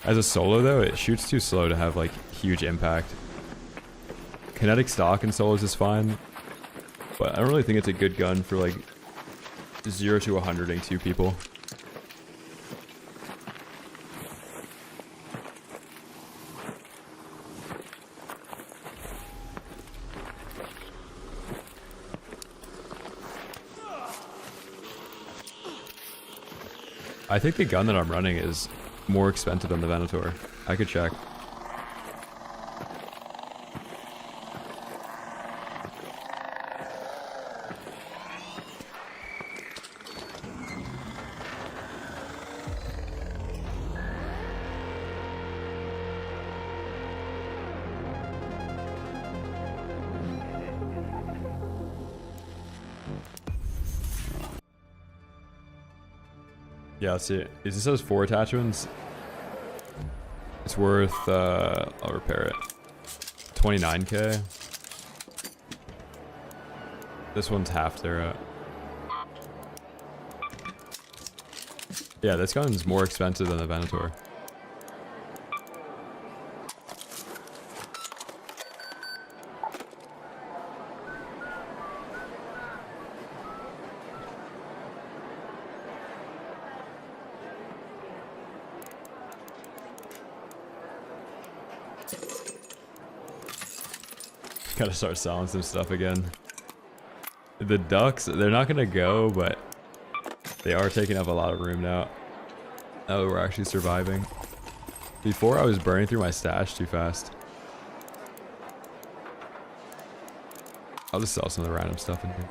As a solo though, it shoots too slow to have like huge impact. Kinetic stock in solos is fine, but I don't really think it's a good gun for like 0 to 100ing 2 people. I think the gun that I'm running is more expensive than the Venator. I could check. Yeah, let's see. This has 4 attachments. It's worth, I'll repair it. 29k. This one's half there. Yeah, this gun's more expensive than the Venator. Gotta start selling some stuff again. The ducks, they're not gonna go, but they are taking up a lot of room now. Oh, we're actually surviving. Before I was burning through my stash too fast. I'll just sell some of the random stuff in here.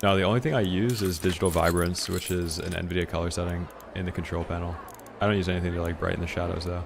No, the only thing I use is digital vibrance, which is an NVIDIA color setting in the control panel. I don't use anything to like brighten the shadows though.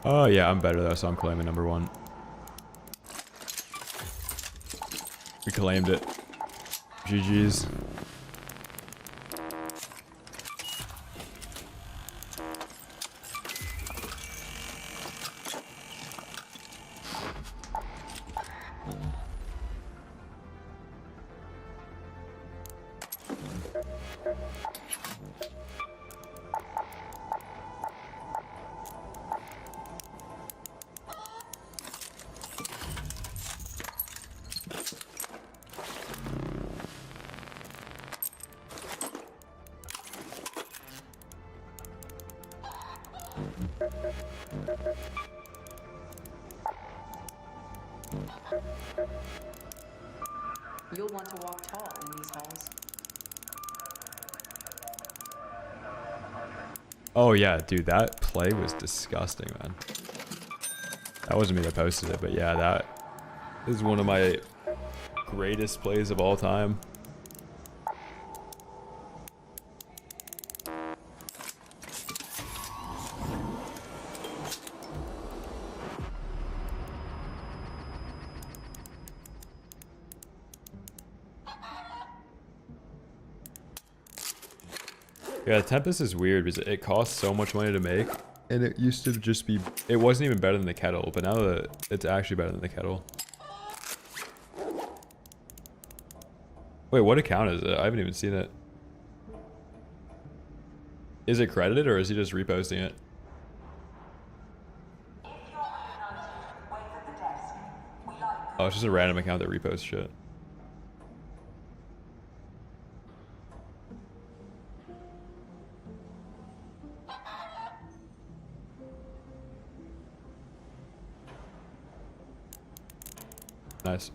Oh yeah, I'm better though, so I'm claiming number 1. We claimed it. GG's. You'll want to walk tall in these halls. Oh yeah, dude, that play was disgusting, man. That wasn't me that posted it, but yeah, that is one of my greatest plays of all time. Yeah, Tempest is weird because it costs so much money to make, and it used to just be, it wasn't even better than the Kettle, but now that it's actually better than the Kettle. Wait, what account is it? I haven't even seen it. Is it credited or is he just reposting it? Oh, it's just a random account that reposts shit. Nice.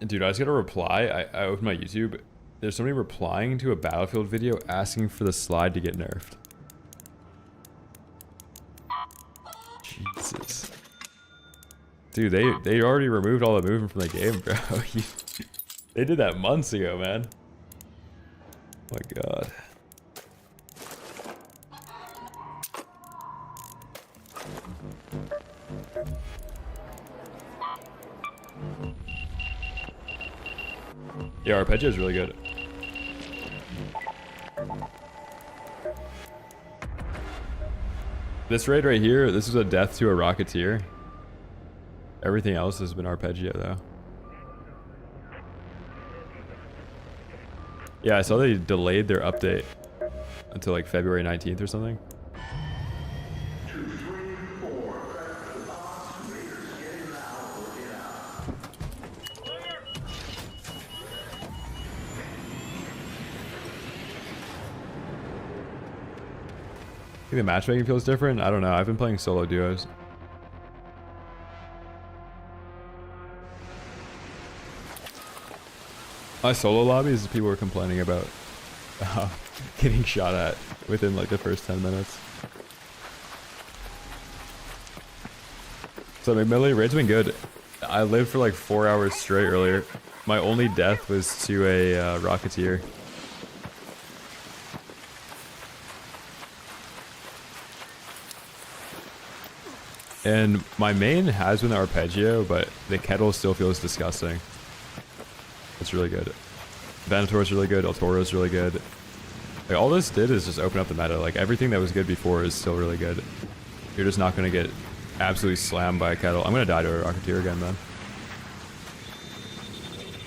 Dude, I just got a reply. I opened my YouTube. There's somebody replying to a Battlefield video asking for the slide to get nerfed. Jesus. Dude, they already removed all the movement from the game, bro. They did that months ago, man. Oh my god. Yeah, arpeggio is really good. This raid right here, this is a death to a Rocketeer. Everything else has been arpeggio though. Yeah, I saw they delayed their update until like February 19th or something. I think the matchmaking feels different. I don't know. I've been playing solo duos. My solo lobbies, people were complaining about getting shot at within like the first 10 minutes. So McMillan, raid's been good. I lived for like 4 hours straight earlier. My only death was to a Rocketeer. And my main has been the arpeggio, but the Kettle still feels disgusting. It's really good. Venator's really good, El Toro's really good. Like, all this did is just open up the meta. Like, everything that was good before is still really good. You're just not going to get absolutely slammed by a Kettle. I'm going to die to a Rocketeer again, then.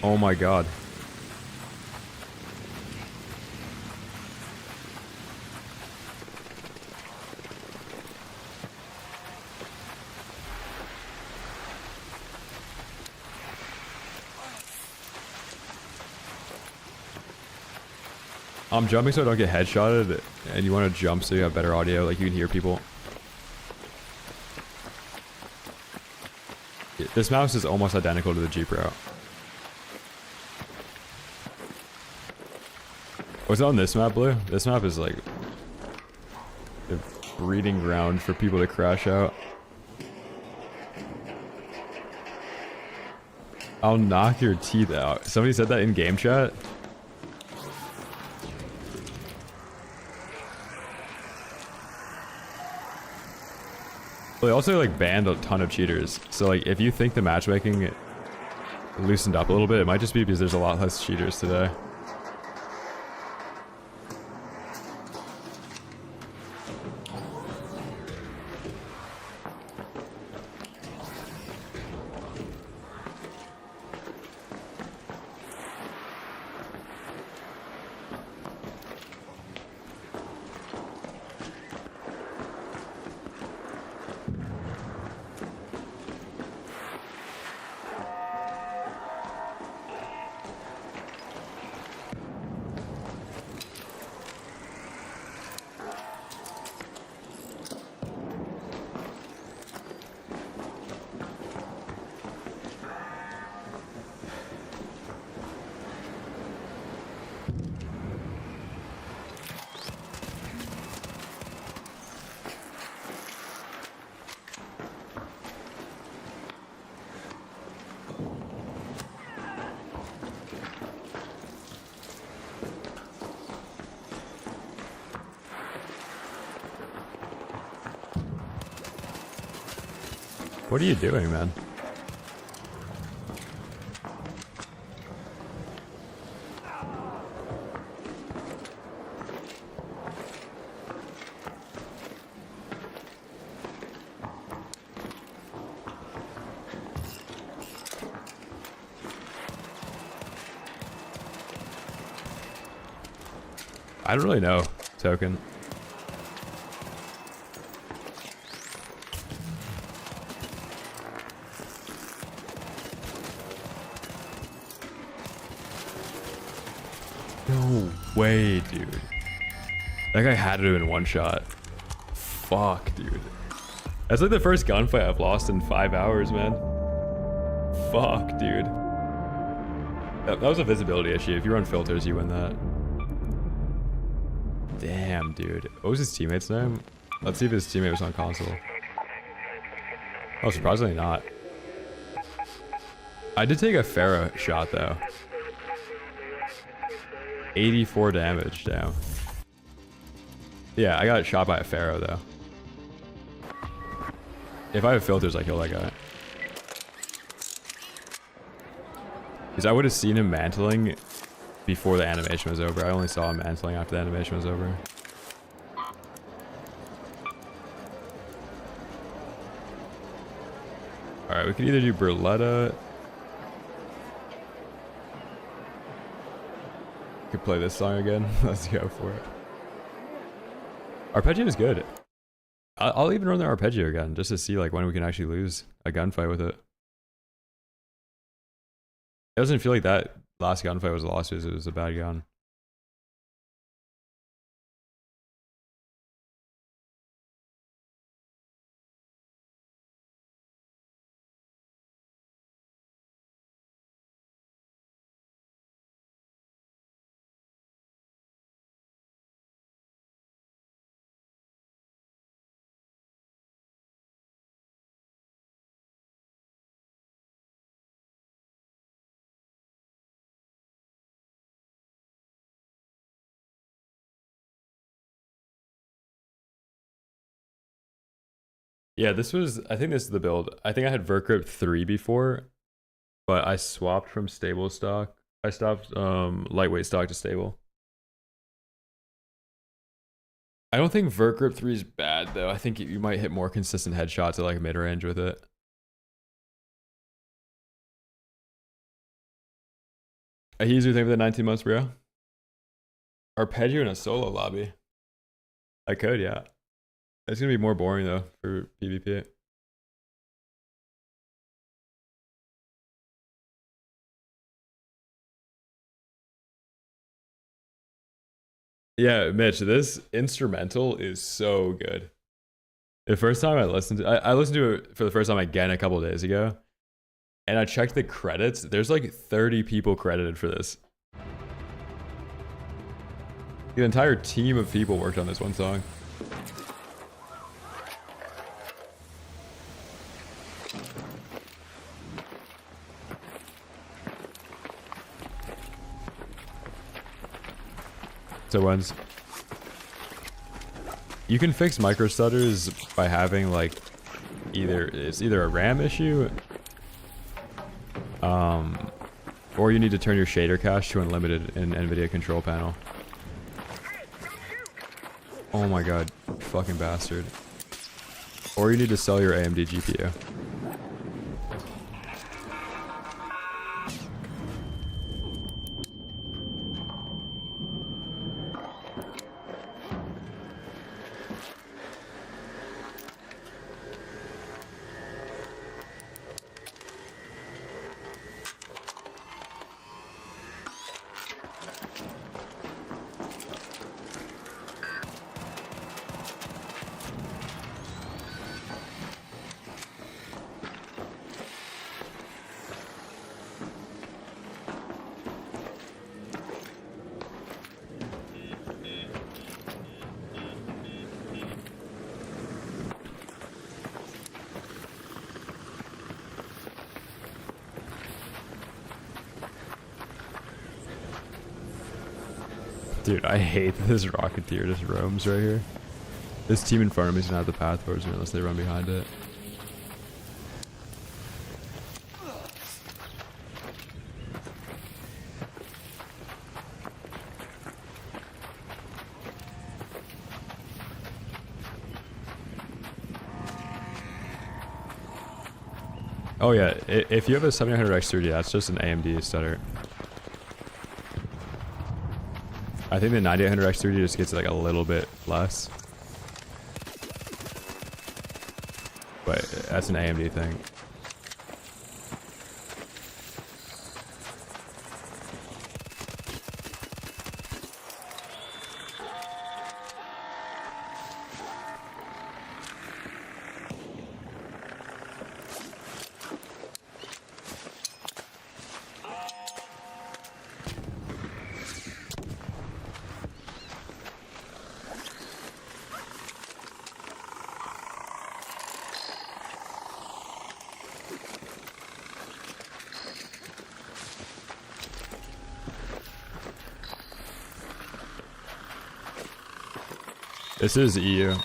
Oh my god. I'm jumping so I don't get headshotted, and you want to jump so you have better audio, like you can hear people. This mouse is almost identical to the Jeep route. What's on this map, Blue? This map is like the breeding ground for people to crash out. I'll knock your teeth out. Somebody said that in game chat? They also like banned a ton of cheaters. So like if you think the matchmaking loosened up a little bit, it might just be because there's a lot less cheaters today. What are you doing, man? I don't really know, Token. No way, dude. That guy had to have been one shot. Fuck, dude. That's like the first gunfight I've lost in 5 hours, man. Fuck, dude. That was a visibility issue. If you run filters, you win that. Damn, dude. What was his teammate's name? Let's see if his teammate was on console. Oh, surprisingly not. I did take a Pharaoh shot, though. 84 damage, damn. Yeah, I got shot by a Pharaoh, though. If I have filters, I kill that guy. Because I would have seen him mantling before the animation was over. I only saw him mantling after the animation was over. Alright, we could either do Berletta. Could play this song again. Let's go for it. Arpeggio is good. I'll even run the arpeggio again just to see like when we can actually lose a gunfight with it. It doesn't feel like that last gunfight was a loss because it was a bad gun. Yeah, this was, I think this is the build. I think I had Verkrip 3 before, but I swapped from stable stock. I stopped lightweight stock to stable. I don't think Verkrip 3 is bad though. I think you might hit more consistent headshots at like mid-range with it. A easier thing for the 19 months, bro. Arpeggio in a solo lobby. I could, yeah. It's gonna be more boring though for PvP. Yeah, Mitch, this instrumental is so good. The first time I listened to I listened to it for the first time again a couple of days ago, and I checked the credits. There's like 30 people credited for this. The entire team of people worked on this one song. So ones, you can fix micro stutters by having like either a RAM issue, or you need to turn your shader cache to unlimited in NVIDIA control panel. Oh my god, fucking bastard. Or you need to sell your AMD GPU. Dude, I hate that this Rocketeer just roams right here. This team in front of me is gonna have the path towards me unless they run behind it. Oh yeah, if you have a 7900X3D, that's just an AMD stutter. I think the 9800X3D just gets like a little bit less. But that's an AMD thing. This is EU. Yeah,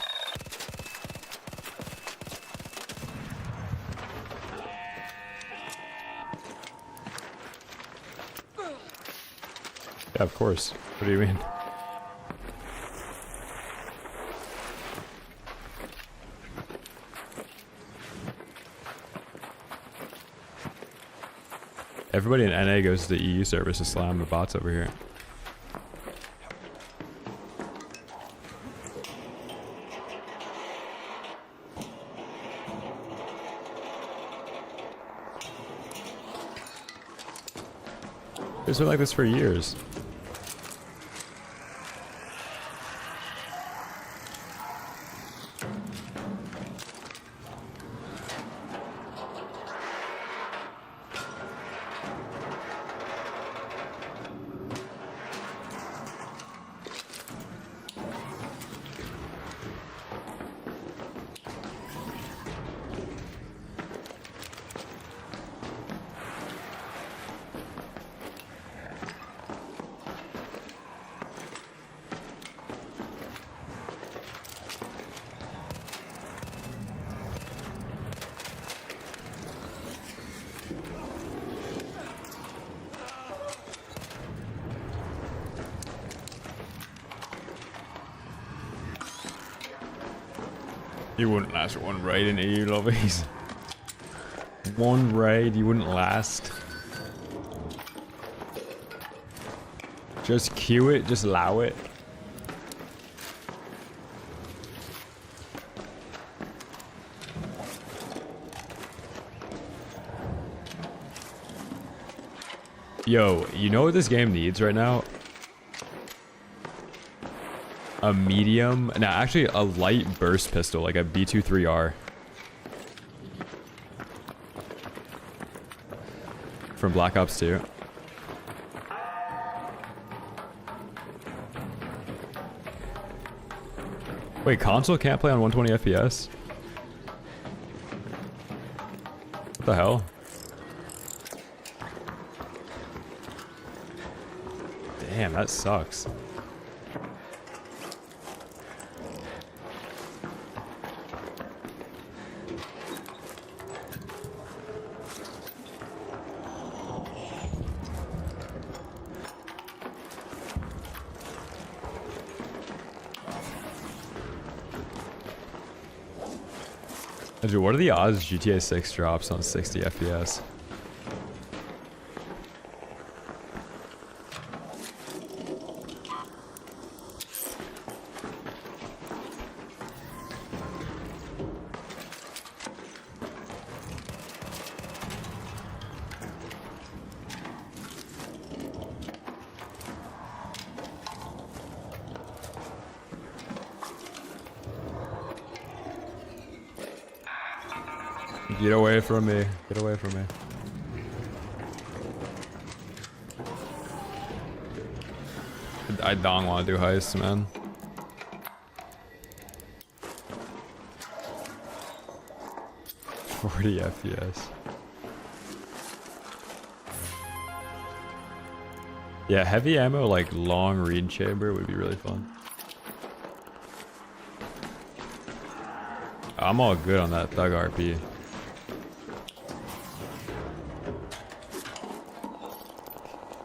of course. What do you mean? Everybody in NA goes to the EU service to slam the bots over here. It's been like this for years. You wouldn't last one raid in EU lobbies. One raid, you wouldn't last. Just queue it, just allow it. Yo, you know what this game needs right now? A medium, no, actually a light burst pistol, like a B23R. From Black Ops 2. Wait, console can't play on 120 FPS? What the hell? Damn, that sucks. Dude, what are the odds GTA 6 drops on 60 FPS? Get away from me. Get away from me. I don't want to do heists, man. $40 FPS. Yeah, heavy ammo, like long reed chamber would be really fun. I'm all good on that thug RP.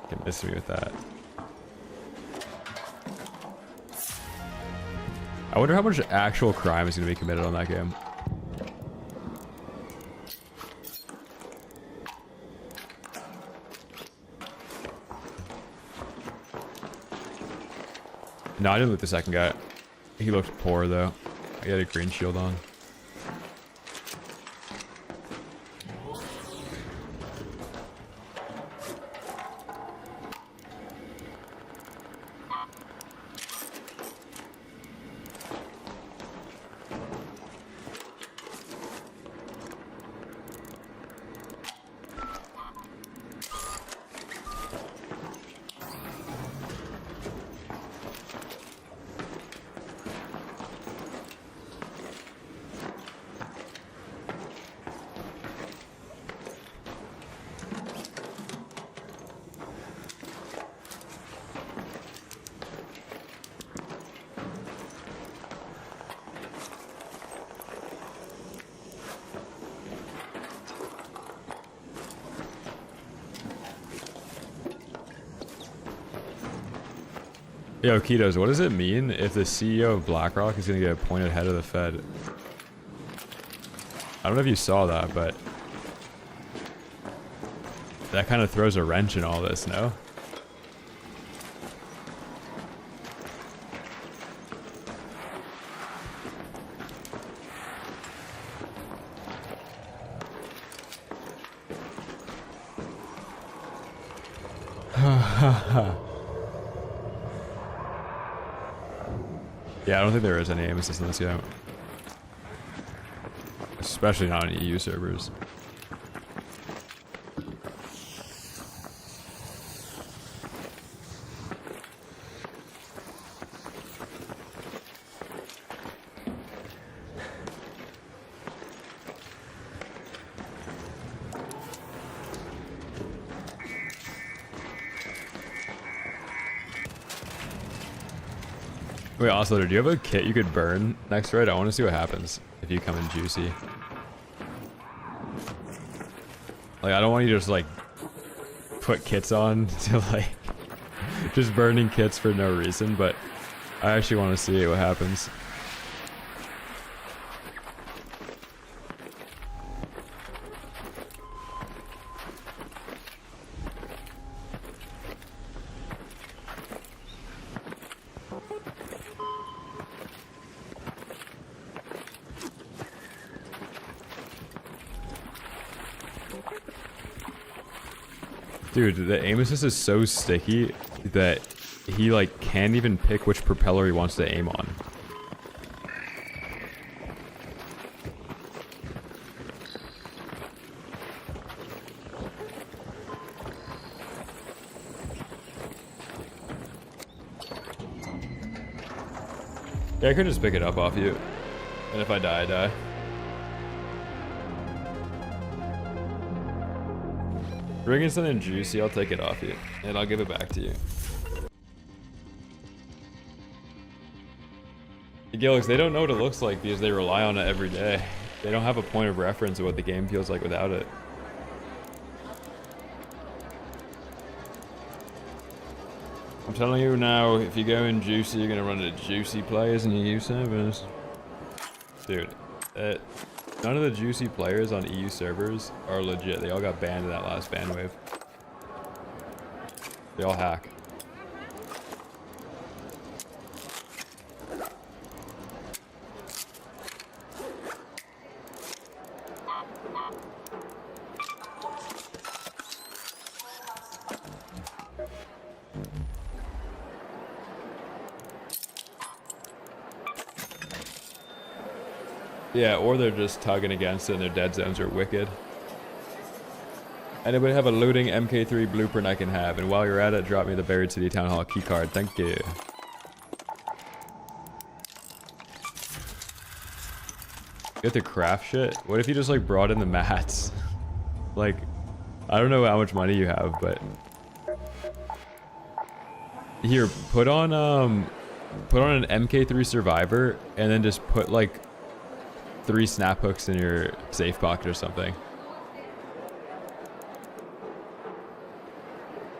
Can miss me with that. I wonder how much actual crime is going to be committed on that game. No, I didn't loot the second guy. He looked poor though. He had a green shield on. Yo, Ketos, what does it mean if the CEO of BlackRock is gonna get appointed head of the Fed? I don't know if you saw that, but that kind of throws a wrench in all this, no? Yeah, I don't think there is any aim assist in this yet. Especially not on EU servers. Wait, Oscillator, do you have a kit you could burn next raid? I want to see what happens if you come in juicy. Like, I don't want you to just, like, put kits on to, like, just burning kits for no reason, but I actually want to see what happens. Dude, the aim assist is so sticky that he like can't even pick which propeller he wants to aim on. Yeah, I could just pick it up off you. And if I die, I die. Bring in something juicy, I'll take it off you, and I'll give it back to you. Gilix, they don't know what it looks like because they rely on it every day. They don't have a point of reference of what the game feels like without it. I'm telling you now, if you go in juicy, you're gonna run into juicy players in EU servers. Dude, none of the juicy players on EU servers are legit. They all got banned in that last ban wave. They all hack. Yeah, or they're just tugging against it and their dead zones are wicked. Anybody have a looting MK3 blueprint I can have? And while you're at it, drop me the Buried City Town Hall keycard. Thank you. You have to craft shit? What if you just like brought in the mats? Like, I don't know how much money you have, but... Here, put on an MK3 Survivor and then just put like 3 snap hooks in your safe pocket or something.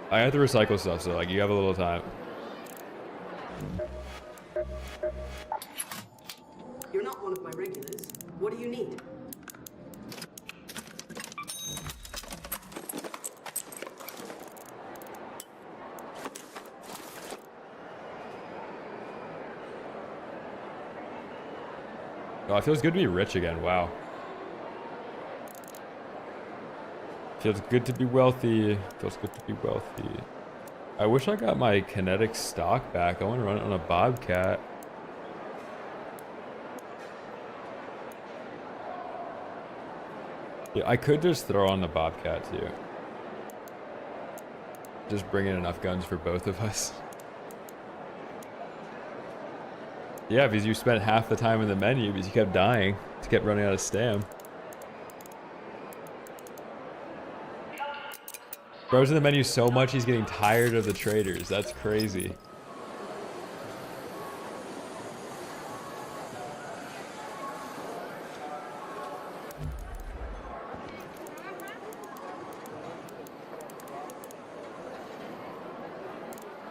I have to recycle stuff, so like you have a little time. You're not one of my regulars. What do you need? Oh, it feels good to be rich again. Wow. Feels good to be wealthy. Feels good to be wealthy. I wish I got my kinetic stock back. I want to run it on a Bobcat. Yeah, I could just throw on the Bobcat too. Just bring in enough guns for both of us. Yeah, because you spent half the time in the menu because you kept dying. You kept running out of stam. Bro's in the menu so much he's getting tired of the traders. That's crazy.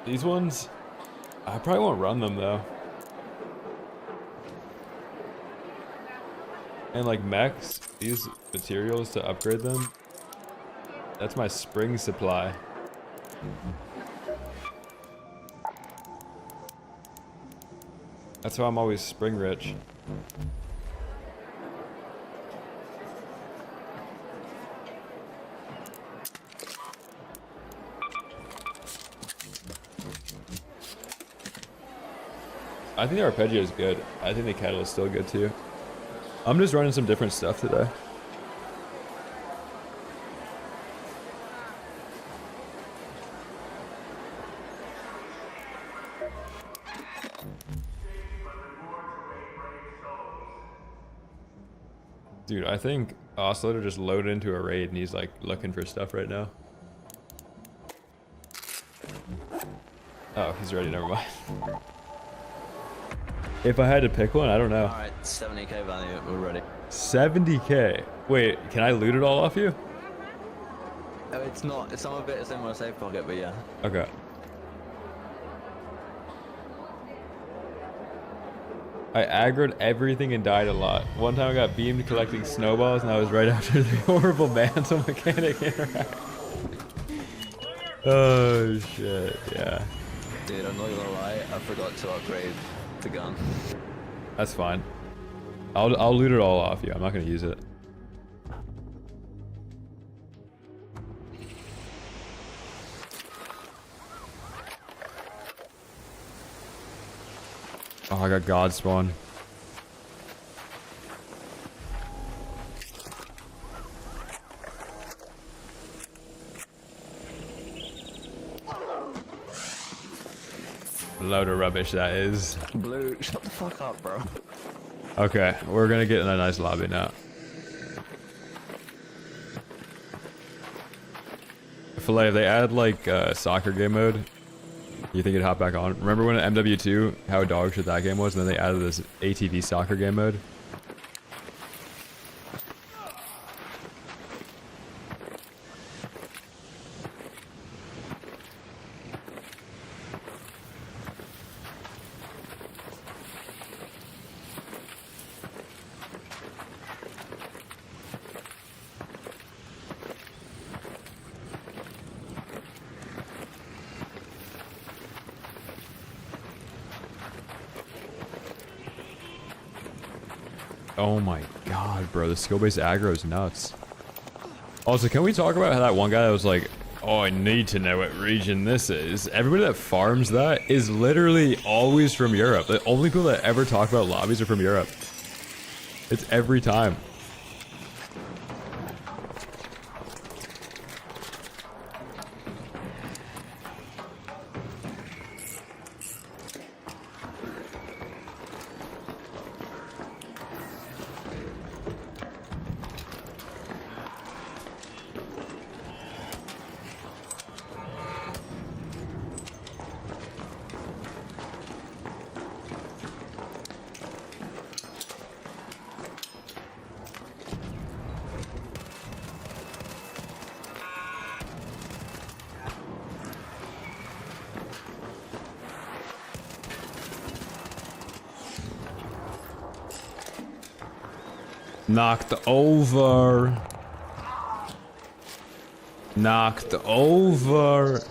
These ones... I probably won't run them though. And like mechs, these materials to upgrade them. That's my spring supply. That's why I'm always spring rich. I think the arpeggio is good. I think the kettle is still good too. I'm just running some different stuff today. Dude, I think Oscillator just loaded into a raid and he's like looking for stuff right now. Oh, he's ready, never mind. If I had to pick one, I don't know. Alright, 70k value, we're ready. 70k? Wait, can I loot it all off you? Oh, it's not. It's some of it is in my safe pocket, but yeah. Okay. I aggroed everything and died a lot. One time I got beamed collecting snowballs and I was right after the horrible mantle mechanic interact. Oh shit, yeah. Dude, I'm not gonna lie, I forgot to upgrade the gun. That's fine. I'll loot it all off you. I'm not gonna use it. Oh, I got God spawn. Load of rubbish that is. Blue, shut the fuck up, bro. Okay, we're gonna get in a nice lobby now. Filet, if they add like soccer game mode, you think it'd hop back on? Remember when at MW2, how dog shit that game was, and then they added this ATV soccer game mode? Oh my god, bro, the skill-based aggro is nuts. Also, can we talk about how that one guy that was like, oh, I need to know what region this is? Everybody that farms that is literally always from Europe. The only people that ever talk about lobbies are from Europe. It's every time. Knocked over. Knocked over.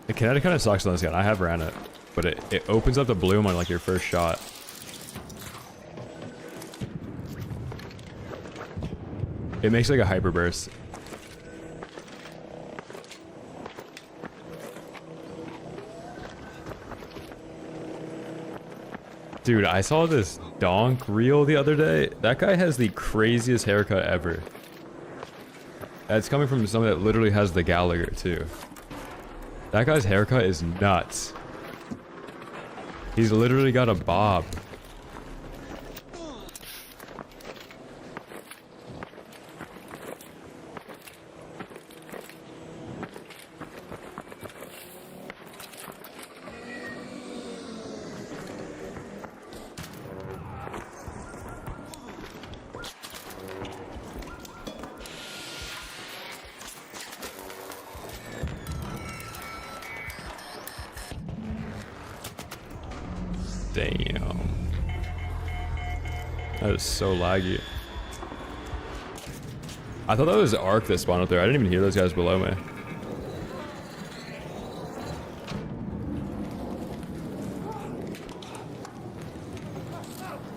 The kinetic kind of sucks on this gun. I have ran it, but it opens up the bloom on like your first shot. It makes like a hyper burst. Dude, I saw this donk reel the other day. That guy has the craziest haircut ever. That's coming from someone that literally has the Gallagher too. That guy's haircut is nuts. He's literally got a bob. Damn. That is so laggy. I thought that was Ark that spawned up there. I didn't even hear those guys below me.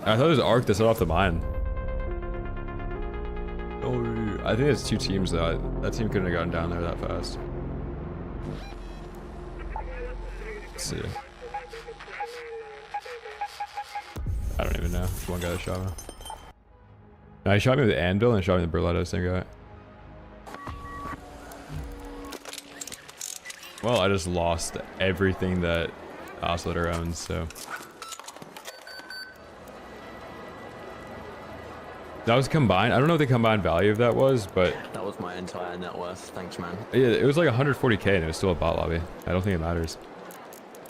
I thought it was Ark that set off the mine. Oh, I think it's two teams though. That team couldn't have gotten down there that fast. Let's see. I don't even know. It's one guy that shot me. No, he shot me with the anvil and shot me with the Berletto, same guy. Well, I just lost everything that Oscillator owns, so. That was combined. I don't know what the combined value of that was, but. That was my entire net worth. Thanks, man. Yeah, it was like 140k and it was still a bot lobby. I don't think it matters.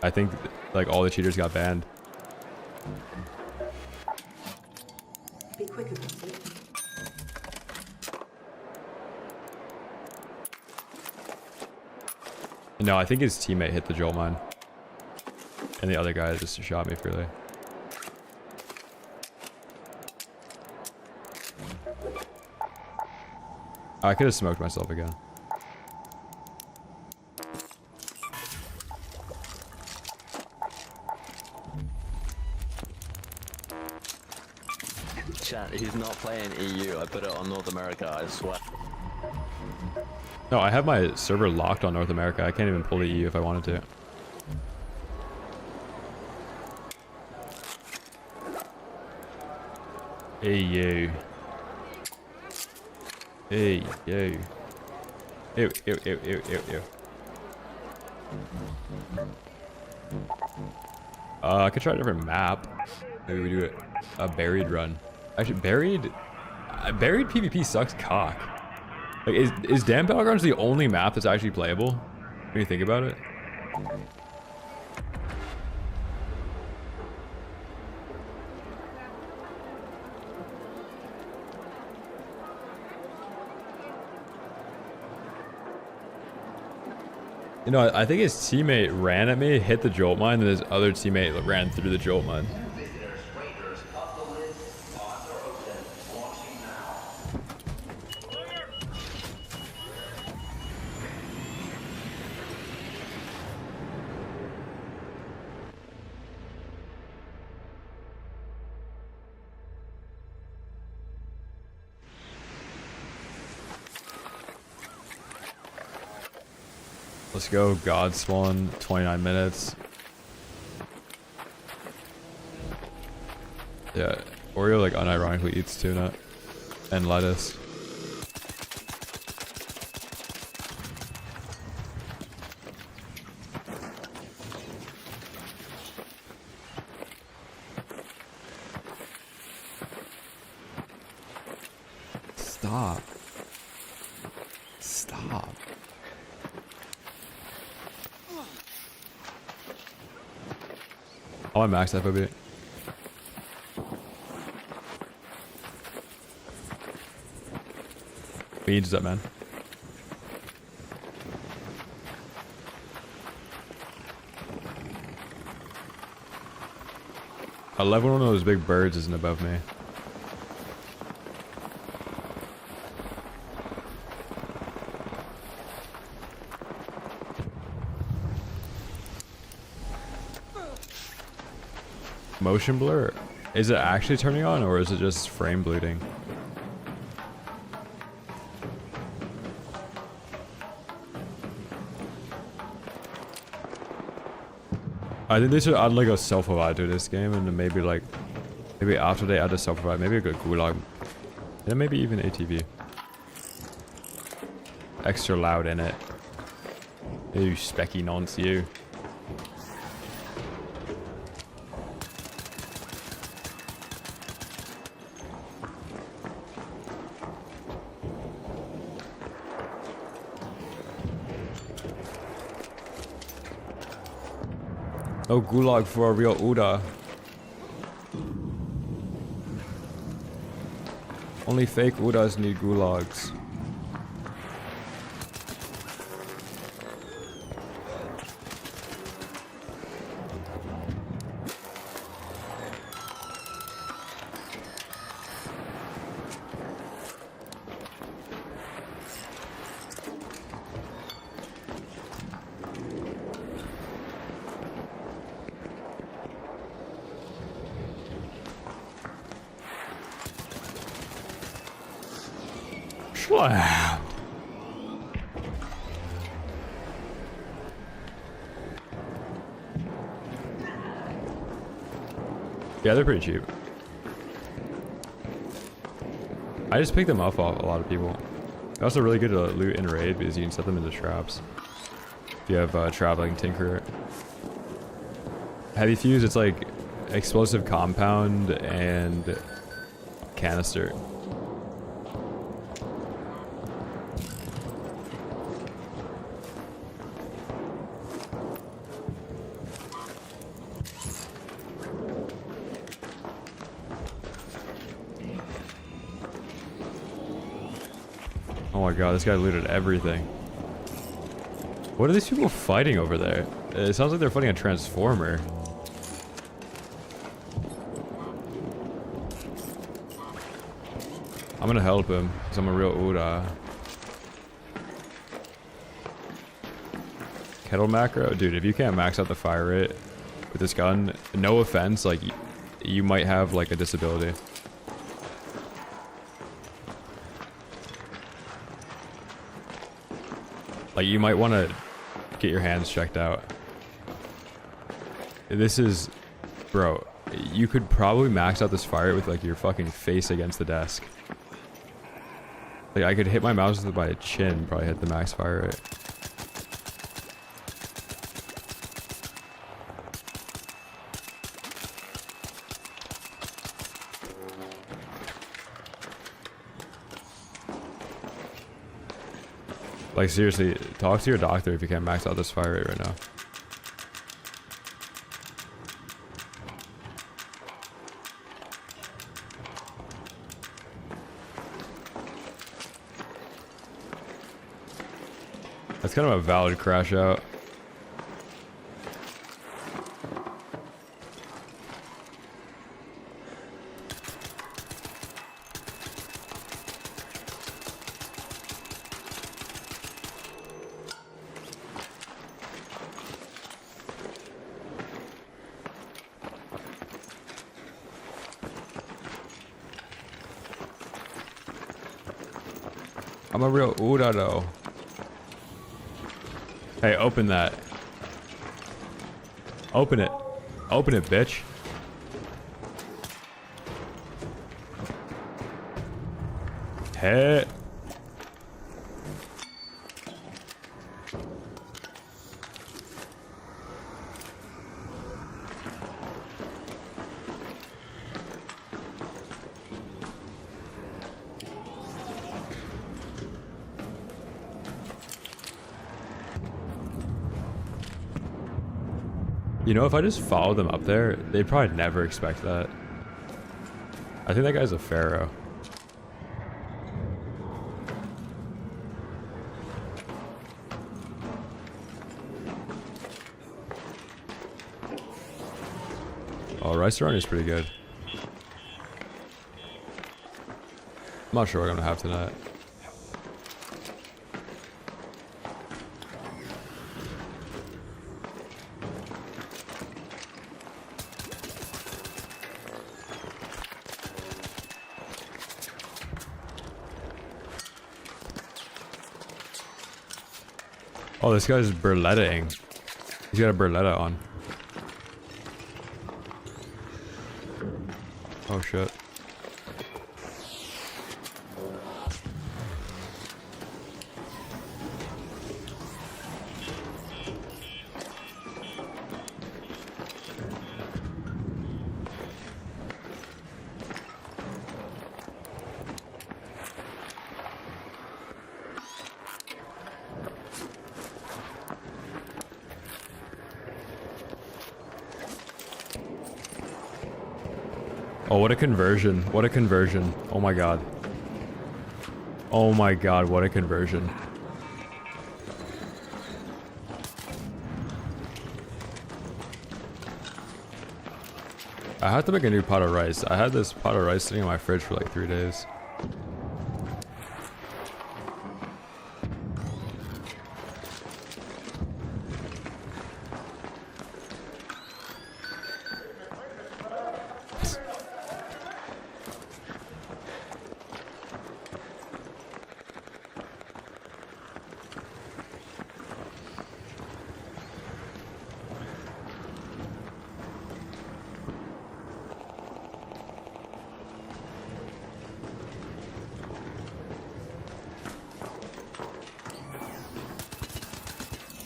I think like all the cheaters got banned. Be quick about it. No, I think his teammate hit the jolt mine. And the other guy just shot me freely. I could have smoked myself again. Chat, he's not playing EU. I put it on North America, I swear. No, I have my server locked on North America. I can't even pull the EU if I wanted to. EU. Hey, yo. Ew, ew, ew, ew, ew, ew. I could try a different map. Maybe we do a buried run. Actually, buried PvP sucks cock. Like, is Damn Battlegrounds the only map that's actually playable? When you think about it? You know, I think his teammate ran at me, hit the jolt mine, and his other teammate ran through the jolt mine. Let's go, God Spawn, 29 minutes. Yeah, Oreo like unironically eats tuna and lettuce. Stop. Stop. I want max FOB. Beans up, man. I love when one of those big birds isn't above me. Motion blur? Is it actually turning on or is it just frame bleeding? I think they should add like a self-revive to this game and then maybe like, maybe after they add a self-revive, maybe a good gulag. And maybe even ATV. Extra loud in it. Ooh, specky nonce you. No gulag for a real Uda. Only fake Udas need gulags. Wow. Yeah, they're pretty cheap. I just picked them up off a lot of people. They're also really good to loot in raid because you can set them into traps. If you have traveling tinker. Heavy fuse, it's like explosive compound and canister. Oh my god, this guy looted everything. What are these people fighting over there? It sounds like they're fighting a transformer. I'm gonna help him, because I'm a real Uda. Kettle macro? Dude, if you can't max out the fire rate with this gun, no offense, like, you might have, like, a disability. Like, you might want to get your hands checked out. This is... Bro, you could probably max out this fire with, like, your fucking face against the desk. Like, I could hit my mouse with my chin, probably hit the max fire rate. Like, seriously, talk to your doctor if you can't max out this fire rate right now. That's kind of a valid crash out. I'm a real Uda though. Hey, open that. Open it. Open it, bitch. Hey. You know, if I just follow them up there, they'd probably never expect that. I think that guy's a pharaoh. Oh, rice run is pretty good. I'm not sure what I'm gonna have tonight. Oh, this guy's burlettaing. He's got a burletta on. Oh shit. Oh, what a conversion. What a conversion. Oh my god. Oh my god, what a conversion. I have to make a new pot of rice. I had this pot of rice sitting in my fridge for like 3 days.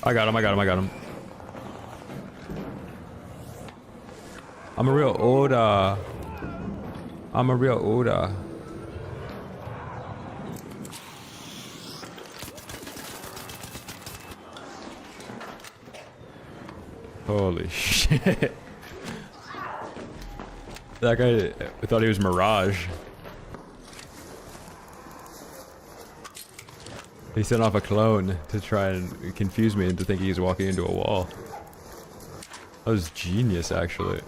I got him, I got him, I got him. I'm a real Oda. I'm a real Oda. Holy shit. That guy, I thought he was Mirage. He sent off a clone to try and confuse me into thinking he's walking into a wall. That was genius, actually.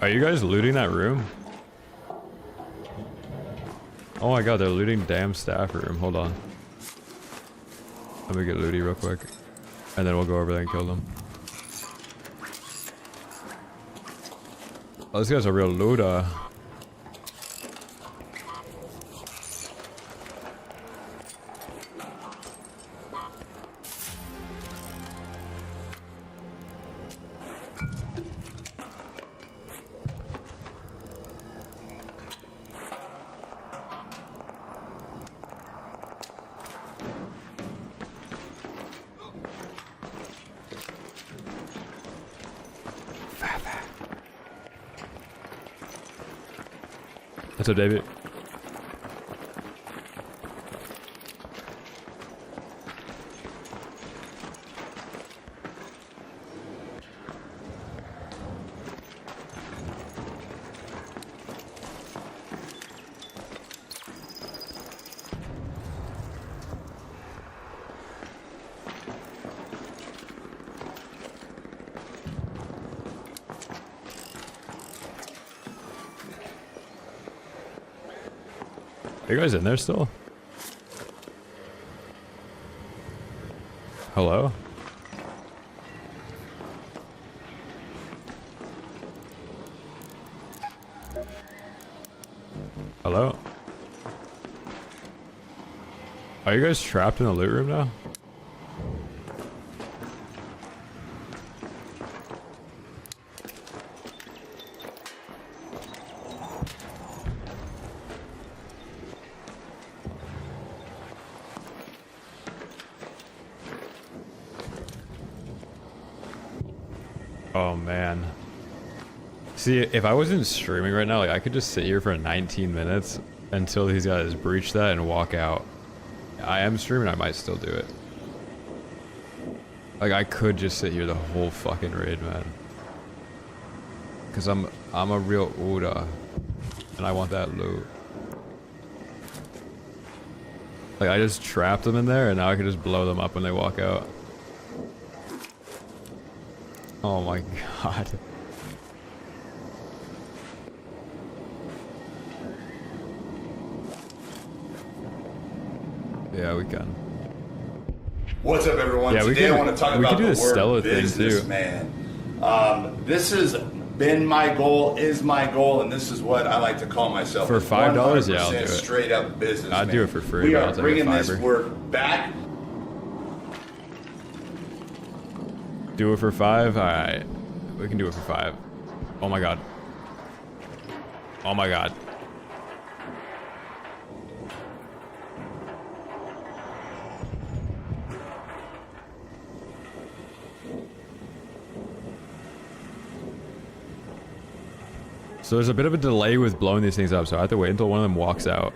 Are you guys looting that room? Oh my god, they're looting damn staff room. Hold on. Let me get looty real quick. And then we'll go over there and kill them. Oh, this guy's a real looter. What's up, David? Are you guys in there still? Hello? Hello? Are you guys trapped in the loot room now? Oh man. See, if I wasn't streaming right now, like I could just sit here for 19 minutes until these guys breach that and walk out. I am streaming, I might still do it. Like I could just sit here the whole fucking raid, man. Cause I'm a real Oda. And I want that loot. Like I just trapped them in there and now I can just blow them up when they walk out. Oh my god. Yeah, we can. What's up, everyone? Yeah, Today I want to talk about the word thing businessman. This has been my goal, is my goal, and this is what I like to call myself. For $5, yeah, I'll do it. Straight up business. I'd do it for free. We but are I'll take bringing a this $5. word back. Do it for $5? Alright. We can do it for $5. Oh my god. Oh my god. So there's a bit of a delay with blowing these things up, so I have to wait until one of them walks out.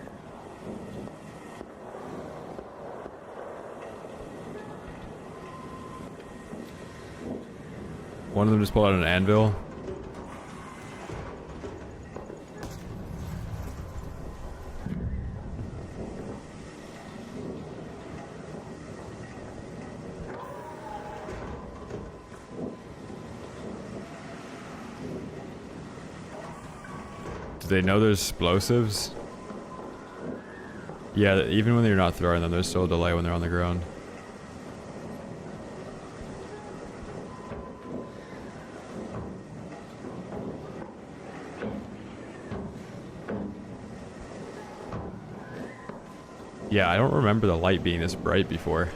One of them just pulled out an anvil. Do they know there's explosives? Yeah, even when you're not throwing them, there's still a delay when they're on the ground. Yeah, I don't remember the light being this bright before.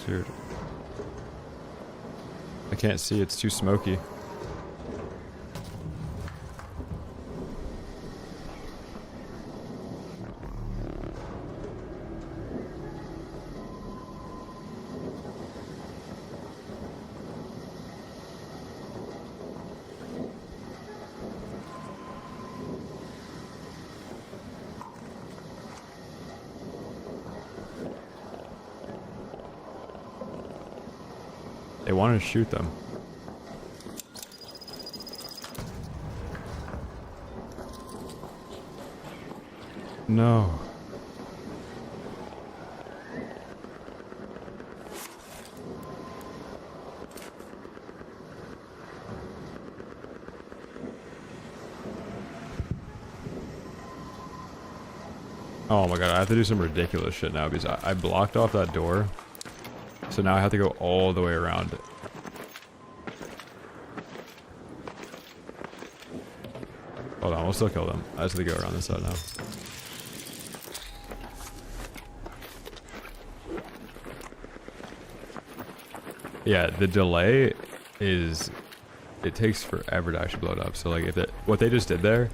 Dude. I can't see, it's too smoky. They want to shoot them. No. Oh my god, I have to do some ridiculous shit now because I blocked off that door. So now I have to go all the way around it. Hold on, we'll still kill them. I just have to go around this side now. Yeah, the delay is... It takes forever to actually blow it up. So like, if it, what they just did there,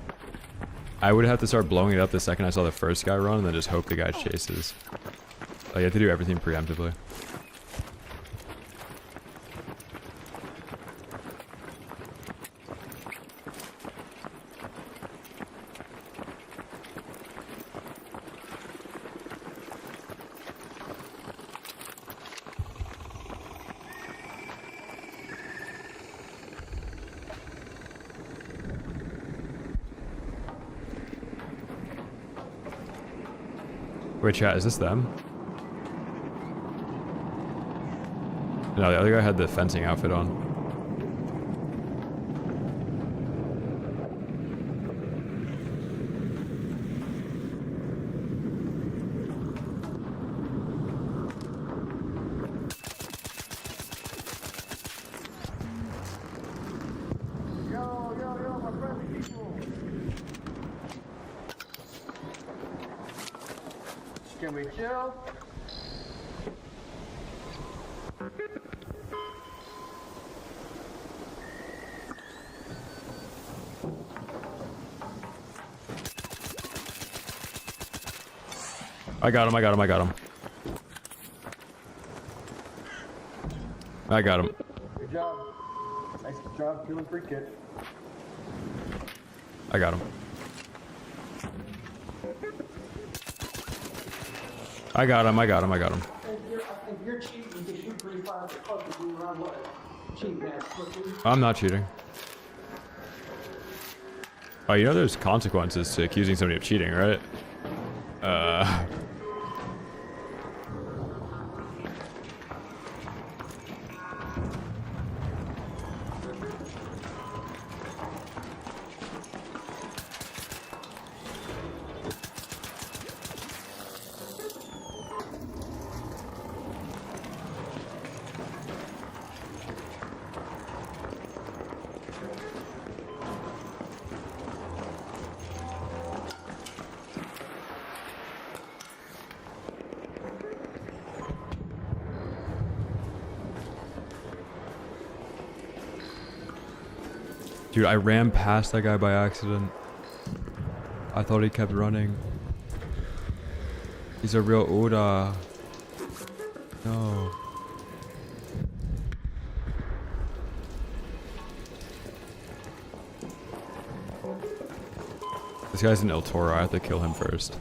I would have to start blowing it up the second I saw the first guy run and then just hope the guy chases. Like, you have to do everything preemptively. Wait, chat, is this them? No, the other guy had the fencing outfit on. Can we chill? I got him, I got him, I got him. I got him. Good job. Nice job killing free kid. I got him. I got him, I got him, I got him. If you're cheating, you can shoot pretty far. Fuck you around what? Cheat, man. I'm not cheating. Oh, you know there's consequences to accusing somebody of cheating, right? Dude, I ran past that guy by accident. I thought he kept running. He's a real Oda. No. This guy's an El Toro. I have to kill him first.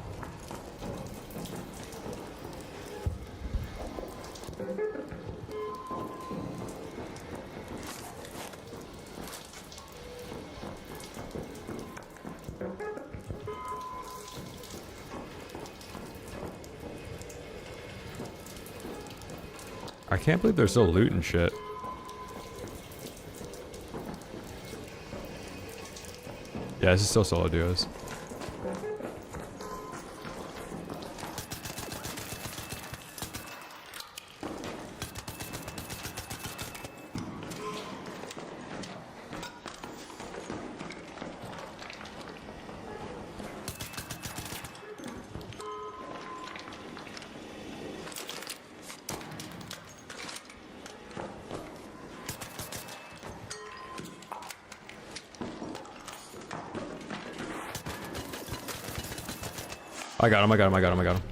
I can't believe they're still looting shit. Yeah, this is still solo duos. I got him, I got him, I got him, I got him.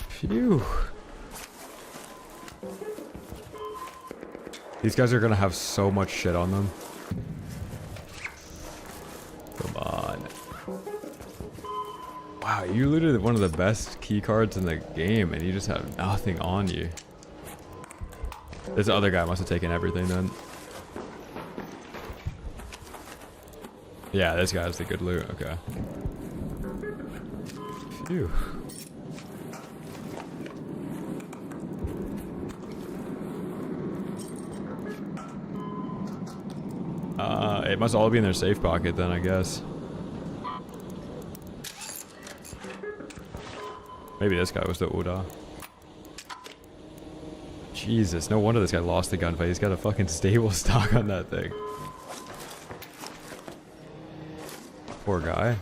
Phew. These guys are gonna have so much shit on them. Wow, you looted one of the best key cards in the game and you just have nothing on you. This other guy must have taken everything then. Yeah, this guy has the good loot, okay. Phew. It must all be in their safe pocket then, I guess. Maybe this guy was the Oda. Jesus, no wonder this guy lost the gunfight. He's got a fucking stable stock on that thing. Poor guy.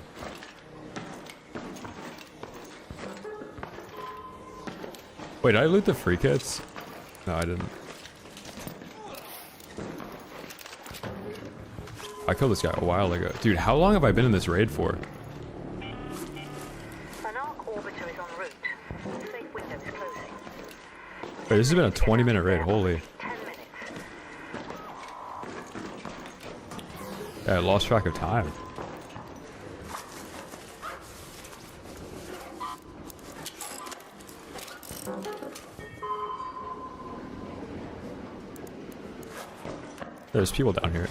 Wait, did I loot the free kits? No, I didn't. I killed this guy a while ago. Dude, how long have I been in this raid for? Wait, this has been a 20-minute raid, holy. Yeah, I lost track of time. There's people down here.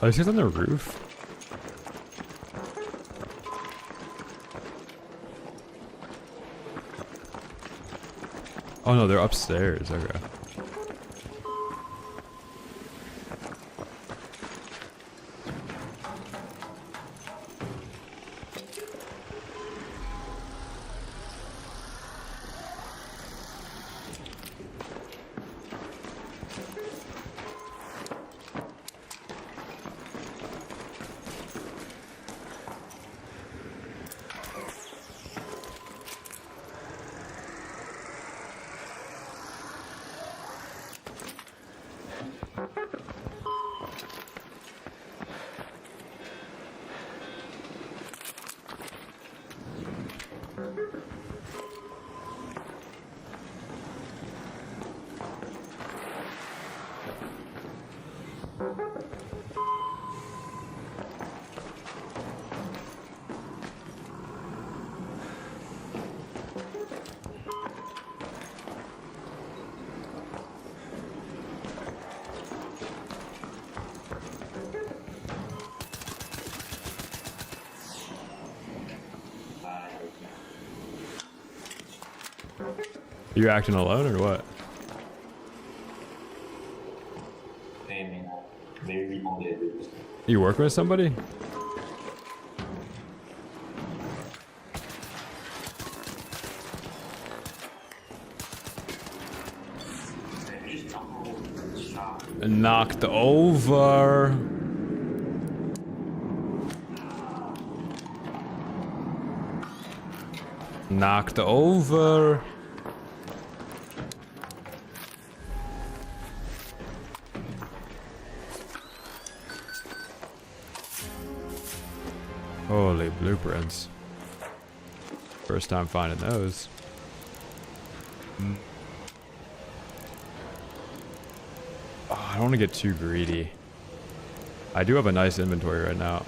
Oh, this guy's on the roof? Oh no, they're upstairs, okay. You acting alone or what? You working with somebody? Knocked over. Knocked over. Holy blueprints. First time finding those. Oh, I don't want to get too greedy. I do have a nice inventory right now.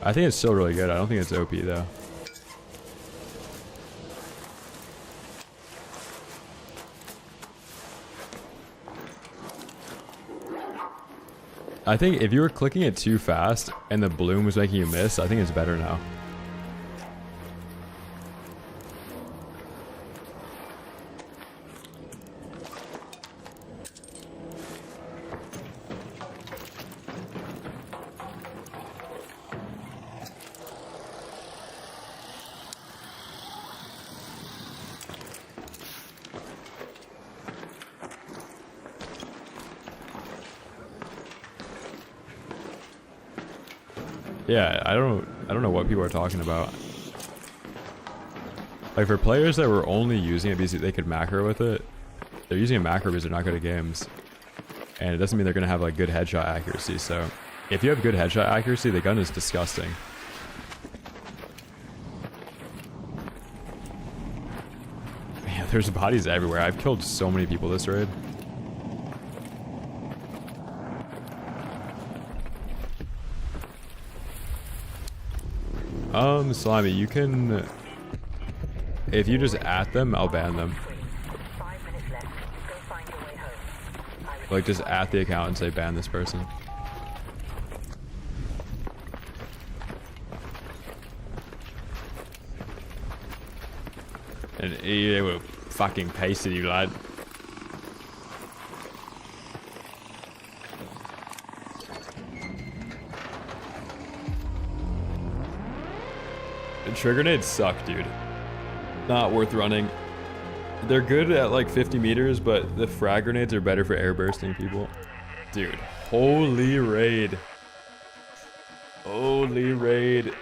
I think it's still really good. I don't think it's OP though. I think if you were clicking it too fast and the bloom was making you miss, I think it's better now. Yeah, I don't know what people are talking about. Like for players that were only using it because they could macro with it, they're using a macro because they're not good at games. And it doesn't mean they're gonna have like good headshot accuracy, so if you have good headshot accuracy, the gun is disgusting. Man, there's bodies everywhere. I've killed so many people this raid. Slimy, you can... If you just at them, I'll ban them. Like, just at the account and say ban this person. And they will fucking paste you, lad. Trigger grenades suck, dude. Not worth running. They're good at like 50 meters, but the frag grenades are better for air bursting people. Dude, holy raid. Holy raid.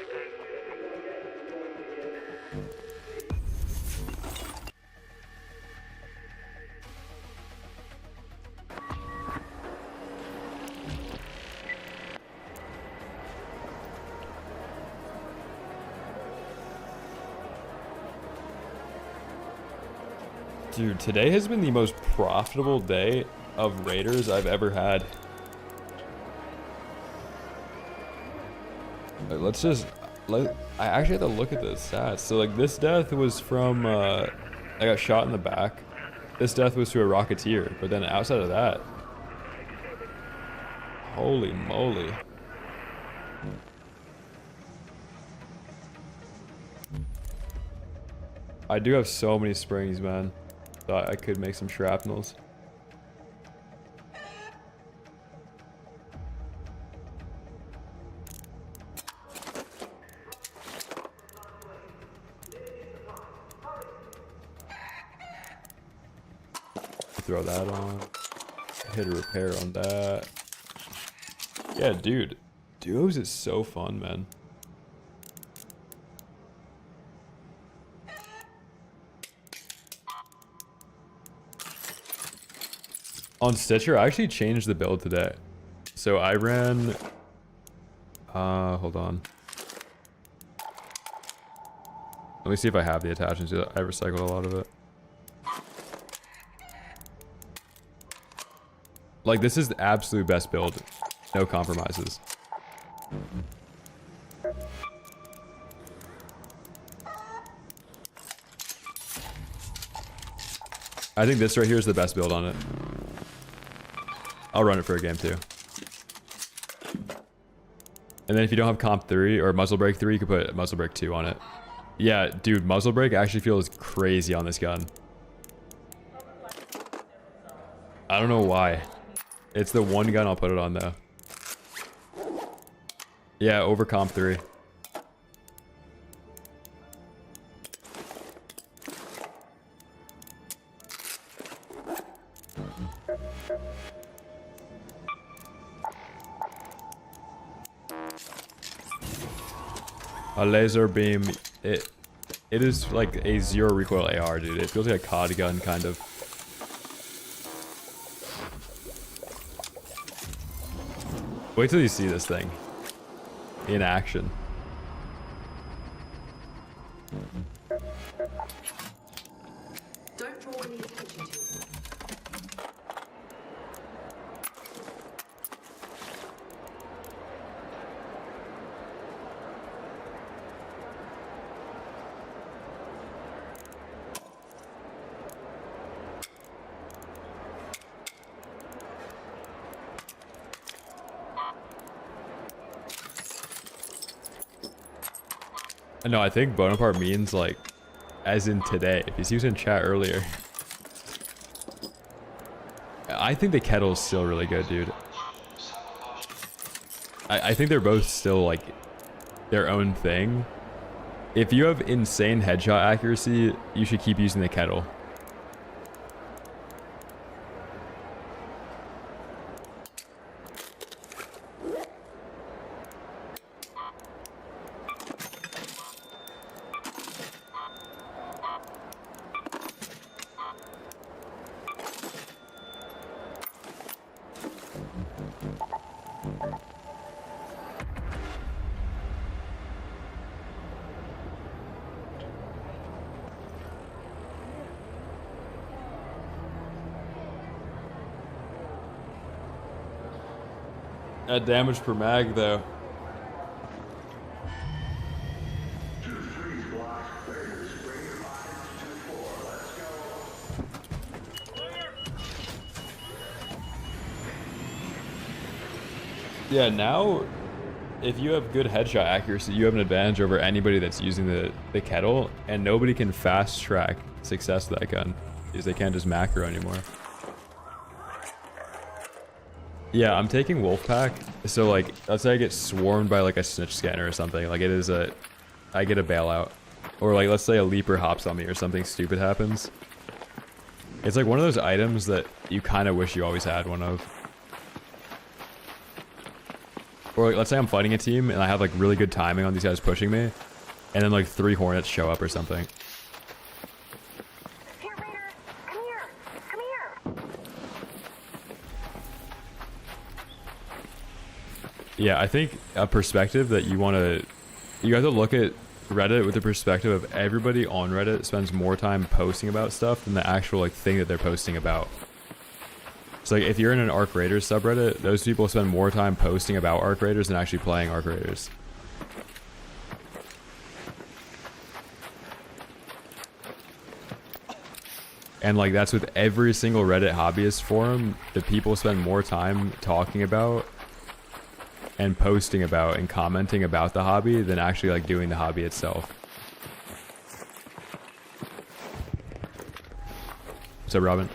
Dude, today has been the most profitable day of raiders I've ever had. Like, I actually had to look at the stats. So like this death was from, I got shot in the back. This death was to a Rocketeer, but then outside of that, holy moly. I do have so many springs, man. Thought I could make some shrapnels. Throw that on. Hit a repair on that. Yeah, dude. Duos is so fun, man. On Stitcher, I actually changed the build today. So I ran... hold on. Let me see if I have the attachments. I recycled a lot of it. Like, this is the absolute best build. No compromises. I think this right here is the best build on it. I'll run it for a game too. And then if you don't have comp 3 or muzzle brake 3, you could put muzzle brake 2 on it. Yeah, dude, muzzle brake actually feels crazy on this gun. I don't know why. It's the one gun I'll put it on though. Yeah, over comp 3. A laser beam, it is like a 0 recoil AR, dude. It feels like a COD gun, kind of. Wait till you see this thing in action. Don't draw any attention to yourself. No, I think Bonaparte means like, as in today. If he was in chat earlier. I think the Kettle's still really good, dude. I think they're both still like their own thing. If you have insane headshot accuracy, you should keep using the Kettle. That damage per mag, though. Yeah, now, if you have good headshot accuracy, you have an advantage over anybody that's using the Kettle, and nobody can fast track success with that gun because they can't just macro anymore. Yeah, I'm taking Wolfpack, so like, let's say I get swarmed by like a snitch scanner or something, like I get a bailout. Or like, let's say a leaper hops on me or something stupid happens. It's like one of those items that you kind of wish you always had one of. Or like, let's say I'm fighting a team and I have like really good timing on these guys pushing me, and then like 3 hornets show up or something. Here, Raiders! Come here! Come here! Yeah, I think a perspective that you have to look at Reddit with the perspective of everybody on Reddit spends more time posting about stuff than the actual like thing that they're posting about. So like if you're in an Arc Raiders subreddit, those people spend more time posting about Arc Raiders than actually playing Arc Raiders. And like that's with every single Reddit hobbyist forum, the people spend more time talking about and posting about and commenting about the hobby than actually like doing the hobby itself. What's up, Robin?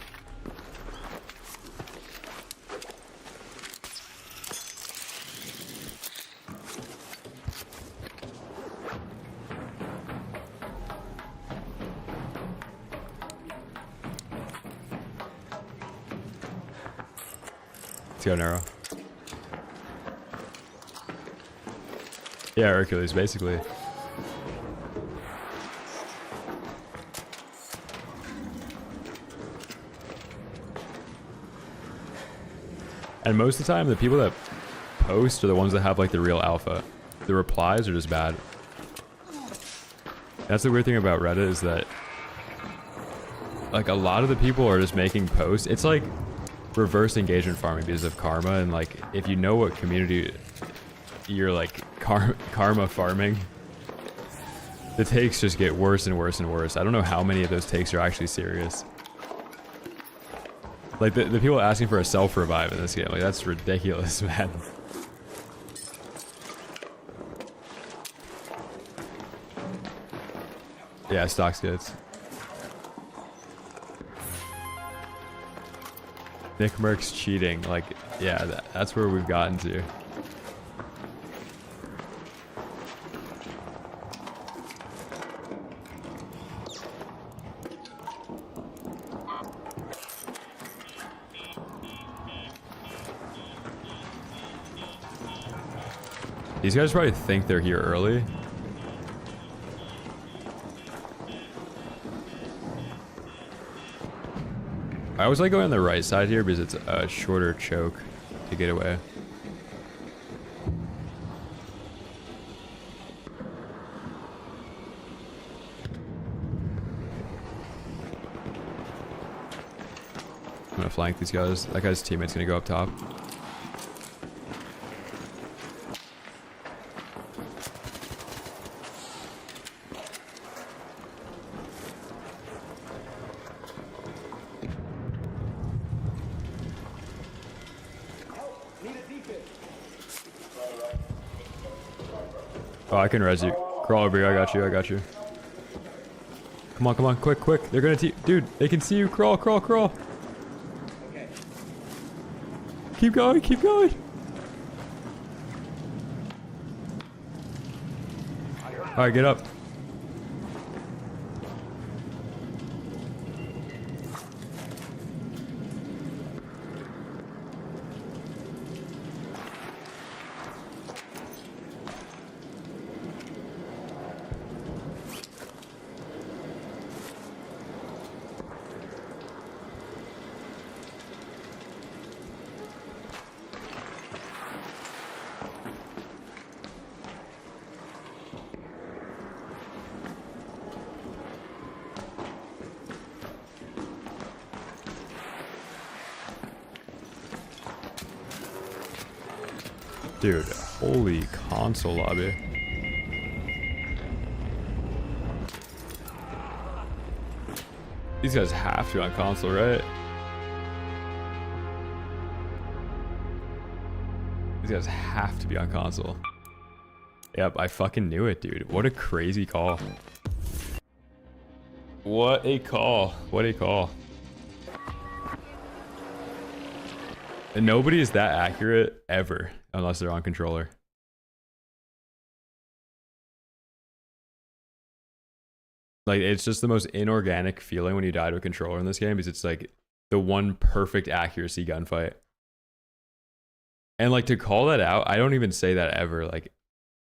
Let's go, Nero. Yeah, Hercules, basically. And most of the time, the people that post are the ones that have like the real alpha. The replies are just bad. That's the weird thing about Reddit is that like a lot of the people are just making posts. It's like reverse engagement farming because of karma, and like if you know what community you're like karma farming, the takes just get worse and worse and worse. I don't know how many of those takes are actually serious. Like the people asking for a self revive in this game, like that's ridiculous, man. Yeah, stock skates. Nick Merck's cheating. Like, yeah, that's where we've gotten to. These guys probably think they're here early. I always like going on the right side here because it's a shorter choke to get away. I'm gonna flank these guys. That guy's teammate's gonna go up top. Oh, I can res you. Crawl over here. I got you. I got you. Come on, come on. Quick, quick. They're gonna dude, they can see you. Crawl, crawl, crawl. Okay. Keep going, keep going. Alright, get up. Dude, holy console lobby. These guys have to on console, right? These guys have to be on console. Yep, I fucking knew it, dude. What a crazy call. What a call. What a call. And nobody is that accurate ever, unless they're on controller. Like, it's just the most inorganic feeling when you die to a controller in this game, because it's like the one perfect accuracy gunfight. And like, to call that out, I don't even say that ever. Like,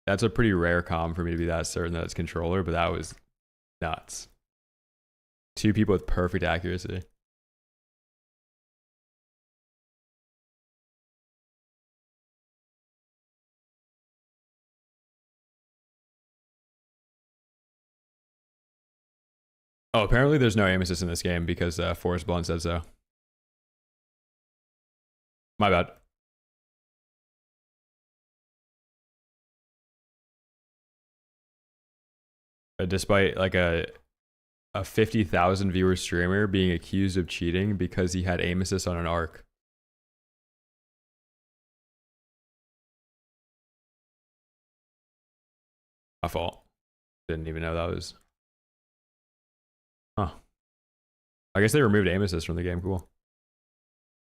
that's a pretty rare comm for me to be that certain that it's controller, but that was nuts. Two people with perfect accuracy. Oh, apparently there's no aim assist in this game because Forrest Blunt said so. My bad. Despite like a 50,000 viewer streamer being accused of cheating because he had aim assist on an arc. My fault. Didn't even know that was... Huh. I guess they removed aim assist from the game. Cool.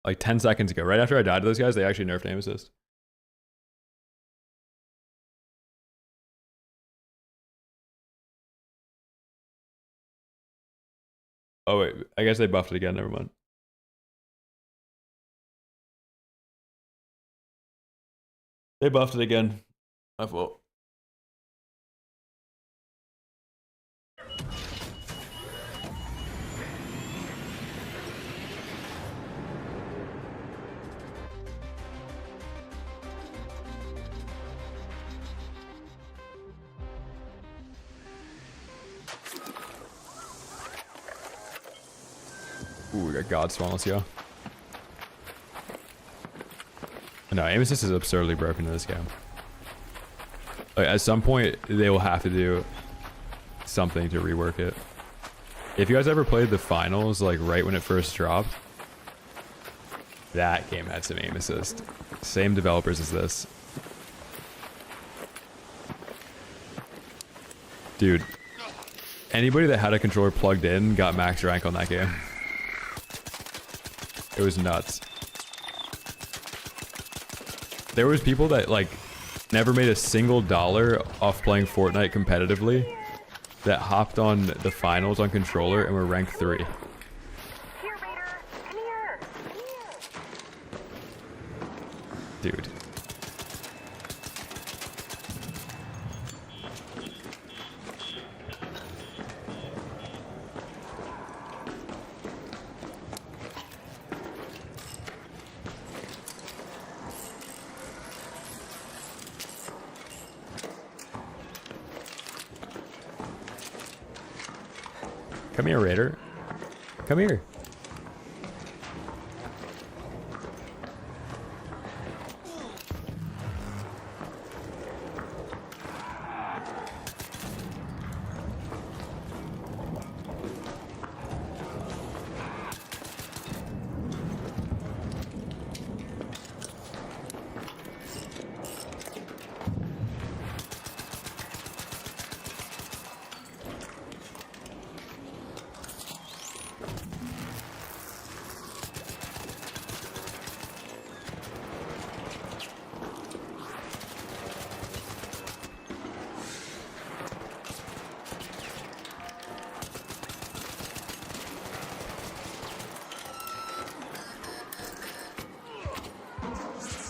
Like 10 seconds ago. Right after I died to those guys, they actually nerfed aim assist. Oh wait, I guess they buffed it again. Never mind. They buffed it again. My fault. Ooh, we got God Spawn, let's go. No, aim assist is absurdly broken in this game. Like, at some point, they will have to do something to rework it. If you guys ever played the finals, like right when it first dropped, that game had some aim assist. Same developers as this. Dude, Anybody that had a controller plugged in got max rank on that game. It was nuts. There was people that like never made a single dollar off playing Fortnite competitively that hopped on the finals on controller and were ranked 3. Here, Raider. Come here. Dude. Come here, Raider. Come here.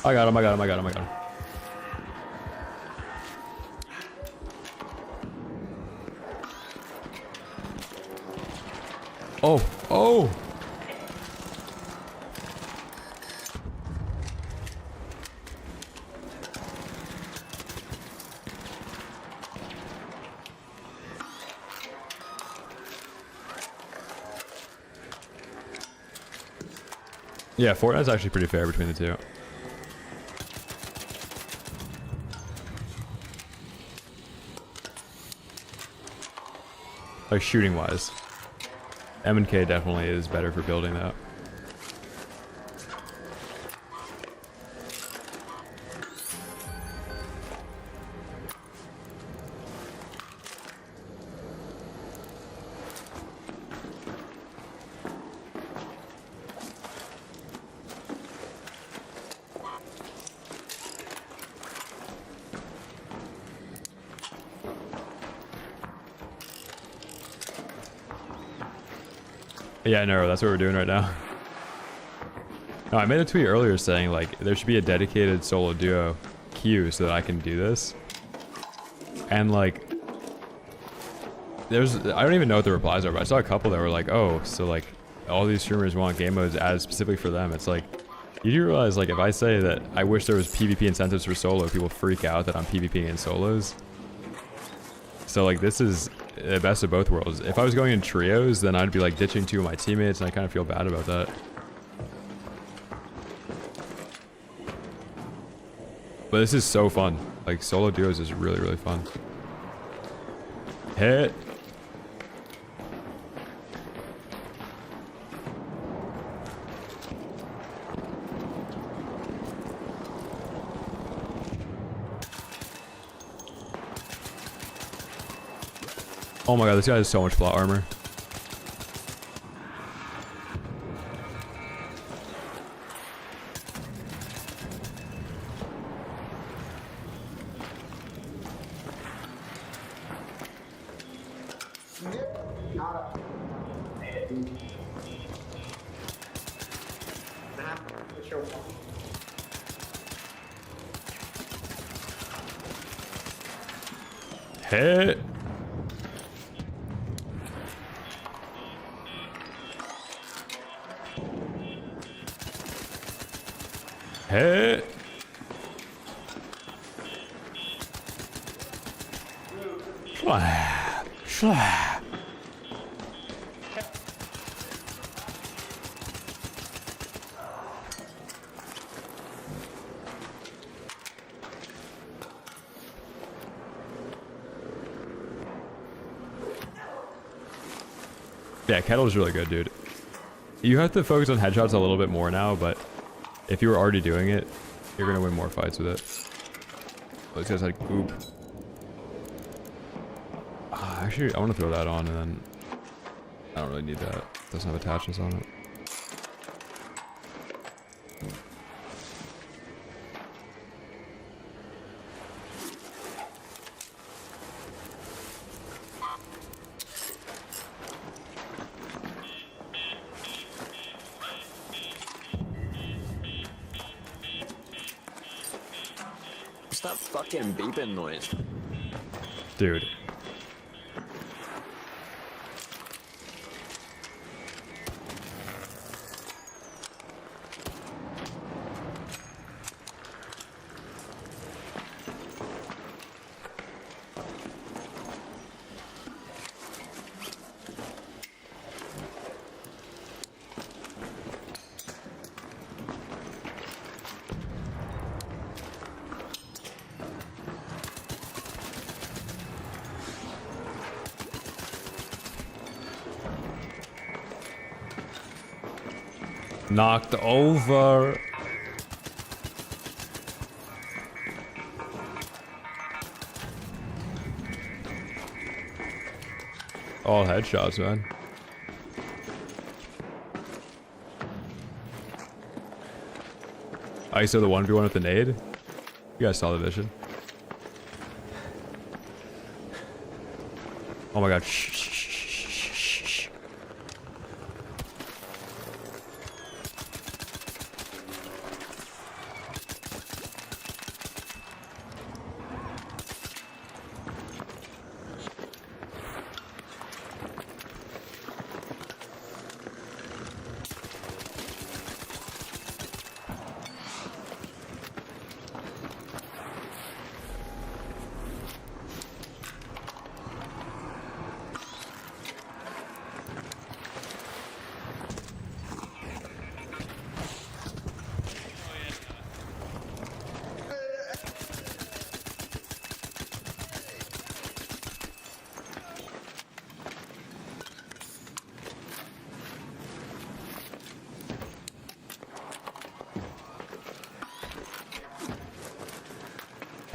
I got him, I got him, I got him, I got him. Oh, oh! Yeah, Fortnite's actually pretty fair between the two. Like shooting wise. M&K definitely is better for building that. Yeah, no, that's what we're doing right now. No, I made a tweet earlier saying like there should be a dedicated solo duo queue so that I can do this. And like I don't even know what the replies are, but I saw a couple that were like, oh, so like all these streamers want game modes added specifically for them. It's like, you do realize like if I say that I wish there was PvP incentives for solo, people freak out that I'm PvPing in solos. So like this is the best of both worlds. If I was going in trios, then I'd be like ditching 2 of my teammates, and I kind of feel bad about that. But this is so fun. Like solo duos is really, really fun. Hit. Oh my god, this guy has so much plot armor. Hit. Hit. Slap. Slap. Yeah, Kettle is really good, dude. You have to focus on headshots a little bit more now, but if you were already doing it, you're gonna win more fights with it. Oh, this guy's like goop. Actually, I want to throw that on, and then I don't really need that. Doesn't have attachments on it. What's that fucking beeping noise? Dude. Knocked over. All headshots, man. I saw the 1v1 with the nade. You guys saw the vision. Oh my god. Shh, shh, shh, shh, shh, shh.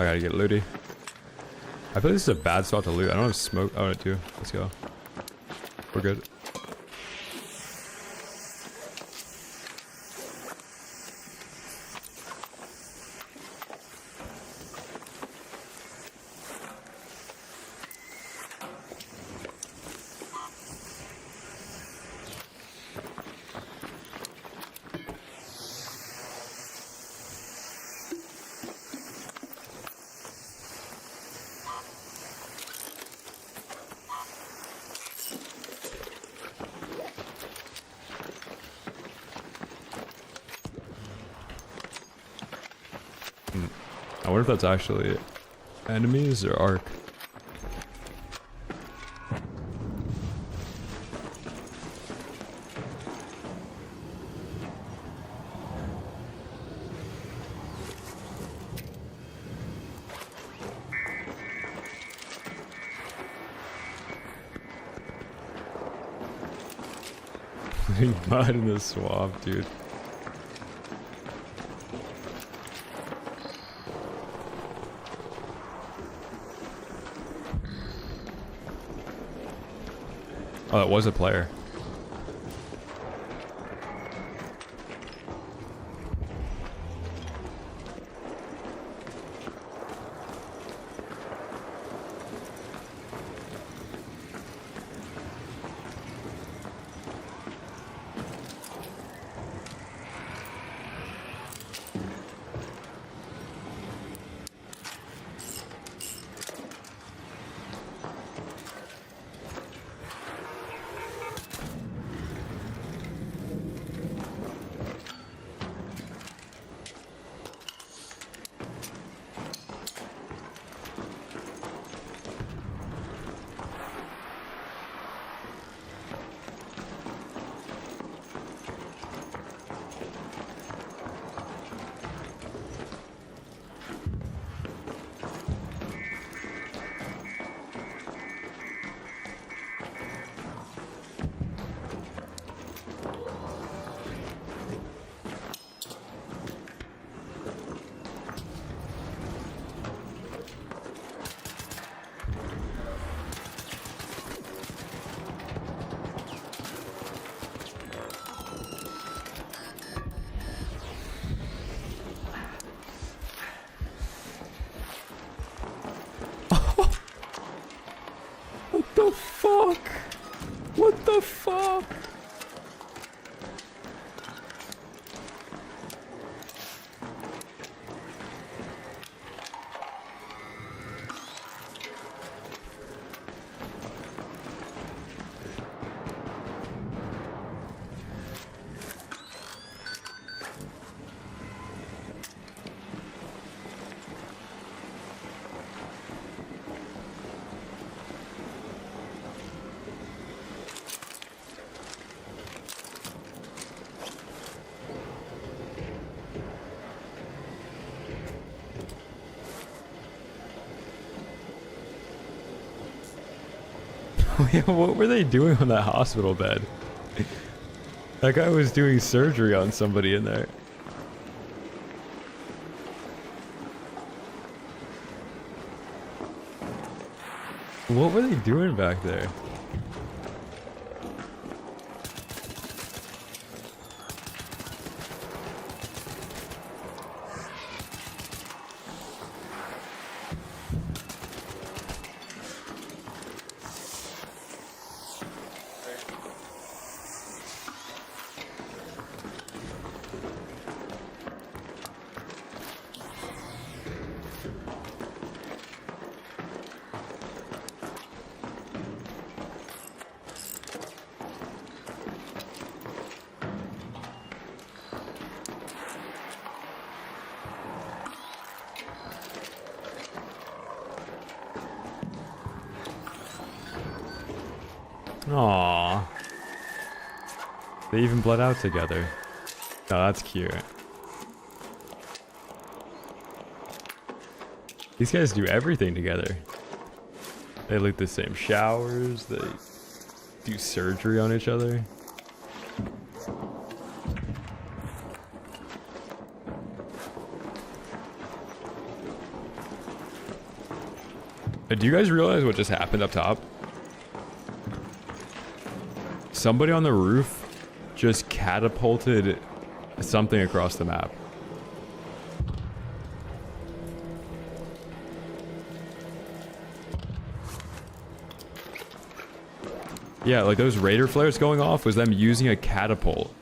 I gotta get looty. I feel like this is a bad spot to loot. I don't have smoke. Oh, I do. Let's go. We're good. I wonder if that's actually enemies or arc. Putting mud in the swamp, dude. Oh, that was a player. the fuck? What the fuck? What were they doing on that hospital bed? That guy was doing surgery on somebody in there. What were they doing back there? Aww. They even bled out together. Oh, that's cute. These guys do everything together. They lick the same showers, they do surgery on each other. Do you guys realize what just happened up top? Somebody on the roof just catapulted something across the map. Yeah, like those raider flares going off was them using a catapult.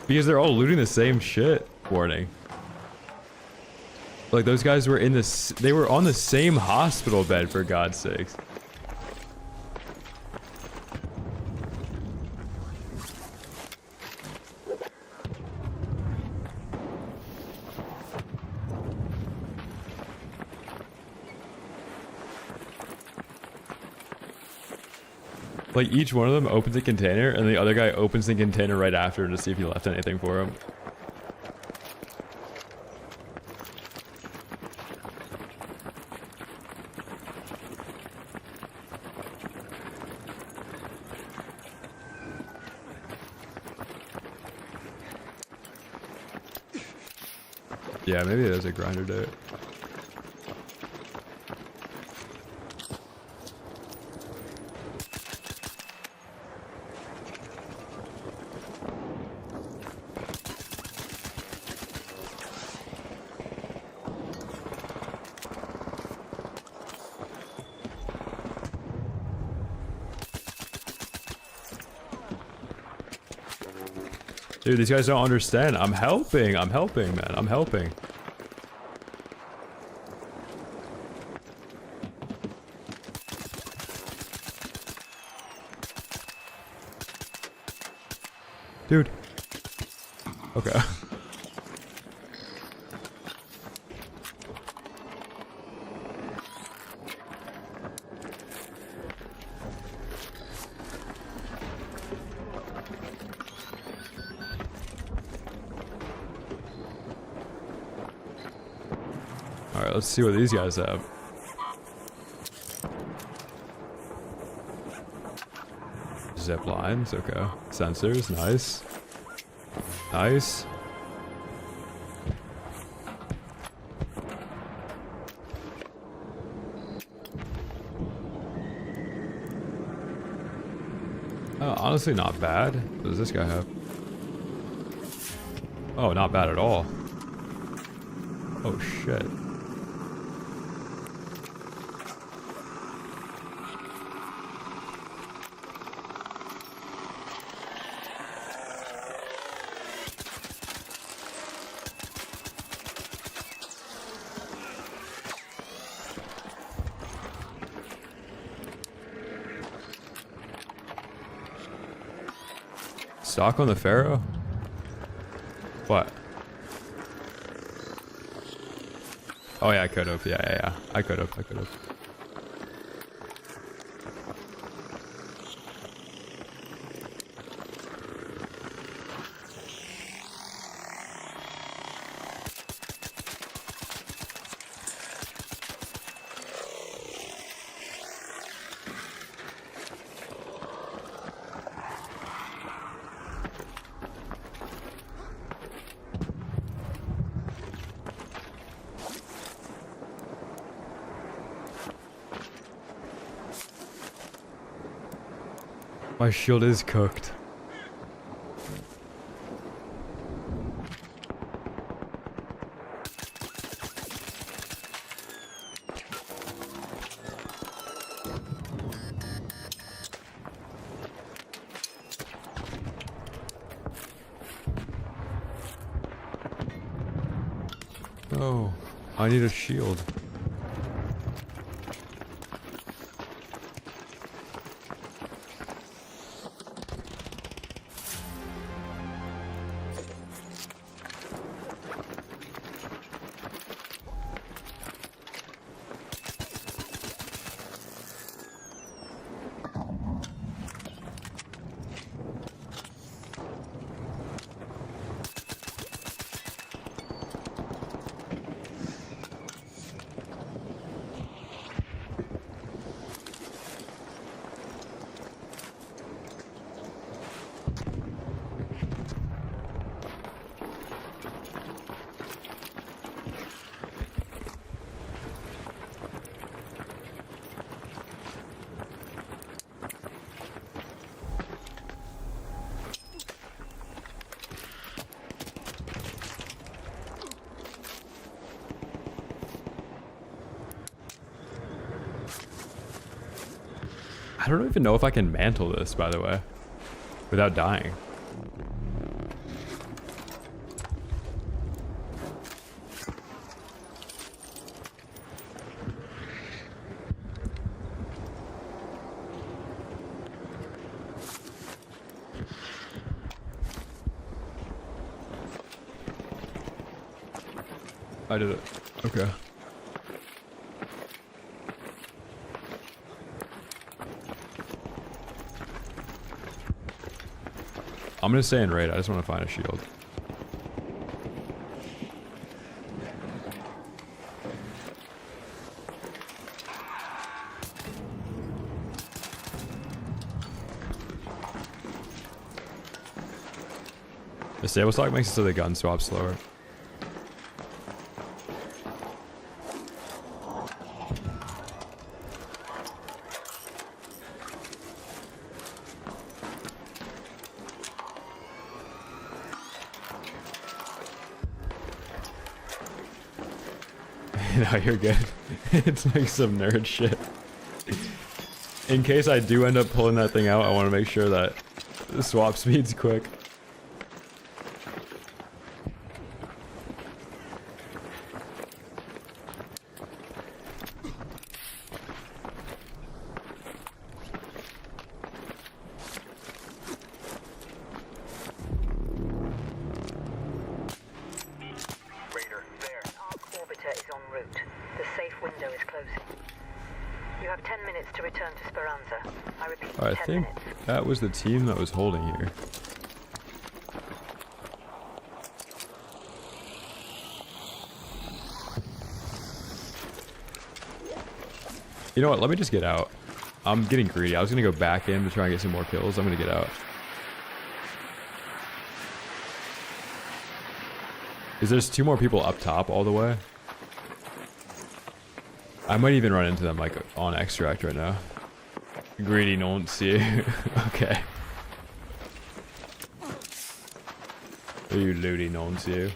Because they're all looting the same shit. Warning. Like those guys were in this, they were on the same hospital bed, for God's sakes. Like each one of them opens a container and the other guy opens the container right after to see if he left anything for him. Yeah, maybe there's a grinder to it. Dude, these guys don't understand. I'm helping, man. I'm helping. Dude. Okay. Alright, let's see what these guys have. Zip lines, okay. Sensors, nice. Nice. Honestly, not bad. What does this guy have? Oh, not bad at all. Oh, shit. stock on the Pharaoh? What? Oh yeah, I could have. Yeah. I could have. My shield is cooked. Oh, I need a shield. I don't even know if I can mantle this, by the way, without dying. I did it. Okay. I'm gonna stay in raid. I just want to find a shield. The stable stock makes it so the gun swap slower. No, you're good. It's like some nerd shit. In case I do end up pulling that thing out, I want to make sure that the swap speed's quick. I think that was the team that was holding here. You know what? Let me just get out. I'm getting greedy. I was gonna go back in to try and get some more kills. I'm gonna get out. Is there's 2 more people up top all the way? I might even run into them like on extract right now. Greedy, no one see you. Okay. You looty, no one see you.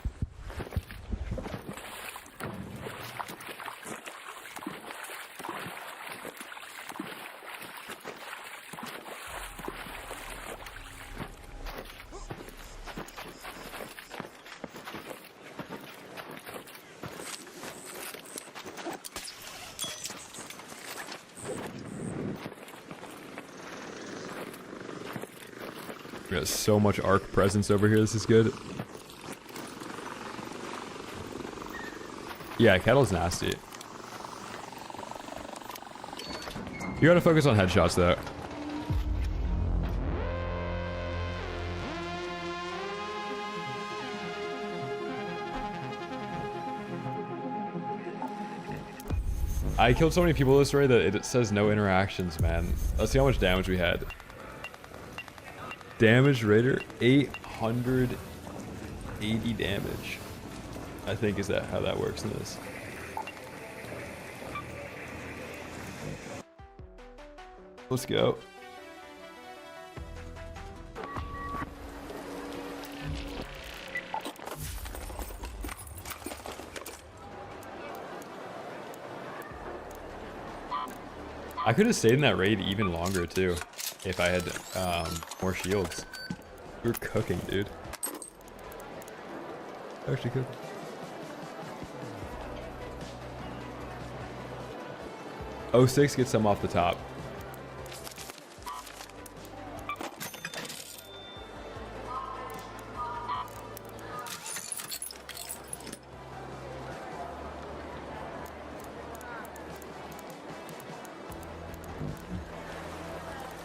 We got so much arc presence over here. This is good. Yeah, Kettle's nasty. You gotta focus on headshots though. I killed so many people this raid that it says no interactions, man. Let's see how much damage we had. Damage Raider, 880 damage. I think is that how that works in this. Let's go. I could have stayed in that raid even longer too, if I had more shields. We're cooking, dude. Actually cooking. Oh, 06 gets some off the top.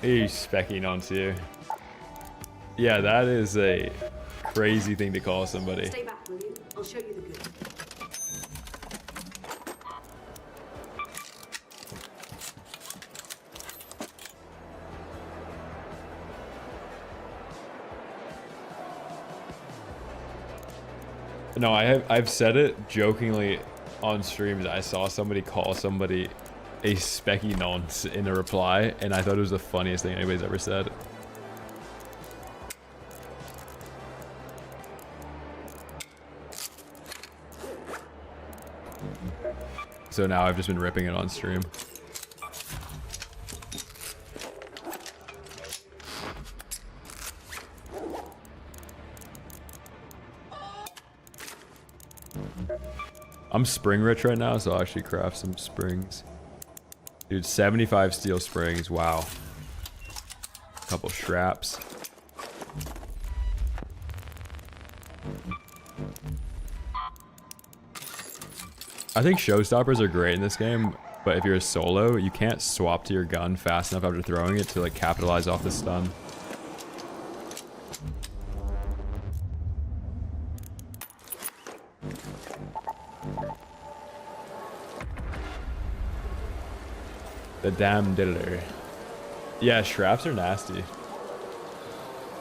He's specking onto you. Yeah, that is a crazy thing to call somebody. Stay back, will you? I'll show you the good. No, I've said it jokingly on stream that I saw somebody call somebody a specky nonce in a reply, and I thought it was the funniest thing anybody's ever said. So now I've just been ripping it on stream. I'm spring rich right now, so I'll actually craft some springs. Dude, 75 steel springs, wow. A couple straps. I think showstoppers are great in this game, but if you're a solo, you can't swap to your gun fast enough after throwing it to like capitalize off the stun. The damn diddler. Yeah, straps are nasty.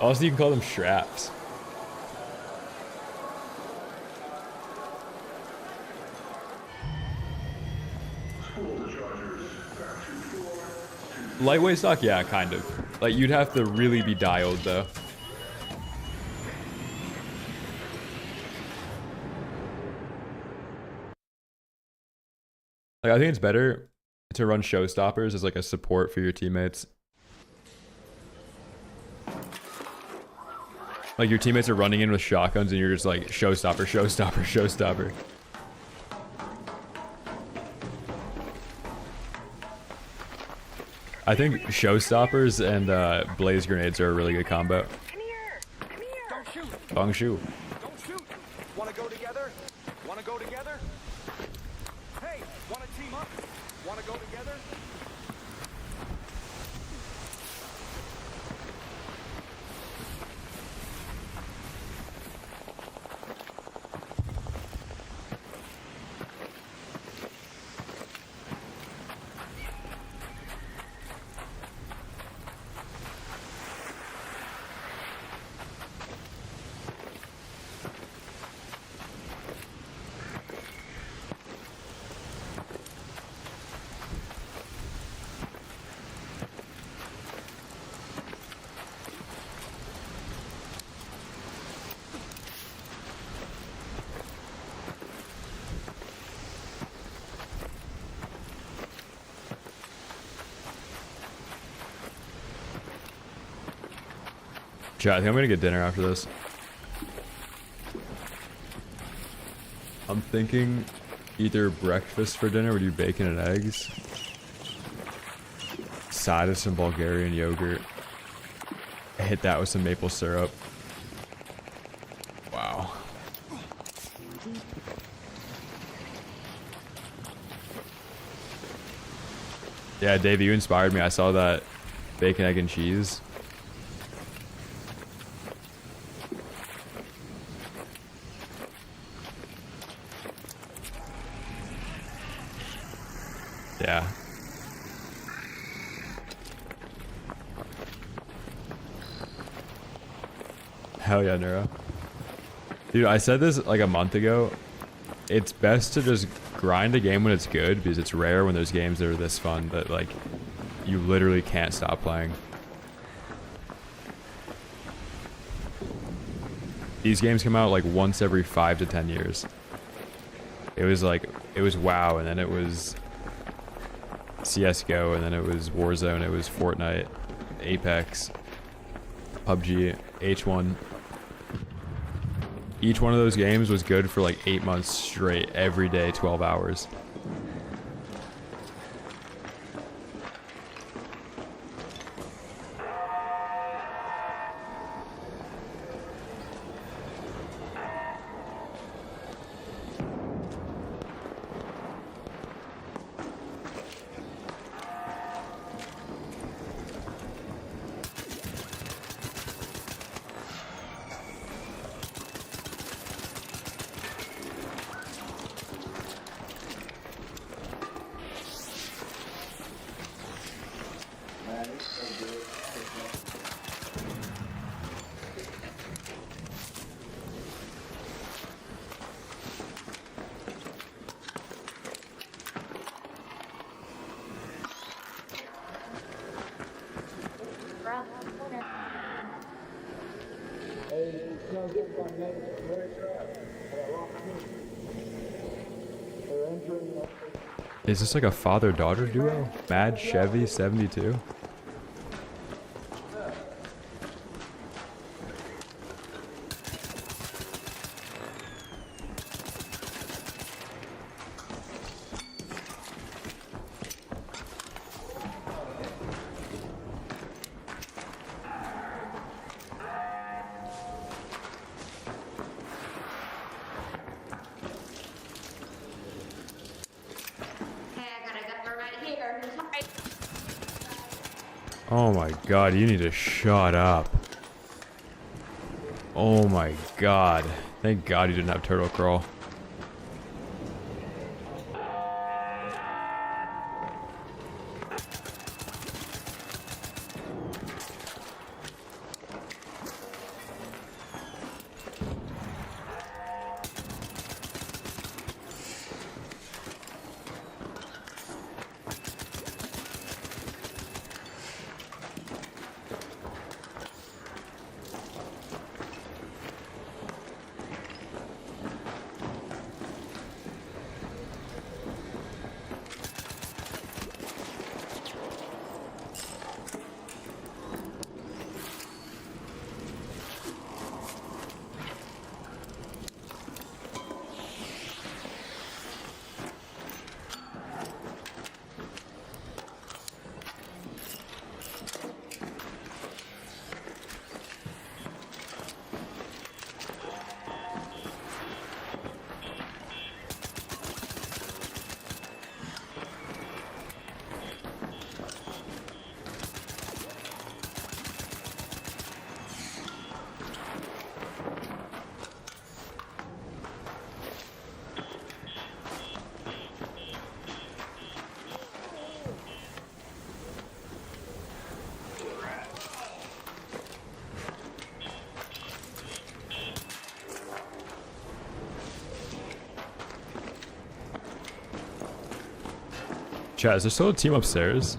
Also, you can call them straps. Lightweight stock, yeah, kind of. Like, you'd have to really be dialed, though. Like, I think it's better to run showstoppers as like a support for your teammates. Like your teammates are running in with shotguns and you're just like showstopper, showstopper, showstopper. I think showstoppers and blaze grenades are a really good combo. Don't shoot. Bong shoe. Don't shoot. Wanna go together? Wanna go together? Hey, wanna team up? Wanna go together? Chat, I think I'm gonna get dinner after this. I'm thinking either breakfast for dinner, we do bacon and eggs. Side of some Bulgarian yogurt. Hit that with some maple syrup. Wow. Yeah, Dave, you inspired me. I saw that bacon, egg, and cheese. Yeah. Hell yeah, Neuro. Dude, I said this like a month ago. It's best to just grind a game when it's good, because it's rare when there's games that are this fun that like you literally can't stop playing. These games come out like once every 5 to 10 years. It was WoW, and then it was CSGO, and then it was Warzone, it was Fortnite, Apex, PUBG, H1. Each one of those games was good for like 8 months straight, every day, 12 hours. Is this like a father-daughter duo? Mad Chevy 72? Oh my god, you need to shut up. Oh my god. Thank god you didn't have turtle crawl. Chat, is there still a team upstairs?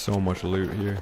so much loot here.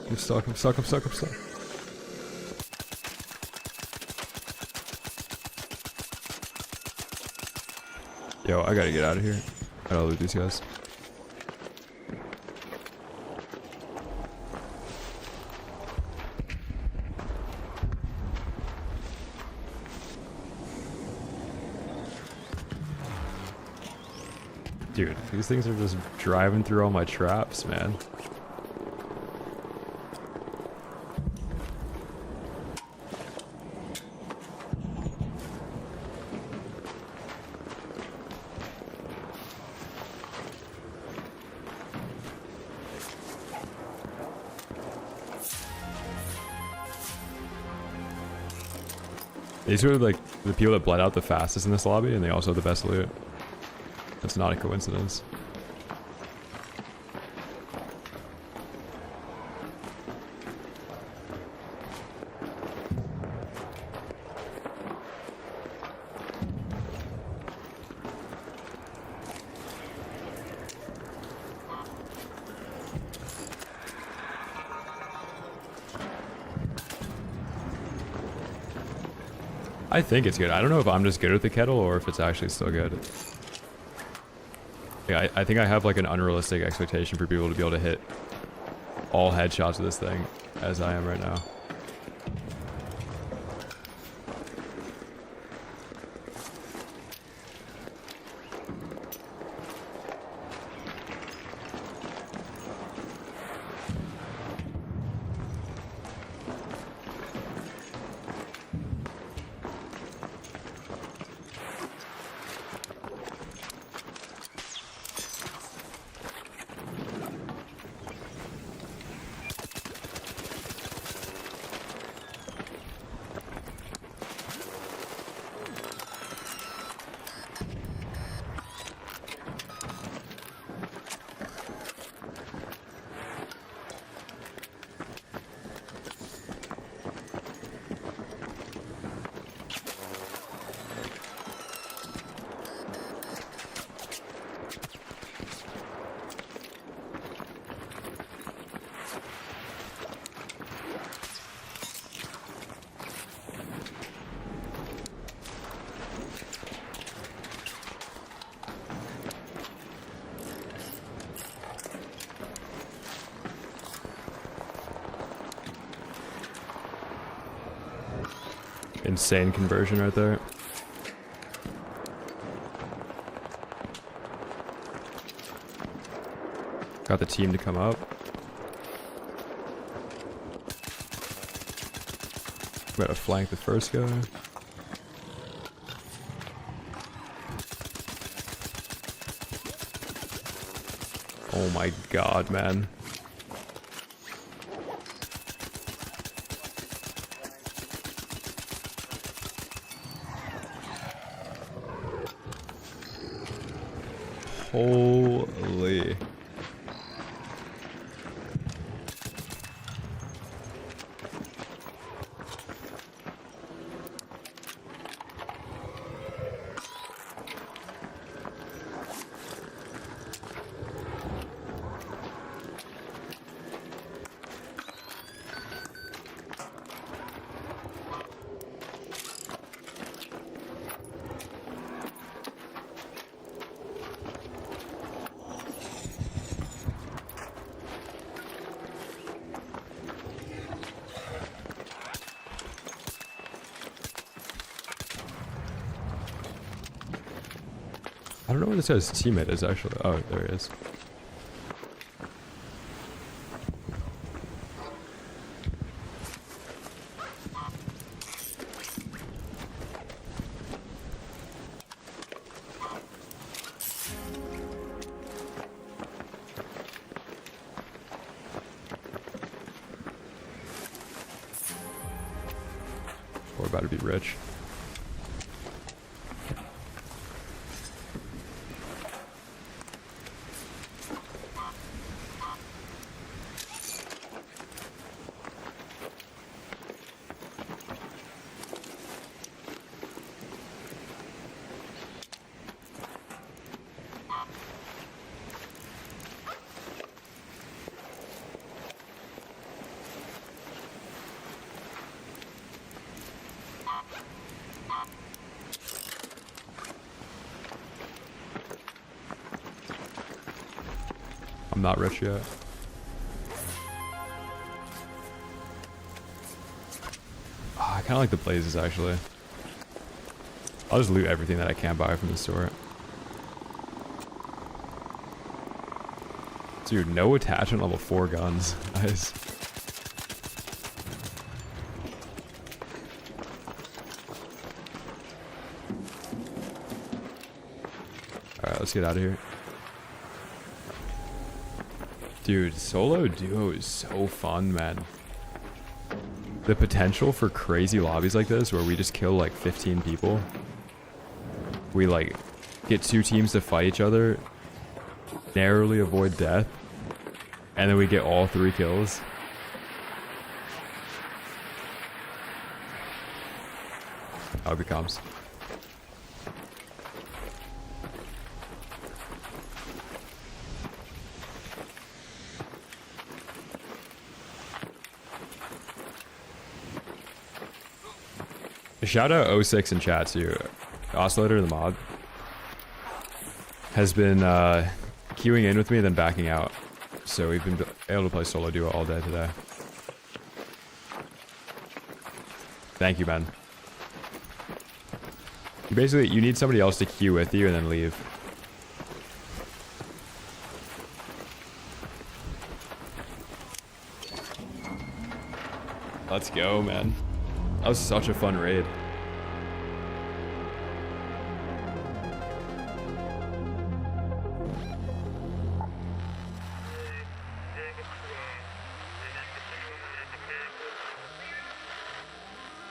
I'm stuck, I'm stuck, I'm stuck, I'm stuck. Yo, I gotta get out of here. I gotta loot these guys. Dude, these things are just driving through all my traps, man. These are like the people that bled out the fastest in this lobby, and they also have the best loot. That's not a coincidence. I think it's good. I don't know if I'm just good with the kettle or if it's actually still good. Yeah, I think I have like an unrealistic expectation for people to be able to hit all headshots of this thing as I am right now. Insane conversion right there. Got the team to come up. Gotta flank the first guy. Oh my god, man. Holy. don't know where this guy's teammate is actually. Oh, there he is. We're about to be rich. I'm not rich yet. Oh, I kind of like the blazes actually. I'll just loot everything that I can buy from the store. Dude, no attachment level 4 guns. Nice. Alright, let's get out of here. Dude, solo duo is so fun, man. The potential for crazy lobbies like this where we just kill like 15 people. We like get 2 teams to fight each other, narrowly avoid death, and then we get all 3 kills. How it becomes. Shout out 06 in chat too. Oscillator, the mod, has been queuing in with me, then backing out. So we've been able to play solo duo all day today. Thank you, man. Basically, you need somebody else to queue with you and then leave. Let's go, man. That was such a fun raid.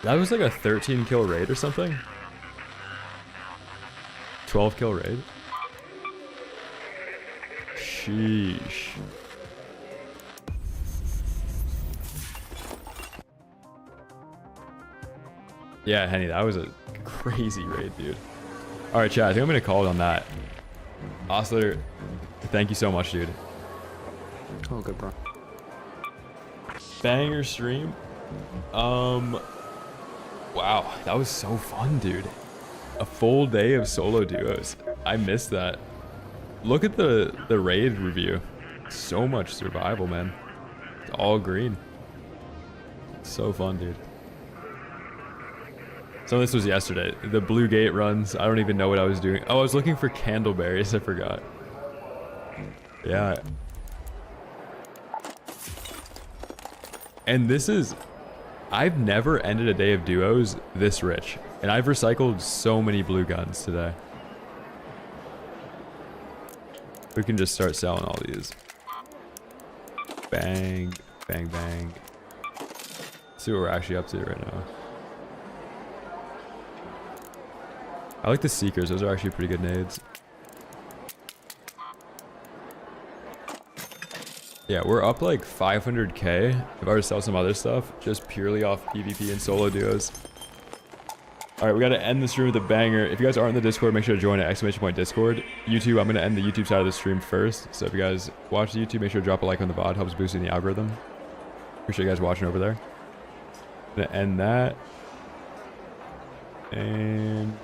That was like a 13 kill raid or something? 12 kill raid? Sheesh. Yeah, Henny, that was a crazy raid, dude. Alright, chat, I think I'm gonna call it on that. Oscillator, thank you so much, dude. Oh, good, bro. Banger stream. Wow, that was so fun, dude. A full day of solo duos. I missed that. Look at the raid review. So much survival, man. It's all green. So fun, dude. So this was yesterday. The blue gate runs. I don't even know what I was doing. Oh, I was looking for candleberries. I forgot. Yeah. And this is... I've never ended a day of duos this rich. And I've recycled so many blue guns today. We can just start selling all these. Bang, bang, bang. Let's see what we're actually up to right now. I like the Seekers. Those are actually pretty good nades. Yeah, we're up like 500k. If I were to sell some other stuff, just purely off PvP and solo duos. Alright, we gotta end the stream with a banger. If you guys aren't in the Discord, make sure to join at !Discord. YouTube, I'm gonna end the YouTube side of the stream first. So if you guys watch the YouTube, make sure to drop a like on the VOD. Helps boosting the algorithm. Appreciate you guys watching over there. Gonna end that. And...